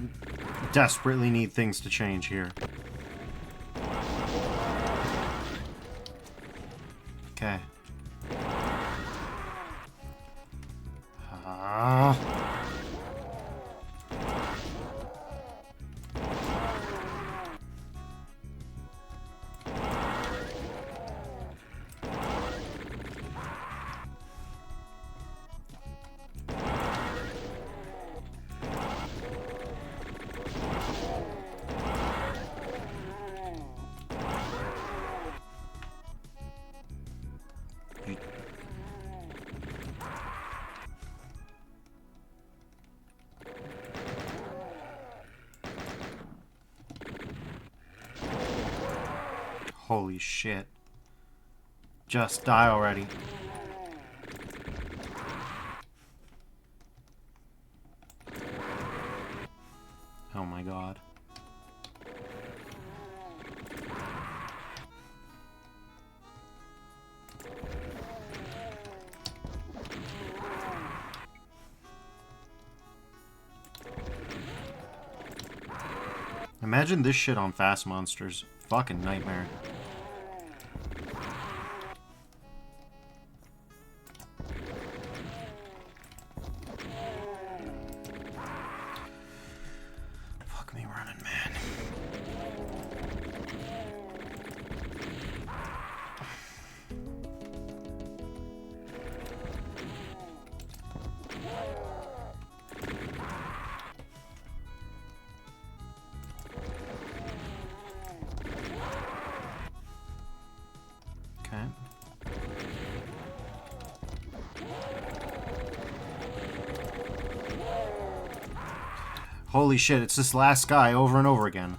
A: desperately need things to change here. Okay. Holy shit. Just die already. Oh my god. Imagine this shit on fast monsters. Fucking nightmare. Fuck me running, man. Okay. Holy shit, it's this last guy over and over again.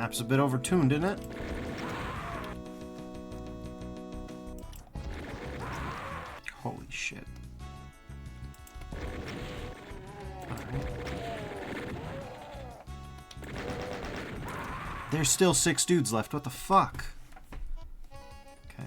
A: Map's a bit overtuned, isn't it? Holy shit. Alright. There's still 6 dudes left. What the fuck? Okay.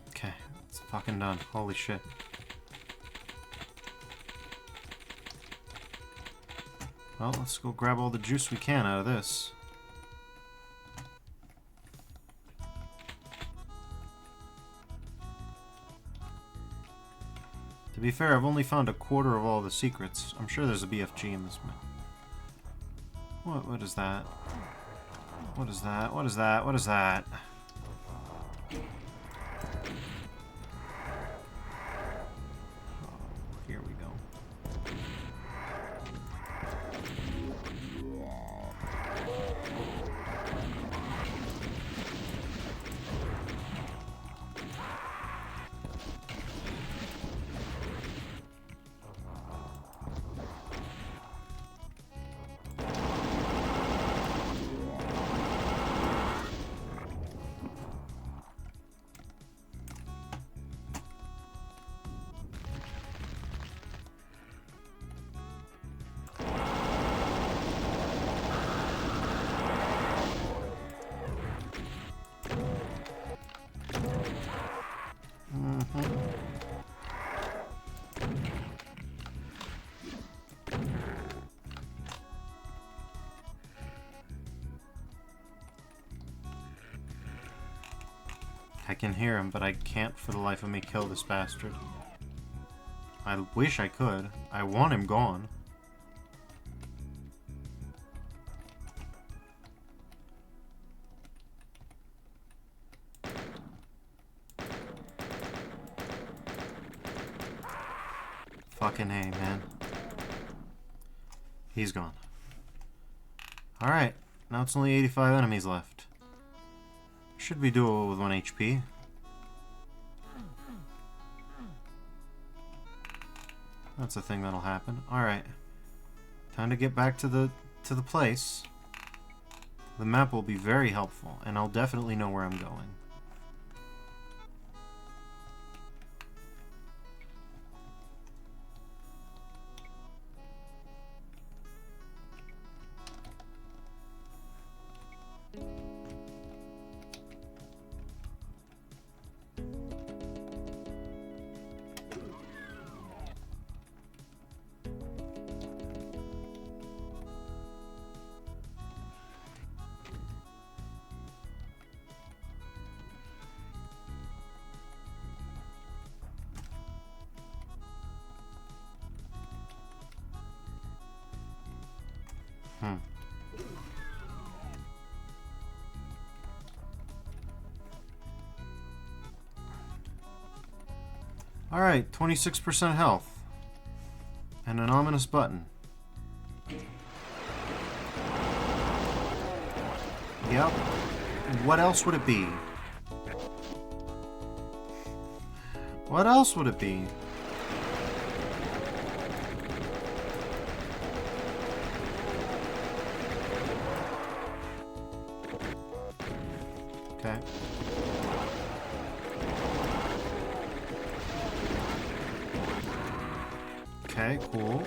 A: Okay, it's fucking done. Holy shit. Well, let's go grab all the juice we can out of this. To be fair, I've only found a quarter of all the secrets. I'm sure there's a BFG in this map. What is that? What is that? What is that? What is that? Here we go. I can hear him, but I can't for the life of me kill this bastard. I wish I could. I want him gone. Fucking A, man. He's gone. Alright, now it's only 85 enemies left. Should be doable with 1 HP. That's a thing that'll happen. Alright. Time to get back to the place. The map will be very helpful, and I'll definitely know where I'm going. Alright, 26% health. And an ominous button. Yep. What else would it be? What else would it be? Okay. Okay, cool.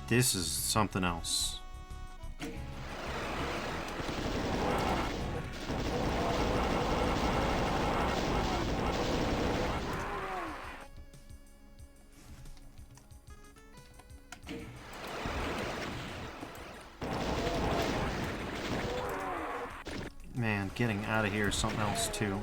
A: This is something else. Man, getting out of here is something else too.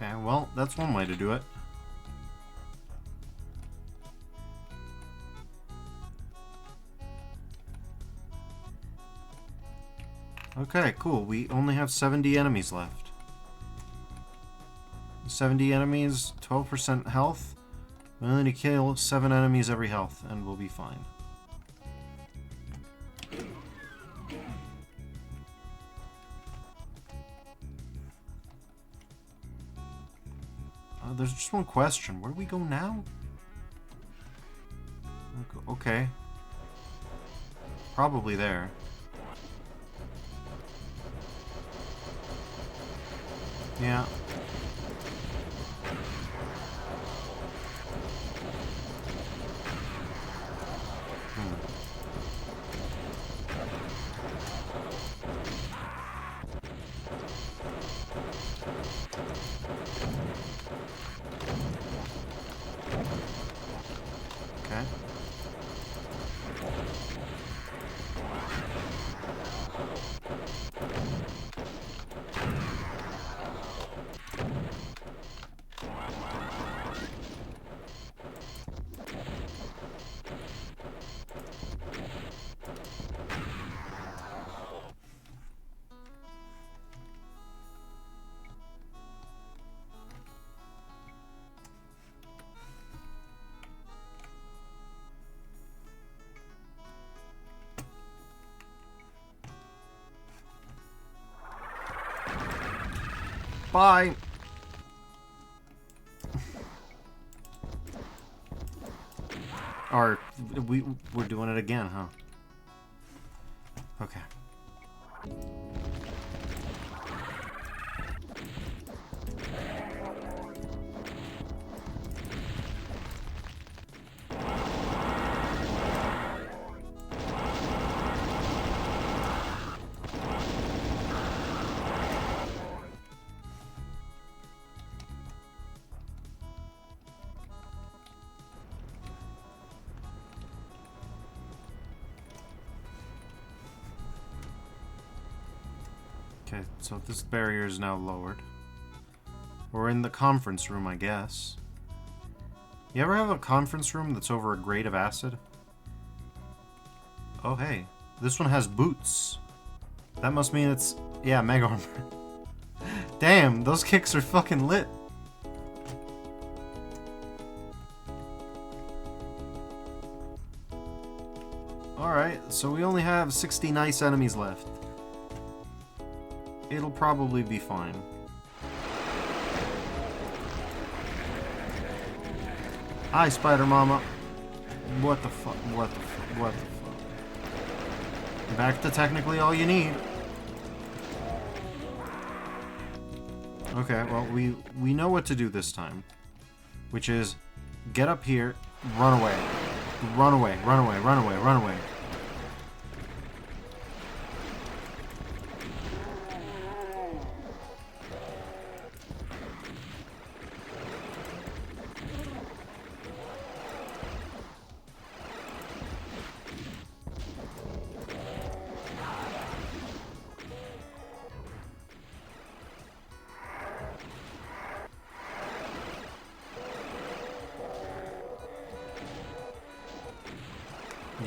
A: Okay, well, that's one way to do it. Okay, cool. We only have 70 enemies left. 70 enemies, 12% health. We only need to kill 7 enemies every health, and we'll be fine. There's just one question. Where do we go now? Okay. Probably there. Yeah. Okay. Bye! Or, we're doing it again, huh? Okay. Okay, so this barrier is now lowered. We're in the conference room, I guess. You ever have a conference room that's over a grate of acid? Oh, hey. This one has boots. That must mean it's... yeah, mega armor. Damn, those kicks are fucking lit. Alright, so we only have 60 nice enemies left. It'll probably be fine. Hi, Spider Mama. What the fuck? What the fuck? What the fuck? Back to technically all you need. Okay, well, we know what to do this time. Which is, get up here, run away. Run away, run away, run away, run away.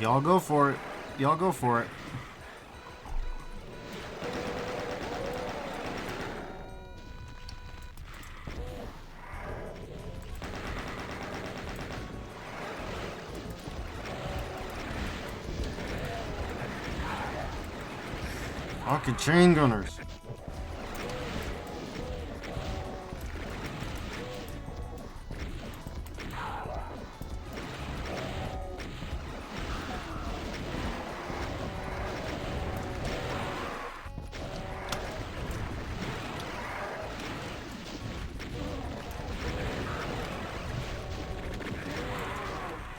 A: Y'all go for it. Y'all go for it. Fucking chain gunners.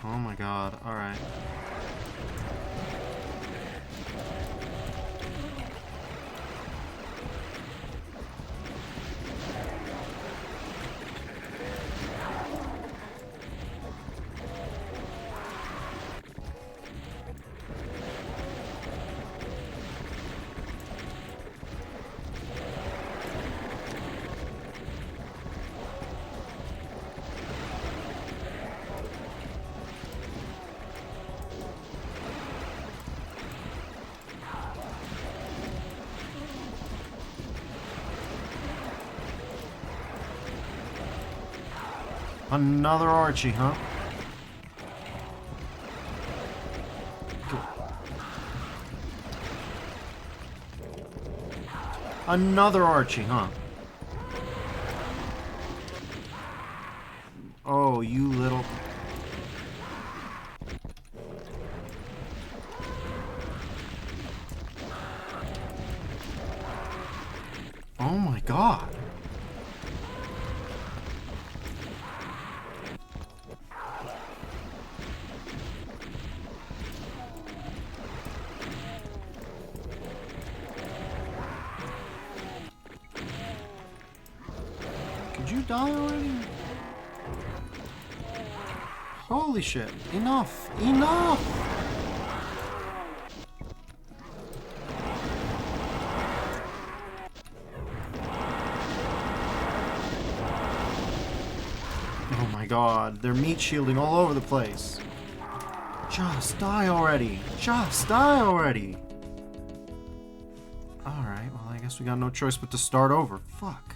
A: Oh my god, alright. Another Archie, huh? Another Archie, huh? Oh, you little... Oh my god. Could you die already? Holy shit. Enough. Enough! Oh my god. They're meat shielding all over the place. Just die already. Just die already. Alright, well I guess we got no choice but to start over. Fuck.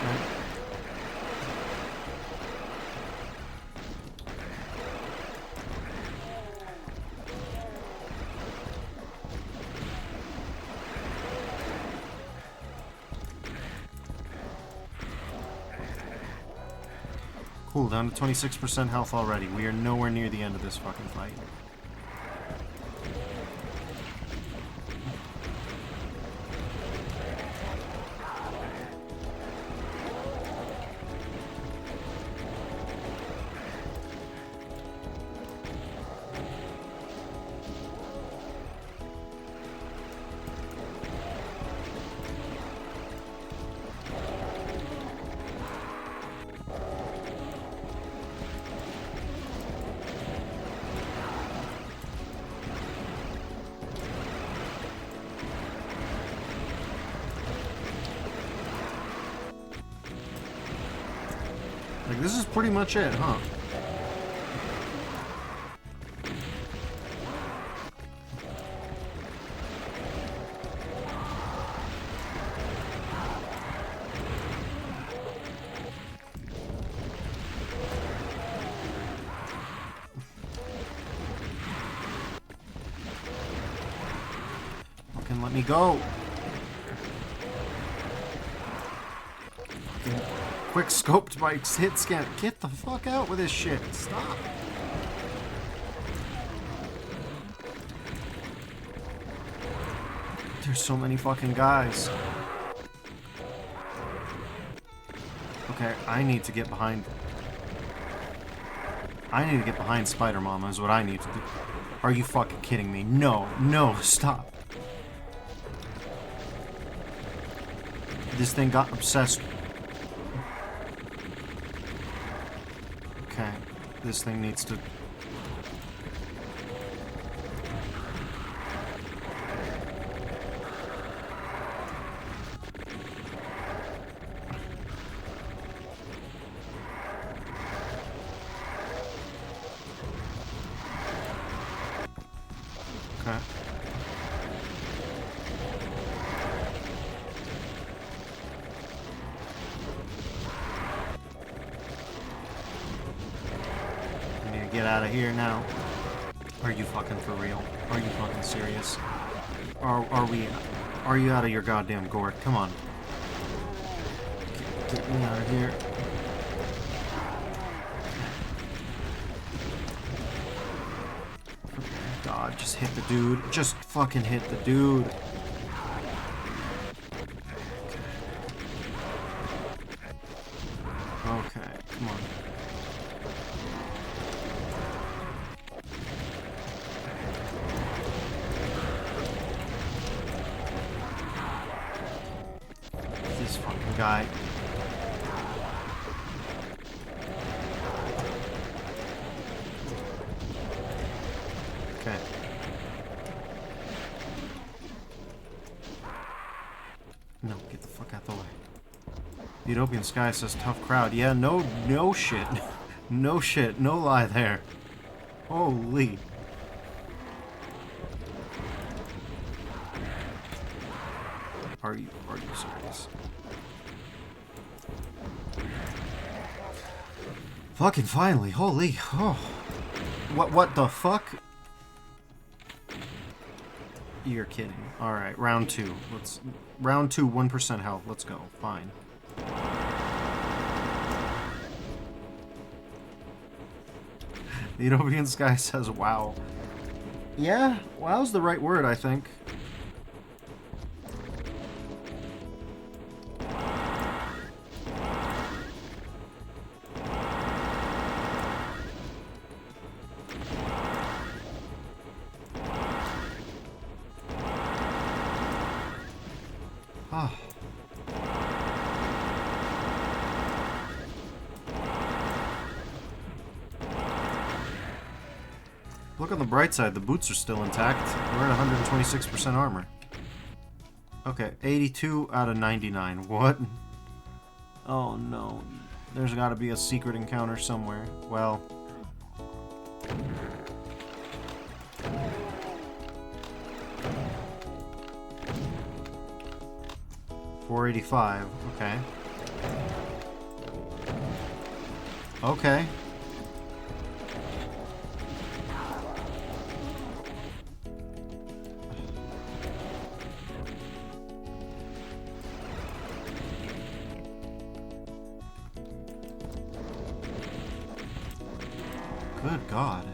A: Okay. Cool, down to 26% health already. We are nowhere near the end of this fucking fight. Like, this is pretty much it, huh? Fucking let me go. Quick scoped my hit scan. Get the fuck out with this shit. Stop. There's so many fucking guys. Okay, I need to get behind. I need to get behind Spider Mama is what I need to do. Are you fucking kidding me? No, no, stop. This thing got obsessed. Okay, this thing needs to... Okay. Get out of here now. Are you fucking for real? Are you fucking serious? Are you out of your goddamn gourd? Come on. Get me out of here. God, just hit the dude. Just fucking hit the dude. Okay, come on. This fucking guy. Okay. No, get the fuck out the way. Utopian Sky says tough crowd. Yeah, no shit. No shit. No lie there. Holy. Are you serious? Fucking finally, holy, oh. What the fuck? You're kidding. Alright, round 2. Round 2, 1% health. Let's go. Fine. The Utopian Sky says, wow. Yeah, wow's the right word, I think. Ah. Look on the bright side, the boots are still intact. We're at 126% armor. Okay, 82 out of 99. What? Oh no. There's gotta be a secret encounter somewhere. Well... $485. Okay. Okay. Good God.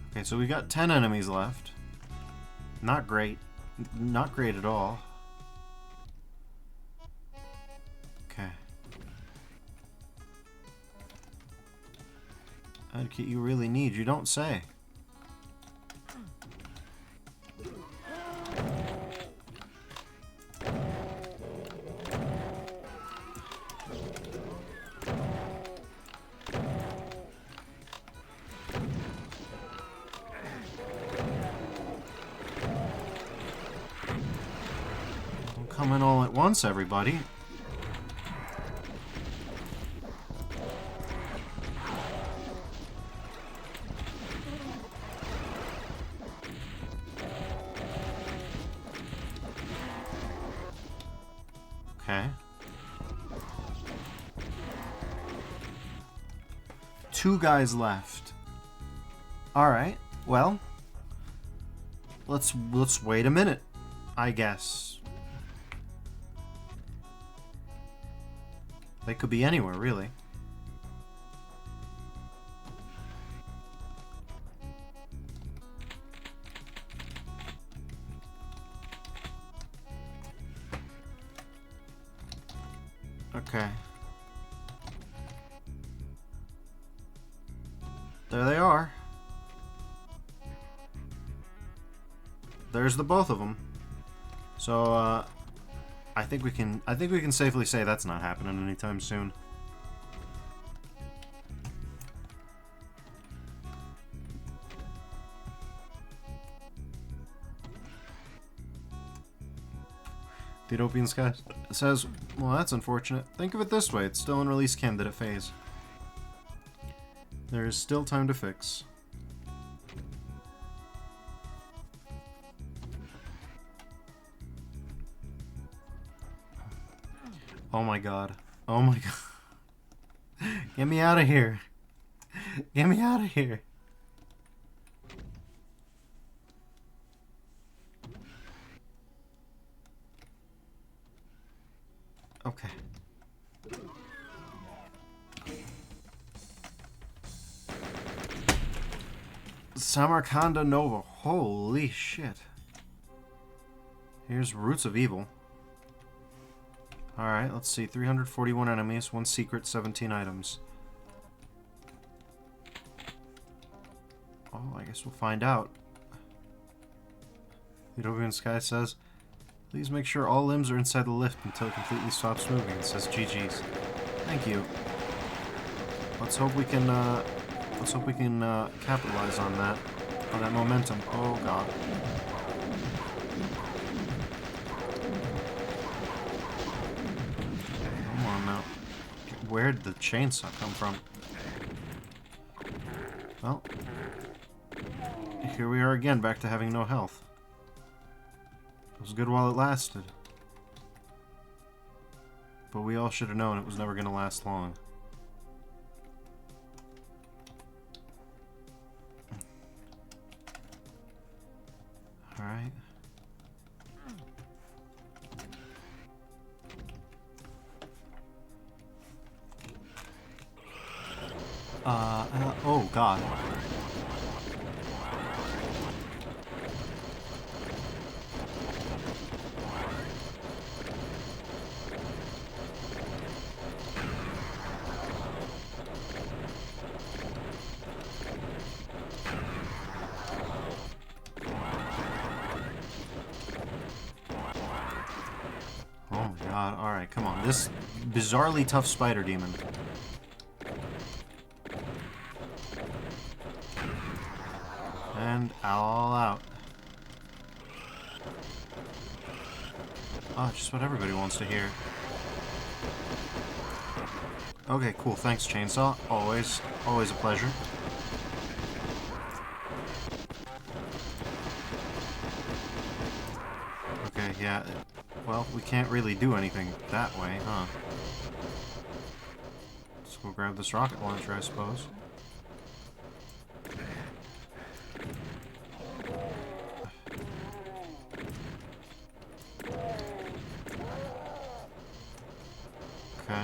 A: Okay, so we got 10 enemies left. Not great. Not great at all. Okay. What kit you really need? You don't say. Come in all at once, everybody. Okay. 2 guys left. All right. Well, let's wait a minute, I guess. They could be anywhere, really. Okay. There they are. There's the both of them. So, I think we can safely say that's not happening anytime soon. The Utopian Sky says, well, that's unfortunate. Think of it this way, it's still in release candidate phase. There is still time to fix. Oh my god. Oh my god. Get me out of here. Get me out of here. Okay. Samarkanda Nova. Holy shit. Here's Roots of Evil. Alright, let's see. 341 enemies, 1 secret, 17 items. Oh, I guess we'll find out. The Utopian Sky says, please make sure all limbs are inside the lift until it completely stops moving. It says GG's. Thank you. Let's hope we can capitalize on that momentum. Oh god. Come on now. Where did the chainsaw come from? Well, here we are again, back to having no health. It was good while it lasted. But we all should have known it was never going to last long. Alright. Oh god. Oh my god, alright, come on. This bizarrely tough spider demon. And all out. Oh, just what everybody wants to hear. Okay, cool. Thanks, Chainsaw. Always a pleasure. Okay, yeah. Well, we can't really do anything that way, huh? Let's go grab this rocket launcher, I suppose. Okay.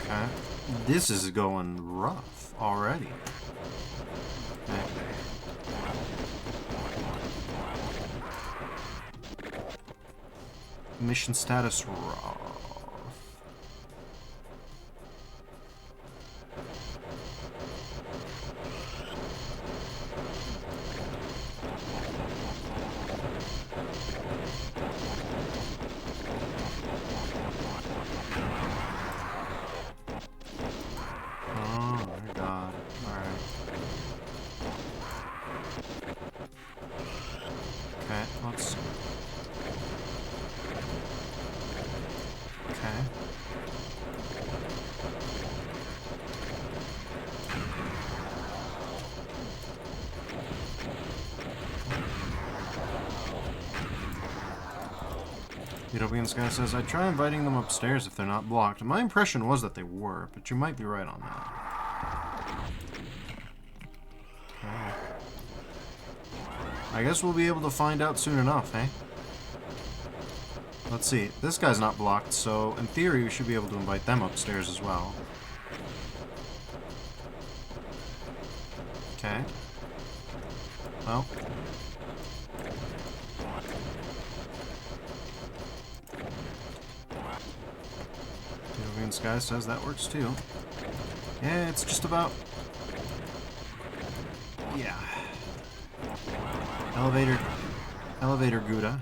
A: Okay. This is going rough already. Okay. Mission status rough. Okay, let's... Okay. Utopian Sky says, I'd try inviting them upstairs if they're not blocked. My impression was that they were, but you might be right on that. Okay. I guess we'll be able to find out soon enough, eh? Let's see. This guy's not blocked, so in theory we should be able to invite them upstairs as well. Okay. Well. Utopian Sky says that works too. Yeah, it's just about... Yeah. Elevator Gouda.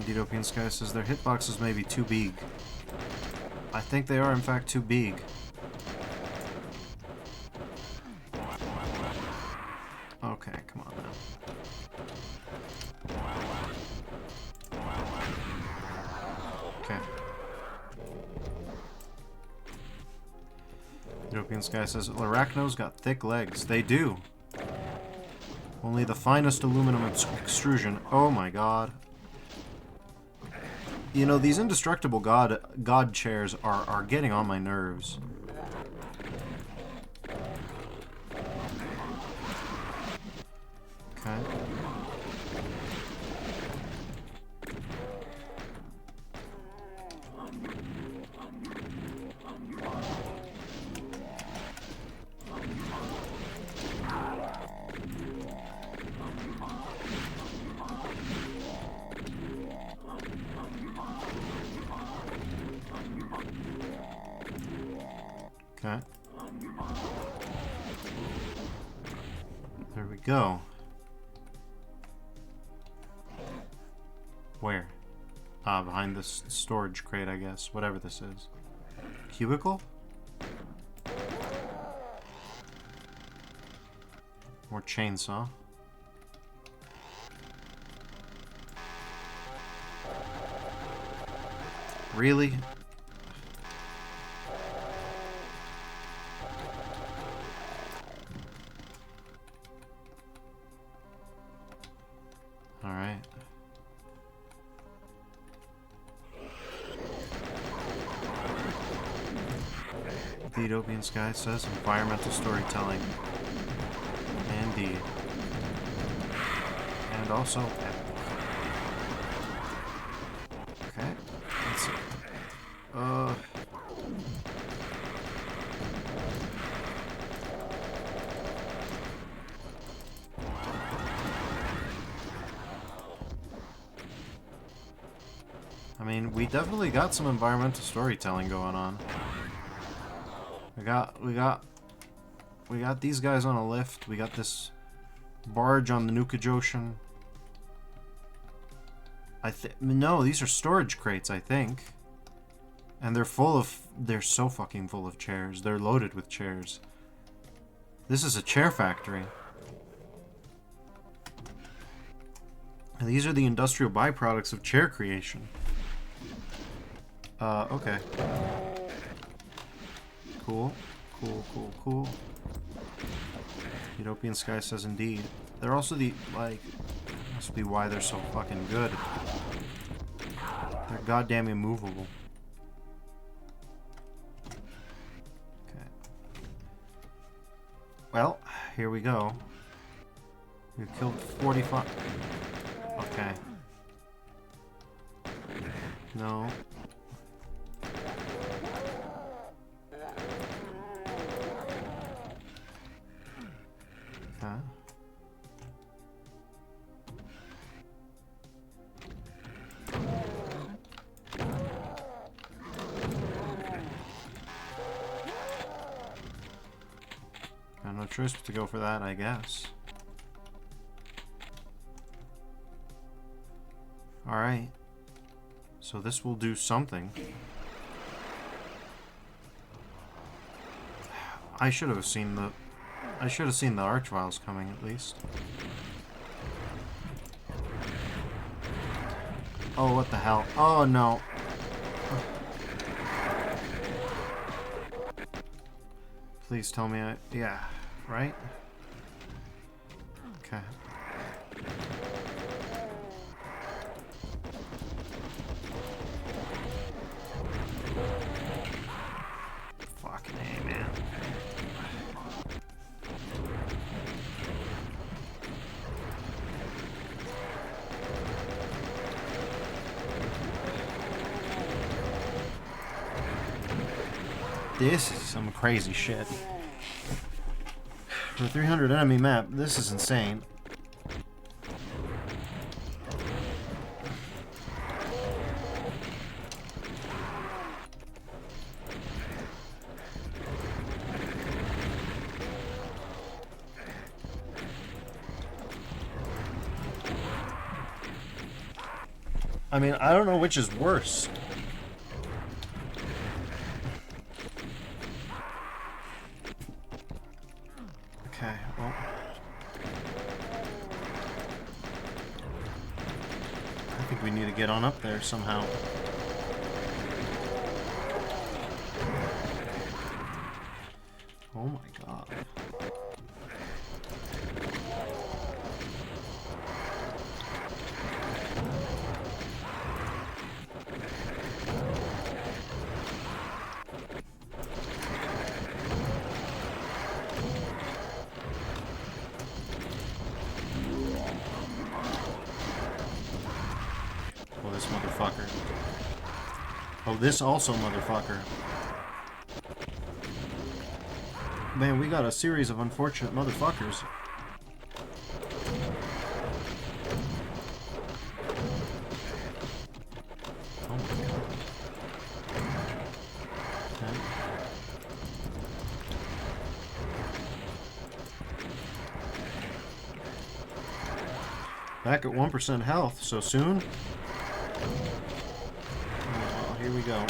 A: Utopian Sky says their hitboxes may be too big. I think they are in fact too big. Okay, come on now. Okay. Utopian Sky says Larachnos got thick legs. They do. Only the finest aluminum extrusion. Oh my god. You know, these indestructible god chairs are getting on my nerves. Okay. Okay. There we go. Where? Behind this storage crate, I guess. Whatever this is. Cubicle? More chainsaw. Really? Utopian Sky says environmental storytelling. Indeed. And also epic. Okay. Let's see. I mean, we definitely got some environmental storytelling going on. We got these guys on a lift. We got this barge on the Nukaj Ocean. No, these are storage crates, I think. And they're so fucking full of chairs. They're loaded with chairs. This is a chair factory. And these are the industrial byproducts of chair creation. Okay. Cool. Cool. Utopian Sky says indeed. They're also must be why they're so fucking good. They're goddamn immovable. Okay. Well, here we go. We've killed 45. Okay. No. Okay. Got no choice but to go for that, I guess. Alright. So this will do something. I should have seen the Archviles coming at least. Oh, what the hell? Oh no. Please tell me yeah, right? Okay. Fucking A, man. This is some crazy shit. For a 300 enemy map, this is insane. I mean, I don't know which is worse. Okay, well. I think we need to get on up there somehow. Oh my god. Oh, this motherfucker. Oh, this also motherfucker. Man, we got a series of unfortunate motherfuckers. Oh my god. Okay. Back at 1% health, so soon? Oh, here we go.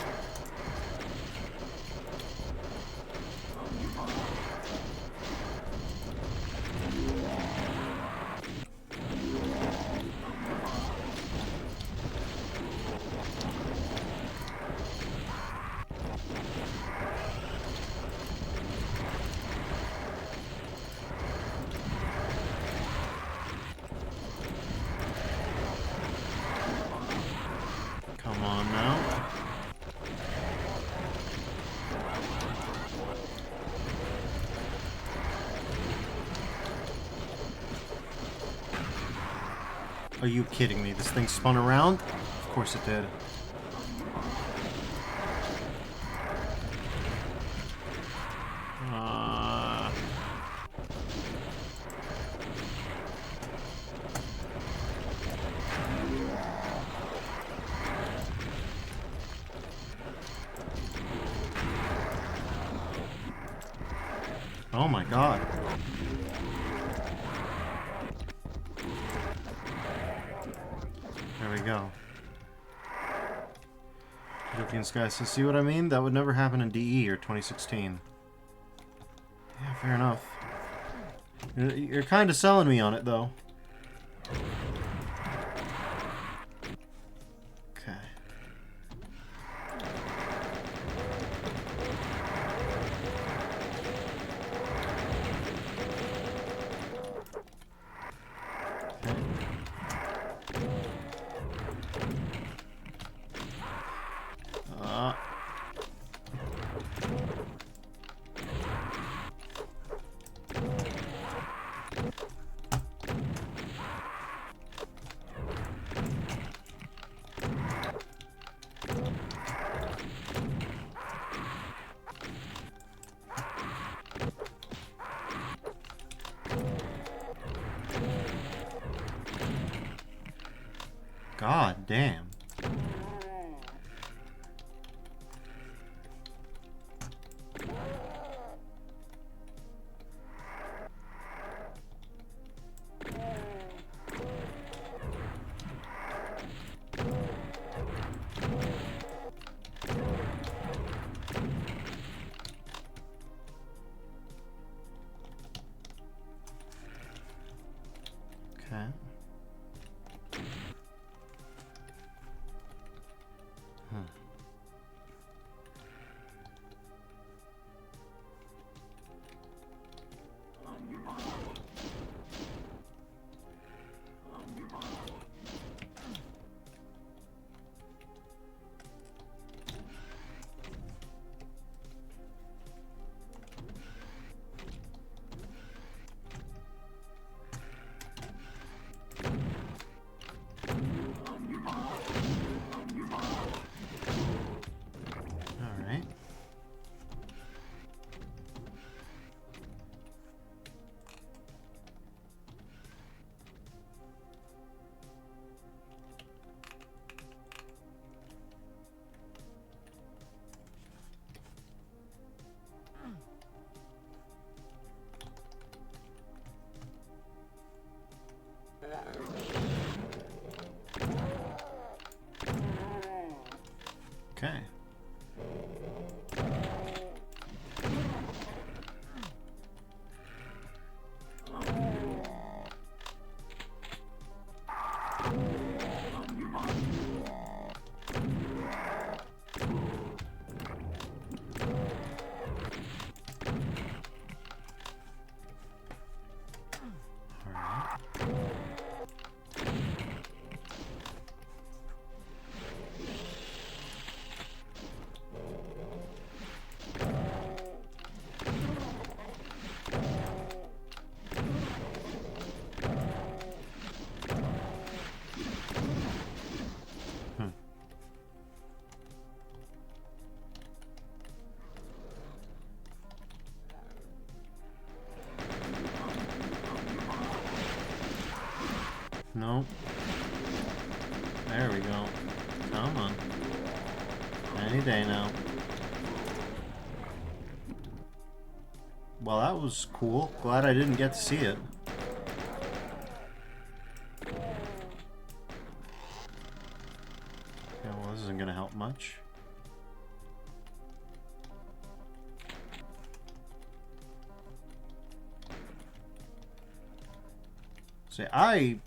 A: Come on now. Are you kidding me? This thing spun around? Of course it did. Oh my god. There we go. Philippines guys, so see what I mean? That would never happen in DE or 2016. Yeah, fair enough. You're kind of selling me on it, though. Okay. God damn. Okay. Okay. No. There we go. Come on. Any day now. Well, that was cool. Glad I didn't get to see it. Okay, well, this isn't gonna help much. See, I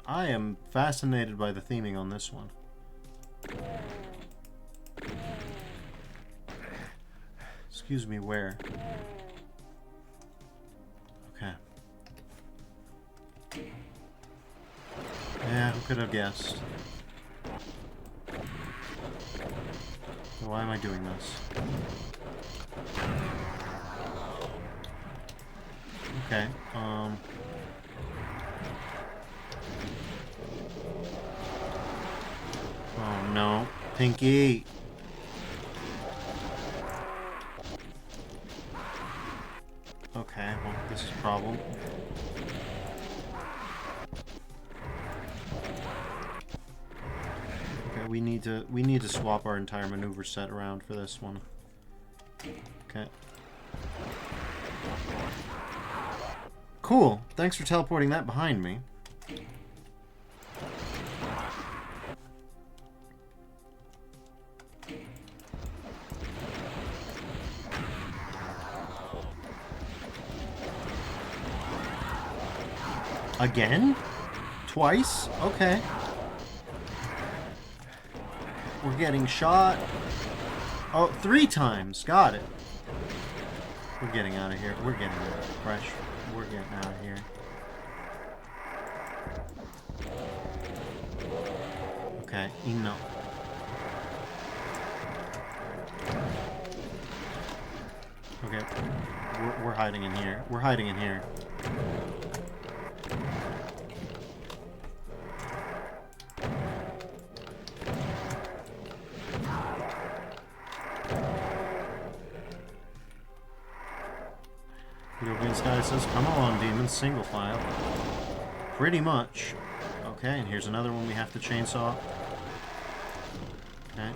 A: am fascinated by the theming on this one. Excuse me, where? Okay. Yeah, who could have guessed? So why am I doing this? Okay, Pinky. Okay, well, this is a problem. Okay, we need to swap our entire maneuver set around for this one. Okay. Cool. Thanks for teleporting that behind me. Again? Twice? Okay. We're getting shot. Oh, 3 times. Got it. We're getting out of here. We're getting out of fresh. We're getting out of here. Okay, enough. Okay, we're hiding in here. We're hiding in here. European Sky says, come on, demons, single file. Pretty much. Okay, and here's another one we have to chainsaw. Okay.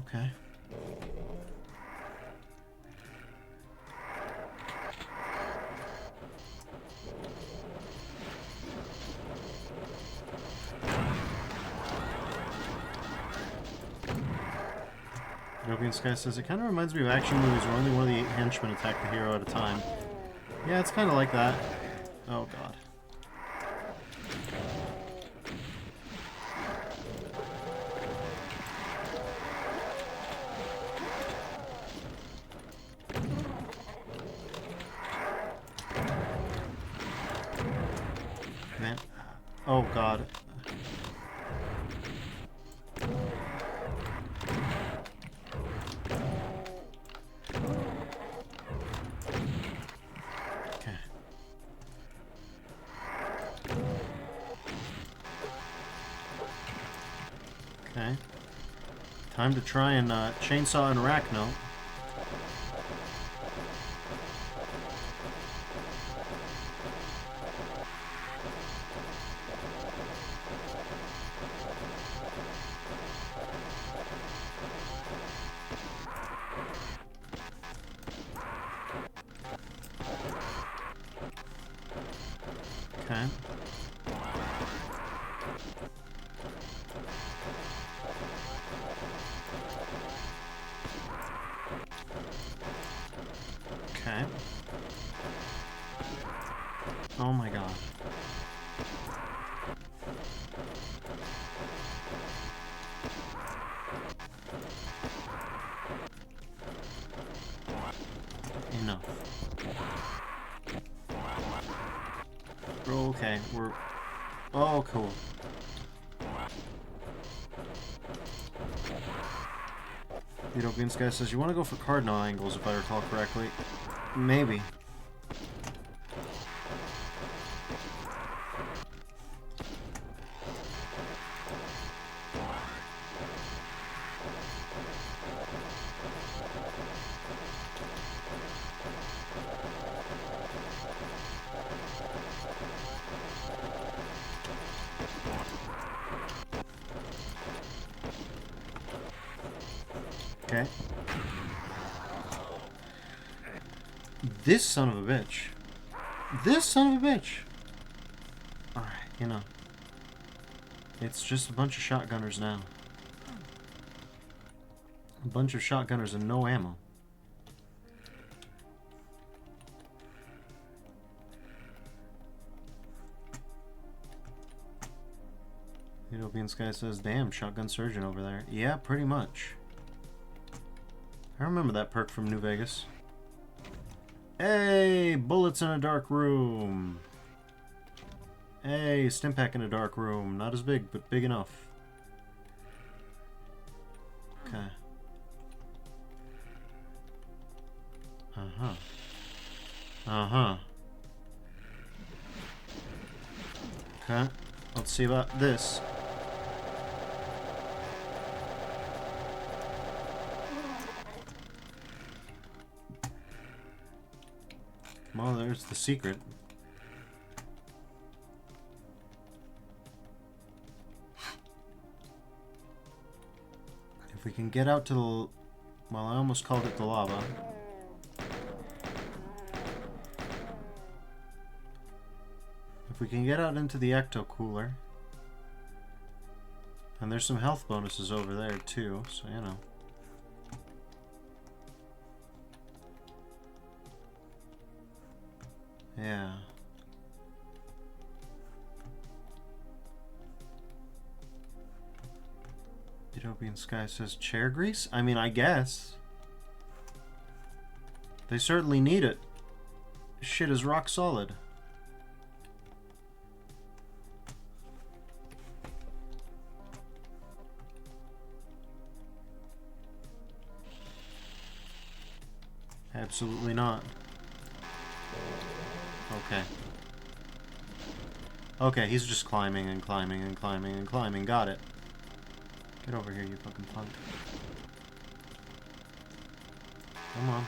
A: Okay. European Sky says, it kind of reminds me of action movies where only one of the 8 henchmen attack the hero at a time. Yeah, it's kind of like that. Oh, God. Man. Oh, God. Okay. Time to try and chainsaw an arachno. Okay. Okay. Oh my God. Enough. Okay, we're... Oh, cool. European Sky says, you want to go for cardinal angles, if I recall correctly. Maybe. Okay. This son of a bitch. This son of a bitch. Alright, you know. It's just a bunch of shotgunners now. A bunch of shotgunners and no ammo. European Sky says, damn, shotgun surgeon over there. Yeah, pretty much. I remember that perk from New Vegas. Hey, bullets in a dark room. Hey, Stimpack in a dark room. Not as big, but big enough. Okay. Uh-huh. Uh-huh. Okay. Let's see about this. Well, there's the secret. If we can get out to the... Well, I almost called it the lava. If we can get out into the ecto cooler. And there's some health bonuses over there, too, so, you know. Yeah. Utopian Sky says chair grease? I mean, I guess. They certainly need it. Shit is rock solid. Absolutely not. Okay. Okay, he's just climbing and climbing and climbing and climbing. Got it. Get over here, you fucking punk. Come on.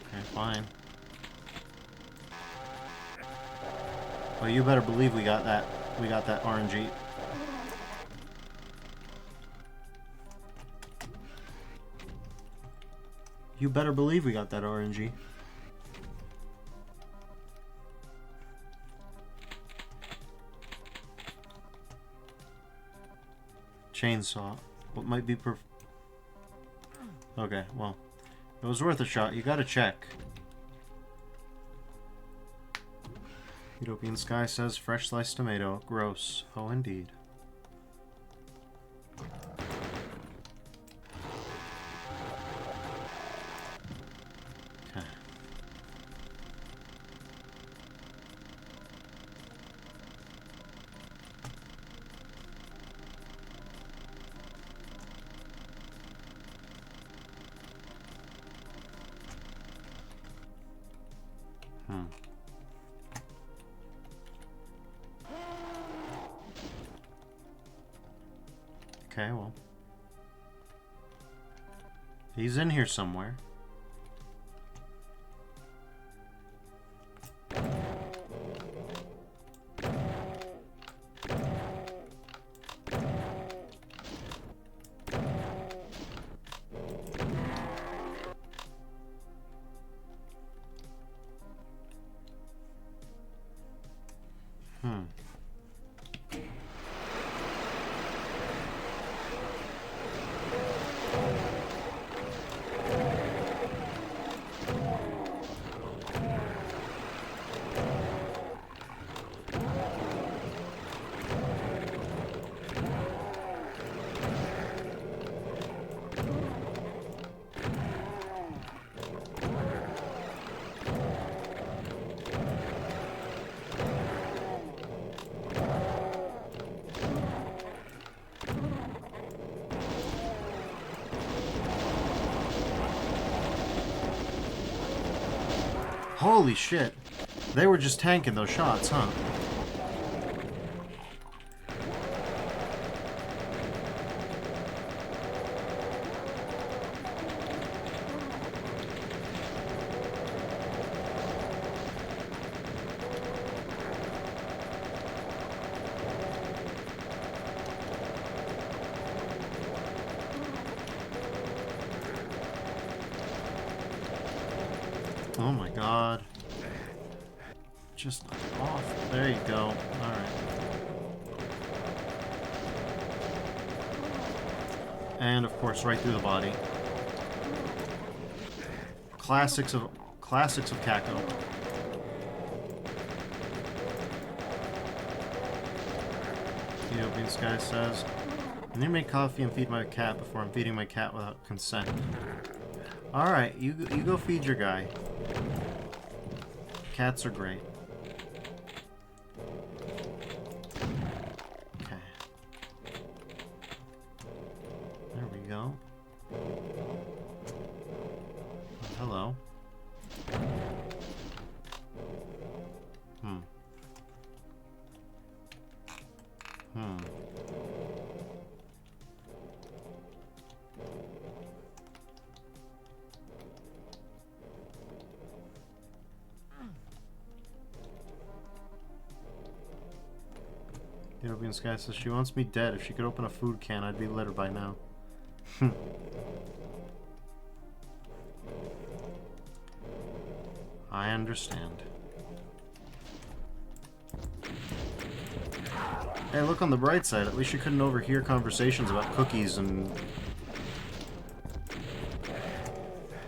A: Okay, fine. Well, you better believe we got that. We got that RNG. You better believe we got that RNG. Chainsaw. What might be Okay, well. It was worth a shot. You gotta check. Utopian Sky says fresh sliced tomato. Gross. Oh, indeed. Okay. Okay, well. He's in here somewhere. Holy shit. They were just tanking those shots, huh? Oh my god. Just off. There you go. Alright. And of course right through the body. Classics of Kako. Utopian Sky says, I need to make coffee and feed my cat before I'm feeding my cat without consent. Alright, you go feed your guy. Cats are great. Okay. There we go. Oh, hello. The European Sky says she wants me dead. If she could open a food can, I'd be litter by now. I understand. Hey, look on the bright side. At least you couldn't overhear conversations about cookies and...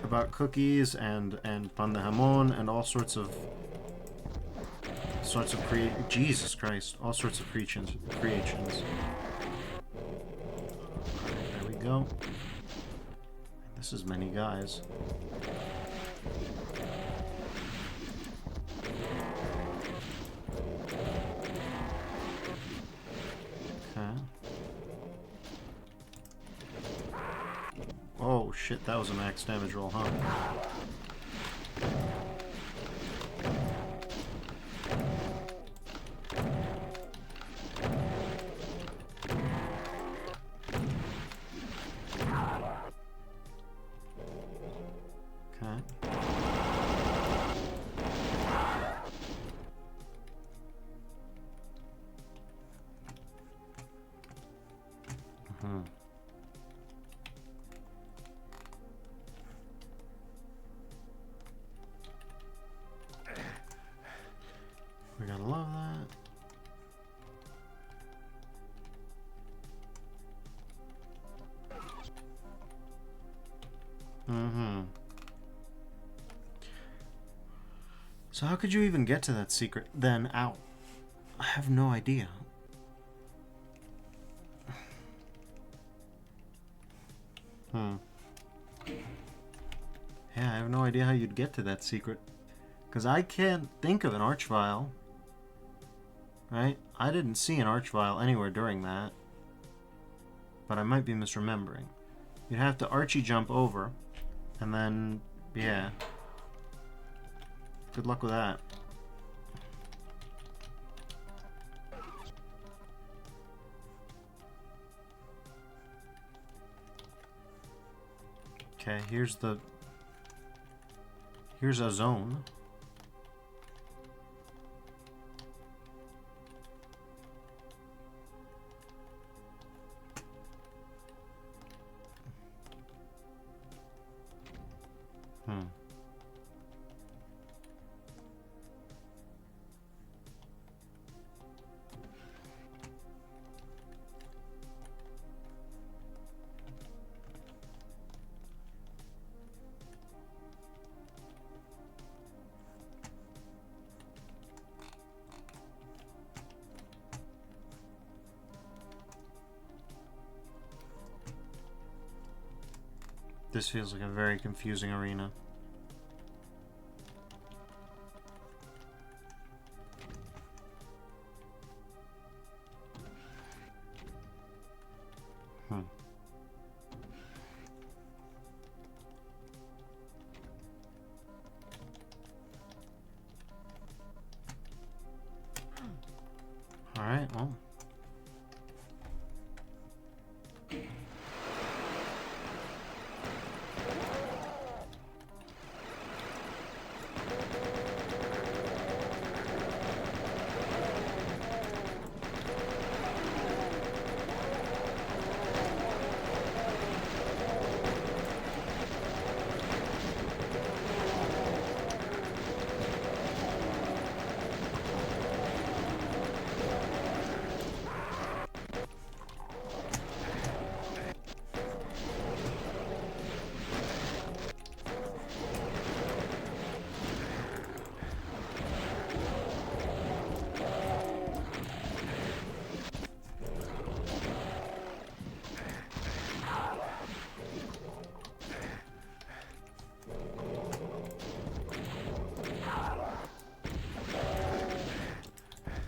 A: pan de jamon and all sorts of... Jesus Christ. All sorts of creations. There we go. This is many guys. Oh shit, that was a max damage roll, huh? We gotta love that. So how could you even get to that secret then? Ow. I have no idea. Yeah, I have no idea how you'd get to that secret. Because I can't think of an archvile. Right? I didn't see an archvile anywhere during that. But I might be misremembering. You'd have to Archie jump over. And then, yeah. Good luck with that. Okay, here's a zone. This feels like a very confusing arena. Alright, well.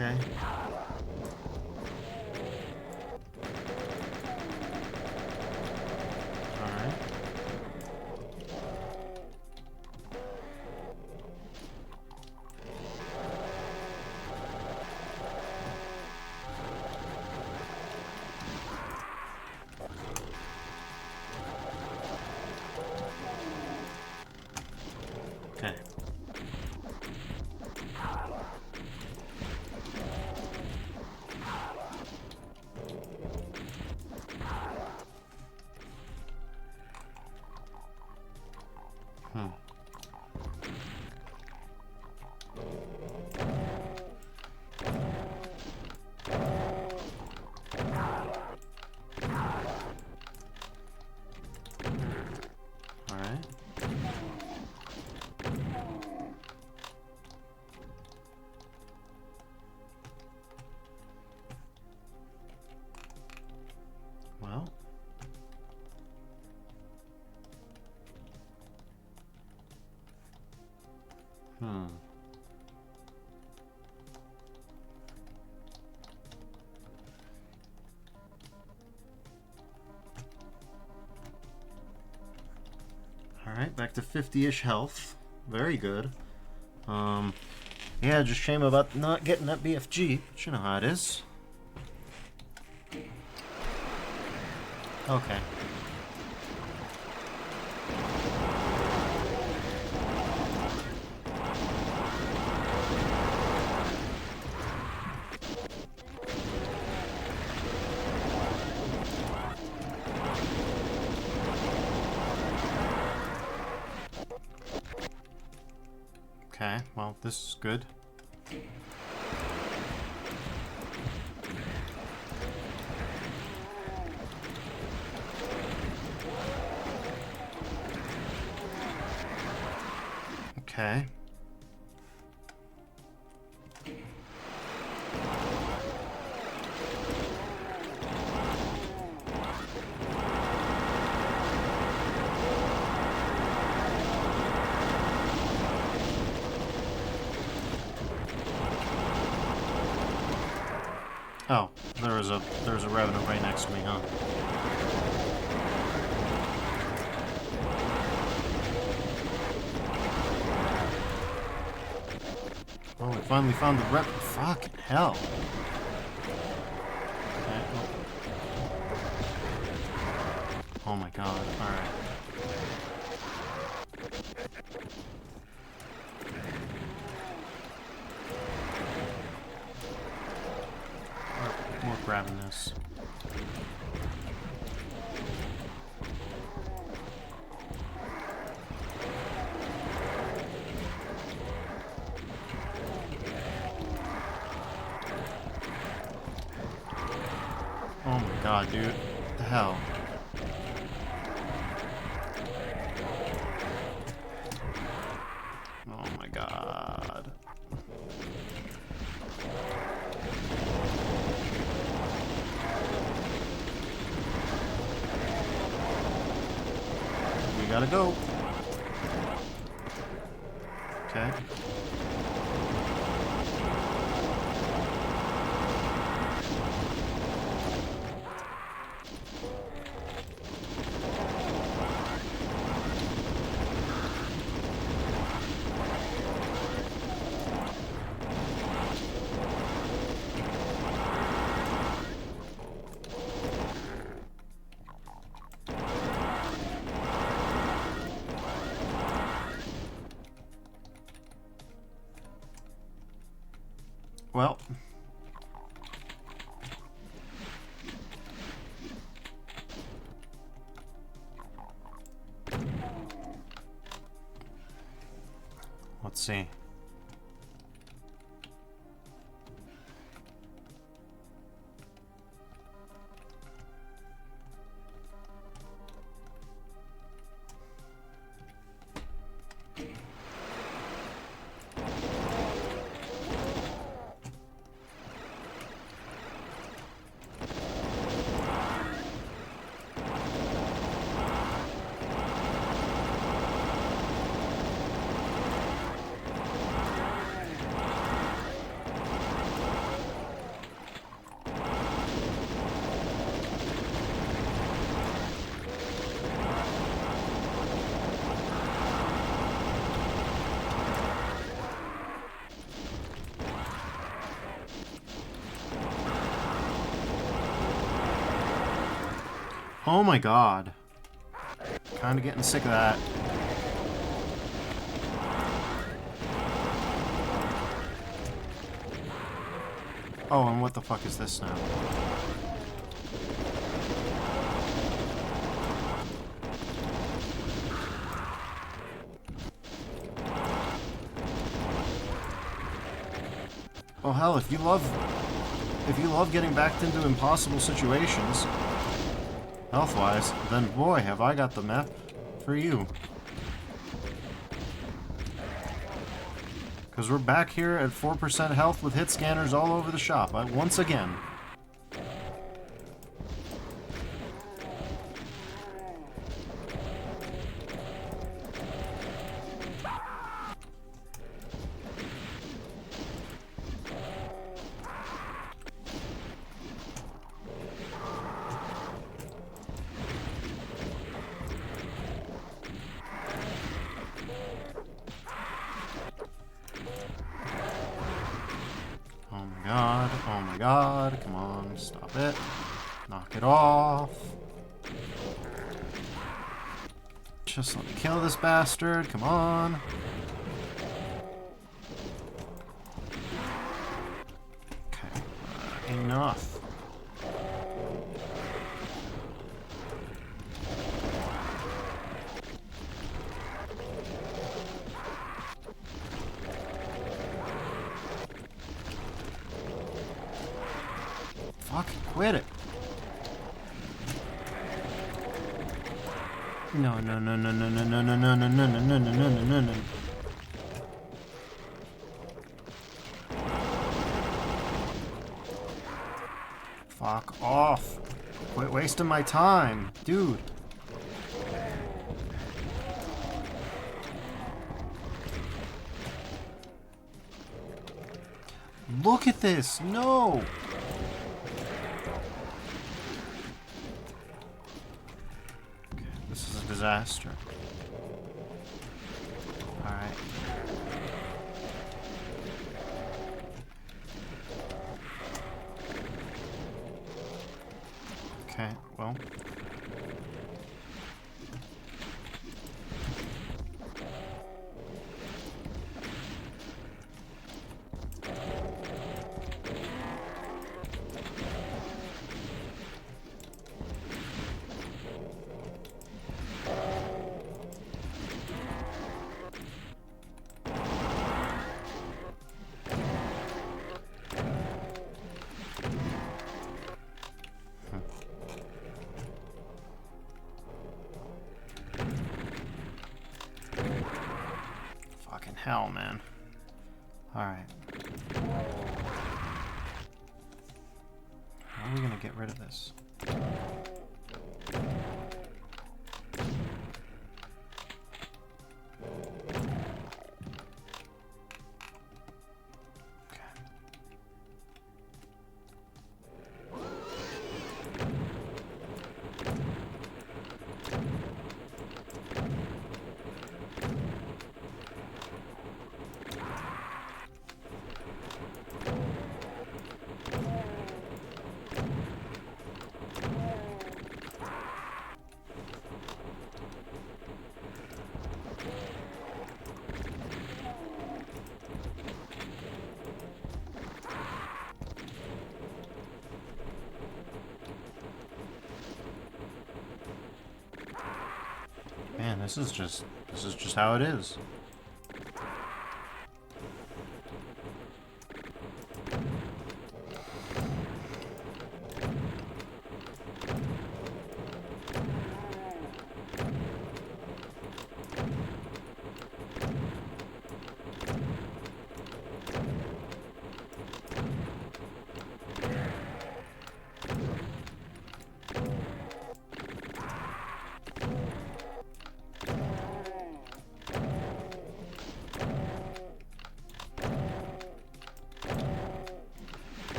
A: Okay. Alright. Okay. Hmm. Alright. Well. Hmm. Alright, back to 50-ish health. Very good. Yeah, just shame about not getting that BFG. But you know how it is. Okay. Okay, well, this is good. Okay. Oh, there was a revenant right next to me, huh? Oh, we finally found the rep. Fucking hell. Okay. Oh my god. Alright. More grabbing this. Oh my god, dude. What the hell? Oh my god. We gotta go. Okay. Well. Let's see. Oh my god. Kinda getting sick of that. Oh, and what the fuck is this now? Oh hell, if you love getting backed into impossible situations, health-wise, then boy, have I got the map for you. Because we're back here at 4% health with hit scanners all over the shop, once again. Oh my god, come on, stop it. Knock it off. Just let me kill this bastard, come on. Okay, enough. Fucking quit it. No, no, no, no, no, no, no, no, no, no, no, no, no, no, no, no, no. Fuck off. Quit wasting my time, dude. Look at this. No. This is a disaster. Alright. Okay, well. Fucking hell, man. Alright. How are we gonna get rid of this? Man, this is just how it is.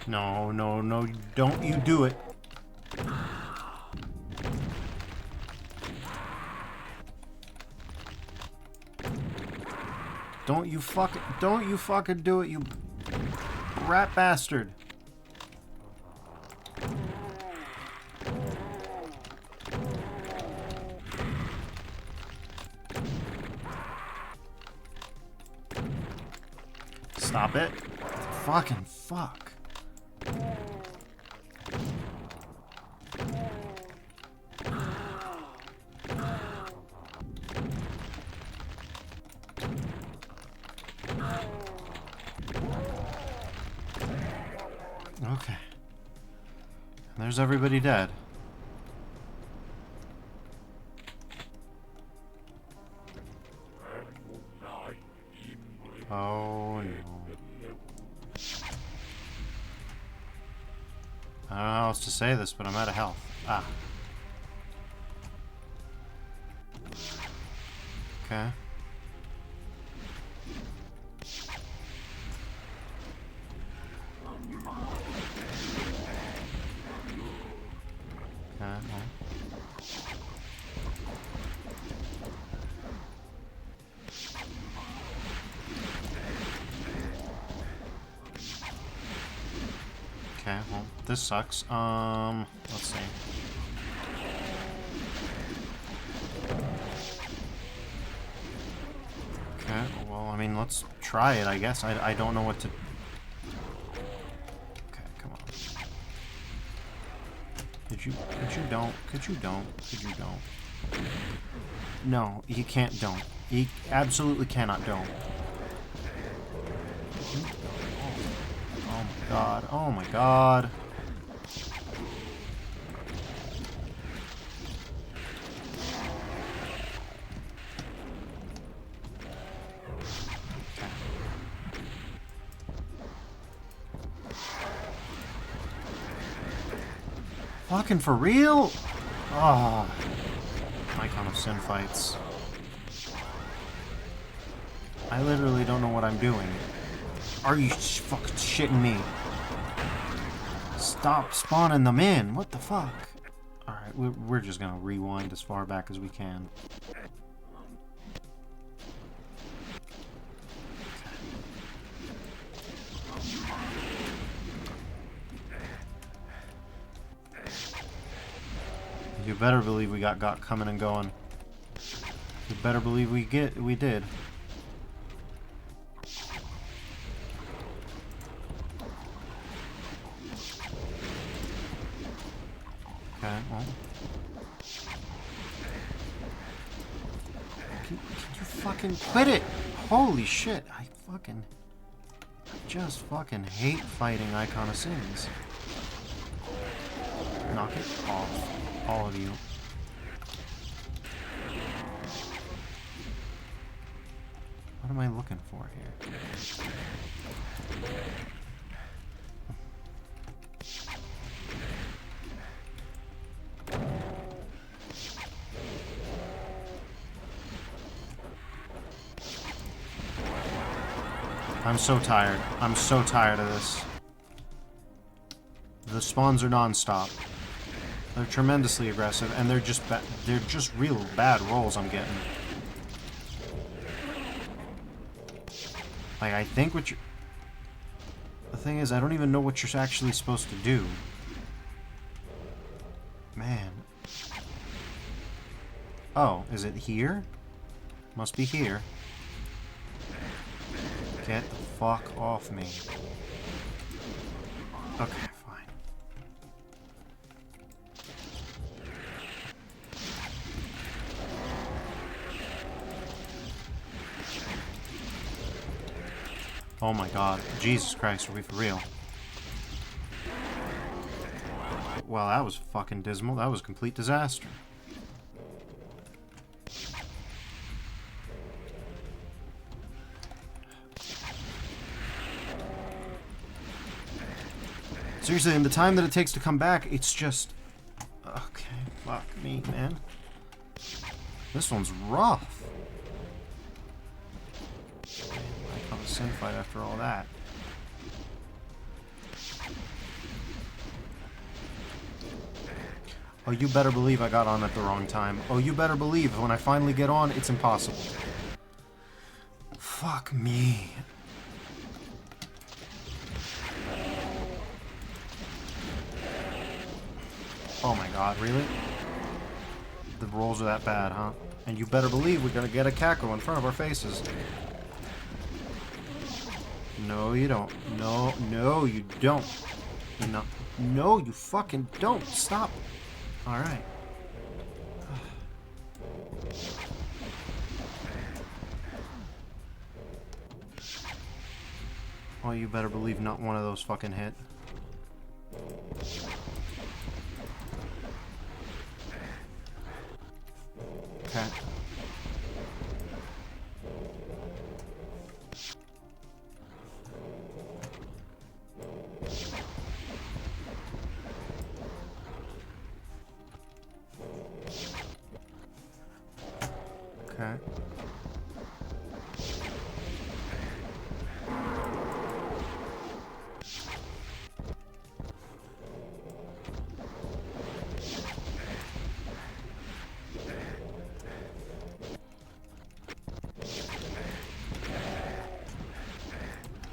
A: No, no, no, don't you do it. Don't you fucking do it, you rat bastard. Stop it. Fucking fuck. Okay. And there's everybody dead. Oh no. I don't know how else to say this, but I'm out of health. Ah. Okay. Okay, well. Okay, well, this sucks. Let's see. Okay, well, I mean, let's try it, I guess. I don't know what to... Okay, come on. Could you don't? No, you can't don't. You absolutely cannot don't. Oh my god, oh my god. Fucking for real? Oh. Icon of Sin fights. I literally don't know what I'm doing. Are you fucking shitting me? Stop spawning them in. What the fuck? Alright, we're just gonna rewind as far back as we can. You better believe we got coming and going. You better believe we did. Okay, well. Can you fucking quit it? Holy shit, I just fucking hate fighting Icon of Sins. Knock it off. All of you. What am I looking for here? I'm so tired. I'm so tired of this. The spawns are non-stop. They're tremendously aggressive, and they're just real bad rolls I'm getting. Like, I think what you're... The thing is, I don't even know what you're actually supposed to do. Man. Oh, is it here? Must be here. Get the fuck off me. Okay. Oh my god. Jesus Christ, are we for real? Well, that was fucking dismal. That was a complete disaster. Seriously, in the time that it takes to come back, it's just... Okay, fuck me, man. This one's rough. Sin fight after all that. Oh, you better believe I got on at the wrong time. Oh, you better believe when I finally get on, it's impossible. Fuck me. Oh my god, really? The rolls are that bad, huh? And you better believe we're gonna get a Caco in front of our faces. No, you don't. No, no, you don't. No, no, you fucking don't. Stop. Alright. Oh, you better believe not one of those fucking hit. Okay. Okay.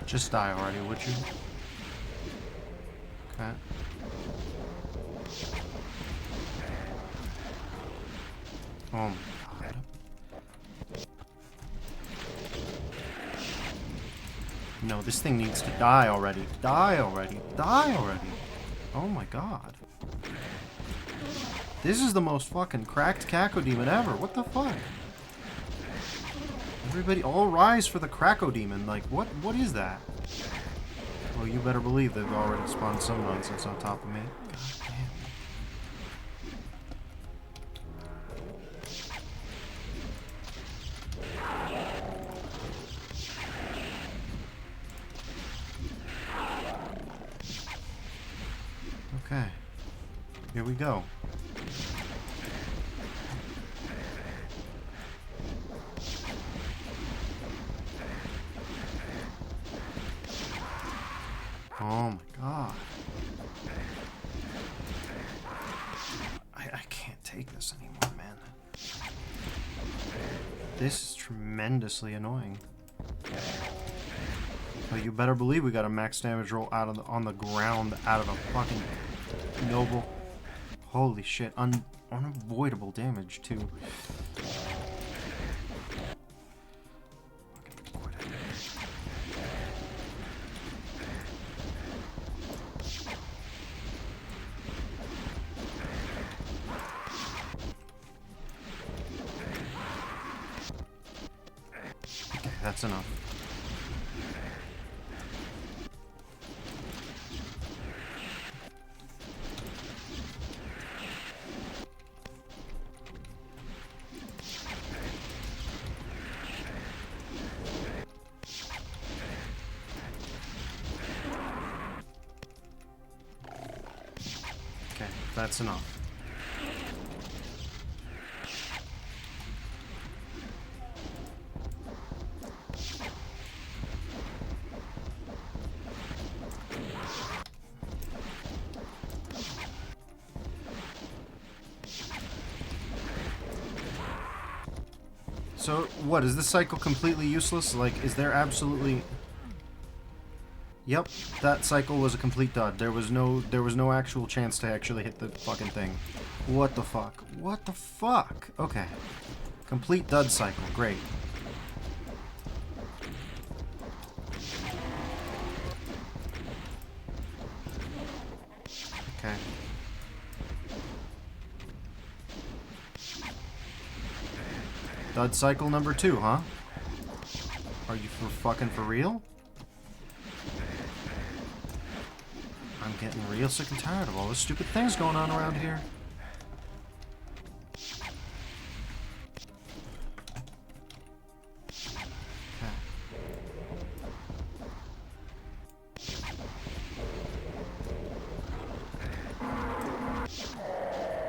A: Just die already, would you? Okay. Oh my god. No, this thing needs to die already. Die already. Die already. Oh my god. This is the most fucking cracked Cacodemon ever. What the fuck? Everybody, all rise for the Cracodemon. Like, what is that? Well, you better believe they've already spawned some nonsense on top of me. God damn. Okay. Here we go. Oh my god. I can't take this anymore, man. This is tremendously annoying. But you better believe we got a max damage roll out of on the ground out of a fucking noble. Holy shit, unavoidable damage too. Okay, that's enough. Okay, that's enough. So, what, is this cycle completely useless? Like, is there absolutely... Yep, that cycle was a complete dud. There was no actual chance to actually hit the fucking thing. What the fuck? What the fuck? Okay. Complete dud cycle. Great. Okay. Dud cycle number 2, huh? Are you for real? I'm getting real sick and tired of all the stupid things going on around here. Okay.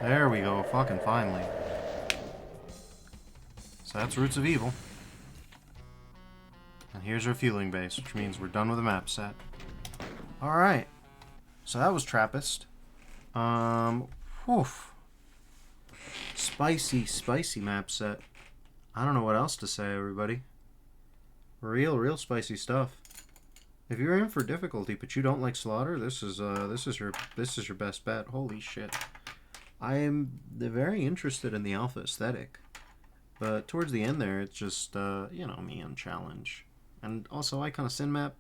A: There we go, fucking finally. So that's Roots of Evil. And here's our fueling base, which means we're done with the map set. Alright. So that was Trappist. Whew. Spicy, spicy map set. I don't know what else to say, everybody. Real spicy stuff. If you're in for difficulty, but you don't like slaughter, this is your best bet. Holy shit. I am very interested in the alpha aesthetic, but towards the end there, it's just me on challenge, and also Icon of Sin map.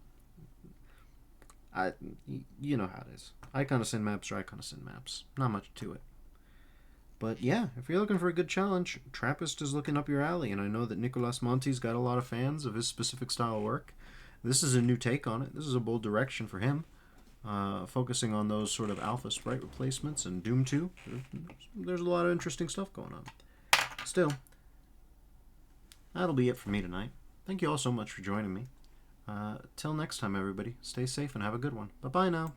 A: I you know how it is. Icon of Sin maps are Icon of Sin maps. Not much to it. But yeah, if you're looking for a good challenge, Trappist is looking up your alley, and I know that Nicolas Monti's got a lot of fans of his specific style of work. This is a new take on it. This is a bold direction for him, focusing on those sort of alpha sprite replacements and Doom 2. There's a lot of interesting stuff going on. Still, that'll be it for me tonight. Thank you all so much for joining me. Till next time, everybody, stay safe and have a good one. Bye bye now.